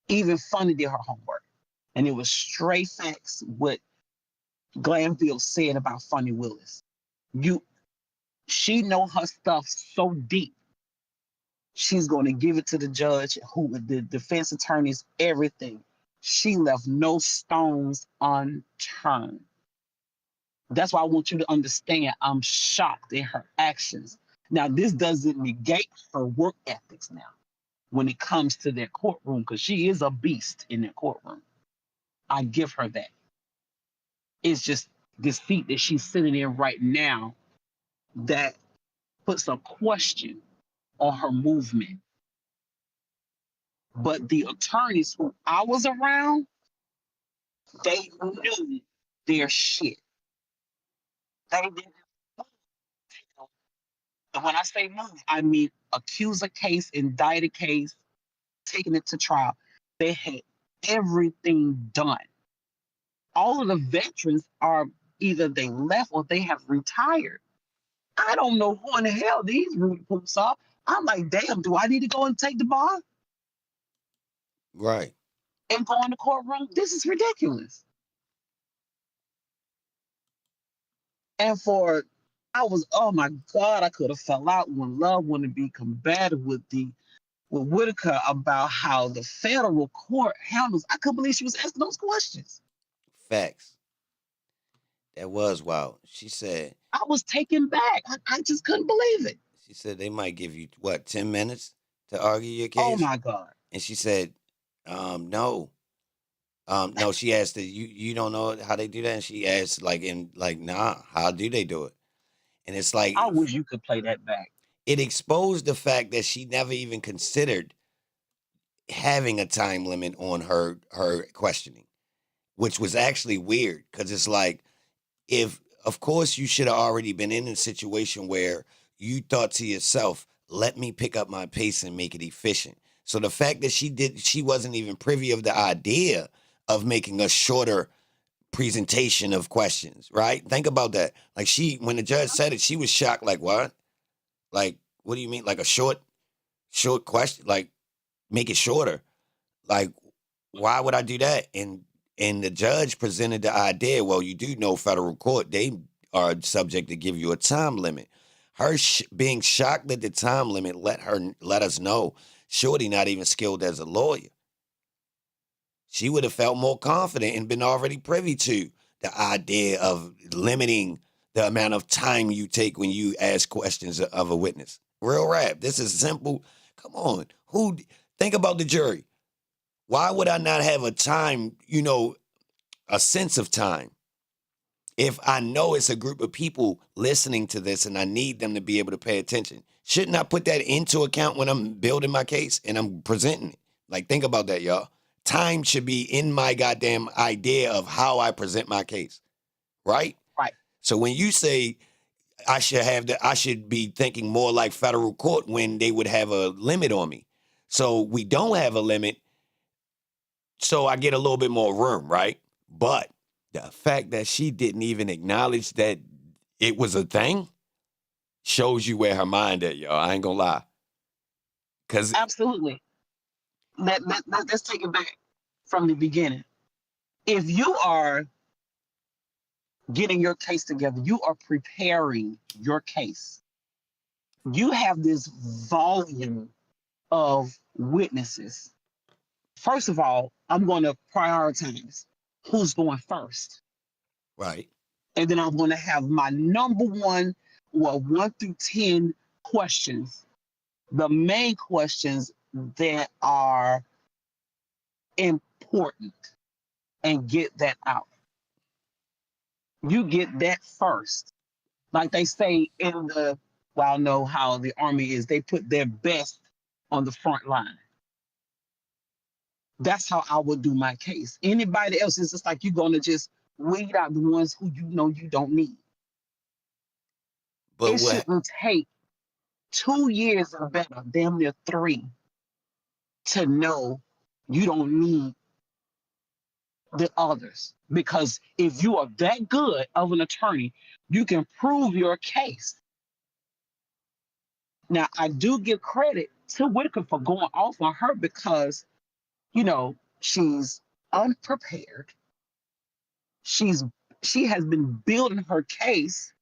[SPEAKER 14] Even Funny did her homework. And it was straight facts what Glanville said about Funny Willis. She know her stuff so deep. She's going to give it to the judge, the defense attorneys, everything. She left no stones unturned. That's why I want you to understand I'm shocked in her actions. Now, this doesn't negate her work ethics now when it comes to their courtroom, because she is a beast in their courtroom. I give her that. It's just this seat that she's sitting in right now that puts a question on her movement. But the attorneys who I was around, they knew their shit. They didn't. And when I say move, I mean accuse a case, indict a case, taking it to trial. They had everything done. All of the veterans are either they left or they have retired. I don't know who in the hell these rude poops are. I'm like, damn, do I need to go and take the bar
[SPEAKER 1] Right.
[SPEAKER 14] and go in the courtroom? This is ridiculous. And oh my God, I could have fell out when Love wanted to be combative with Whitaker about how the federal court handles. I couldn't believe she was asking those questions.
[SPEAKER 1] Facts. That was wild. She said.
[SPEAKER 14] I was taken back. I just couldn't believe it.
[SPEAKER 1] She said they might give you 10 minutes to argue your case.
[SPEAKER 14] Oh my God.
[SPEAKER 1] And she said, no. No, she asked that you don't know how they do that. And she asked nah, how do they do it? And it's like,
[SPEAKER 14] I wish you could play that back.
[SPEAKER 1] It exposed the fact that she never even considered having a time limit on her questioning, which was actually weird because it's like, of course you should have already been in a situation where you thought to yourself, let me pick up my pace and make it efficient. So the fact that she wasn't even privy of the idea of making a shorter presentation of questions, right? Think about that. Like when the judge said it, she was shocked. Like, what? Like, what do you mean? Like a short question? Like, make it shorter. Like, why would I do that? And the judge presented the idea, well, you do know federal court, they are subject to give you a time limit. Her being shocked at the time limit let us know Shorty not even skilled as a lawyer. She would have felt more confident and been already privy to the idea of limiting the amount of time you take when you ask questions of a witness. Real rap. This is simple. Come on. Think about the jury. Why would I not have a time, a sense of time? If I know it's a group of people listening to this and I need them to be able to pay attention, shouldn't I put that into account when I'm building my case and I'm presenting it? Like, think about that, y'all. Time should be in my goddamn idea of how I present my case, right?
[SPEAKER 14] Right.
[SPEAKER 1] So when you say I should be thinking more like federal court when they would have a limit on me. So we don't have a limit, so I get a little bit more room, right? But the fact that she didn't even acknowledge that it was a thing, shows you where her mind at, y'all. I ain't gonna lie. Cause
[SPEAKER 14] Absolutely. Let's take it back from the beginning. If you are getting your case together, you are preparing your case. You have this volume of witnesses. First of all, I'm going to prioritize who's going first.
[SPEAKER 1] right.
[SPEAKER 14] And then I'm going to have my number one, 1 through 10 questions, the main questions that are important, and get that out. You get that first. Like they say in I know how the Army is, they put their best on the front line. That's how I would do my case. Anybody else is just like you're going to just weed out the ones who you know you don't need.
[SPEAKER 1] But
[SPEAKER 14] It shouldn't take 2 years or better, damn near 3, to know you don't need the others. Because if you are that good of an attorney, you can prove your case. Now, I do give credit to Whitaker for going off on her because, she's unprepared. She has been building her case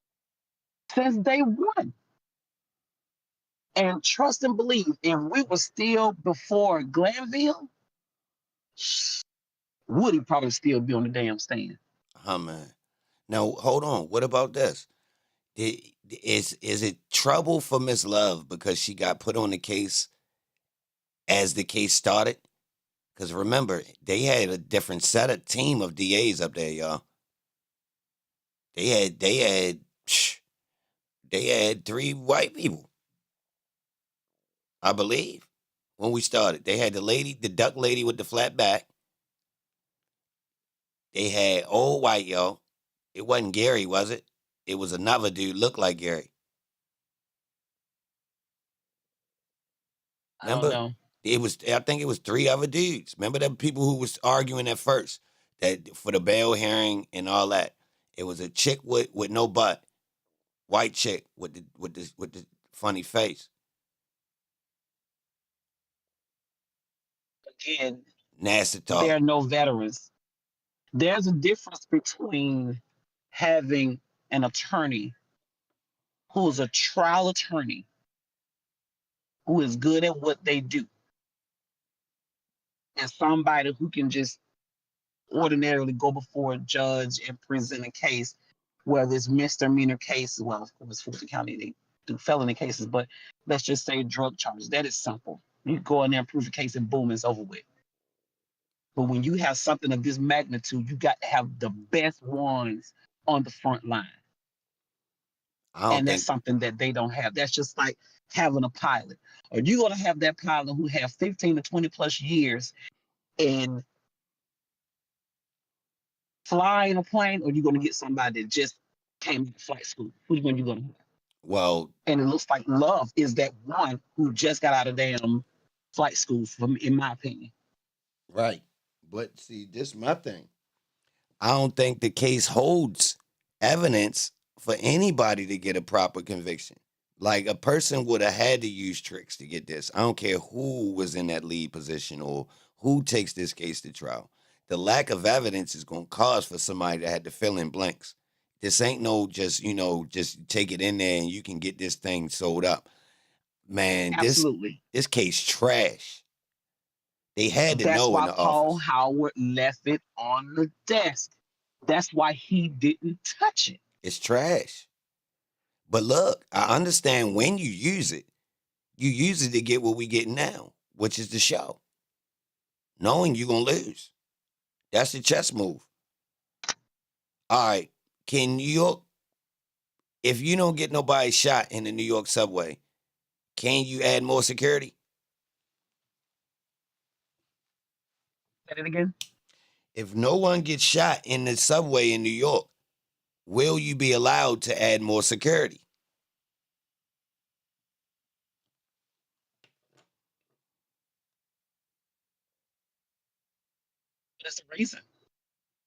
[SPEAKER 14] since day one. And trust and believe, if we were still before Glanville, Woody probably still be on the damn stand.
[SPEAKER 1] man. Now hold on. What about this? Is it trouble for Miss Love because she got put on the case as the case started? Because remember, they had a different team of DAs up there, y'all. They had 3 white people, I believe, when we started. They had the duck lady with the flat back. They had old white, y'all. It wasn't Gary, was it? It was another dude looked like Gary. Remember?
[SPEAKER 14] I don't know.
[SPEAKER 1] I think it was 3 other dudes. Remember the people who was arguing at first that for the bail hearing and all that. It was a chick with no butt, white chick with the funny face.
[SPEAKER 14] Again,
[SPEAKER 1] Nasty talk.
[SPEAKER 14] there are no veterans. There's a difference between having an attorney who's a trial attorney who is good at what they do and somebody who can just ordinarily go before a judge and present a case, whether it's misdemeanor cases, well, of course, Fulton County, they do felony cases, but let's just say drug charges. That is simple. You go in there and prove a case and boom, it's over with. But when you have something of this magnitude, you got to have the best ones on the front line. And that's something that they don't have. That's just like having a pilot. Are you going to have that pilot who have 15 to 20 plus years in flying a plane, or are you going to get somebody that just came to flight school? Who's one you going to have?
[SPEAKER 1] Well,
[SPEAKER 14] and it looks like Love is that one who just got out of damn flight school, in my opinion.
[SPEAKER 1] Right. But see, this is my thing. I don't think the case holds evidence for anybody to get a proper conviction. Like a person would have had to use tricks to get this. I don't care who was in that lead position or who takes this case to trial. The lack of evidence is going to cause for somebody that had to fill in blanks. This ain't no just take it in there and you can get this thing sold up. Man,
[SPEAKER 14] Absolutely.
[SPEAKER 1] This case trash. They had to
[SPEAKER 14] That's
[SPEAKER 1] know in
[SPEAKER 14] why
[SPEAKER 1] the
[SPEAKER 14] Paul
[SPEAKER 1] office.
[SPEAKER 14] Howard left it on the desk. That's why he didn't touch it.
[SPEAKER 1] It's trash. But look, I understand when you use it to get what we get now, which is the show. Knowing you're going to lose. That's the chess move. All right, can New York, if you don't get nobody shot in the New York subway, can you add more security?
[SPEAKER 14] Say it again.
[SPEAKER 1] If no one gets shot in the subway in New York, will you be allowed to add more security?
[SPEAKER 14] That's the reason.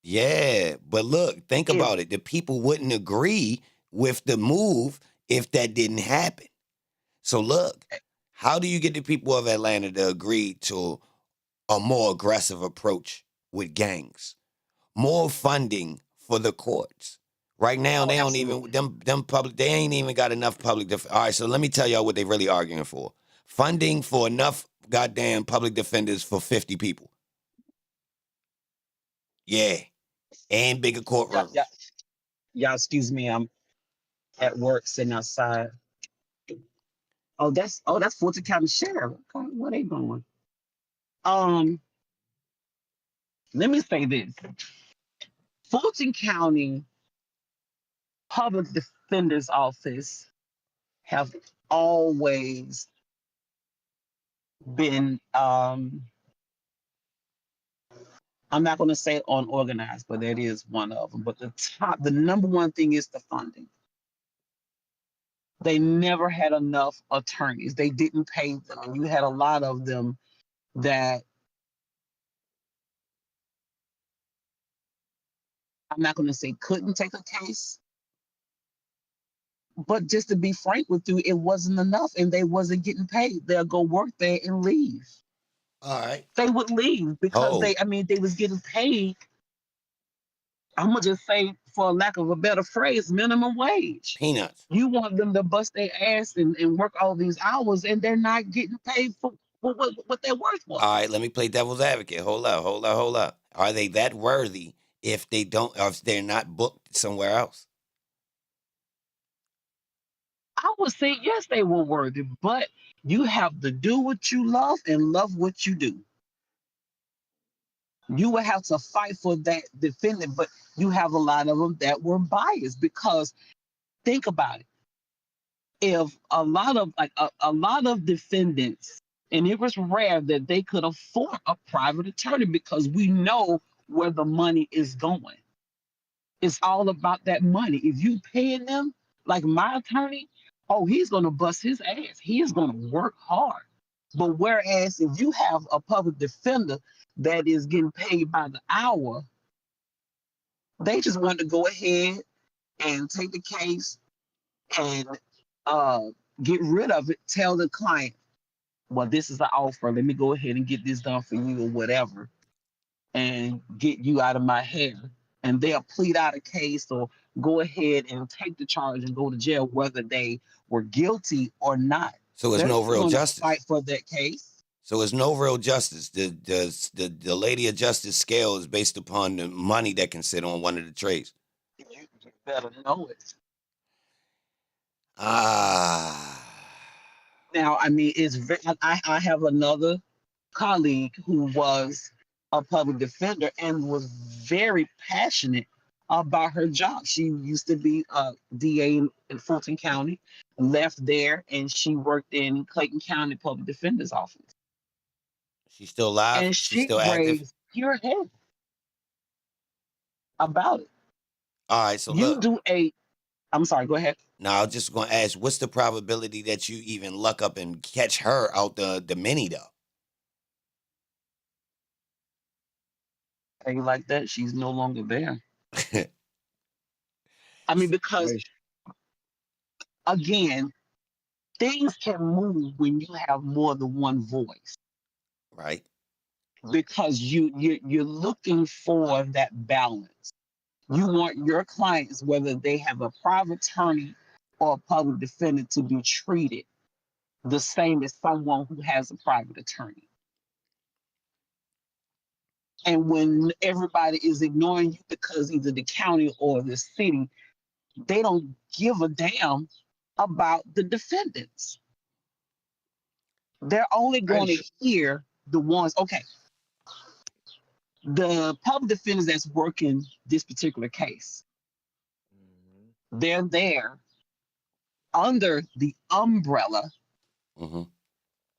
[SPEAKER 1] Yeah, but look, think about it. The people wouldn't agree with the move if that didn't happen. So look, how do you get the people of Atlanta to agree to a more aggressive approach with gangs? More funding for the courts. Right now, they don't even them public. They ain't even got enough public. All right, so let me tell y'all what they really arguing for: funding for enough goddamn public defenders for 50 people. Yeah, and bigger courtrooms.
[SPEAKER 14] Y'all, excuse me. I'm at work sitting outside. Oh, that's Fulton County Sheriff. Okay, where they going? Let me say this: Fulton County Public Defender's Office have always been I'm not going to say unorganized, but that is one of them. But the number one thing is the funding. They never had enough attorneys. They didn't pay them. And you had a lot of them that, I'm not going to say couldn't take a case, but just to be frank with you, it wasn't enough and they wasn't getting paid. They'll go work there and leave.
[SPEAKER 1] All right.
[SPEAKER 14] They would leave because they was getting paid. I'm gonna just say, for lack of a better phrase, minimum wage.
[SPEAKER 1] Peanuts.
[SPEAKER 14] You want them to bust their ass and work all these hours, and they're not getting paid for what they're worth for.
[SPEAKER 1] All right, let me play devil's advocate. Hold up. Are they that worthy if they don't, or if they're not booked somewhere else?
[SPEAKER 14] I would say yes, they were worthy, but you have to do what you love and love what you do. You would have to fight for that defendant, but you have a lot of them that were biased because think about it. If a lot of defendants, and it was rare that they could afford a private attorney because we know where the money is going. It's all about that money. If you paying them, like my attorney, oh, he's gonna bust his ass. He is gonna work hard. But whereas if you have a public defender that is getting paid by the hour, they just want to go ahead and take the case and get rid of it. Tell the client, well, this is an offer. Let me go ahead and get this done for you or whatever, and get you out of my hair. And they'll plead out a case or go ahead and take the charge and go to jail, whether they were guilty or not.
[SPEAKER 1] So there's no real justice.
[SPEAKER 14] Fight for that case.
[SPEAKER 1] So there's no real justice. The lady of justice scale is based upon the money that can sit on one of the trays.
[SPEAKER 14] You better know it. Now, I mean, I have another colleague who was a public defender and was very passionate about her job. She used to be a DA in Fulton County, left there, and she worked in Clayton County Public Defender's Office.
[SPEAKER 1] She's still alive?
[SPEAKER 14] And
[SPEAKER 1] She's still active?
[SPEAKER 14] Pure head about it.
[SPEAKER 1] All right, so
[SPEAKER 14] I'm sorry, go ahead.
[SPEAKER 1] Now, I was just going to ask, what's the probability that you even luck up and catch her out the mini, though?
[SPEAKER 14] Hey, like that, she's no longer there. I mean, because, again, things can move when you have more than one voice.
[SPEAKER 1] Right.
[SPEAKER 14] Because you're looking for that balance. You want your clients, whether they have a private attorney or a public defender, to be treated the same as someone who has a private attorney. And when everybody is ignoring you because either the county or the city, they don't give a damn about the defendants. They're only going to hear the ones, okay, the public defenders that's working this particular case, they're there under the umbrella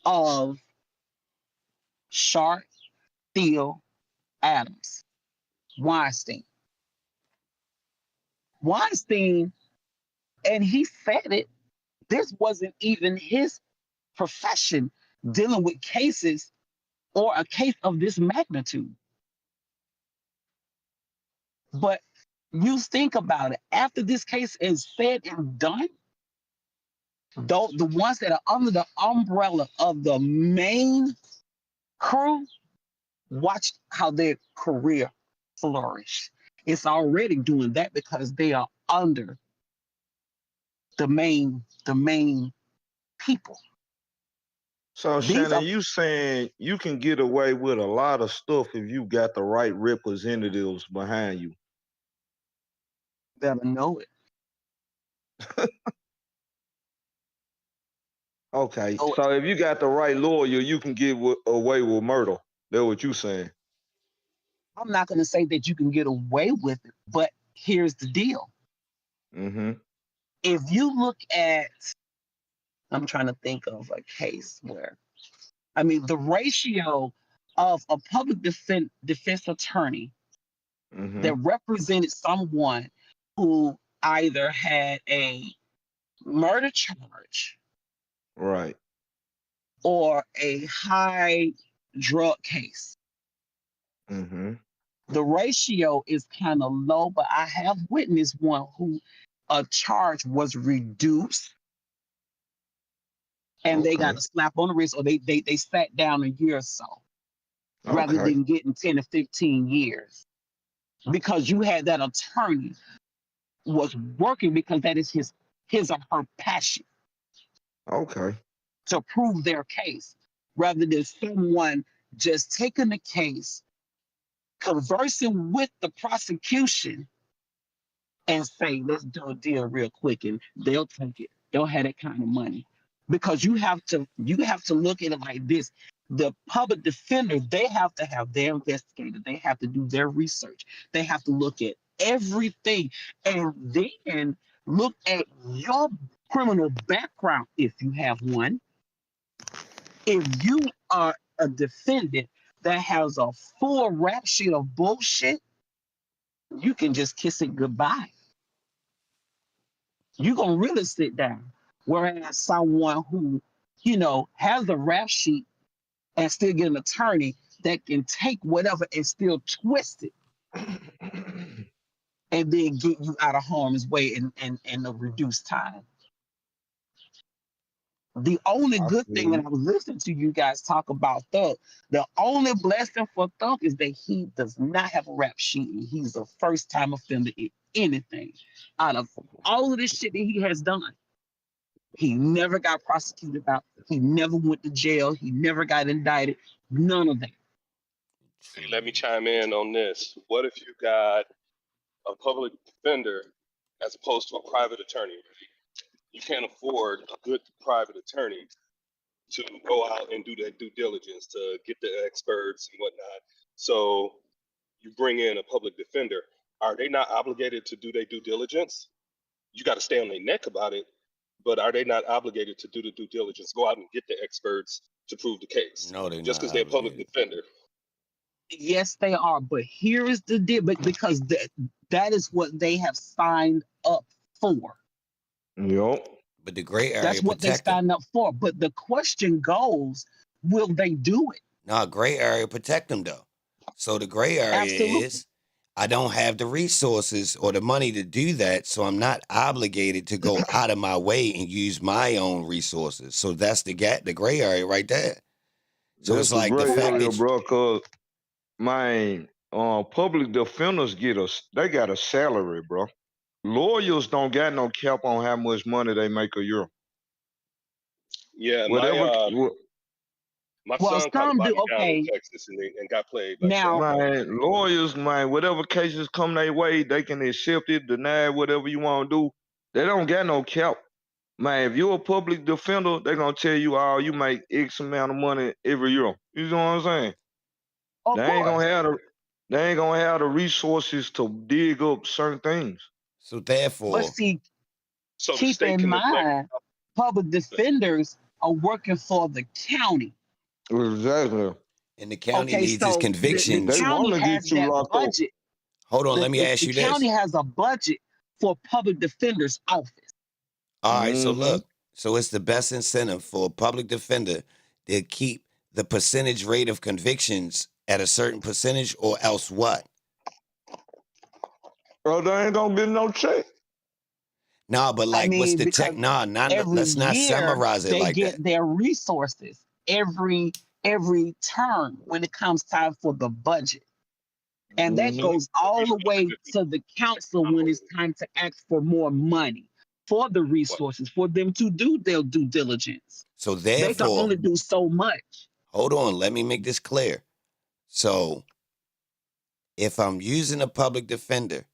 [SPEAKER 14] of Sharp, Thiel, Adams, Weinstein. And he said it, this wasn't even his profession dealing with cases or a case of this magnitude. But you think about it, after this case is said and done, The ones that are under the umbrella of the main crew, watch how their career flourish. It's already doing that because they are under the main people.
[SPEAKER 13] So Shannon, you saying you can get away with a lot of stuff if you got the right representatives behind you.
[SPEAKER 14] Better know it.
[SPEAKER 13] Okay, so if you got the right lawyer, you can get away with murder. That's what you saying.
[SPEAKER 14] I'm not going to say that you can get away with it, but here's the deal.
[SPEAKER 13] Mm-hmm.
[SPEAKER 14] If you look at, I'm trying to think of a case where, I mean, the ratio of a public defense attorney that represented someone who either had a murder charge,
[SPEAKER 13] right,
[SPEAKER 14] or a high drug case.
[SPEAKER 13] Mm-hmm.
[SPEAKER 14] The ratio is kind of low, but I have witnessed one who a charge was reduced and they got a slap on the wrist, or they sat down a year or so rather than getting 10 to 15 years. Because you had that attorney was working because that is his or her passion.
[SPEAKER 13] Okay.
[SPEAKER 14] To prove their case, rather than someone just taking the case, conversing with the prosecution, and say, let's do a deal real quick, and they'll take it. They'll have that kind of money. Because you have to look at it like this. The public defender, they have to have their investigator. They have to do their research. They have to look at everything and then look at your criminal background if you have one. If you are a defendant that has a full rap sheet of bullshit, you can just kiss it goodbye. You're going to really sit down. Whereas someone who, has a rap sheet and still get an attorney that can take whatever and still twist it and then get you out of harm's way in a reduced time. The only good thing that I was listening to you guys talk about Thug, the only blessing for Thug is that he does not have a rap sheet. And he's a first-time offender in anything. Out of all of this shit that he has done, he never got prosecuted about. He never went to jail. He never got indicted. None of that.
[SPEAKER 15] Hey, let me chime in on this. What if you got a public defender as opposed to a private attorney? You can't afford a good private attorney to go out and do that due diligence, to get the experts and whatnot. So you bring in a public defender. Are they not obligated to do their due diligence? You got to stay on their neck about it, but are they not obligated to do the due diligence, go out and get the experts to prove the case?
[SPEAKER 1] No, they're
[SPEAKER 15] just
[SPEAKER 1] not
[SPEAKER 15] because they're a public defender.
[SPEAKER 14] Yes, they are. But here is the deal, because that is what they have signed up for.
[SPEAKER 13] Yep.
[SPEAKER 1] But the gray area
[SPEAKER 14] That's what they signed up for. But the question goes, will they do it?
[SPEAKER 1] No, gray area protect them though. So the gray area is, I don't have the resources or the money to do that, so I'm not obligated to go out of my way and use my own resources. So that's the gray area right there. So
[SPEAKER 13] that's
[SPEAKER 1] it's like
[SPEAKER 13] the
[SPEAKER 1] fact
[SPEAKER 13] area,
[SPEAKER 1] that
[SPEAKER 13] bro, because public defenders they got a salary, bro. Lawyers don't got no cap on how much money they make a year.
[SPEAKER 15] Yeah,
[SPEAKER 13] whatever.
[SPEAKER 15] My son caught a body down in Texas and got played.
[SPEAKER 14] Now,
[SPEAKER 13] lawyers, whatever cases come their way, they can accept it, deny it, whatever you want to do. They don't got no cap. If you're a public defender, they're going to tell you, you make X amount of money every year. You know what I'm saying? They ain't gonna have the resources to dig up certain things.
[SPEAKER 1] So therefore,
[SPEAKER 14] but see, keep in mind, public defenders are working for the county.
[SPEAKER 13] Exactly.
[SPEAKER 1] And the county needs his convictions.
[SPEAKER 14] The county has that budget.
[SPEAKER 1] Hold on, let me ask you this.
[SPEAKER 14] The county has a budget for public defender's office.
[SPEAKER 1] All right, so look, so it's the best incentive for a public defender to keep the percentage rate of convictions at a certain percentage, or else what?
[SPEAKER 13] Bro, there ain't gonna be no check.
[SPEAKER 1] Nah, but
[SPEAKER 14] I
[SPEAKER 1] like, what's
[SPEAKER 14] mean,
[SPEAKER 1] the
[SPEAKER 14] because
[SPEAKER 1] tech? Nah,
[SPEAKER 14] every
[SPEAKER 1] let's not
[SPEAKER 14] year
[SPEAKER 1] summarize it
[SPEAKER 14] they
[SPEAKER 1] like that.
[SPEAKER 14] get their resources every term when it comes time for the budget. And that
[SPEAKER 11] Mm-hmm.
[SPEAKER 14] goes all the way to the council when it's time to ask for more money for the resources for them to do their due diligence.
[SPEAKER 1] So
[SPEAKER 14] They can
[SPEAKER 1] therefore,
[SPEAKER 14] only do so much.
[SPEAKER 1] hold on, let me make this clear. So if I'm using a public defender,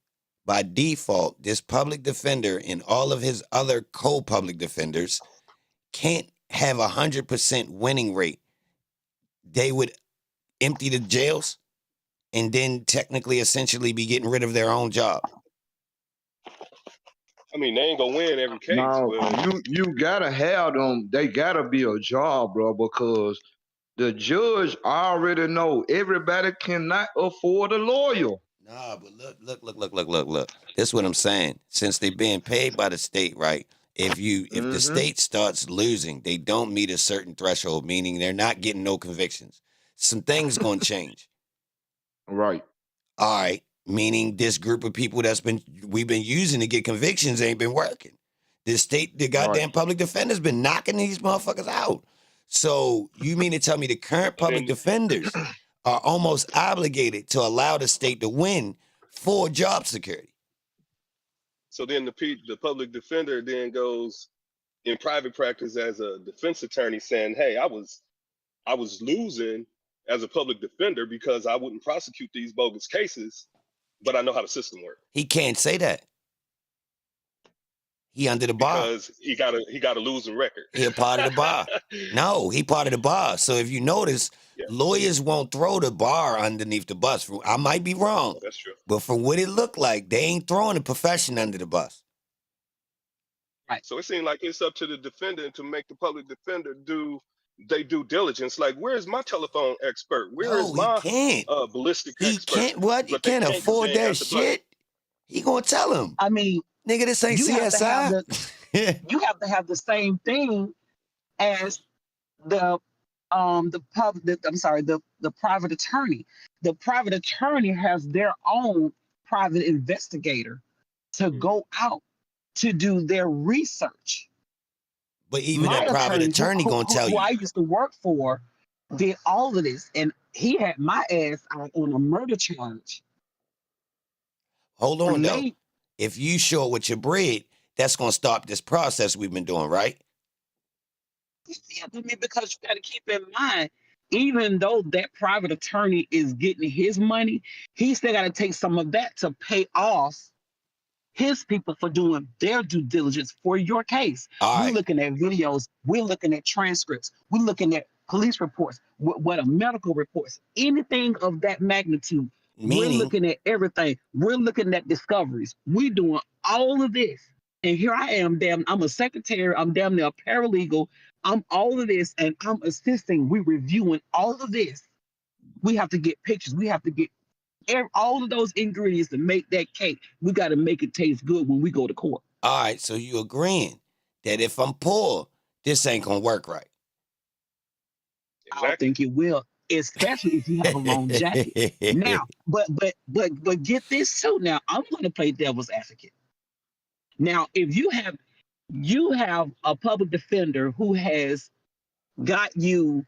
[SPEAKER 1] by default, this public defender and all of his other co-public defenders can't have 100% winning rate. They would empty the jails and then technically essentially be getting rid of their own job.
[SPEAKER 15] I mean, they ain't gonna win every case,
[SPEAKER 13] Now
[SPEAKER 15] but
[SPEAKER 13] you gotta have them. They gotta be a job, bro, because the judge already know everybody cannot afford a lawyer.
[SPEAKER 1] Nah, but look. This is what I'm saying. Since they're being paid by the state, right? If the
[SPEAKER 13] Mm-hmm.
[SPEAKER 1] state starts losing, they don't meet a certain threshold, meaning they're not getting no convictions. Some things gonna change.
[SPEAKER 13] Right.
[SPEAKER 1] All right. Meaning this group of people we've been using to get convictions ain't been working. The goddamn public defender's been knocking these motherfuckers out. So you mean to tell me the current public defenders are almost obligated to allow the state to win for job security?
[SPEAKER 15] so then the public defender then goes in private practice as a defense attorney saying, "Hey, I was losing as a public defender because I wouldn't prosecute these bogus cases, but I know how the system works."
[SPEAKER 1] He can't say that. He under the bar.
[SPEAKER 15] Because he got a losing record.
[SPEAKER 1] He a part of the bar. No, he part of the bar. So if you notice, lawyers won't throw the bar underneath the bus. I might be wrong.
[SPEAKER 15] That's true.
[SPEAKER 1] But from what it looked like, they ain't throwing the profession under the bus.
[SPEAKER 14] Right.
[SPEAKER 15] So it seemed like it's up to the defendant to make the public defender do their due diligence. Like, where's my telephone expert? Where is my ballistic expert?
[SPEAKER 1] He can't what? He
[SPEAKER 15] But they
[SPEAKER 1] can't
[SPEAKER 15] can't 'cause they
[SPEAKER 1] afford
[SPEAKER 15] ain't
[SPEAKER 1] that
[SPEAKER 15] got the budget.
[SPEAKER 1] shit. He gonna tell him.
[SPEAKER 14] I mean,
[SPEAKER 1] nigga, this ain't
[SPEAKER 14] you have to have
[SPEAKER 1] CSI.
[SPEAKER 14] you have to have the same thing as the private attorney. The private attorney has their own private investigator to go out to do their research.
[SPEAKER 1] But even that private attorney gonna tell
[SPEAKER 14] who
[SPEAKER 1] you.
[SPEAKER 14] I used to work for did all of this, and he had my ass out on a murder charge.
[SPEAKER 1] Hold on, though. If you short with your bread, that's gonna stop this process we've been doing, right?
[SPEAKER 14] Yeah, I mean, because you got to keep in mind, even though that private attorney is getting his money, he still got to take some of that to pay off his people for doing their due diligence for your case. We're looking at videos, we're looking at transcripts, we're looking at police reports, what are medical reports, anything of that magnitude. We're looking at everything. We're looking at discoveries. We're doing all of this. And here I am, I'm a secretary, I'm damn near a paralegal, I'm all of this, and I'm assisting, we're reviewing all of this. We have to get pictures, we have to get all of those ingredients to make that cake. We got to make it taste good when we go to court.
[SPEAKER 1] All right, so you agreeing that if I'm poor, this ain't gonna work right?
[SPEAKER 14] I don't think it will, especially if you have a long jacket. Now, but get this too. Now, I'm going to play devil's advocate. Now, if you have a public defender who has got you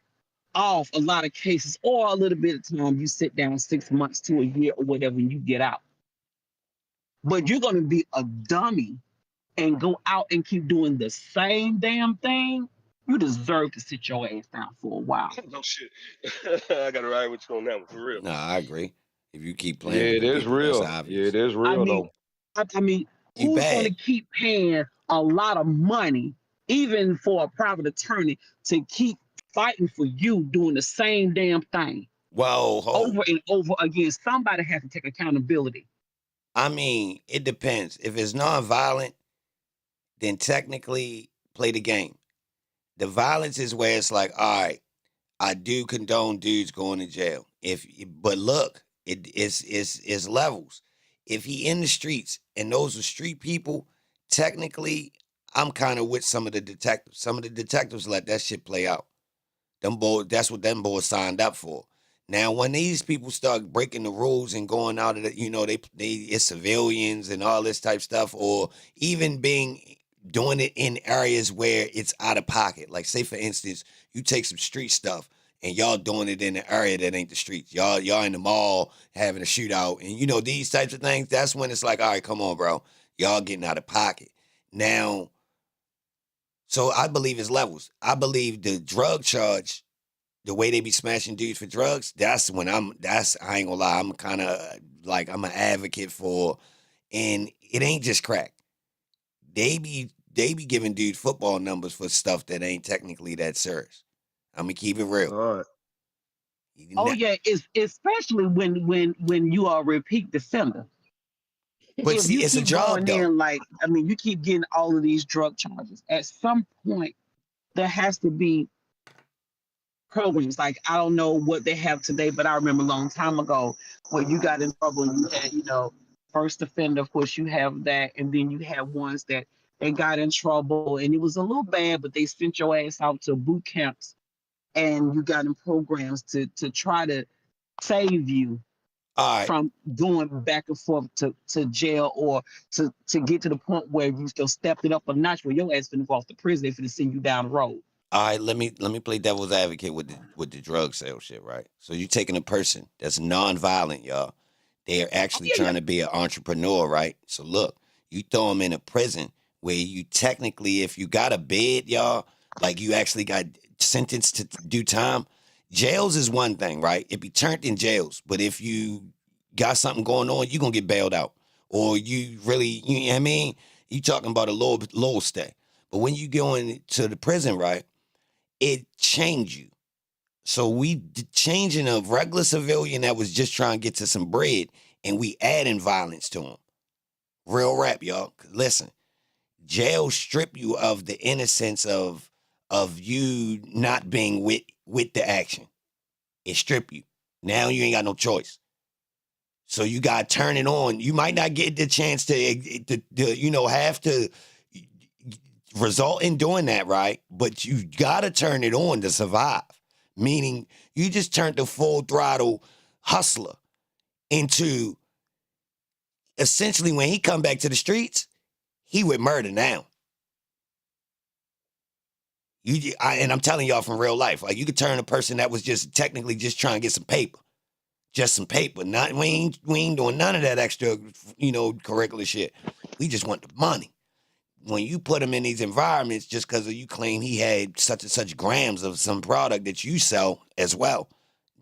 [SPEAKER 14] off a lot of cases, or a little bit of time, you sit down 6 months to a year or whatever, and you get out. But you're going to be a dummy and go out and keep doing the same damn thing. You deserve to sit your ass down for a while.
[SPEAKER 15] No shit. I got to ride with you on that one, for real.
[SPEAKER 1] Nah, I agree. If you keep playing
[SPEAKER 13] Yeah,
[SPEAKER 1] with the
[SPEAKER 13] that's
[SPEAKER 1] people,
[SPEAKER 13] real.
[SPEAKER 1] that's obvious.
[SPEAKER 13] Yeah, that's real though.
[SPEAKER 14] I mean, who's going to keep paying a lot of money, even for a private attorney, to keep fighting for you doing the same damn thing?
[SPEAKER 1] Well,
[SPEAKER 14] over and over again. Somebody has to take accountability.
[SPEAKER 1] I mean, it depends. If it's nonviolent, then technically play the game. The violence is where it's like, all right, I do condone dudes going to jail. But look, it's levels. If he in the streets and those are street people, technically, I'm kind of with some of the detectives. Some of the detectives let that shit play out. Them boys, that's what them boys signed up for. Now, when these people start breaking the rules and going out of the, it's civilians and all this type stuff, or even doing it in areas where it's out of pocket. Like, say for instance, you take some street stuff and y'all doing it in an area that ain't the streets. Y'all in the mall having a shootout, and these types of things. That's when it's like, all right, come on, bro, y'all getting out of pocket now. So I believe it's levels. I believe the drug charge, the way they be smashing dudes for drugs, I ain't gonna lie, I'm kind of like, I'm an advocate for, and it ain't just crack. They be giving dudes football numbers for stuff that ain't technically that serious. I'm gonna keep it real.
[SPEAKER 11] All right.
[SPEAKER 14] Oh yeah, it's especially when you are a repeat offender.
[SPEAKER 1] But
[SPEAKER 14] If
[SPEAKER 1] see,
[SPEAKER 14] you
[SPEAKER 1] it's a
[SPEAKER 14] keep
[SPEAKER 1] job
[SPEAKER 14] going
[SPEAKER 1] though.
[SPEAKER 14] in, like, I mean, you keep getting all of these drug charges. At some point, there has to be programs. Like, I don't know what they have today, but I remember a long time ago where you got in trouble and you had, first offender. Of course, you have that, and then you have ones that they got in trouble and it was a little bad, but they sent your ass out to boot camps, and you got in programs to try to save you from going back and forth to jail, or to get to the point where you still stepped it up a notch where your ass finna go off to prison. They finna send you down the road.
[SPEAKER 1] All right, let me play devil's advocate with the drug sale shit, right? So you taking a person that's non-violent, y'all. They are actually trying to be an entrepreneur, right? So look, you throw them in a prison where you technically, if you got a bid, y'all, like you actually got sentenced to do time. Jails is one thing, right? It be turned in jails, but if you got something going on, you gonna get bailed out, or you really, you know what I mean? You talking about a low stay, but when you go into the prison, right? It changed you. So we changing a regular civilian that was just trying to get to some bread, and we adding violence to him. Real rap, y'all. Listen, jail strip you of the innocence of you not being with the action. It strip you. Now you ain't got no choice. So you got to turn it on. You might not get the chance to have to result in doing that, right? But you got to turn it on to survive. Meaning you just turned the full throttle hustler into, essentially, when he come back to the streets, he would murder now. And I'm telling y'all from real life, like, you could turn a person that was just technically just trying to get some paper. Just some paper. We ain't doing none of that extra, curricular shit. We just want the money. When you put him in these environments just because you claim he had such and such grams of some product that you sell as well,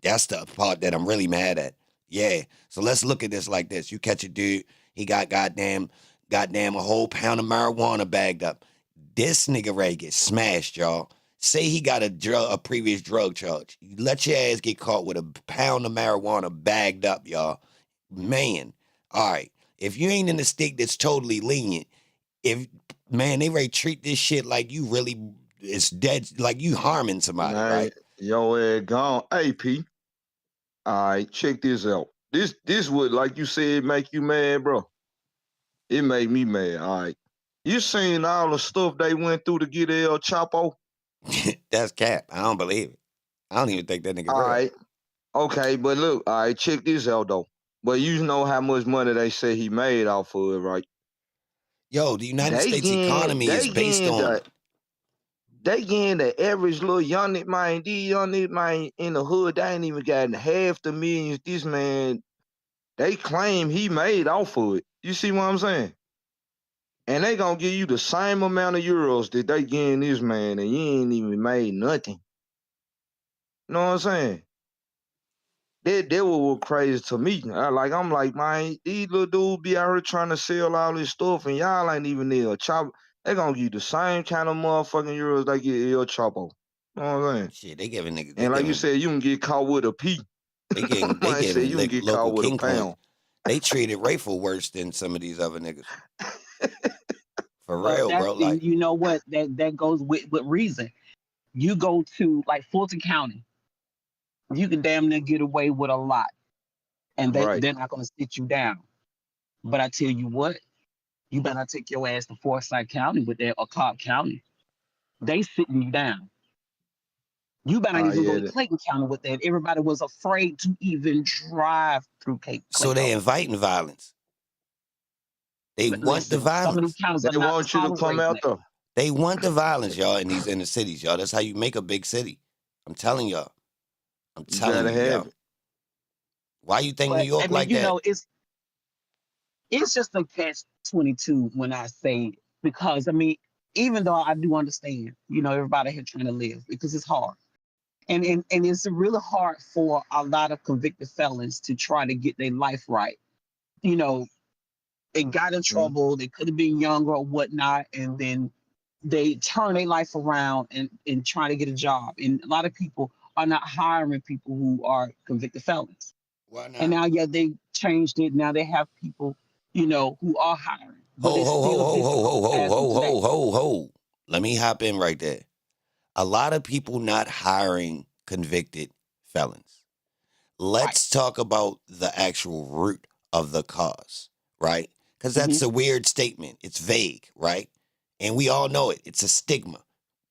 [SPEAKER 1] that's the part that I'm really mad at. Yeah. So let's look at this like this. You catch a dude, he got goddamn a whole pound of marijuana bagged up. This nigga ready to get smashed, y'all. Say he got a previous drug charge. You let your ass get caught with a pound of marijuana bagged up, y'all. Man, all right. If you ain't in a state that's totally lenient, they ready to treat this shit like you really, it's dead, like you harming somebody, right?
[SPEAKER 11] Yo, gone. Hey, P. All right, check this out. This would, like you said, make you mad, bro. It made me mad. All right. You seen all the stuff they went through to get El Chapo?
[SPEAKER 1] That's cap. I don't believe it. I don't even think that nigga
[SPEAKER 11] All
[SPEAKER 1] real.
[SPEAKER 11] right. Okay, but look, all right, check this out, though. But you know how much money they say he made off of it, right?
[SPEAKER 1] Yo, the United States economy is based on...
[SPEAKER 11] They getting the average little young nigga, man, these young niggas, man, in the hood, they ain't even gotten half the millions this man, they claim he made off of it. You see what I'm saying? And they gonna give you the same amount of euros that they getting this man, and you ain't even made nothing. You know what I'm saying? That was crazy to me. I'm like, man, these little dudes be out here trying to sell all this stuff, and y'all ain't even there. Chop, they gonna give you the same kind of motherfucking euros they get El Chapo. You know what I'm saying?
[SPEAKER 1] Shit, they giving niggas...
[SPEAKER 11] And like you said, you can get caught with a P.
[SPEAKER 1] They giving
[SPEAKER 11] you can get
[SPEAKER 1] local
[SPEAKER 11] caught with a
[SPEAKER 1] king
[SPEAKER 11] pound.
[SPEAKER 1] coins. They treated Rayful worse than some of these other niggas. For
[SPEAKER 14] But
[SPEAKER 1] real, bro. Like,
[SPEAKER 14] you know what? That goes with reason. You go to like Fulton County, you can damn near get away with a lot, and they're not gonna sit you down. But I tell you what, you better not take your ass to Forsyth County with that, or Cobb County. They sitting you down. You better not even go
[SPEAKER 13] yeah.
[SPEAKER 14] to Clayton County with that. Everybody was afraid to even drive through Clayton.
[SPEAKER 1] So they inviting violence. They want the
[SPEAKER 14] Listen, some of these
[SPEAKER 1] violence.
[SPEAKER 14] counties are
[SPEAKER 13] They
[SPEAKER 14] not
[SPEAKER 13] want you to come
[SPEAKER 14] tolerating
[SPEAKER 13] out
[SPEAKER 14] that.
[SPEAKER 13] there.
[SPEAKER 1] They want the violence, y'all, in these inner cities, y'all. That's how you make a big city. I'm telling y'all. I'm
[SPEAKER 13] You
[SPEAKER 1] telling
[SPEAKER 13] gotta
[SPEAKER 1] you,
[SPEAKER 13] have
[SPEAKER 1] y'all.
[SPEAKER 13] it.
[SPEAKER 1] Why you think New
[SPEAKER 14] But I
[SPEAKER 1] York
[SPEAKER 14] mean,
[SPEAKER 1] like that?
[SPEAKER 14] it's just a catch-22 when I say, because I mean, even though I do understand, everybody here trying to live because it's hard. And it's really hard for a lot of convicted felons to try to get their life right. They got in trouble, they could have been younger or whatnot, and then they turn their life around and try to get a job. And a lot of people are not hiring people who are convicted felons.
[SPEAKER 1] Why not?
[SPEAKER 14] And now, they changed it. Now they have people, who are hiring. But it's still difficult as of today.
[SPEAKER 1] Ho. Let me hop in right there. A lot of people not hiring convicted felons. Let's talk about the actual root of the cause, right? Because that's a weird statement. It's vague, right? And we all know it. It's a stigma.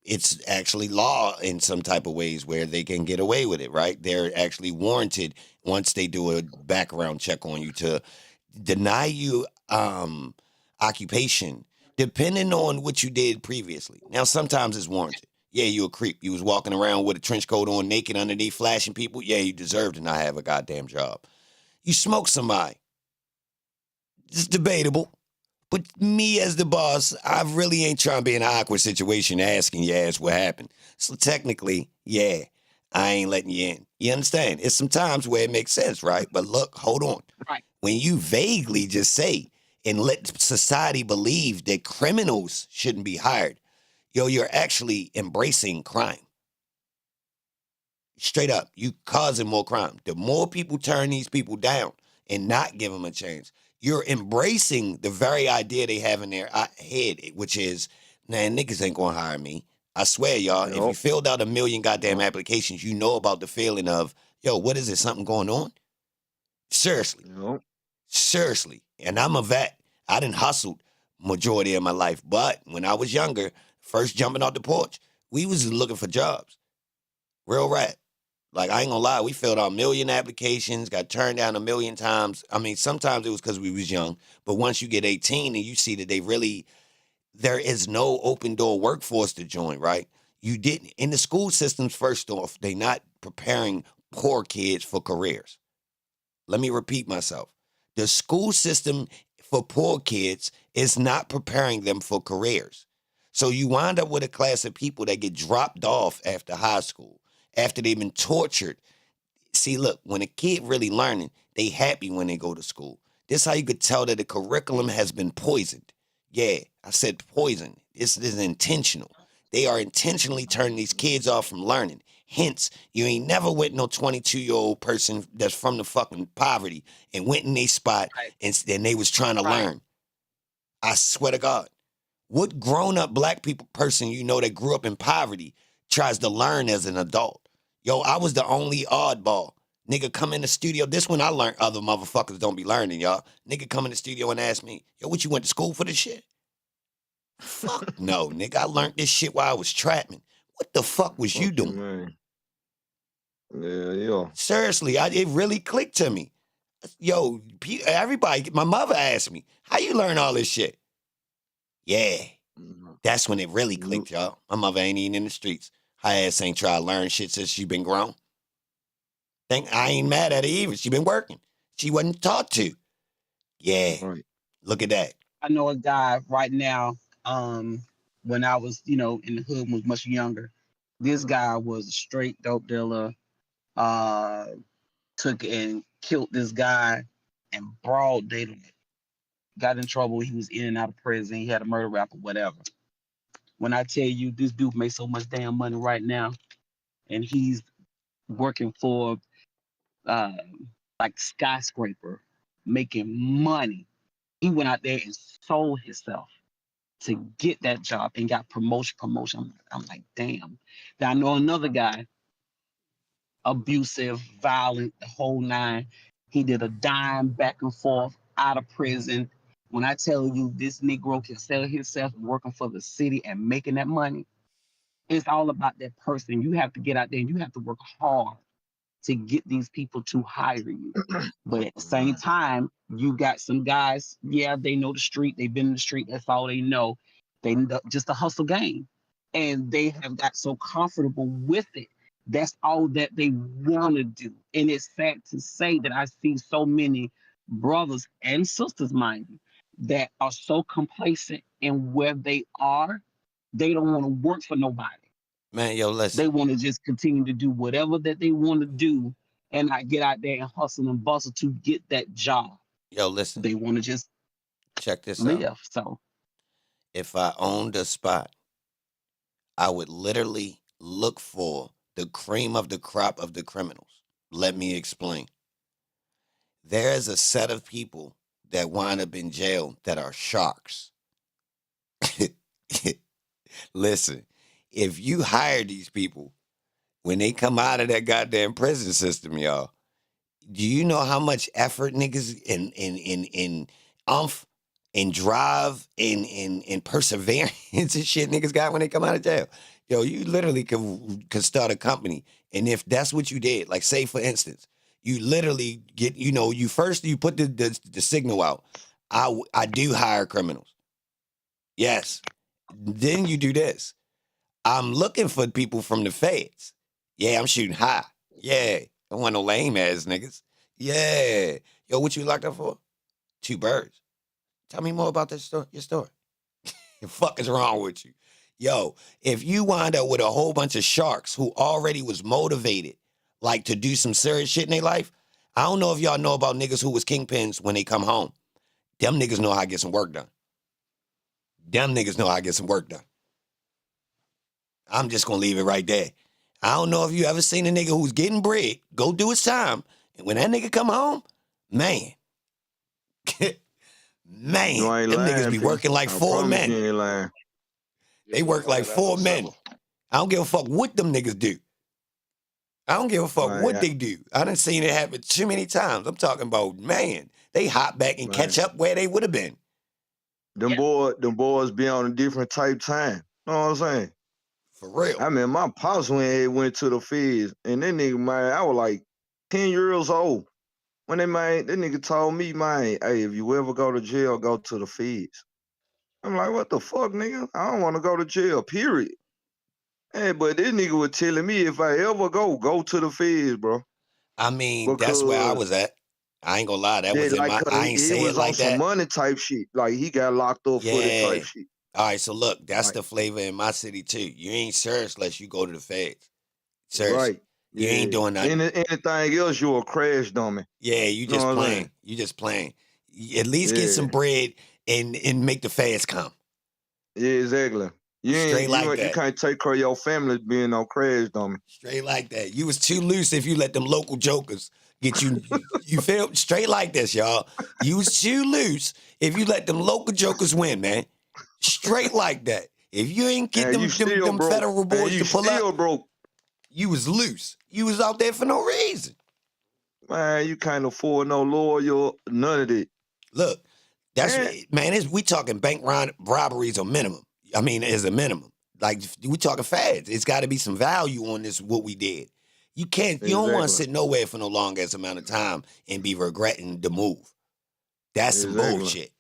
[SPEAKER 1] It's actually law in some type of ways where they can get away with it, right? They're actually warranted once they do a background check on you to deny you occupation depending on what you did previously. Now, sometimes it's warranted. Yeah, you a creep. You was walking around with a trench coat on, naked underneath, flashing people. Yeah, you deserve to not have a goddamn job. You smoke somebody. It's debatable. But me as the boss, I really ain't trying to be in an awkward situation asking your ass what happened. So technically, yeah, I ain't letting you in. You understand? It's some times where it makes sense, right? But look, hold on.
[SPEAKER 14] Right.
[SPEAKER 1] When you vaguely just say and let society believe that criminals shouldn't be hired, you're actually embracing crime. Straight up, you causing more crime. The more people turn these people down and not give them a chance, you're embracing the very idea they have in their head, which is, man, niggas ain't gonna hire me. I swear, y'all, if you filled out 1 million goddamn applications, you know about the feeling of, what is it, something going on? Seriously. Seriously. And I'm a vet. I done hustled majority of my life. But when I was younger, first jumping off the porch, we was looking for jobs. Real rap. Like, I ain't gonna lie, we filled out 1 million applications, got turned down 1 million times. I mean, sometimes it was because we was young. But once you get 18 and you see that there is no open door workforce to join, right? You didn't. In the school systems, first off, they not preparing poor kids for careers. Let me repeat myself. The school system for poor kids is not preparing them for careers. So you wind up with a class of people that get dropped off after high school, after they've been tortured. See, look, when a kid really learning, they happy when they go to school. This is how you could tell that the curriculum has been poisoned. Yeah, I said poison. This is intentional. They are intentionally turning these kids off from learning. Hence, you ain't never went no 22-year-old person that's from the fucking poverty and went in a spot and they was trying to learn. I swear to God. What grown-up black person that grew up in poverty tries to learn as an adult? Yo, I was the only oddball. Nigga come in the studio. This one I learned other motherfuckers don't be learning, y'all. Nigga come in the studio and ask me, yo, what you went to school for this shit? Fuck no, nigga. I learned this shit while I was trapping. What the fuck was you doing?
[SPEAKER 13] Man. Yeah.
[SPEAKER 1] Seriously, it really clicked to me. Yo, everybody, my mother asked me, how you learn all this shit? Yeah. That's when it really clicked, y'all. My mother ain't even in the streets. Her ass ain't try to learn shit since she been grown. I ain't mad at her either. She been working. She wasn't taught to. Yeah.
[SPEAKER 13] Right.
[SPEAKER 1] Look at that.
[SPEAKER 14] I know a guy right now, when I was, in the hood and was much younger. This guy was a straight dope dealer, took and killed this guy and broad daylight. Got in trouble. He was in and out of prison. He had a murder rap or whatever. When I tell you this dude makes so much damn money right now, and he's working for like Skyscraper, making money. He went out there and sold himself to get that job and got promotion. I'm like, damn. Now I know another guy, abusive, violent, the whole nine. He did a dime back and forth out of prison. When I tell you this Negro can sell himself working for the city and making that money, It's all about that person. You have to get out there and you have to work hard to get these people to hire you. But at the same time, you got some guys, yeah, they know the street, they've been in the street, that's all they know. They know just a hustle game. And they have got so comfortable with it. That's all that they want to do. And it's sad to say that I see so many brothers and sisters, mind you, that are so complacent in where they are, they don't want to work for nobody.
[SPEAKER 1] Man, yo, listen.
[SPEAKER 14] They want to just continue to do whatever that they want to do and not get out there and hustle and bustle to get that job.
[SPEAKER 1] Yo, listen.
[SPEAKER 14] They want to just
[SPEAKER 1] check this
[SPEAKER 14] live.
[SPEAKER 1] out.
[SPEAKER 14] So
[SPEAKER 1] if I owned a spot, I would literally look for the cream of the crop of the criminals. Let me explain. There is a set of people that wind up in jail that are sharks. Listen, if you hire these people, when they come out of that goddamn prison system, y'all, do you know how much effort niggas in umph and drive and perseverance and shit niggas got when they come out of jail? Yo, you literally could start a company. And if that's what you did, like say for instance, you literally get, you put the signal out. I do hire criminals. Yes. Then you do this. I'm looking for people from the feds. Yeah, I'm shooting high. Yeah. Don't want no lame ass niggas. Yeah. Yo, what you locked up for? 2 birds. Tell me more about this your story. The fuck is wrong with you? Yo, if you wind up with a whole bunch of sharks who already was motivated, like to do some serious shit in their life, I don't know if y'all know about niggas who was kingpins when they come home. Them niggas know how to get some work done. Them niggas know how to get some work done. I'm just gonna leave it right there. I don't know if you ever seen a nigga who's getting bread, go do his time, and when that nigga come home, man, man, them niggas be working like 4 men.
[SPEAKER 13] You ain't lying.
[SPEAKER 1] They work like 4 men. I don't give a fuck what them niggas do. I don't give a fuck what they do. I done seen it happen too many times. I'm talking about, man, they hop back and catch up where they would have been.
[SPEAKER 13] Them boys be on a different type time. Know what I'm saying?
[SPEAKER 1] For real.
[SPEAKER 13] I mean, my pops went to the feds, and that nigga, man, I was like 10 years old. When that nigga told me, man, hey, if you ever go to jail, go to the feds. I'm like, what the fuck, nigga? I don't want to go to jail, period. Hey, but this nigga was telling me if I ever go to the feds, bro.
[SPEAKER 1] I mean, that's where I was at. I ain't gonna lie, that was in
[SPEAKER 13] like,
[SPEAKER 1] I ain't say it like
[SPEAKER 13] on some
[SPEAKER 1] that.
[SPEAKER 13] money type shit. Like he got locked up for the type shit.
[SPEAKER 1] All right, so look, that's the flavor in my city too. You ain't serious unless you go to the feds. Seriously.
[SPEAKER 13] Right.
[SPEAKER 1] You ain't doing nothing.
[SPEAKER 13] Anything else, you a crash dummy.
[SPEAKER 1] Yeah, you just playing. You just playing. At least get some bread and make the feds come.
[SPEAKER 13] Yeah, exactly. You can't take care of your family being no crash dummy.
[SPEAKER 1] Straight like that. You was too loose if you let them local jokers get you. You feel straight like this, y'all. You was too loose if you let them local jokers win, man. Straight like that. If you ain't get them federal boys to pull up, you was loose. You was out there for no reason.
[SPEAKER 13] Man, you can't afford no lawyer, none of that.
[SPEAKER 1] Look, we talking bank robberies or minimum. I mean, as a minimum. Like, we talking fads. It's got to be some value on this, what we did. You don't want to sit nowhere for no long ass amount of time and be regretting the move. That's some bullshit.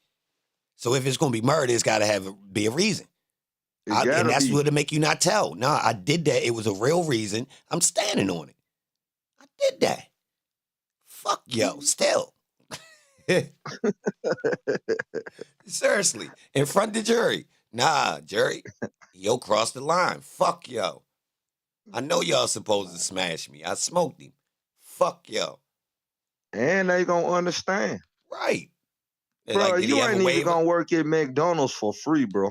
[SPEAKER 1] So if it's going to be murder, it's got to be a reason. And that's what to make you not tell. No, I did that. It was a real reason. I'm standing on it. I did that. Fuck yo, still. Seriously, in front of the jury. Nah, jury, yo crossed the line. Fuck yo. I know y'all supposed to smash me. I smoked him. Fuck yo.
[SPEAKER 13] And they gonna understand.
[SPEAKER 1] Right.
[SPEAKER 13] Bro, you ain't even gonna work at McDonald's for free, bro.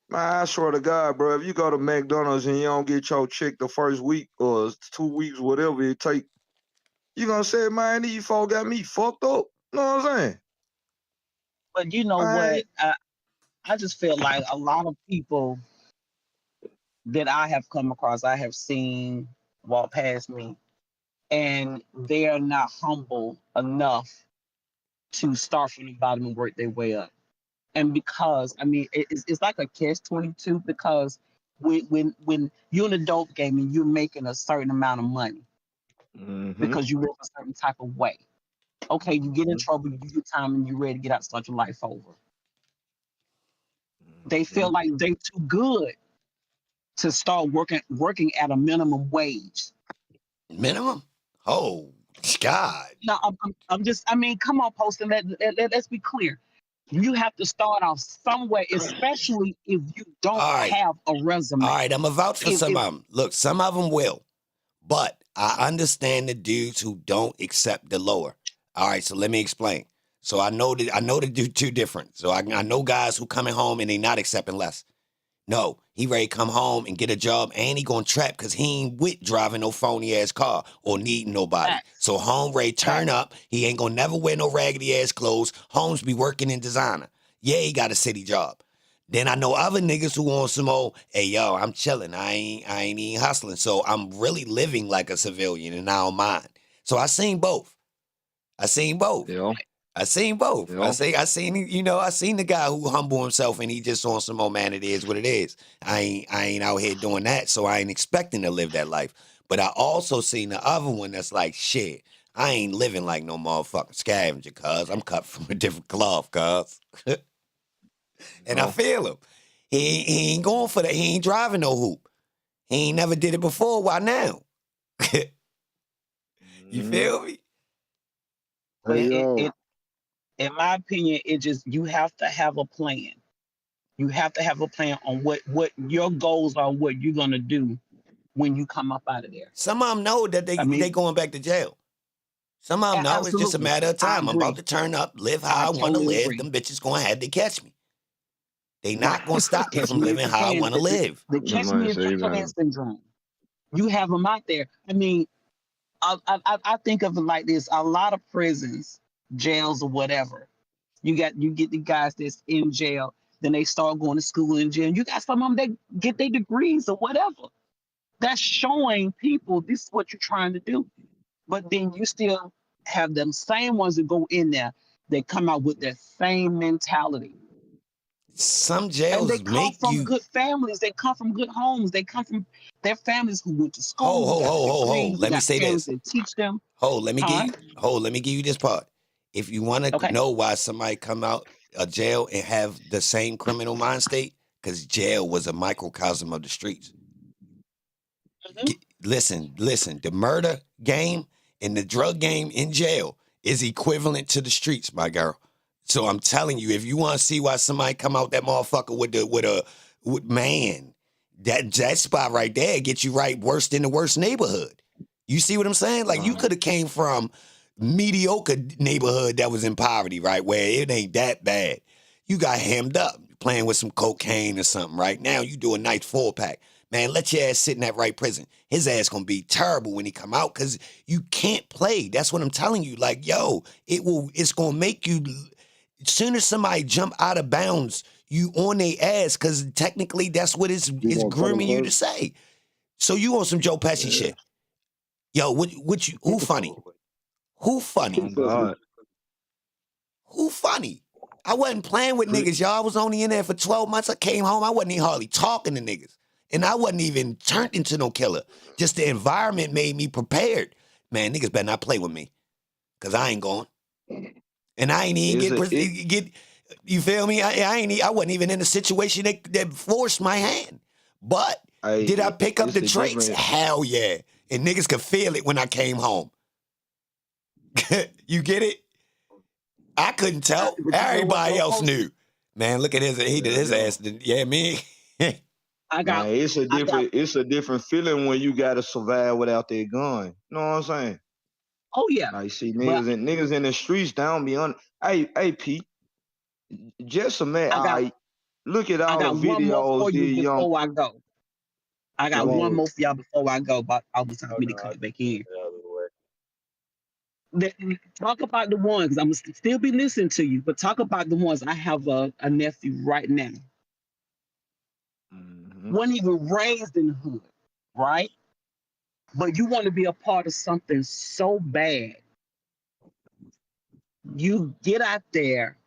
[SPEAKER 13] Man, I swear to God, bro, if you go to McDonald's and you don't get your check the first week or 2 weeks, whatever it take, you gonna say, man, these folks got me fucked up. Know what I'm saying?
[SPEAKER 14] But you know what? I just feel like a lot of people that I have come across, I have seen walk past me, and they are not humble enough to start from the bottom and work their way up. And because, I mean, it's like a catch-22 because when you're an adult game and you're making a certain amount of money because you live a certain type of way. Okay, you get in trouble, you get time, and you're ready to get out and start your life over. They feel like they're too good to start working at a minimum wage.
[SPEAKER 1] Minimum? Oh, God.
[SPEAKER 14] No, I'm just, I mean, come on, Poston, let's be clear. You have to start off somewhere, especially if you don't have a resume.
[SPEAKER 1] All right, I'm going to vouch for some of them. Look, some of them will, but I understand the dudes who don't accept the lower. All right, so let me explain. So I know the two different. So I know guys who coming home and they not accepting less. No, he ready to come home and get a job, and he gonna trap because he ain't with driving no phony ass car or needing nobody. So home ready turn up. He ain't gonna never wear no raggedy ass clothes. Homes be working in designer. Yeah, he got a city job. Then I know other niggas who want some old, hey yo, I'm chilling. I ain't even hustling. So I'm really living like a civilian and I don't mind. So I seen both.
[SPEAKER 11] Yeah.
[SPEAKER 1] I seen both.
[SPEAKER 11] Yeah.
[SPEAKER 1] I seen the guy who humble himself and he just on some old man, it is what it is. I ain't out here doing that, so I ain't expecting to live that life. But I also seen the other one that's like, shit, I ain't living like no motherfucking scavenger, cuz I'm cut from a different cloth, cuz. And I feel him. He ain't going for that. He ain't driving no hoop. He ain't never did it before. Why now? You feel me?
[SPEAKER 14] But in my opinion, it just, you have to have a plan. You have to have a plan on what your goals are, what you're gonna do when you come up out of there.
[SPEAKER 1] Some of them know that they going back to jail. Some of them know it's just a matter of time. I'm about to turn up, live how I want to live. Agree. Them bitches going to have to catch me. They not going to stop me from living how I want to live.
[SPEAKER 14] The catch me if you can syndrome. You have them out there. I mean, I think of it like this. A lot of prisons, jails, or whatever. You get the guys that's in jail. Then they start going to school in jail. You got some of them that get their degrees or whatever. That's showing people this is what you're trying to do. But then you still have them same ones that go in there. They come out with that same mentality.
[SPEAKER 1] Some jails
[SPEAKER 14] and they come from good families. They come from good homes. They come from their families who went to school.
[SPEAKER 1] Hold. Let me say this.
[SPEAKER 14] That teach them.
[SPEAKER 1] Let me give you this part. If you want to know why somebody come out of jail and have the same criminal mind state, because jail was a microcosm of the streets. Listen. The murder game and the drug game in jail is equivalent to the streets, my girl. So I'm telling you, if you want to see why somebody come out that motherfucker with man, that spot right there gets you right worse than the worst neighborhood. You see what I'm saying? Like you could have came from mediocre neighborhood that was in poverty, right? Where it ain't that bad. You got hemmed up, playing with some cocaine or something. Right now, you do a nice 4-pack. Man, let your ass sit in that right prison. His ass gonna be terrible when he come out because you can't play. That's what I'm telling you. Like, yo, it's gonna make you. As soon as somebody jump out of bounds, you on their ass because technically that's what it's grooming you to say. So you on some Joe Pesci shit? Yo, who funny? Who funny?
[SPEAKER 11] God.
[SPEAKER 1] Who funny? I wasn't playing with niggas, y'all. I was only in there for 12 months. I came home. I wasn't even hardly talking to niggas. And I wasn't even turned into no killer. Just the environment made me prepared. Man, niggas better not play with me. Because I ain't going. And I ain't even get you feel me? I wasn't even in a situation that forced my hand. But did I pick up the traits? Hell yeah. And niggas could feel it when I came home. You get it? I couldn't tell. Everybody else knew. Man, look at his ass. Yeah, me.
[SPEAKER 11] It's a different feeling when you gotta survive without that gun. You know what I'm saying?
[SPEAKER 14] Oh yeah.
[SPEAKER 11] Like see niggas in the streets down beyond. Hey Pete. Just a man. Look at all the videos.
[SPEAKER 14] One more for you before I go. I got one more for y'all before I go, but I was telling me to come back in. Talk about the ones. I'm gonna still be listening to you, but talk about the ones. I have a nephew right now. Wasn't even raised in the hood, right? But you want to be a part of something so bad. You get out there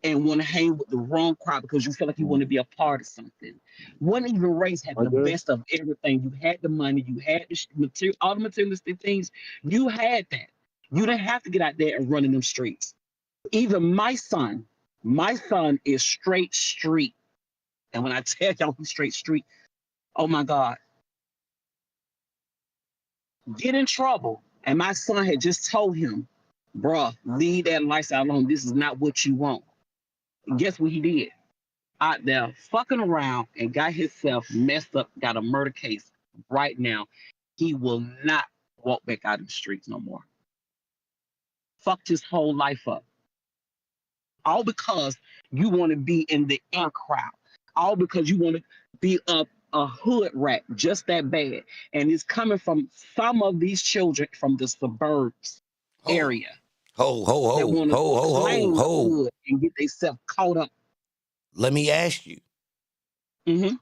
[SPEAKER 14] and want to hang with the wrong crowd because you feel like you want to be a part of something. Wasn't even race had the best of everything. You had the money, you had the material, all the materialistic things. You had that. You didn't have to get out there and run in them streets. Even my son is straight street. And when I tell y'all he's straight street, oh my God. Get in trouble. And my son had just told him, bruh, leave that lifestyle alone. This is not what you want. And guess what he did? Out there fucking around and got himself messed up, got a murder case right now. He will not walk back out in the streets no more. Fucked his whole life up. All because you want to be in the in crowd. All because you want to be a hood rat just that bad. And it's coming from some of these children from the suburbs area. That want to claim the hood and get themselves caught up.
[SPEAKER 1] Let me ask you.
[SPEAKER 14] Mm-hmm.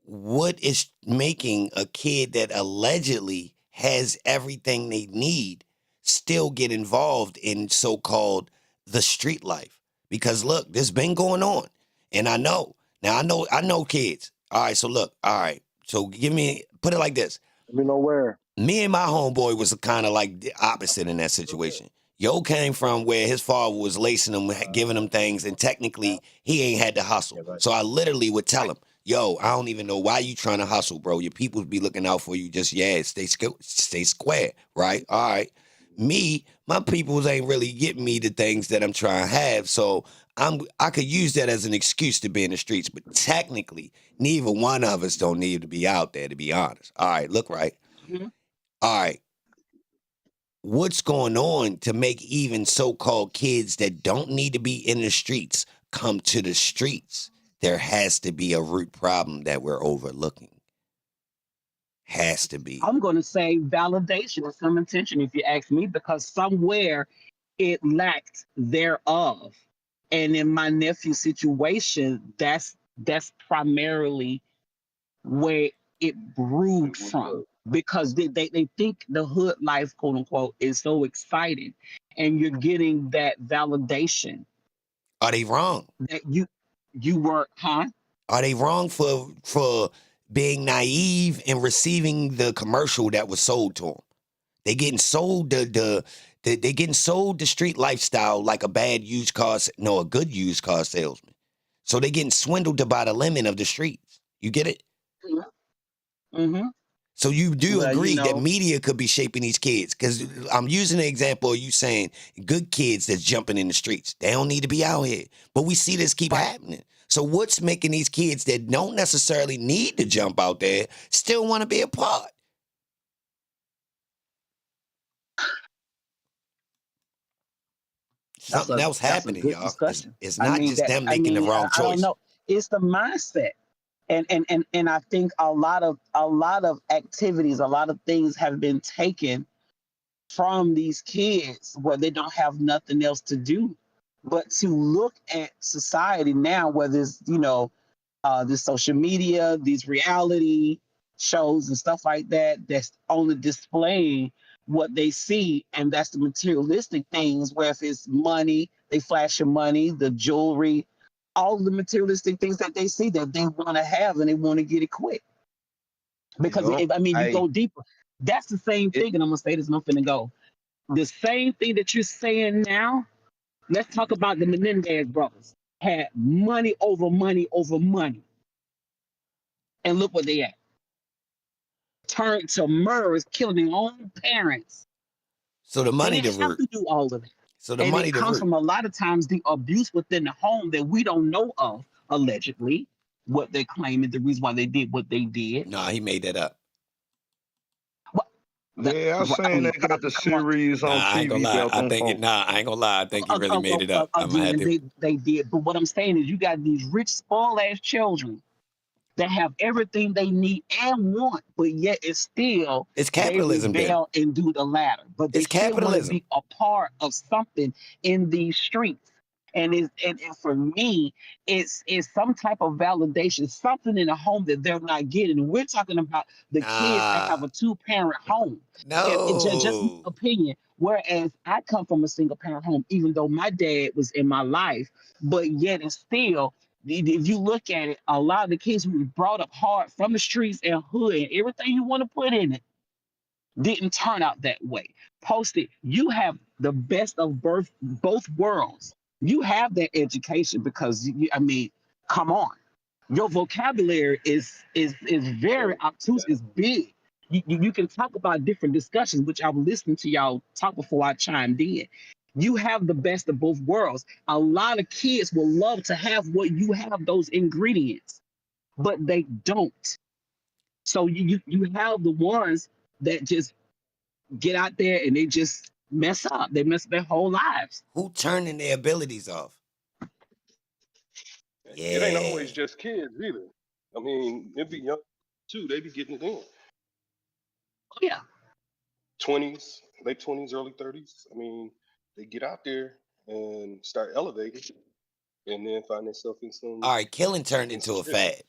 [SPEAKER 1] What is making a kid that allegedly has everything they need still get involved in so-called the street life? Because look, this been going on. And I know. Now I know kids. All right, so look, all right. So put it like this.
[SPEAKER 10] Let me know where.
[SPEAKER 1] Me and my homeboy was kind of like the opposite in that situation. Yo came from where his father was lacing him, giving him things, and technically he ain't had to hustle. So I literally would tell him, yo, I don't even know why you trying to hustle, bro. Your people be looking out for you. Just, stay square, right? All right. Me, my peoples ain't really getting me the things that I'm trying to have. So I could use that as an excuse to be in the streets. But technically, neither one of us don't need to be out there, to be honest. All right, look right.
[SPEAKER 14] Mm-hmm.
[SPEAKER 1] All right. What's going on to make even so-called kids that don't need to be in the streets come to the streets? There has to be a root problem that we're overlooking. Has to be.
[SPEAKER 14] I'm going to say validation or some intention, if you ask me, because somewhere it lacked thereof. And in my nephew's situation, that's primarily where it brewed from. Because they think the hood life, quote unquote, is so exciting. And you're getting that validation.
[SPEAKER 1] Are they wrong?
[SPEAKER 14] That you were, huh?
[SPEAKER 1] Are they wrong for being naive and receiving the commercial that was sold to them? They getting sold they getting sold the street lifestyle like a good used car salesman. So they getting swindled to buy the lemon of the streets. You get it?
[SPEAKER 14] Mm-hmm.
[SPEAKER 1] So you do agree that media could be shaping these kids? Because I'm using the example of you saying good kids that's jumping in the streets. They don't need to be out here. But we see this keep happening. So what's making these kids that don't necessarily need to jump out there still want to be a part? Something else happening, y'all. It's not just them making the wrong choice.
[SPEAKER 14] I don't know. It's the mindset. And I think a lot of activities, a lot of things have been taken from these kids where they don't have nothing else to do but to look at society now, whether it's, the social media, these reality shows and stuff like that, that's only displaying what they see, and that's the materialistic things, where if it's money, they flash your money, the jewelry, all the materialistic things that they see that they want to have and they want to get it quick. Because you go deeper. That's the same thing, and I'm gonna say this and I'm finna go. The same thing that you're saying now, let's talk about the Menendez brothers. Had money over money over money. And look where they at. Turned to murderers, killing their own parents.
[SPEAKER 1] So the money
[SPEAKER 14] they have to do all of that.
[SPEAKER 1] So the money
[SPEAKER 14] it comes from a lot of times the abuse within the home that we don't know of, allegedly, what they're claiming, the reason why they did what they did.
[SPEAKER 1] Nah, he made that up.
[SPEAKER 11] Yeah, I'm saying they got the series on
[SPEAKER 1] I ain't
[SPEAKER 11] TV
[SPEAKER 1] gonna lie.
[SPEAKER 11] about them folks.
[SPEAKER 1] I ain't gonna lie. I think he really made it up.
[SPEAKER 14] They did. But what I'm saying is you got these rich, spoiled ass children that have everything they need and want, but yet it's
[SPEAKER 1] capitalism.
[SPEAKER 14] They rebel and do the latter. But they still want to be a part of something in these streets. And for me, it's some type of validation, something in the home that they're not getting. And we're talking about the kids that have
[SPEAKER 1] Nah,
[SPEAKER 14] a two-parent home. And just my
[SPEAKER 1] no.
[SPEAKER 14] opinion. Whereas I come from a single-parent home, even though my dad was in my life, but yet and still, if you look at it, a lot of the kids who were brought up hard from the streets and hood and everything you want to put in it didn't turn out that way. Posted, you have the best of both worlds. You have that education because I mean, come on, your vocabulary is very obtuse, is big. You can talk about different discussions, which I was listening to y'all talk before I chimed in. You have the best of both worlds. A lot of kids will love to have what you have, those ingredients, but they don't. So you have the ones that just get out there and they just mess up. They mess their whole lives.
[SPEAKER 1] Who turning their abilities off?
[SPEAKER 15] It ain't always
[SPEAKER 1] Yeah.
[SPEAKER 15] just kids either. I mean, it be young too. They be getting it in.
[SPEAKER 14] Oh, yeah.
[SPEAKER 15] 20s, late 20s, early 30s. I mean, they get out there and start elevating, and then find themselves in some
[SPEAKER 1] All right, killing turned into a
[SPEAKER 15] shit.
[SPEAKER 1] fad.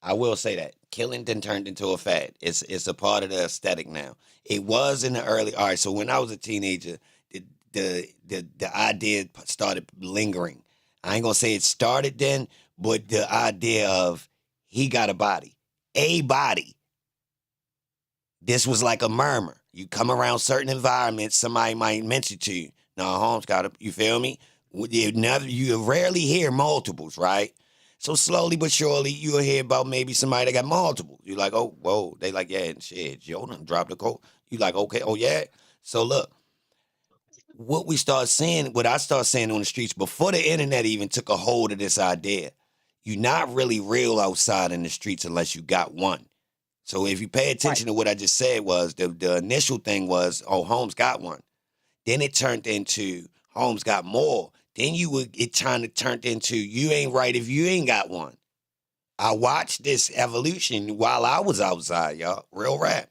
[SPEAKER 1] I will say that killing then turned into a fad. It's a part of the aesthetic now. It was in the early. All right, so when I was a teenager, the idea started lingering. I ain't gonna say it started then, but the idea of he got a body. This was like a murmur. You come around certain environments, somebody might mention to you. No, Holmes got a. You feel me? You rarely hear multiples, right? So slowly but surely, you'll hear about maybe somebody that got multiple. You're like, oh, whoa. They like, yeah, shit, Joe done dropped the coat. You like, okay, oh, yeah. So look, what I start seeing on the streets before the internet even took a hold of this idea, you're not really real outside in the streets unless you got one. So if you pay attention to what I just said was, the initial thing was, oh, Holmes got one. Then it turned into Holmes got more. Then it turned into you ain't right if you ain't got one. I watched this evolution while I was outside, y'all. Real rap.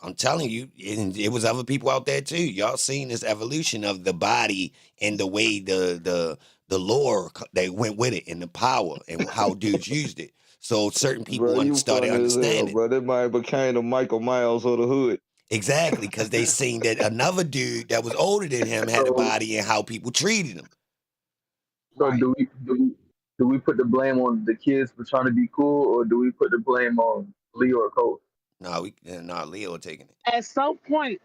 [SPEAKER 1] I'm telling you, and it was other people out there too. Y'all seen this evolution of the body and the way the lore they went with it and the power and how dudes used it. So certain people
[SPEAKER 13] Bro, you
[SPEAKER 1] started
[SPEAKER 13] funny as hell,
[SPEAKER 1] understanding.
[SPEAKER 13] bro. That might became the Michael Myers of the hood.
[SPEAKER 1] Exactly, because they seen that another dude that was older than him had a body and how people treated him.
[SPEAKER 5] So do we put the blame on the kids for trying to be cool, or do we put the blame on Leo or Cole?
[SPEAKER 1] No, Leo taking it.
[SPEAKER 14] At some point,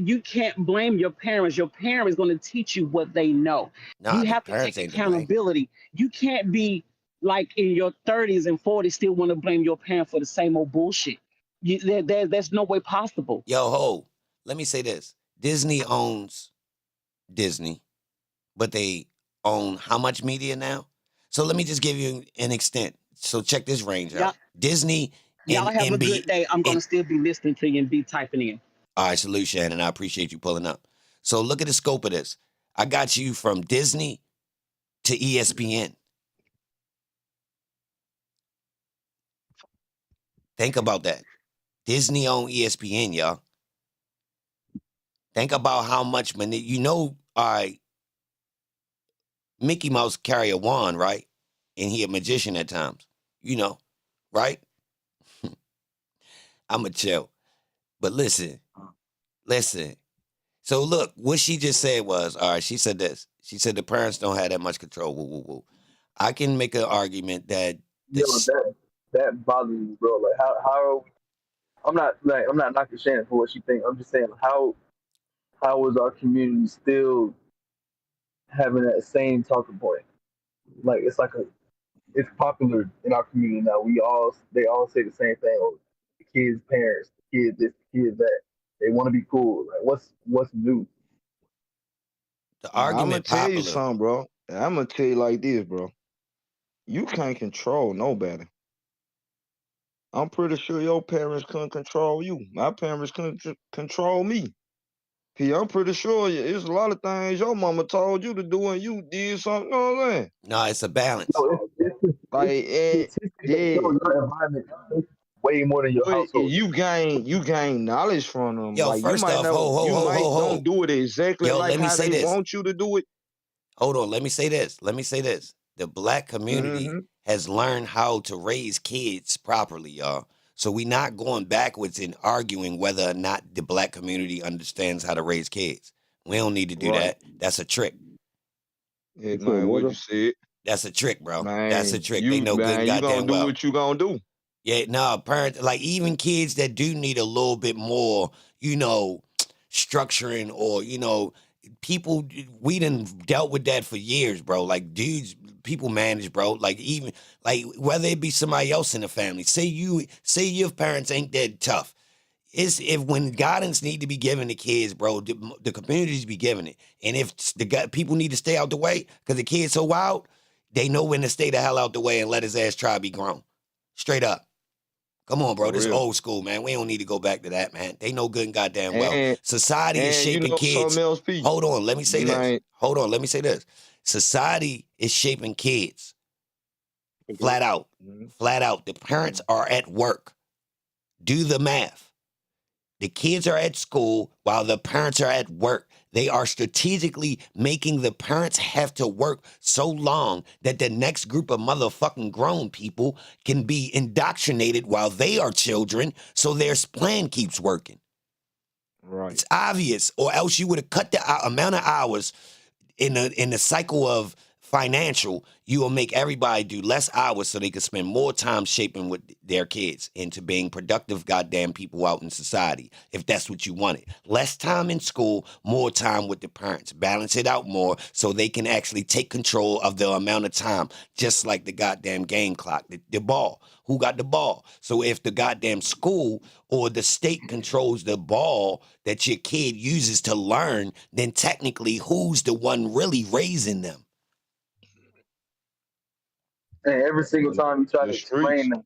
[SPEAKER 14] you can't blame your parents. Your parents going to teach you what they know.
[SPEAKER 1] Nah,
[SPEAKER 14] You
[SPEAKER 1] the
[SPEAKER 14] have to
[SPEAKER 1] parents
[SPEAKER 14] take
[SPEAKER 1] ain't to blame.
[SPEAKER 14] accountability. You can't be like in your 30s and 40s still want to blame your parents for the same old bullshit. There's no way possible.
[SPEAKER 1] Yo, ho, let me say this. Disney owns Disney, but they own how much media now? So let me just give you an extent. So check this range out. Disney
[SPEAKER 14] Y'all
[SPEAKER 1] and
[SPEAKER 14] have a
[SPEAKER 1] NB.
[SPEAKER 14] good day. I'm going to still be listening to you and be typing in.
[SPEAKER 1] All right, salute, Shannon. I appreciate you pulling up. So look at the scope of this. I got you from Disney to ESPN. Think about that. Disney owned ESPN, y'all. Think about how much money, all right, Mickey Mouse carry a wand, right? And he a magician at times, right? I'm a chill. But listen. So look, what she just said was, all right, she said this. She said the parents don't have that much control. Woo, woo, woo. I can make an argument that
[SPEAKER 5] that bothers me, bro. Like how I'm not knocking Shannon for what she thinks. I'm just saying how is our community still having that same talking point? Like it's popular in our community now. They all say the same thing. Oh, the kids' parents, the kids this, the kids that. They want to be cool. Like what's new?
[SPEAKER 1] the
[SPEAKER 11] I'm gonna
[SPEAKER 1] argument
[SPEAKER 11] tell you
[SPEAKER 1] popular.
[SPEAKER 11] something, bro. I'm gonna tell you like this, bro. You can't control nobody. I'm pretty sure your parents couldn't control you. My parents couldn't control me. I'm pretty sure it's a lot of things your mama told you to do and you did something. You know what I'm saying?
[SPEAKER 1] No, it's a balance.
[SPEAKER 5] No,
[SPEAKER 11] Like,
[SPEAKER 5] it's history that
[SPEAKER 11] yeah.
[SPEAKER 5] shows your environment.
[SPEAKER 16] way more than your
[SPEAKER 13] But
[SPEAKER 16] household.
[SPEAKER 13] you gain knowledge from them.
[SPEAKER 1] Yo,
[SPEAKER 13] Like you
[SPEAKER 1] first
[SPEAKER 13] might
[SPEAKER 1] off,
[SPEAKER 13] know, you might don't do it exactly
[SPEAKER 1] Yo,
[SPEAKER 13] like
[SPEAKER 1] let me
[SPEAKER 13] how
[SPEAKER 1] say
[SPEAKER 13] they
[SPEAKER 1] this.
[SPEAKER 13] want you to do it.
[SPEAKER 1] Hold on, let me say this. The black community has learned how to raise kids properly, y'all. So we not going backwards and arguing whether or not the black community understands how to raise kids. We don't need to do
[SPEAKER 13] Right.
[SPEAKER 1] that. That's a trick.
[SPEAKER 13] Yeah, man, what you said?
[SPEAKER 1] That's a trick, bro. That's a
[SPEAKER 13] Man,
[SPEAKER 1] trick. They know good and
[SPEAKER 13] you gonna
[SPEAKER 1] goddamn
[SPEAKER 13] do
[SPEAKER 1] well.
[SPEAKER 13] what you gonna do.
[SPEAKER 1] Yeah, no, parents, like even kids that do need a little bit more, structuring or, people, we done dealt with that for years, bro. Like dudes, people manage, bro. Like even, like whether it be somebody else in the family, say your parents ain't that tough. It's if when guidance need to be given to kids, bro, the communities be giving it. And if people need to stay out the way because the kid's so wild, they know when to stay the hell out the way and let his ass try to be grown. Straight up. Come on, bro.
[SPEAKER 13] For
[SPEAKER 1] This
[SPEAKER 13] real.
[SPEAKER 1] old school, man. We don't need to go back to that, man. They know good and goddamn well.
[SPEAKER 13] And
[SPEAKER 1] Society is shaping
[SPEAKER 13] you know
[SPEAKER 1] kids.
[SPEAKER 13] something else, Pete?
[SPEAKER 1] Hold on, let me say this.
[SPEAKER 13] Man.
[SPEAKER 1] Hold on, let me say this. Society is shaping kids. Flat out. Flat out. The parents are at work. Do the math. The kids are at school while the parents are at work. They are strategically making the parents have to work so long that the next group of motherfucking grown people can be indoctrinated while they are children so their plan keeps working.
[SPEAKER 13] Right.
[SPEAKER 1] It's obvious, or else you would have cut the amount of hours in the cycle of financial. You will make everybody do less hours so they can spend more time shaping with their kids into being productive goddamn people out in society, if that's what you wanted. Less time in school, more time with the parents. Balance it out more so they can actually take control of the amount of time, just like the goddamn game clock, the ball. Who got the ball? So if the goddamn school or the state controls the ball that your kid uses to learn, then technically who's the one really raising them?
[SPEAKER 16] And every single time you try to explain that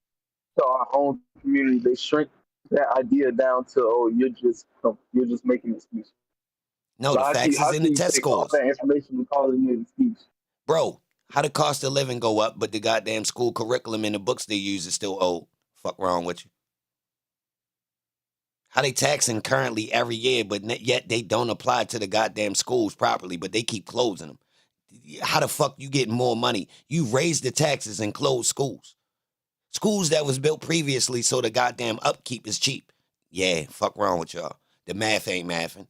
[SPEAKER 16] to our own community, they shrink that idea down to, oh, you're just making an excuse.
[SPEAKER 1] No,
[SPEAKER 16] so
[SPEAKER 1] the facts is in the
[SPEAKER 16] you
[SPEAKER 1] test
[SPEAKER 16] take all
[SPEAKER 1] scores.
[SPEAKER 16] that information and call it an excuse?
[SPEAKER 1] Bro, how the cost of living go up, but the goddamn school curriculum and the books they use is still old? Fuck wrong with you? How they taxing currently every year, but yet they don't apply to the goddamn schools properly, but they keep closing them. How the fuck you getting more money? You raise the taxes and close schools. Schools that was built previously so the goddamn upkeep is cheap. Yeah, fuck wrong with y'all. The math ain't mathing.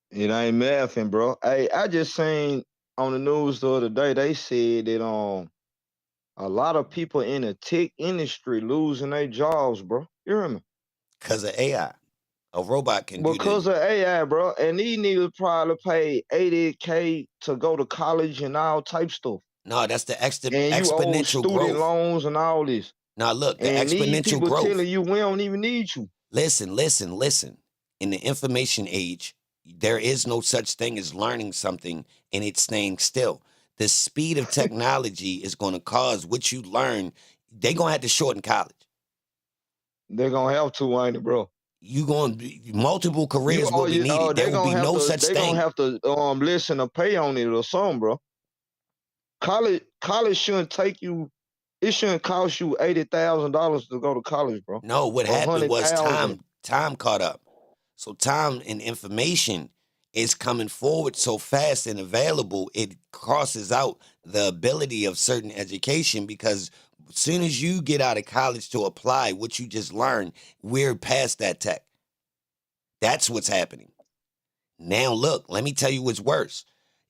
[SPEAKER 13] It ain't mathing, bro. Hey, I just seen on the news the other day, they said that a lot of people in the tech industry losing their jobs, bro. You hear me?
[SPEAKER 1] Because of AI. A robot can do
[SPEAKER 13] Because
[SPEAKER 1] that.
[SPEAKER 13] of AI, bro. And these niggas probably pay $80K to go to college and all type stuff.
[SPEAKER 1] No, that's the
[SPEAKER 13] And you owe
[SPEAKER 1] exponential
[SPEAKER 13] student
[SPEAKER 1] growth.
[SPEAKER 13] loans and all this.
[SPEAKER 1] Now look, the
[SPEAKER 13] And these
[SPEAKER 1] exponential
[SPEAKER 13] people
[SPEAKER 1] growth.
[SPEAKER 13] telling you we don't even need you.
[SPEAKER 1] Listen. In the information age, there is no such thing as learning something and it's staying still. The speed of technology is going to cause what you learn. They're going to have to shorten college.
[SPEAKER 13] They're going to have to, ain't it, bro?
[SPEAKER 1] Multiple careers will be needed. There will be no such thing.
[SPEAKER 13] They're going to have to listen or pay on it or something, bro. College shouldn't take you. It shouldn't cost you $80,000 to go to college, bro.
[SPEAKER 1] No, what happened was
[SPEAKER 13] 100,000.
[SPEAKER 1] time caught up. So time and information is coming forward so fast and available, it crosses out the ability of certain education because as soon as you get out of college to apply what you just learned, we're past that tech. That's what's happening. Now look, let me tell you what's worse.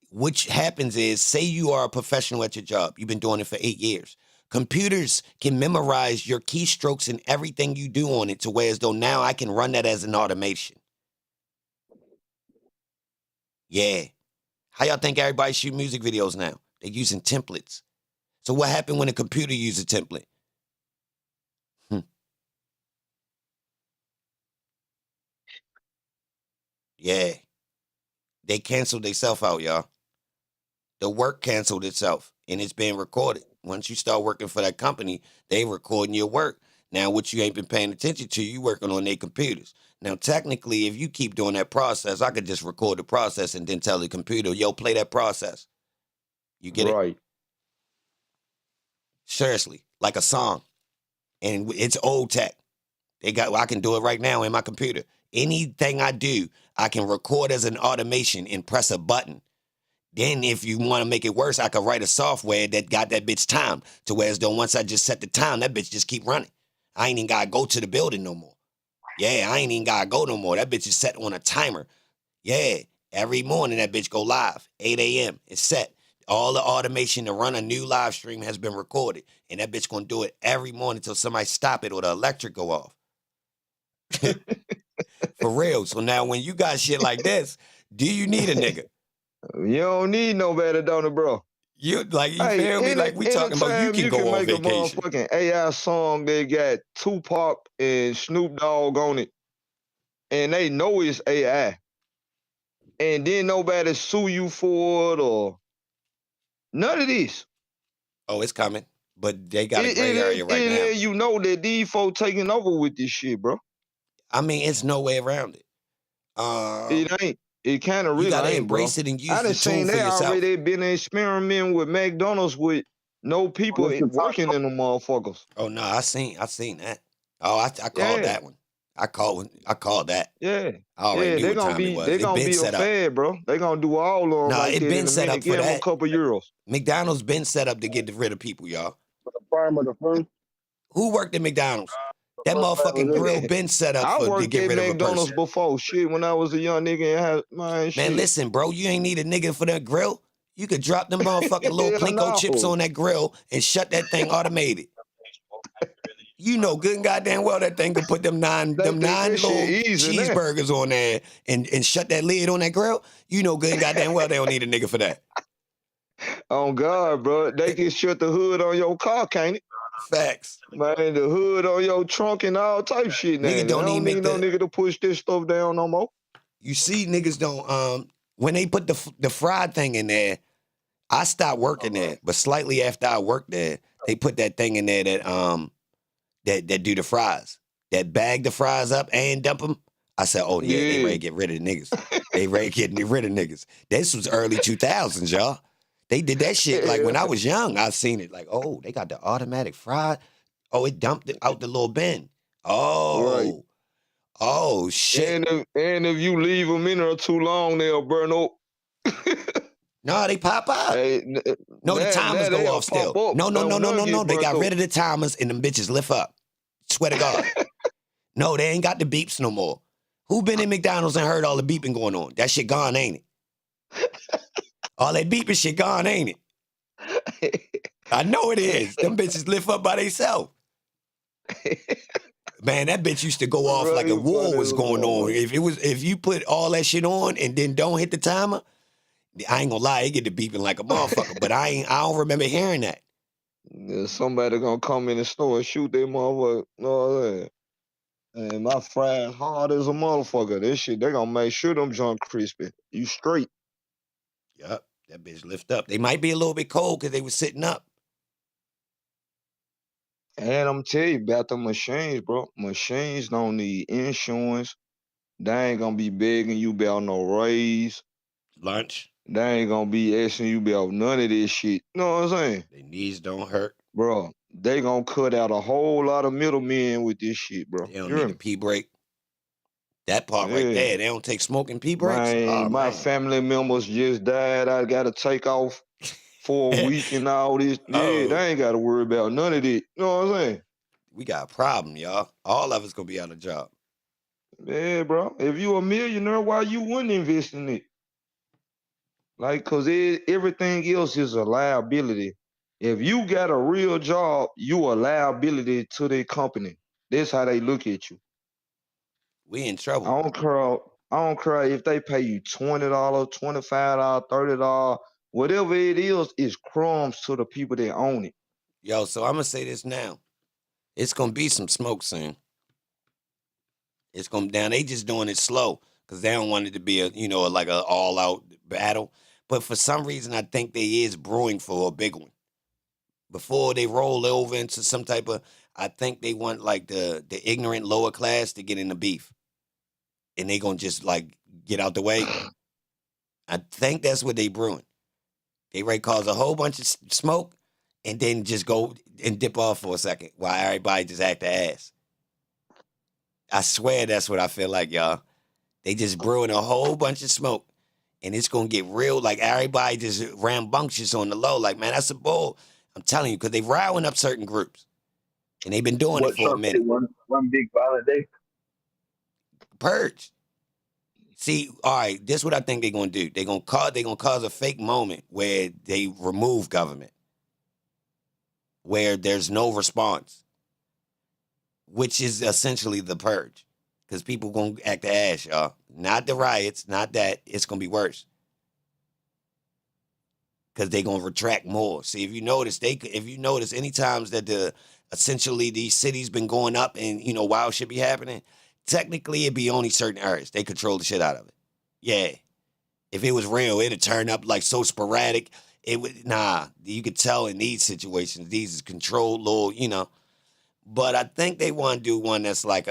[SPEAKER 1] What happens is, say you are a professional at your job. You've been doing it for 8 years. Computers can memorize your keystrokes and everything you do on it to where as though now I can run that as an automation. Yeah. How y'all think everybody shoot music videos now? They're using templates. So what happened when a computer used a template? Yeah. They canceled themselves out, y'all. The work canceled itself, and it's being recorded. Once you start working for that company, they recording your work. Now, what you ain't been paying attention to, you working on their computers. Now, technically, if you keep doing that process, I could just record the process and then tell the computer, yo, play that process. You get it?
[SPEAKER 13] Right.
[SPEAKER 1] Seriously, like a song. and it's old tech. I can do it right now in my computer. Anything I do, I can record as an automation and press a button. Then if you want to make it worse, I could write a software that got that bitch timed to where as though once I just set the time, that bitch just keep running. I ain't even got to go to the building no more. Yeah, I ain't even got to go no more. That bitch is set on a timer. Yeah, every morning that bitch go live, 8 a.m. It's set. All the automation to run a new live stream has been recorded. And that bitch gonna do it every morning until somebody stop it or the electric go off. For real. So now when you got shit like this, do you need a nigga?
[SPEAKER 13] You don't need nobody, don't it, bro?
[SPEAKER 1] You feel me? Like we talking about you can go on
[SPEAKER 13] make
[SPEAKER 1] vacation.
[SPEAKER 13] a motherfucking AI song that got Tupac and Snoop Dogg on it, and they know it's AI, and then nobody sue you for it or none of this.
[SPEAKER 1] Oh, it's coming. But they got a gray area right now.
[SPEAKER 13] You know that these folks taking over with this shit, bro.
[SPEAKER 1] I mean, it's no way around it.
[SPEAKER 13] It ain't. It kind of really ain't, bro.
[SPEAKER 1] You gotta embrace it and use the tool for
[SPEAKER 13] they
[SPEAKER 1] yourself.
[SPEAKER 13] already been experimenting with McDonald's with no people working in the motherfuckers.
[SPEAKER 1] Oh no, I seen that. Oh, I called that one. I called that.
[SPEAKER 13] Yeah.
[SPEAKER 1] I already knew what time it was.
[SPEAKER 13] They gonna be a fad, bro. They gonna do all of them like
[SPEAKER 1] it
[SPEAKER 13] that
[SPEAKER 1] been
[SPEAKER 13] in a
[SPEAKER 1] set
[SPEAKER 13] minute.
[SPEAKER 1] up for
[SPEAKER 13] Give them
[SPEAKER 1] that.
[SPEAKER 13] a couple euros.
[SPEAKER 1] McDonald's been set up to get rid of people, y'all.
[SPEAKER 16] The farm of the first.
[SPEAKER 1] Who worked at McDonald's? That motherfucking grill been set up to get rid of a person.
[SPEAKER 13] I worked at McDonald's before. Shit, when I was a young nigga and had my shit.
[SPEAKER 1] Man, listen, bro, you ain't need a nigga for that grill. You could drop them motherfucking little Plinko chips on that grill and shut that thing automated. You know good and goddamn well that thing could put them nine little cheeseburgers on there and shut that lid on that grill. You know good and goddamn well they don't need a nigga for that.
[SPEAKER 13] Oh God, bro. They can shut the hood on your car, can't it?
[SPEAKER 1] Facts.
[SPEAKER 13] Man, the hood on your trunk and all type shit now.
[SPEAKER 1] Nigga don't
[SPEAKER 13] need no nigga to push this stuff down no more.
[SPEAKER 1] You see, niggas don't when they put the fried thing in there, I stopped working there. But slightly after I worked there, they put that thing in there that do the fries. That bag the fries up and dump them. I said, oh yeah, they ready to get rid of the niggas. They ready to get rid of niggas. This was early 2000s, y'all. They did that shit like when I was young. I seen it like, oh, they got the automatic fry. Oh, it dumped it out the little bin. Oh, right. Oh shit.
[SPEAKER 13] And if you leave them in there too long, they'll burn up.
[SPEAKER 1] No, they pop out. The timers go off still. No. They got rid of the timers and them bitches lift up. Swear to God. No, they ain't got the beeps no more. Who been in McDonald's and heard all the beeping going on? That shit gone, ain't it? All that beeping shit gone, ain't it? I know it is. Them bitches lift up by themselves. Man, that bitch used to go off like a war was going on. If you put all that shit on and then don't hit the timer, I ain't gonna lie, it get to beeping like a motherfucker. But I don't remember hearing that.
[SPEAKER 13] Yeah, somebody gonna come in the store and shoot that motherfucker. No, and my fries hard as a motherfucker. This shit, they gonna make sure them junk crispy. You straight.
[SPEAKER 1] Yup, that bitch lift up. They might be a little bit cold because they was sitting up.
[SPEAKER 13] And I'm telling you about the machines, bro. Machines don't need insurance. They ain't gonna be begging you about no raise.
[SPEAKER 1] Lunch.
[SPEAKER 13] They ain't gonna be asking you about none of this shit. You know what I'm saying?
[SPEAKER 1] Their knees don't hurt.
[SPEAKER 13] Bro, they gonna cut out a whole lot of middlemen with this shit, bro.
[SPEAKER 1] They don't need a pee break. That part right there, they don't take smoking pee breaks.
[SPEAKER 13] My family members just died. I gotta take off for a week and all this. Yeah, they ain't gotta worry about none of this. You know what I'm saying?
[SPEAKER 1] We got a problem, y'all. All of us gonna be out of job.
[SPEAKER 13] Yeah, bro. If you a millionaire, why you wouldn't invest in it? Like, cause everything else is a liability. If you got a real job, you a liability to the company. That's how they look at you.
[SPEAKER 1] We in trouble.
[SPEAKER 13] I don't care if they pay you $20, $25, $30, whatever it is crumbs to the people that own it.
[SPEAKER 1] Yo, so I'm gonna say this now. It's gonna be some smoke soon. It's gonna down. They just doing it slow because they don't want it to be like a all out battle. But for some reason, I think they is brewing for a big one. Before they roll over into some type of, I think they want like the ignorant lower class to get in the beef. And they gonna just like get out the way. I think that's what they brewing. They ready to cause a whole bunch of smoke and then just go and dip off for a second while everybody just act the ass. I swear that's what I feel like, y'all. They just brewing a whole bunch of smoke, and it's gonna get real. Like everybody just rambunctious on the low. Like, man, that's a bull. I'm telling you, because they riling up certain groups, and they've been doing it for a minute.
[SPEAKER 16] One big violent day.
[SPEAKER 1] Purge. See, all right, this is what I think they're gonna do. They're gonna cause a fake moment where they remove government, where there's no response, which is essentially the purge. Because people gonna act the ass, y'all. Not the riots, not that. It's gonna be worse. Because they gonna retract more. See, if you notice, any times that essentially these cities been going up and wild shit be happening, technically it'd be only certain areas. They control the shit out of it. Yeah. If it was real, it'd turn up like so sporadic. It would you could tell in these situations, these is controlled little, But I think they want to do one that's like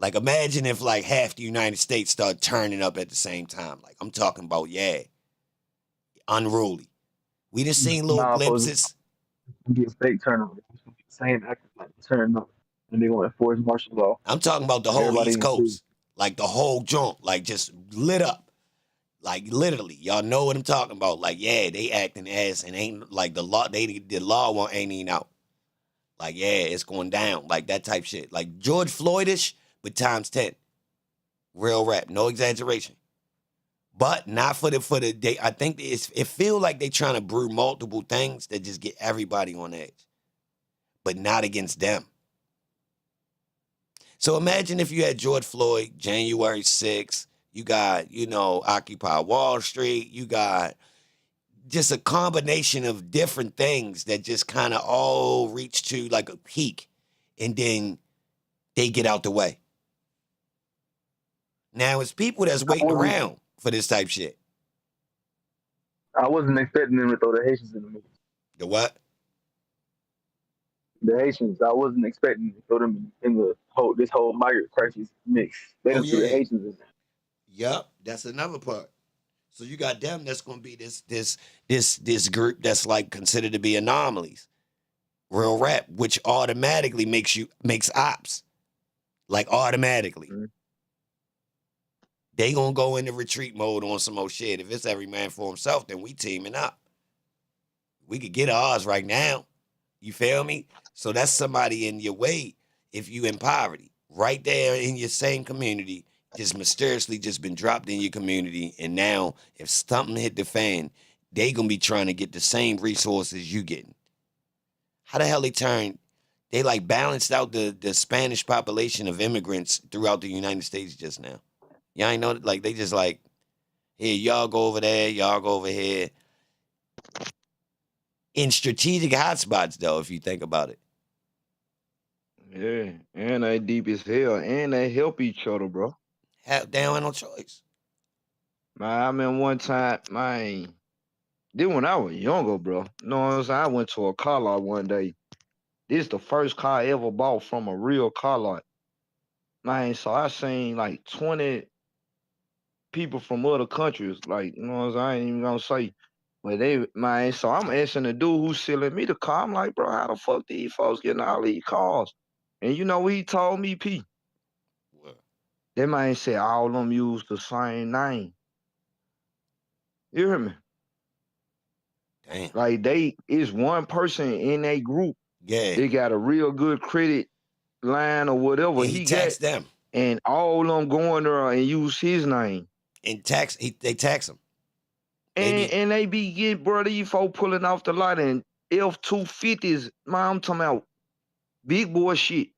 [SPEAKER 1] like imagine if like half the United States start turning up at the same time. Like I'm talking about, unruly. We just seen little glimpses.
[SPEAKER 16] Be a fake turnover. Same act like turn up, and they want to enforce martial law.
[SPEAKER 1] I'm talking about the whole East Coast, like the whole joint, like just lit up, like literally. Y'all know what I'm talking about. Like they acting ass and ain't like the law. The law ain't even out. Like it's going down, like that type shit, like George Floydish, but times 10. Real rap, no exaggeration. But not for the day. I think it feel like they trying to brew multiple things that just get everybody on edge, but not against them. So imagine if you had George Floyd, January 6th, you got, Occupy Wall Street, you got just a combination of different things that just kind of all reach to like a peak, and then they get out the way. Now it's people that's waiting around for this type shit.
[SPEAKER 16] I wasn't expecting them to throw the Haitians in the mix.
[SPEAKER 1] The what?
[SPEAKER 16] The Haitians. I wasn't expecting to throw them in this whole migrant crisis mix. They didn't throw the Haitians in there.
[SPEAKER 1] Yup, that's another part. So you got them that's gonna be this group that's like considered to be anomalies. Real rap, which automatically makes ops. Like automatically. Mm-hmm. They gonna go into retreat mode on some old shit. If it's every man for himself, then we teaming up. We could get ours right now. You feel me? So that's somebody in your way if you in poverty. Right there in your same community, just mysteriously just been dropped in your community. And now if something hit the fan, they gonna be trying to get the same resources you getting. How the hell they like balanced out the Spanish population of immigrants throughout the United States just now. Y'all ain't know that, like they just like, here, y'all go over there, y'all go over here. In strategic hotspots, though, if you think about it.
[SPEAKER 13] Yeah, and they deep as hell, and they help each other, bro.
[SPEAKER 1] They don't have no choice.
[SPEAKER 13] Man, I mean, one time, then when I was younger, bro, you know what I'm saying? I went to a car lot one day. This is the first car I ever bought from a real car lot. Man, so I seen like 20 people from other countries, like, you know what I'm saying? I ain't even gonna say. But so I'm asking the dude who's selling me the car. I'm like, bro, how the fuck these folks getting all these cars? And you know what he told me, P? What? That man said all of them use the same name. You hear me?
[SPEAKER 1] Damn.
[SPEAKER 13] Like it's one person in a group.
[SPEAKER 1] Yeah.
[SPEAKER 13] They got a real good credit line or whatever.
[SPEAKER 1] And he taxed them.
[SPEAKER 13] And all of them going there and use his name.
[SPEAKER 1] And they tax him.
[SPEAKER 13] And they be getting, bro, these folks pulling off the lot and F-250s. Man, I'm talking about big boy shit.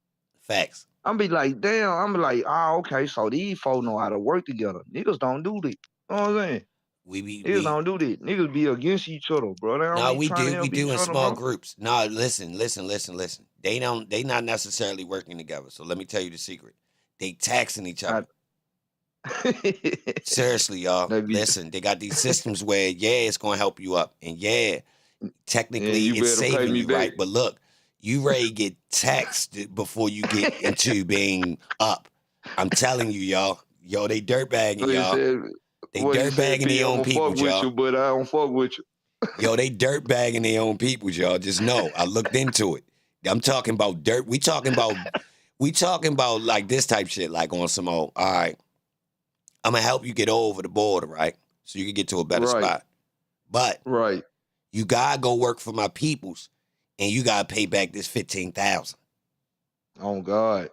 [SPEAKER 1] Facts.
[SPEAKER 13] I'm be like, damn. I'm be like, okay, so these folks know how to work together. Niggas don't do that. You know what I'm saying? Niggas don't do that. Niggas be against each other, bro.
[SPEAKER 1] No, we do in small groups. No, listen. They not necessarily working together. So let me tell you the secret. They taxing each other. Seriously, y'all. Listen, they got these systems where it's gonna help you up. And technically it's saving you, right? But look, you ready to get taxed before you get into being up. I'm telling you, y'all. They dirtbagging y'all. They dirtbagging their own people,
[SPEAKER 13] y'all. With you, but I don't fuck with you.
[SPEAKER 1] Yo, they dirt bagging their own people, y'all. Just know. I looked into it. I'm talking about dirt. We talking about like this type shit, like on some old, all right, I'm gonna help you get over the border, right? So you can get to a better
[SPEAKER 13] Right,
[SPEAKER 1] spot. But
[SPEAKER 13] right.
[SPEAKER 1] you gotta go work for my peoples and you gotta pay back this 15,000.
[SPEAKER 13] Oh God.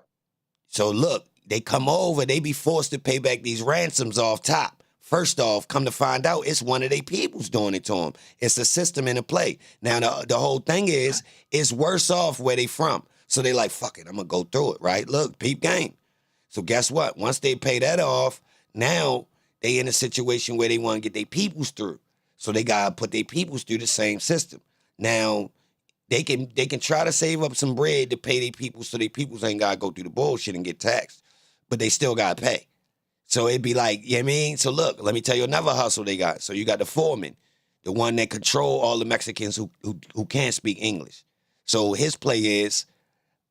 [SPEAKER 1] So look, they come over, they be forced to pay back these ransoms off top. First off, come to find out, it's one of their peoples doing it to them. It's a system in a play. Now, the whole thing is, it's worse off where they from. So they like, fuck it, I'm going to go through it, right? Look, peep game. So guess what? Once they pay that off, now they in a situation where they want to get their peoples through. So they got to put their peoples through the same system. Now, they can try to save up some bread to pay their people so their peoples ain't got to go through the bullshit and get taxed. But they still got to pay. So it'd be like, you know what I mean? So look, let me tell you another hustle they got. So you got the foreman, the one that control all the Mexicans who can't speak English. So his play is,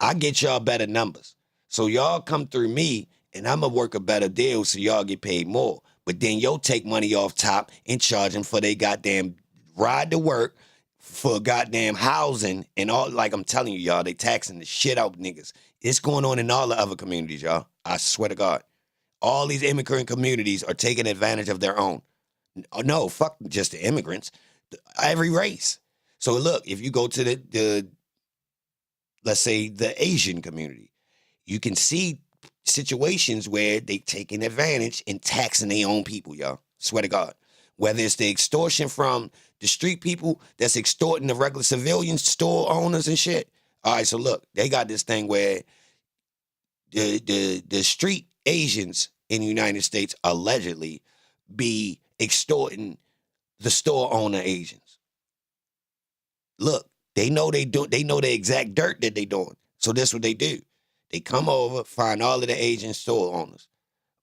[SPEAKER 1] I get y'all better numbers. So y'all come through me and I'm going to work a better deal so y'all get paid more. But then you'll take money off top and charge them for they goddamn ride to work, for goddamn housing and all. Like I'm telling you, y'all, they taxing the shit out niggas. It's going on in all the other communities, y'all. I swear to God. All these immigrant communities are taking advantage of their own. No, fuck just the immigrants. Every race. So look, if you go to the let's say the Asian community, you can see situations where they taking advantage and taxing their own people, y'all. Swear to God. Whether it's the extortion from the street people that's extorting the regular civilian store owners and shit. All right, so look, they got this thing where the street Asians in the United States allegedly be extorting the store owner Asians. Look, they know they know the exact dirt that they doing. So that's what they do. They come over, find all of the Asian store owners,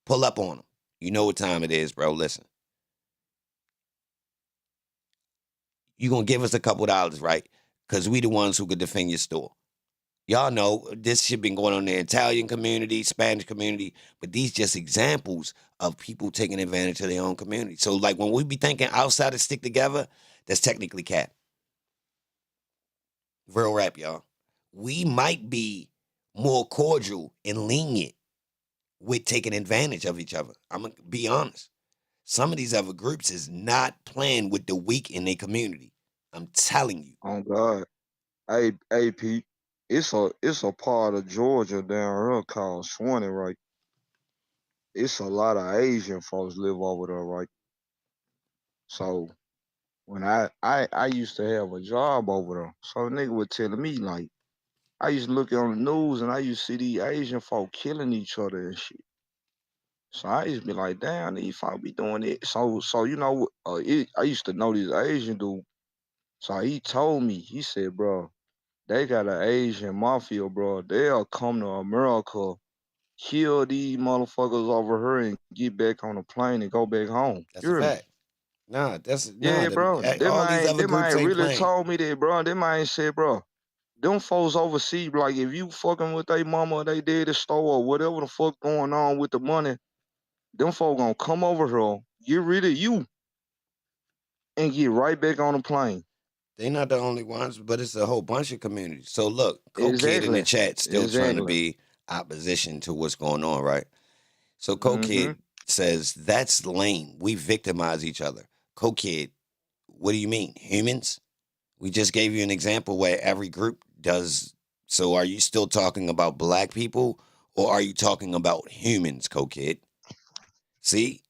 [SPEAKER 1] pull up on them. You know what time it is, bro. Listen. You gonna give us a couple dollars, right? Because we the ones who could defend your store. Y'all know this shit been going on in the Italian community, Spanish community, but these just examples of people taking advantage of their own community. So like when we be thinking outsiders stick together, that's technically cap. Real rap, y'all. We might be more cordial and lenient with taking advantage of each other. I'm gonna be honest. Some of these other groups is not playing with the weak in their community. I'm telling you.
[SPEAKER 13] Oh God. Hey, Pete. It's a part of Georgia down here called Swanee, right? It's a lot of Asian folks live over there, right? So when I used to have a job over there, so a nigga was telling me like I used to look on the news and I used to see these Asian folk killing each other and shit. So I used to be like, damn, these folk be doing it. So you know, I used to know this Asian dude. So he told me, he said, bro, they got an Asian mafia, bro. They'll come to America, kill these motherfuckers over here, and get back on the plane and go back home.
[SPEAKER 1] That's
[SPEAKER 13] You
[SPEAKER 1] a
[SPEAKER 13] hear me?
[SPEAKER 1] fact.
[SPEAKER 13] Yeah, bro.
[SPEAKER 1] All these other
[SPEAKER 13] Them
[SPEAKER 1] groups
[SPEAKER 13] man
[SPEAKER 1] ain't
[SPEAKER 13] really
[SPEAKER 1] playing.
[SPEAKER 13] told me that, bro. Them man said, bro, them folks overseas, like if you fucking with they mama or they daddy store or whatever the fuck going on with the money, them folk gonna come over here, get rid of you, and get right back on the plane.
[SPEAKER 1] They not the only ones, but it's a whole bunch of communities. So look, Kid in the
[SPEAKER 13] Exactly.
[SPEAKER 1] chat still trying to
[SPEAKER 13] Exactly.
[SPEAKER 1] be opposition to what's going on, right? So
[SPEAKER 13] Mm-hmm.
[SPEAKER 1] Kid says, that's lame. We victimize each other. Kid, what do you mean? Humans? We just gave you an example where every group does. So are you still talking about black people or are you talking about humans, Kid? See?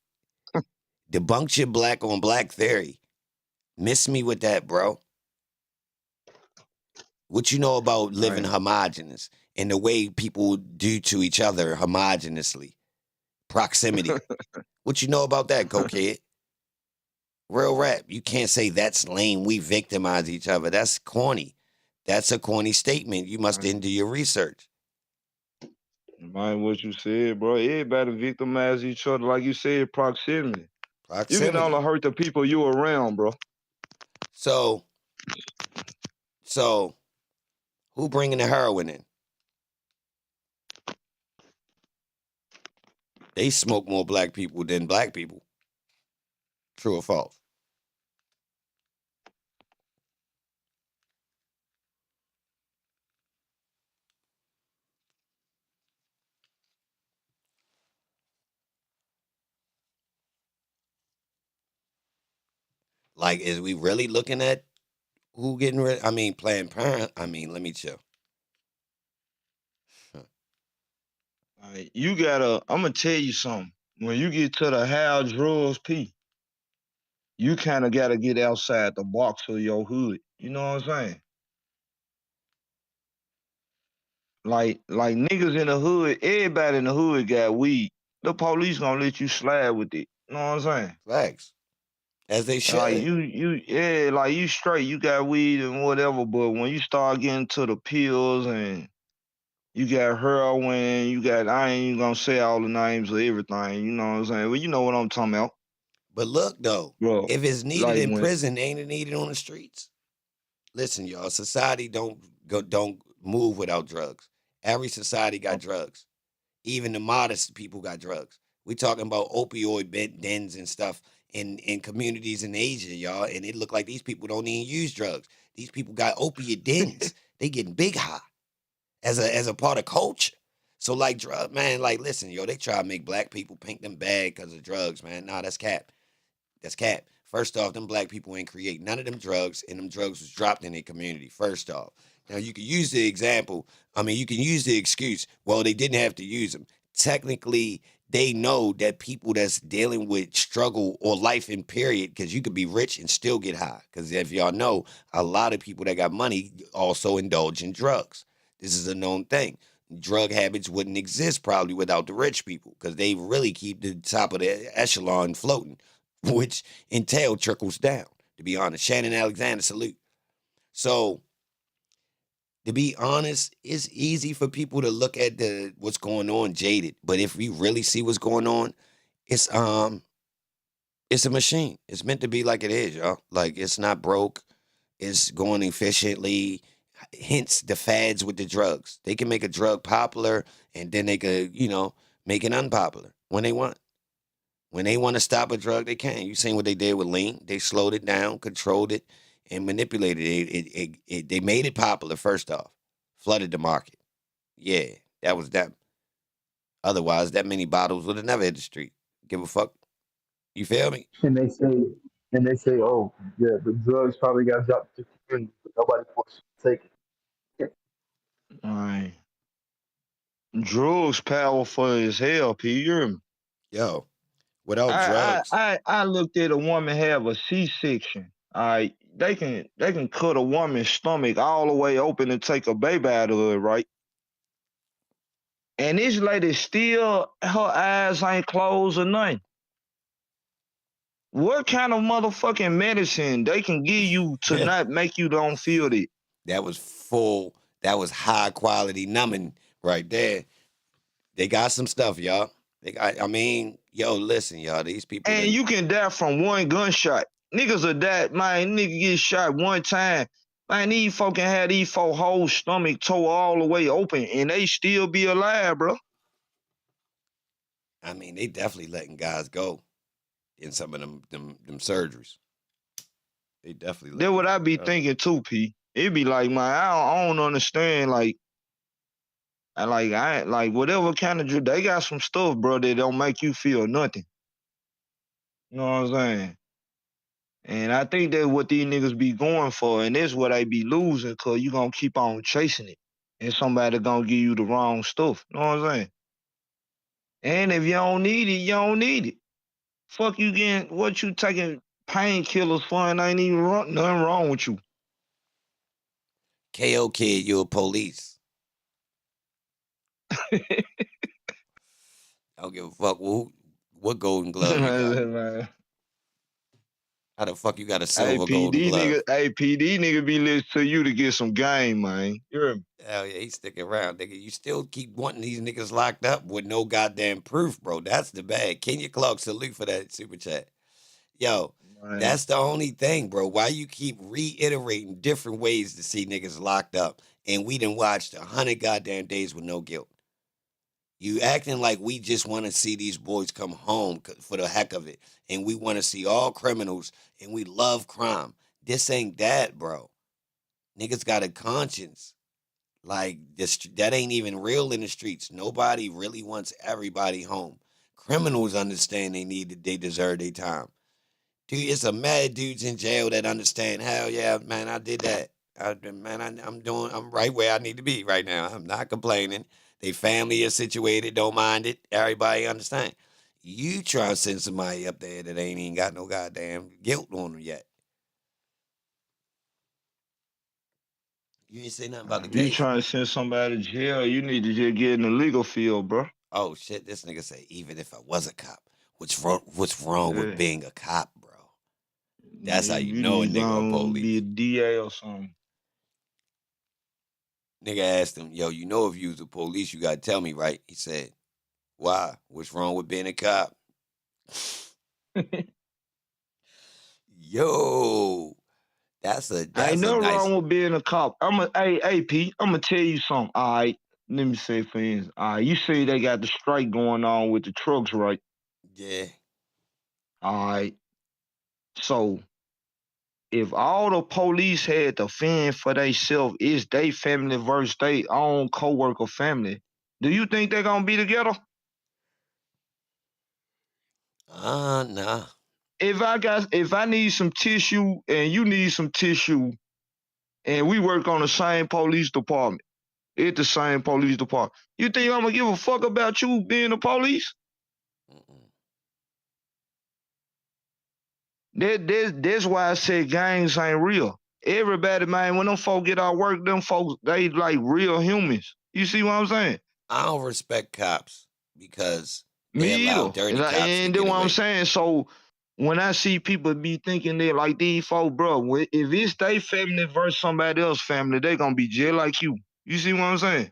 [SPEAKER 1] Debunked your black on black theory. Miss me with that, bro. What you know about living
[SPEAKER 13] Right.
[SPEAKER 1] homogenous and the way people do to each other homogeneously? Proximity. What you know about that, Kid? Real rap. You can't say that's lame. We victimize each other. That's corny. That's a corny statement. You must do your research.
[SPEAKER 13] Mind what you said, bro. Everybody victimize each other, like you said, proximity. You can
[SPEAKER 1] Proximity.
[SPEAKER 13] only hurt the people you around, bro.
[SPEAKER 1] So who bringing the heroin in? They smoke more black people than black people. True or false? Like, is we really looking at who getting rid? I mean, Planned Parent. I mean, let me chill.
[SPEAKER 11] You gotta. I'm gonna tell you something. When you get to the how drugs P, you kind of gotta get outside the box of your hood. You know what I'm saying? Like niggas in the hood, everybody in the hood got weed. The police gonna let you slide with it. You know what I'm saying?
[SPEAKER 1] Facts. As they
[SPEAKER 11] Like
[SPEAKER 1] should.
[SPEAKER 11] yeah, like you straight, you got weed and whatever, but when you start getting to the pills and you got heroin, you got I ain't even gonna say all the names of everything, you know what I'm saying? Well, you know what I'm talking about.
[SPEAKER 1] But look though,
[SPEAKER 11] Bro,
[SPEAKER 1] if it's needed
[SPEAKER 11] like
[SPEAKER 1] in
[SPEAKER 11] when
[SPEAKER 1] prison, ain't it needed on the streets? Listen, y'all, society don't move without drugs. Every society got drugs. Even the modest people got drugs. We talking about opioid dens and stuff in communities in Asia, y'all, and it look like these people don't even use drugs. These people got opiate dens. They getting big high as a part of culture. So like drug man, like listen, yo, they try to make black people paint them bad because of drugs, man. Nah, that's cap. That's cap. First off, them black people ain't create none of them drugs, and them drugs was dropped in their community. First off, now you can use the example. I mean, you can use the excuse. Well, they didn't have to use them. Technically, they know that people that's dealing with struggle or life in period, because you could be rich and still get high. Because if y'all know, a lot of people that got money also indulge in drugs. This is a known thing. Drug habits wouldn't exist probably without the rich people, because they really keep the top of the echelon floating, which entail trickles down, to be honest. Shannon Alexander, salute. So, to be honest, it's easy for people to look at the what's going on jaded. But if we really see what's going on, it's a machine. It's meant to be like it is, y'all. Like it's not broke. It's going efficiently. Hence the fads with the drugs. They can make a drug popular and then they could, make it unpopular when they want. When they want to stop a drug, they can. You seen what they did with lean? They slowed it down, controlled it, and manipulated it. They made it popular first off, flooded the market. Yeah, that was them. Otherwise, that many bottles would have never hit the street. Give a fuck. You feel me?
[SPEAKER 16] And they say, oh yeah, the drugs probably got dropped to the community, but nobody wants to take it.
[SPEAKER 11] Alright. Drugs powerful as hell, P. You hear me?
[SPEAKER 1] Yo, without
[SPEAKER 11] I
[SPEAKER 1] drugs,
[SPEAKER 11] I I I looked at a woman have a C-section. Alright, they can cut a woman's stomach all the way open and take a baby out of it, right? And this lady still her eyes ain't closed or nothing. What kind of motherfucking medicine they can give you to not make you don't feel it?
[SPEAKER 1] that was full. That was high quality numbing right there. They got some stuff, y'all. They got. I mean, yo, listen, y'all. These people
[SPEAKER 11] And
[SPEAKER 1] done.
[SPEAKER 11] you can die from one gunshot. Niggas are that, man, nigga get shot one time. Man, these folk can have these folk whole stomach tore all the way open and they still be alive, bro.
[SPEAKER 1] I mean, they definitely letting guys go in some of them surgeries. They definitely
[SPEAKER 11] That's
[SPEAKER 1] letting
[SPEAKER 11] what I
[SPEAKER 1] guys
[SPEAKER 11] be
[SPEAKER 1] go.
[SPEAKER 11] thinking too, P. It be like, man, I don't understand, like whatever kind of they got some stuff, bro, that don't make you feel nothing. You know what I'm saying? And I think that's what these niggas be going for, and that's what they be losing, cause you gonna keep on chasing it. And somebody gonna give you the wrong stuff. You know what I'm saying? And if you don't need it, you don't need it. Fuck you getting what you taking painkillers for and ain't even nothing wrong with you.
[SPEAKER 1] KO kid, you a police. I don't give a fuck what golden glove you got.
[SPEAKER 11] Man.
[SPEAKER 1] How the fuck you got a
[SPEAKER 11] Hey
[SPEAKER 1] silver golden
[SPEAKER 11] PD
[SPEAKER 1] glove?
[SPEAKER 11] nigga, hey PD nigga be listening to you to get some game, man. You hear me?
[SPEAKER 1] Hell yeah, he's sticking around, nigga. You still keep wanting these niggas locked up with no goddamn proof, bro. That's the bad. Kenya Clark, salute for that super chat. Yo,
[SPEAKER 11] Man.
[SPEAKER 1] that's the only thing, bro. Why you keep reiterating different ways to see niggas locked up, and we done watched 100 goddamn days with no guilt. You acting like we just want to see these boys come home for the heck of it, and we want to see all criminals, and we love crime. This ain't that, bro. Niggas got a conscience. Like this, that ain't even real in the streets. Nobody really wants everybody home. Criminals understand they deserve their time. Dude, it's a mad dudes in jail that understand. Hell yeah, man, I did that. I'm right where I need to be right now. I'm not complaining. They family is situated, don't mind it. Everybody understand. You try to send somebody up there that ain't even got no goddamn guilt on them yet. You ain't say nothing about the
[SPEAKER 11] If you
[SPEAKER 1] case.
[SPEAKER 11] trying to send somebody to jail, you need to just get in the legal field, bro.
[SPEAKER 1] Oh shit, this nigga say even if I was a cop, what's wrong with
[SPEAKER 11] Yeah.
[SPEAKER 1] being a cop, bro? That's how you
[SPEAKER 11] You
[SPEAKER 1] know a
[SPEAKER 11] need to
[SPEAKER 1] nigga a
[SPEAKER 11] go be a
[SPEAKER 1] police.
[SPEAKER 11] DA or something.
[SPEAKER 1] Nigga asked him, yo, you know if you was the police, you gotta tell me, right? He said, why? What's wrong with being a cop? Yo,
[SPEAKER 11] Ain't
[SPEAKER 1] that's a
[SPEAKER 11] nothing
[SPEAKER 1] nice.
[SPEAKER 11] wrong with being a cop. Hey, Pete, I'm gonna tell you something. All right, let me say, for instance, all right, you say they got the strike going on with the trucks, right?
[SPEAKER 1] Yeah.
[SPEAKER 11] All right. So if all the police had to fend for themselves, it's they family versus they own coworker family. Do you think they're gonna be together?
[SPEAKER 1] Nah.
[SPEAKER 11] If I need some tissue and you need some tissue, and we work on the same police department, it's the same police department. You think I'm gonna give a fuck about you being the police?
[SPEAKER 1] Mm-mm.
[SPEAKER 11] That's why I said gangs ain't real. Everybody, man, when them folks get out work, them folks, they like real humans. You see what I'm saying?
[SPEAKER 1] I don't respect cops because they
[SPEAKER 11] Me
[SPEAKER 1] allow
[SPEAKER 11] either.
[SPEAKER 1] dirty cops to
[SPEAKER 11] And then
[SPEAKER 1] get
[SPEAKER 11] what I'm
[SPEAKER 1] away.
[SPEAKER 11] saying, so when I see people be thinking they like these folks, bro, if it's they family versus somebody else's family, they gonna be just like you. You see what I'm saying?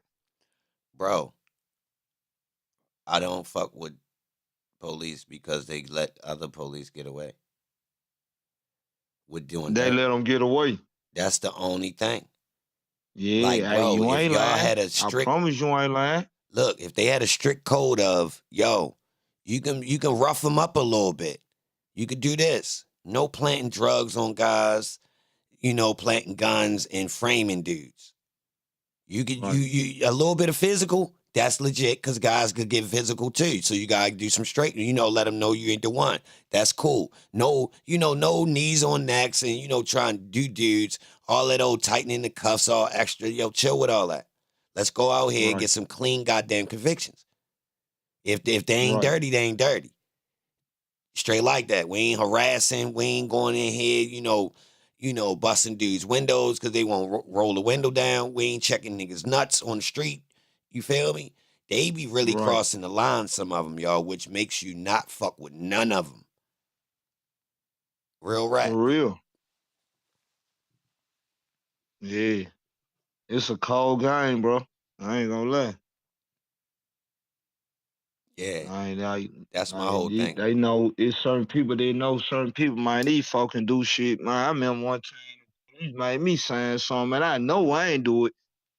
[SPEAKER 1] Bro, I don't fuck with police because they let other police get away with doing
[SPEAKER 11] They
[SPEAKER 1] dirt.
[SPEAKER 11] let them get away.
[SPEAKER 1] That's the only thing. Like,
[SPEAKER 11] Yeah, hey,
[SPEAKER 1] bro,
[SPEAKER 11] you
[SPEAKER 1] if
[SPEAKER 11] ain't
[SPEAKER 1] y'all
[SPEAKER 11] lying.
[SPEAKER 1] had a
[SPEAKER 11] I
[SPEAKER 1] strict
[SPEAKER 11] promise you ain't lying.
[SPEAKER 1] look, if they had a strict code of, yo, you can rough them up a little bit. You could do this. No planting drugs on guys, planting guns and framing dudes. You could
[SPEAKER 11] Right,
[SPEAKER 1] you a little bit of physical, that's legit because guys could get physical too. So you gotta do some straightening, let them know you ain't the one. That's cool. No, no knees on necks and trying to do dudes, all that old tightening the cuffs, all extra. Yo, chill with all that. Let's go out here and
[SPEAKER 11] right,
[SPEAKER 1] get some clean goddamn convictions. If they ain't
[SPEAKER 11] right,
[SPEAKER 1] dirty, they ain't dirty. Straight like that. We ain't harassing. We ain't going in here, busting dudes' windows because they won't roll the window down. We ain't checking niggas' nuts on the street. You feel me? They be really
[SPEAKER 11] right.
[SPEAKER 1] crossing the line, some of them, y'all, which makes you not fuck with none of them. Real rap.
[SPEAKER 11] For real. Yeah. It's a cold game, bro. I ain't gonna lie.
[SPEAKER 1] Yeah,
[SPEAKER 11] I ain't like,
[SPEAKER 1] that's my whole thing.
[SPEAKER 11] they know it's certain people they know certain people, man. These folk can do shit, man. I remember one time he made me sign something, and I know I ain't do it.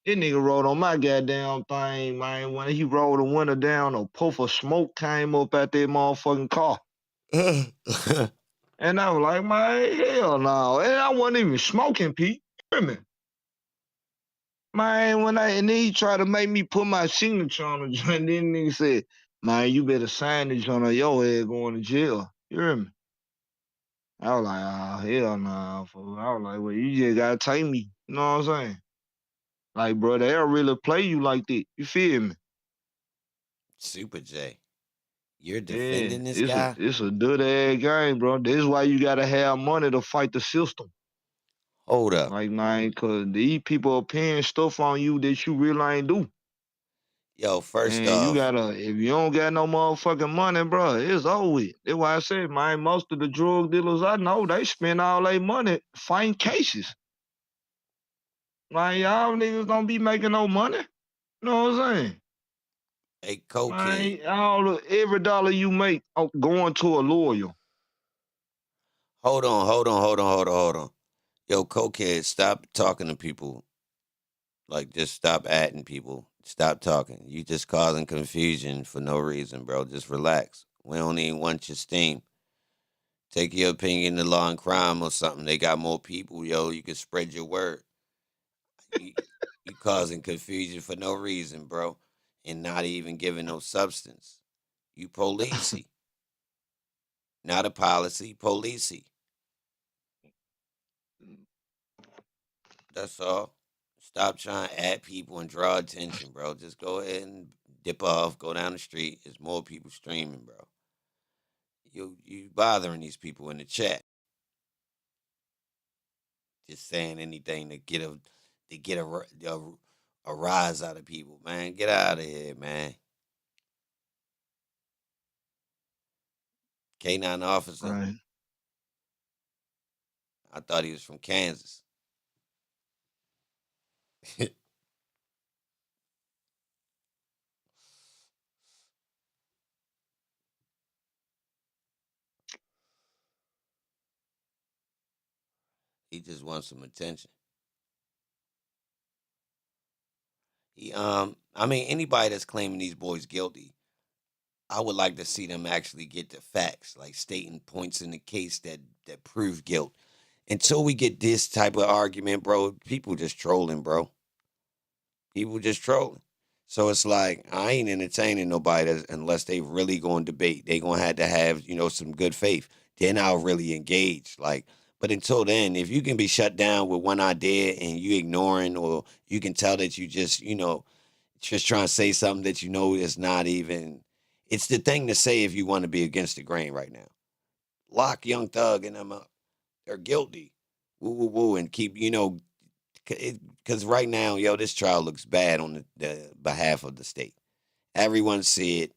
[SPEAKER 11] This nigga wrote on my goddamn thing, man. When he rolled the window down, a puff of smoke came up out that motherfucking car. And I was like, man, hell no. And I wasn't even smoking, Pete. You hear me? Man, and then he tried to make me put my signature on the joint, then nigga said, man, you better sign this joint or your head going to jail. You hear me? I was like, oh, hell nah, fool. I was like, well, you just gotta take me. You know what I'm saying? Like, bro, they'll really play you like that. You feel me?
[SPEAKER 1] Super J. You're
[SPEAKER 11] Yeah,
[SPEAKER 1] defending this guy?
[SPEAKER 11] it's a dirty ass game, bro. This is why you gotta have money to fight the system.
[SPEAKER 1] Hold up.
[SPEAKER 11] Like, man, cause these people are paying stuff on you that you really ain't do.
[SPEAKER 1] Yo, first
[SPEAKER 11] And you
[SPEAKER 1] off,
[SPEAKER 11] gotta, if you don't got no motherfucking money, bro, it's over with. That's why I said, man, most of the drug dealers I know, they spend all their money fighting cases. Like, y'all niggas don't be making no money. You know what I'm saying?
[SPEAKER 1] a cokehead.
[SPEAKER 11] Man, every dollar you make going to a lawyer.
[SPEAKER 1] Hold on. Yo, cokehead, stop talking to people. Like, just stop atting people. Stop talking. You just causing confusion for no reason, bro. Just relax. We don't even want your steam. Take your opinion to law and crime or something. They got more people, yo. You can spread your word. You, you causing confusion for no reason, bro. And not even giving no substance. You policey. not a policy, policy. That's all. Stop trying to add people and draw attention, bro. Just go ahead and dip off, go down the street. There's more people streaming, bro. You bothering these people in the chat. Just saying anything to get a rise out of people, man. Get out of here, man. K9 officer.
[SPEAKER 13] Right.
[SPEAKER 1] I thought he was from Kansas. He just wants some attention. I mean, anybody that's claiming these boys guilty, I would like to see them actually get the facts, like stating points in the case that prove guilt. Until we get this type of argument, bro, people just trolling, bro. People just trolling. So it's like, I ain't entertaining nobody unless they really going to debate. They going to have, some good faith. Then I'll really engage. But until then, if you can be shut down with one idea and you ignoring, or you can tell that you just, just trying to say something that is not even, it's the thing to say if you want to be against the grain right now. Lock Young Thug and them up. They're guilty. Woo, woo, woo. And keep, because right now, this trial looks bad on the behalf of the state. Everyone see it.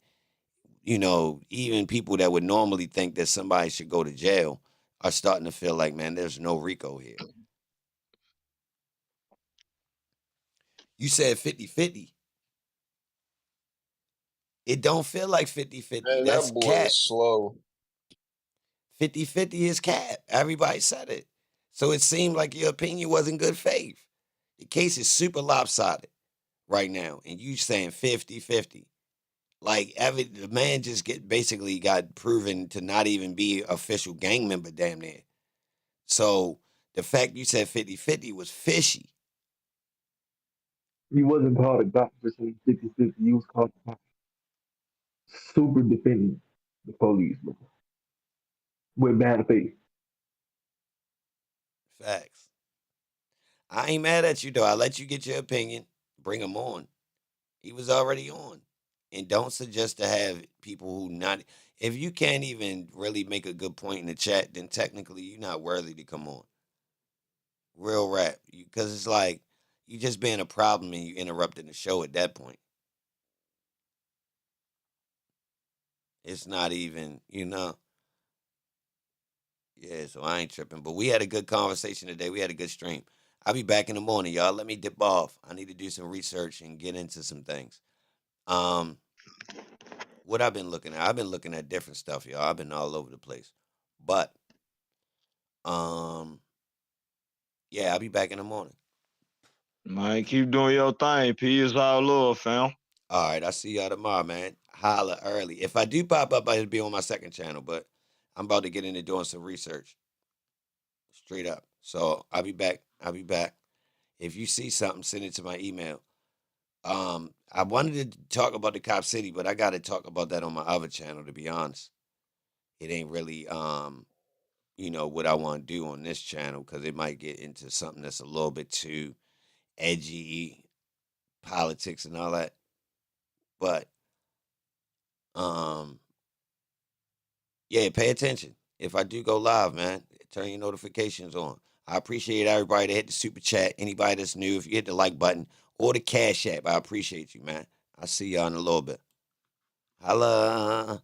[SPEAKER 1] Even people that would normally think that somebody should go to jail are starting to feel like, man, there's no RICO here. You said 50-50. It don't feel like 50-50.
[SPEAKER 17] Man,
[SPEAKER 1] That's
[SPEAKER 17] that boy
[SPEAKER 1] cap.
[SPEAKER 17] is slow.
[SPEAKER 1] 50-50 is cap. Everybody said it. So it seemed like your opinion wasn't good faith. The case is super lopsided right now, and you saying 50-50. Like, the man just basically got proven to not even be official gang member damn near. So the fact you said 50-50 was fishy.
[SPEAKER 16] He wasn't called a doctor saying 50-50. He was called super defending the police, bro. With bad faith.
[SPEAKER 1] Facts. I ain't mad at you, though. I let you get your opinion. Bring him on. He was already on. And don't suggest to have people who not... If you can't even really make a good point in the chat, then technically you're not worthy to come on. Real rap. Because it's like, you just being a problem and you interrupting the show at that point. It's not even, Yeah, so I ain't tripping. But we had a good conversation today. We had a good stream. I'll be back in the morning, y'all. Let me dip off. I need to do some research and get into some things. What I've been looking at? I've been looking at different stuff, y'all. I've been all over the place. But, yeah, I'll be back in the morning.
[SPEAKER 13] Man, keep doing your thing. Peace all love, fam.
[SPEAKER 1] All right, I'll see y'all tomorrow, man. Holla early. If I do pop up, I'll be on my second channel, but I'm about to get into doing some research. Straight up. So I'll be back. If you see something, send it to my email. I wanted to talk about the Cop City, but I got to talk about that on my other channel, to be honest. It ain't really, what I want to do on this channel, because it might get into something that's a little bit too edgy, politics and all that. But, yeah, pay attention. If I do go live, man, turn your notifications on. I appreciate everybody that hit the super chat. Anybody that's new, if you hit the like button or the Cash App, I appreciate you, man. I'll see y'all in a little bit. Holla.